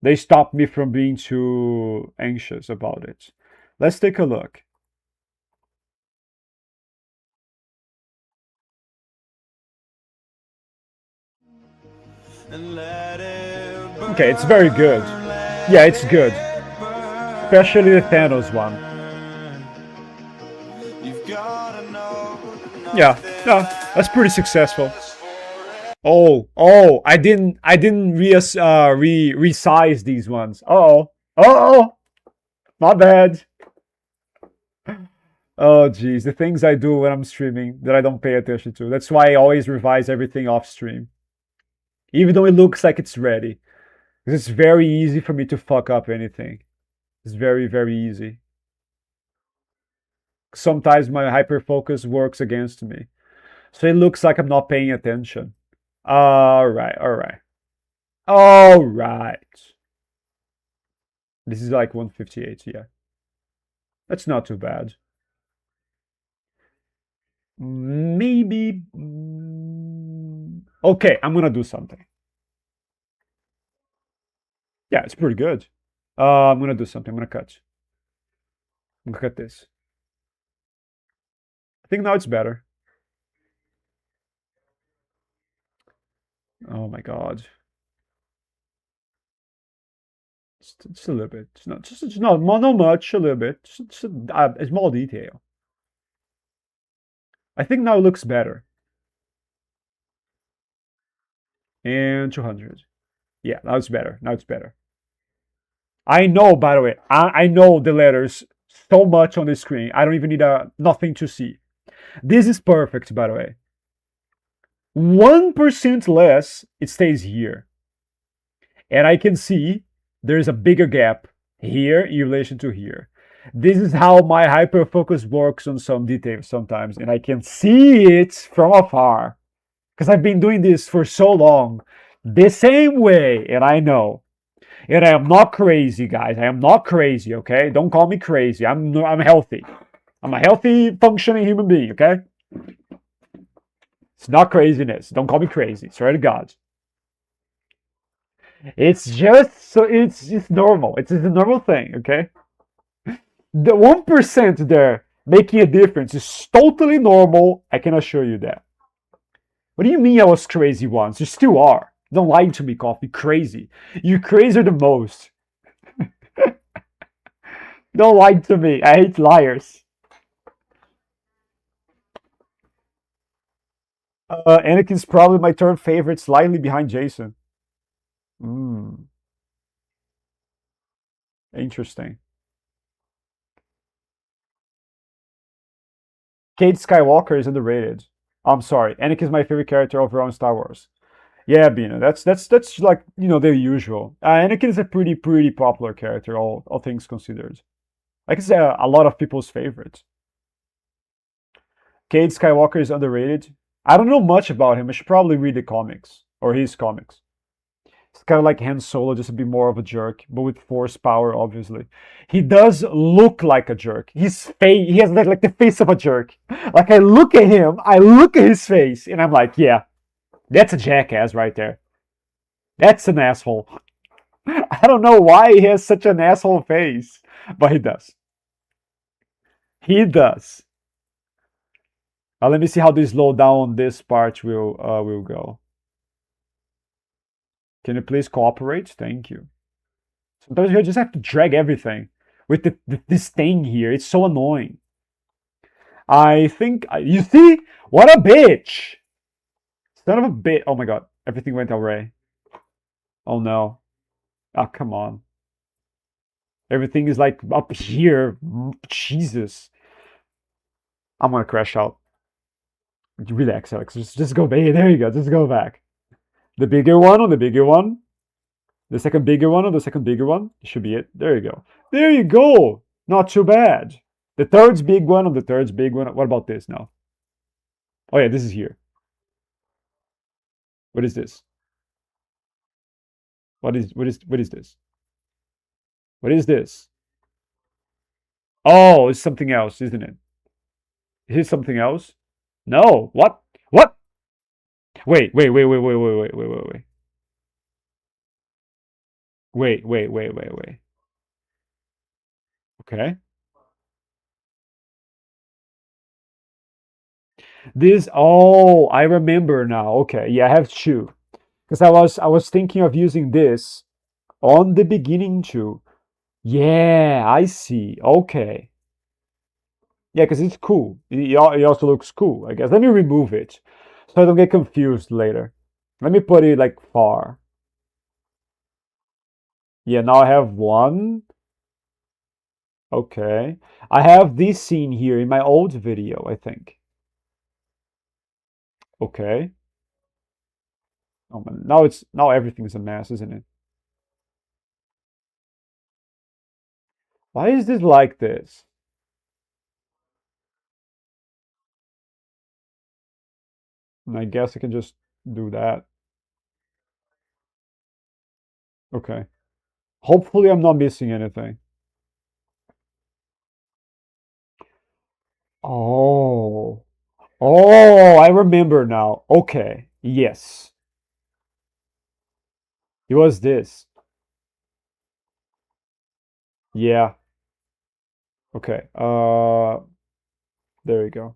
They stop me from being too anxious about it. Let's take a look. Okay, it's very good. Yeah, it's good. Especially the Thanos one. Yeah, that's pretty successful. Oh, I didn't resize these ones. Oh, my bad. Oh, geez, the things I do when I'm streaming that I don't pay attention to. That's why I always revise everything off stream. Even though it looks like it's ready. Because it's very easy for me to fuck up anything. It's very, very easy. Sometimes my hyperfocus works against me. So it looks like I'm not paying attention. Alright. This is like 158, yeah. That's not too bad. Maybe. Okay, I'm gonna do something. Yeah, it's pretty good. I'm gonna do something. I'm gonna cut. I'm gonna cut this. I think now it's better. Oh my god. Just a little bit. Just not much. A little bit. Just a small detail. I think now it looks better. And 200. Yeah, now it's better. Now it's better. I know, by the way, I know the letters so much on the screen. I don't even need nothing to see. This is perfect, by the way. 1% less, it stays here. And I can see there's a bigger gap here in relation to here. This is how my hyperfocus works on some details sometimes, and I can see it from afar because I've been doing this for so long the same way, and I know. And I am not crazy, guys. I am not crazy, okay? Don't call me crazy. I'm healthy. I'm a healthy, functioning human being, okay? It's not craziness. Don't call me crazy. Swear to God. It's just so it's normal. It's a normal thing, okay? The 1% there making a difference is totally normal. I can assure you that. What do you mean I was crazy once? You still are. Don't lie to me, Coffee. Crazy. You crazier the most. Don't lie to me. I hate liars. Anakin's probably my third favorite, slightly behind Jason. Interesting. Kate Skywalker is underrated. I'm sorry. Anakin's my favorite character overall in Star Wars. Yeah, Bina, that's like the usual. Anakin is a pretty popular character, all things considered. Like I said, a lot of people's favorite. Cade Skywalker is underrated. I don't know much about him. I should probably read the comics or his comics. It's kind of like Han Solo, just a bit more of a jerk, but with force power, obviously. He does look like a jerk. His face, he has like the face of a jerk. Like I look at him, I look at his face, and I'm like, yeah, that's a jackass right there. That's an asshole. I don't know why he has such an asshole face, but he does. He does. Let me see how this slow down this part will go. Can you please cooperate? Thank you. Sometimes you just have to drag everything with this thing here. It's so annoying. I think you see what a bitch. Son of a bitch. Oh my god, everything went away. Oh no. Oh come on. Everything is like up here. Jesus. I'm gonna crash out. Relax, Alex. Just go back. There you go. Just go back. The bigger one on the bigger one. The second bigger one on the second bigger one. Should be it. There you go. There you go. Not too bad. The third's big one on the third's big one. What about this now? Oh yeah, this is here. What is this? What is this? What is this? Oh, it's something else, isn't it? Is it something else? No. What? What? Wait. Wait. Okay. This, oh, I remember now. Okay, yeah, I have two. Because I was thinking of using this on the beginning too. Yeah, I see. Okay. Yeah, because it's cool. It also looks cool, I guess. Let me remove it so I don't get confused later. Let me put it like far. Yeah, now I have one. Okay. I have this scene here in my old video, I think. Okay. Oh man, now everything is a mess, isn't it? Why is this like this? And I guess I can just do that. Okay. Hopefully I'm not missing anything. Oh. Oh, I remember now. Okay, yes. It was this. Yeah. Okay. There you go.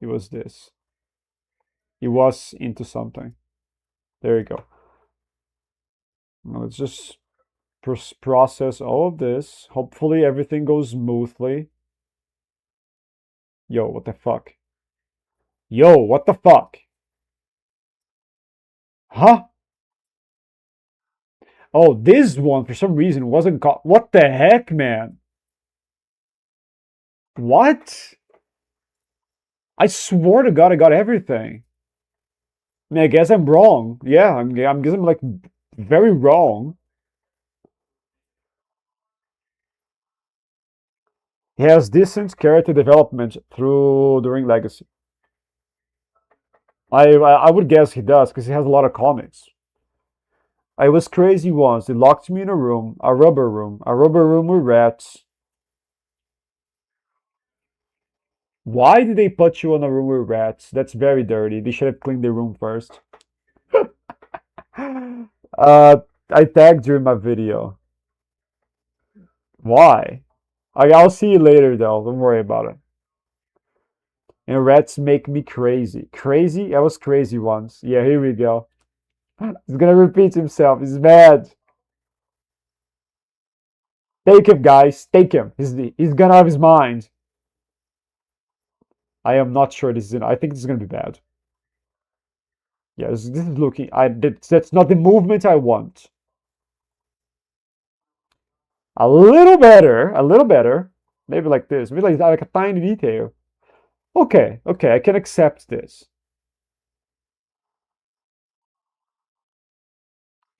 It was this. It was into something. There you go. Now let's just process all of this. Hopefully everything goes smoothly. Yo, what the fuck? Yo, what the fuck? Huh? Oh, this one for some reason wasn't caught. What the heck, man? What? I swore to God I got everything. I mean, I guess I'm wrong. Yeah, I'm guess I'm like very wrong. He has decent character development through during Legacy. I would guess he does because he has a lot of comics. I was crazy once. They locked me in a room, a rubber room with rats. Why did they put you in a room with rats? That's very dirty. They should have cleaned the room first. I tagged you in my video. Why? I'll see you later though. Don't worry about it. And rats make me crazy. Crazy? I was crazy once. Yeah, here we go. He's gonna repeat himself. He's mad. Take him, guys. Take him. He's gonna have his mind. I am not sure this is. I think this is gonna be bad. Yeah, this is looking. That's not the movement I want. A little better. A little better. Maybe like this. Maybe like a tiny detail. Okay, okay, I can accept this.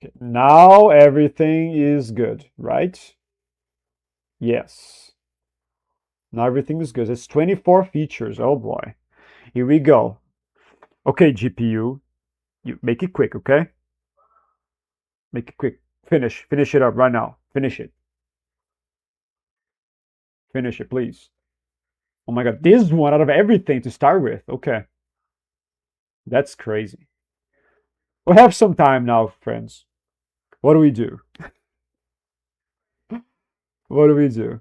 Okay, now everything is good, right? Yes. Now everything is good. It's 24 features. Oh boy. Here we go. Okay, GPU. You make it quick, okay? Make it quick. Finish. Finish it up right now. Finish it. Finish it, please. Oh my god, this one out of everything to start with. Okay. That's crazy. We have some time now, friends. What do we do? What do we do?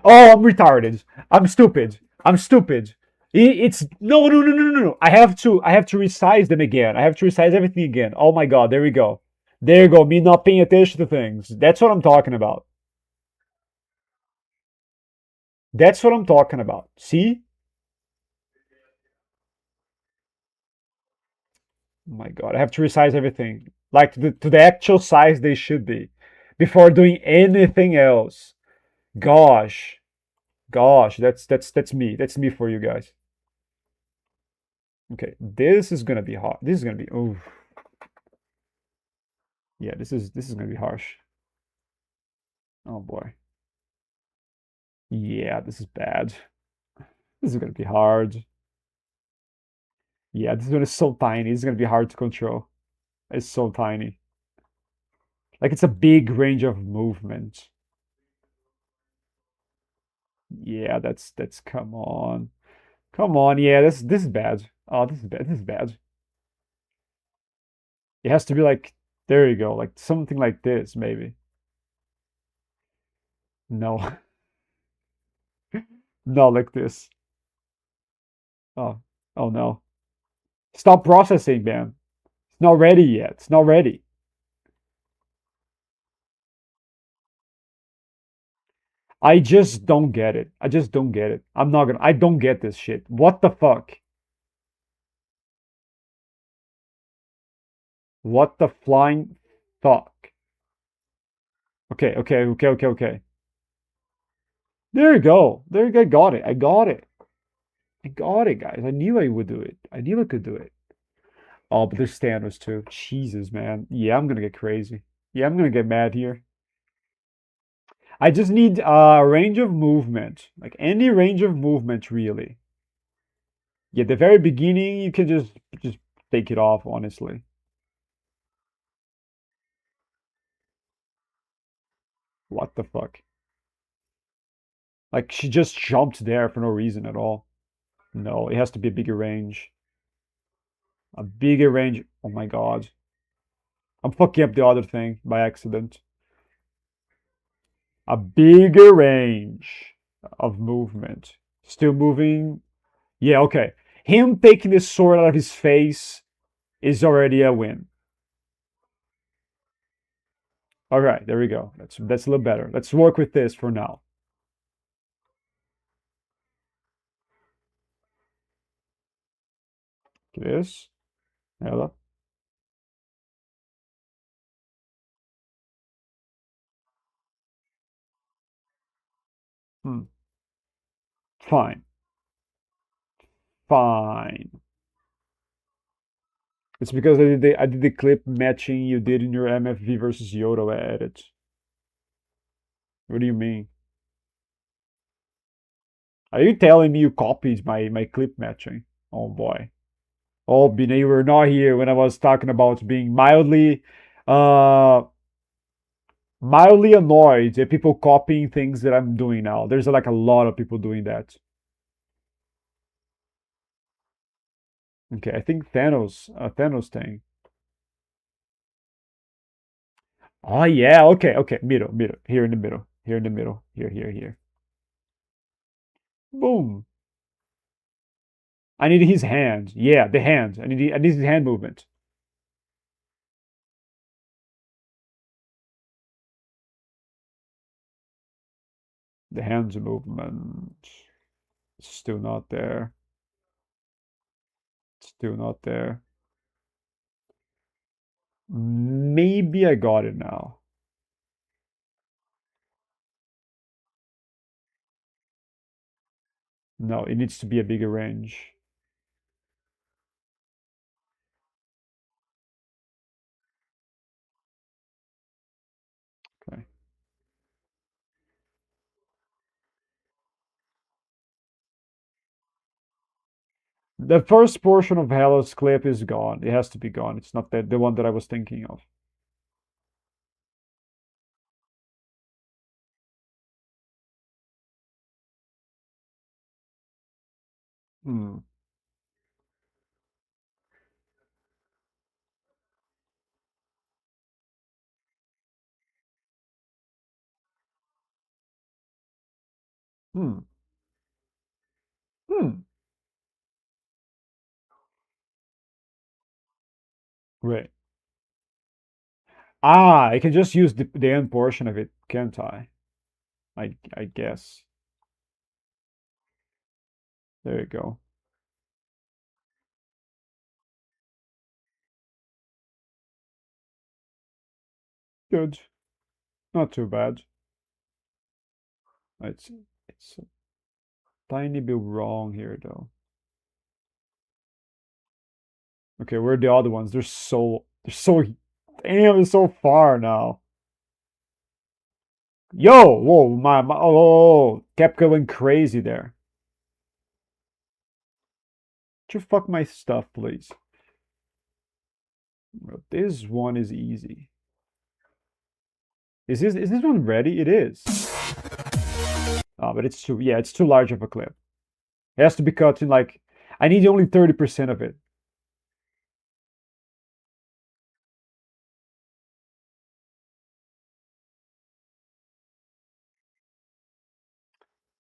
Oh, I'm retarded. I'm stupid. I'm stupid. It's no. I have to resize them again. I have to resize everything again. Oh my god, there we go. There you go. Me not paying attention to things. That's what I'm talking about. That's what I'm talking about. See? Oh my god, I have to resize everything. Like to the actual size they should be. Before doing anything else. Gosh. Gosh, that's me. That's me for you guys. Okay, this is gonna be hard. This is gonna be oof. Yeah, this is gonna be harsh. Oh boy. Yeah, this is bad. This is gonna be hard. Yeah, this one is so tiny. It's gonna be hard to control. It's so tiny. Like it's a big range of movement. Yeah, that's come on. Come on, yeah, this is bad. Oh, this is bad. This is bad. It has to be like there you go, like something like this, maybe. No. Not like this. Oh, oh no. Stop processing, man. It's not ready yet. It's not ready. I just don't get it. I just don't get it. I don't get this shit. What the fuck? What the flying fuck? Okay. There you go. There you go. I got it. I got it. I got it, guys. I knew I would do it. I knew I could do it. Oh, but this stand was too. Jesus, man. Yeah, I'm gonna get crazy. Yeah, I'm gonna get mad here. I just need a range of movement. Like any range of movement, really. Yeah, the very beginning, you can just take it off, honestly. What the fuck? Like, she just jumped there for no reason at all. No, it has to be a bigger range. A bigger range. Oh my god. I'm fucking up the other thing by accident. A bigger range of movement. Still moving. Yeah, okay. Him taking the sword out of his face is already a win. All right, there we go. That's a little better. Let's work with this for now. This. Ela. Hmm. Fine. Fine. It's because I did the clip matching you did in your MFV versus Yodo edit. What do you mean? Are you telling me you copied my clip matching? Oh boy. Oh, Bina, you were not here when I was talking about being uh, mildly annoyed at people copying things that I'm doing now. There's like a lot of people doing that. Okay, I think Thanos thing. Oh yeah, okay, middle, here in the middle, here in the middle, here. Boom. I need his hand. Yeah, the hand. I need his hand movement. The hands movement. Still not there. Still not there. Maybe I got it now. No, it needs to be a bigger range. Okay. The first portion of Hela's clip is gone. It has to be gone. It's not the one that I was thinking of. Hmm. Hmm. Hmm. Great. Ah, I can just use the end portion of it, can't I? I guess. There you go. Good. Not too bad. It's a tiny bit wrong here though. Okay, where are the other ones? They're so damn, they're so far now. Yo, whoa, oh, kept going crazy there. Could you fuck my stuff, please? Well, this one is easy. Is this one ready? It is. Oh, but it's too large of a clip. It has to be cut in like, I need only 30% of it.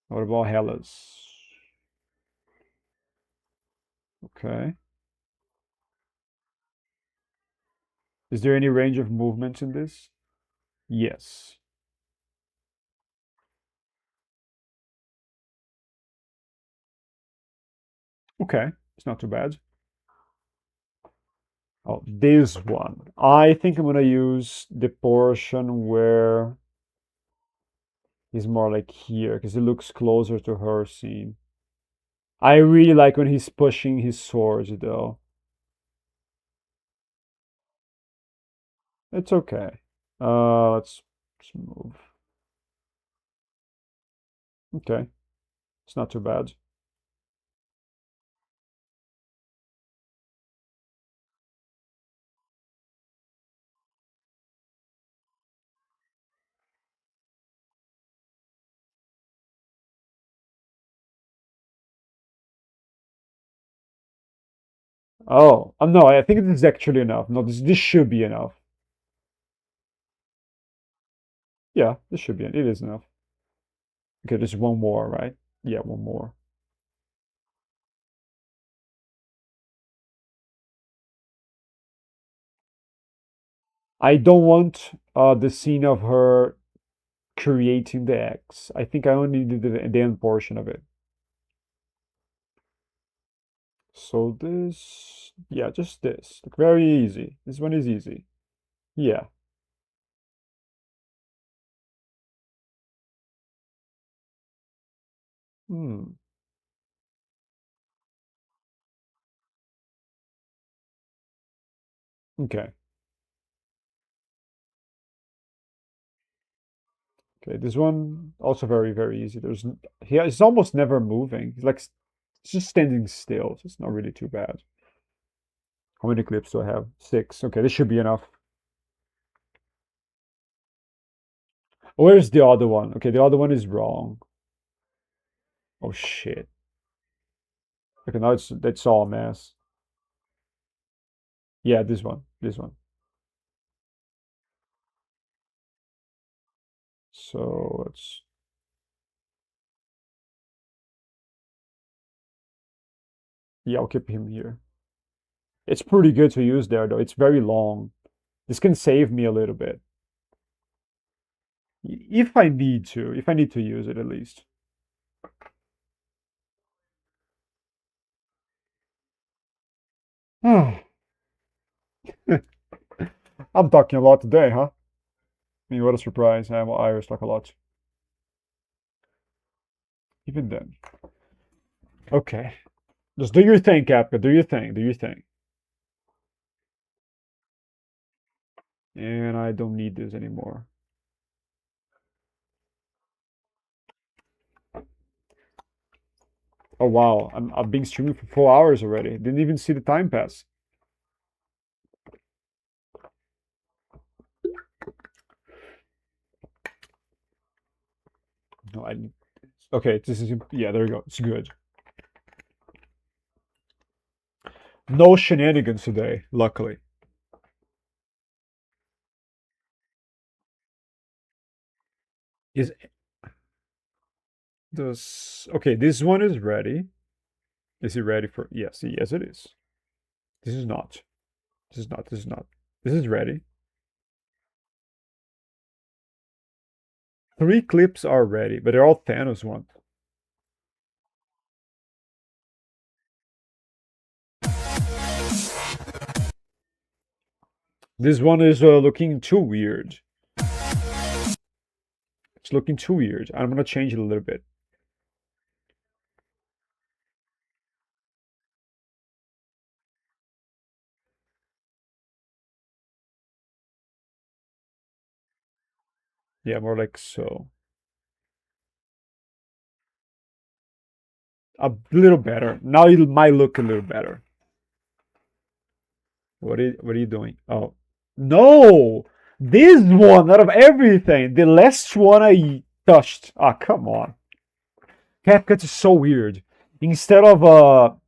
What about Hellas? Okay. Is there any range of movements in this? Yes. Okay, it's not too bad. Oh, this one. I think I'm gonna use the portion where he's more like here, because it looks closer to her scene. I really like when he's pushing his swords, though. It's okay. Let's move. Okay, it's not too bad. Oh, no, I think this is actually enough. No, this should be enough. Yeah, this should be it. It is enough. Okay, there's one more, right? Yeah, one more. I don't want the scene of her creating the X. I think I only did the end portion of it. So this, yeah, just this. Like, very easy. This one is easy. Yeah. Hmm. Okay. Okay. This one also very, very easy. He's almost never moving. He's like just standing still. So it's not really too bad. How many clips do I have? 6. Okay, this should be enough. Where's the other one? Okay, the other one is wrong. Oh shit. Okay, now that's all a mess. Yeah, this one. This one. So let's. Yeah, I'll keep him here. It's pretty good to use there though. It's very long. This can save me a little bit. If I need to. If I need to use it at least. I'm talking a lot today, huh? I mean, what a surprise. I'm Irish talk a lot. Even then. Okay. Just do your thing, Kapka. Do your thing. Do your thing. And I don't need this anymore. Oh wow, I've been streaming for 4 hours already. Didn't even see the time pass. No, I. Okay, this is yeah. There you go. It's good. No shenanigans today, luckily. Is this okay? This one is ready. Is it ready for? Yes, yes, it is. This is not. This is not. This is not. This is ready. 3 clips are ready, but they're all Thanos ones. This one is looking too weird. It's looking too weird. I'm gonna change it a little bit. Yeah, more like so. A little better. Now it might look a little better. What are you doing? Oh. No! This one out of everything. The last one I touched. Ah, come on. CapCut is so weird. Instead of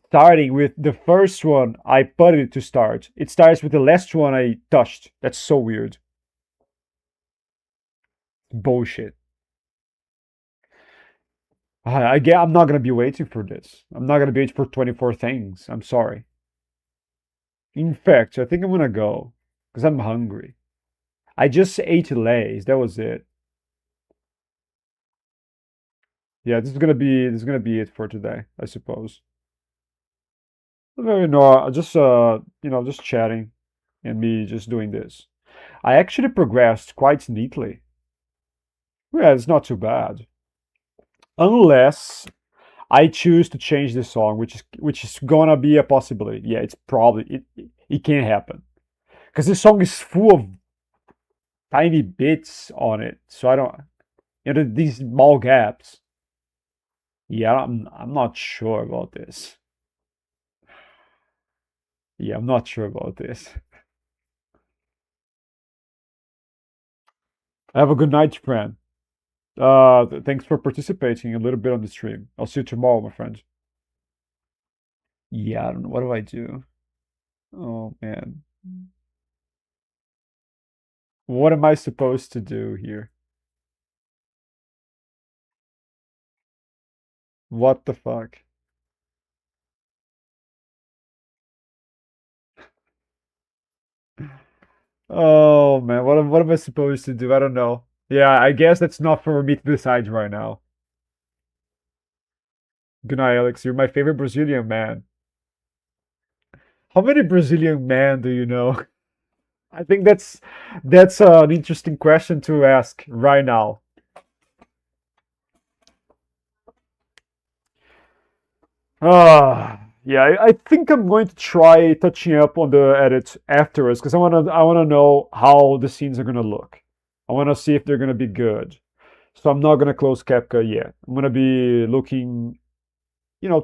starting with the first one I put it to start, it starts with the last one I touched. That's so weird. Bullshit. I'm not gonna be waiting for this. I'm not gonna be waiting for 24 things. I'm sorry. In fact, I think I'm gonna go because I'm hungry. I just ate Lay's. That was it. Yeah, this is gonna be it for today, I suppose. No, just just chatting and me just doing this. I actually progressed quite neatly. Yeah, it's not too bad. Unless I choose to change the song, which is gonna be a possibility. Yeah, it's probably it can happen. Because this song is full of tiny bits on it. So I don't these small gaps. Yeah, I'm not sure about this. Yeah, I'm not sure about this. Have a good night, friend. Thanks for participating a little bit on the stream. I'll see you tomorrow, my friend. Yeah, I don't know. What do I do? Oh man. What am I supposed to do here? What the fuck? Oh man, what am I supposed to do? I don't know. Yeah, I guess that's not for me to decide right now. Good night, Alex. You're my favorite Brazilian man. How many Brazilian men do you know? I think that's an interesting question to ask right now. Yeah, I think I'm going to try touching up on the edit afterwards because I wanna know how the scenes are gonna look. I wanna see if they're gonna be good. So I'm not gonna close CapCut yet. I'm gonna be looking,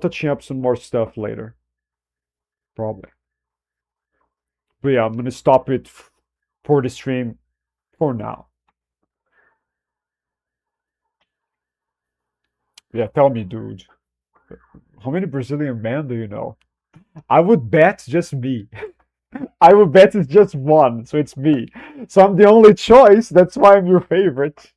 touching up some more stuff later, probably. But yeah, I'm gonna stop it for the stream for now. Yeah, tell me, dude. How many Brazilian men do you know? I would bet just me. I would bet it's just one, so it's me. So I'm the only choice. That's why I'm your favorite.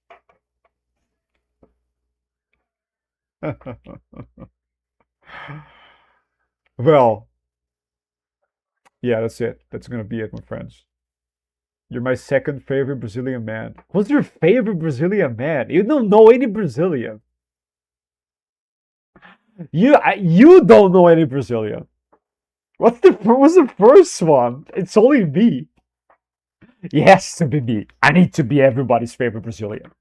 Well, yeah, that's it. That's gonna be it, my friends. You're my second favorite Brazilian man. Who's your favorite Brazilian man? You don't know any Brazilian. You don't know any Brazilian. What's the first one? It's only me. It has to be me. I need to be everybody's favorite Brazilian.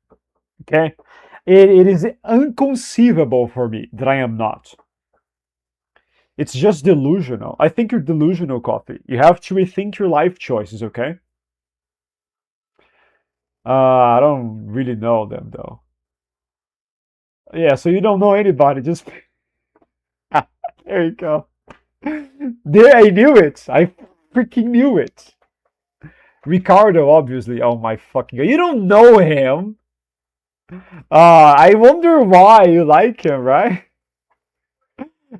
Okay? It is inconceivable for me that I am not. It's just delusional. I think you're delusional, Coffee. You have to rethink your life choices, okay? I don't really know them though. Yeah, so you don't know anybody, just there you go. There, I knew it. I freaking knew it. Ricardo, obviously. Oh my fucking god. You don't know him. I wonder why you like him, right?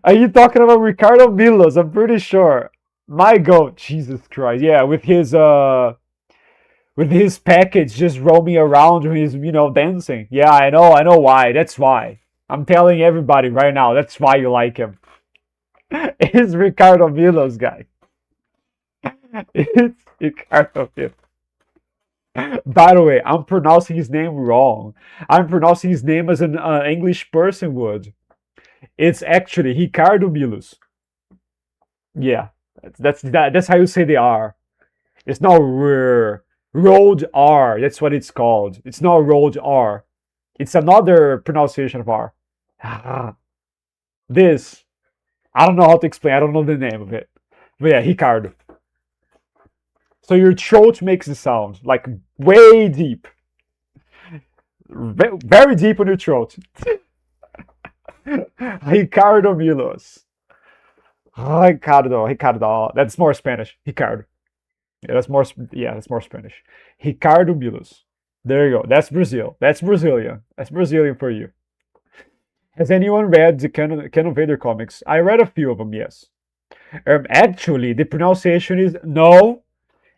Are you talking about Ricardo Milos? I'm pretty sure. My god, Jesus Christ. Yeah, with his package just roaming around when he's, dancing. Yeah, I know why. That's why. I'm telling everybody right now, that's why you like him. It's Ricardo Milos, guy. It's Ricardo Milos. By the way, I'm pronouncing his name wrong. I'm pronouncing his name as an English person would. It's actually Ricardo Milos. Yeah, that's how you say the R. It's not rolled R. That's what it's called. It's not rolled R. It's another pronunciation of R. This. I don't know how to explain. I don't know the name of it. But yeah, Ricardo. So your throat makes the sound like way deep. Very deep on your throat. Ricardo Milos. Ricardo. That's more Spanish. Ricardo. Yeah, that's more. Yeah, that's more Spanish. Ricardo Milos. There you go. That's Brazil. That's Brazilian. That's Brazilian for you. Has anyone read the Canon Vader comics? I read a few of them. Yes. Actually, the pronunciation is no.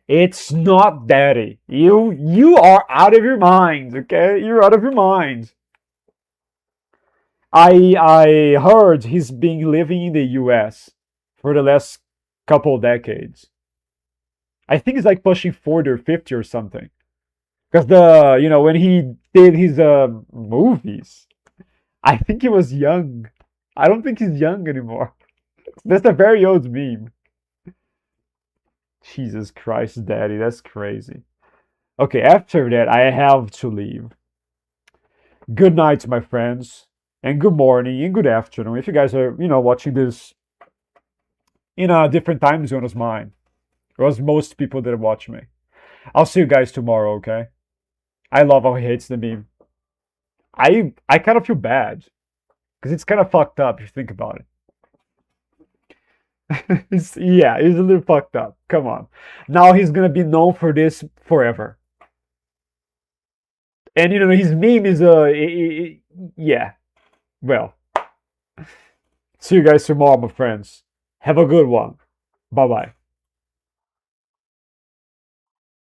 It's not daddy. You are out of your mind. Okay, you're out of your mind. I heard he's been living in the U.S. for the last couple decades. I think he's like pushing 40 or 50 or something. Because when he did his movies, I think he was young. I don't think he's young anymore. That's a very old meme. Jesus Christ, Daddy, that's crazy. Okay, after that, I have to leave. Good night, my friends, and good morning and good afternoon. If you guys are, watching this in a different time zone as mine, or as most people that watch me. I'll see you guys tomorrow, okay? I love how he hates the meme. I kind of feel bad because it's kind of fucked up if you think about it. It's a little fucked up. Come on. Now he's gonna be known for this forever. And his meme is yeah. Well, see you guys tomorrow, my friends. Have a good one. Bye bye.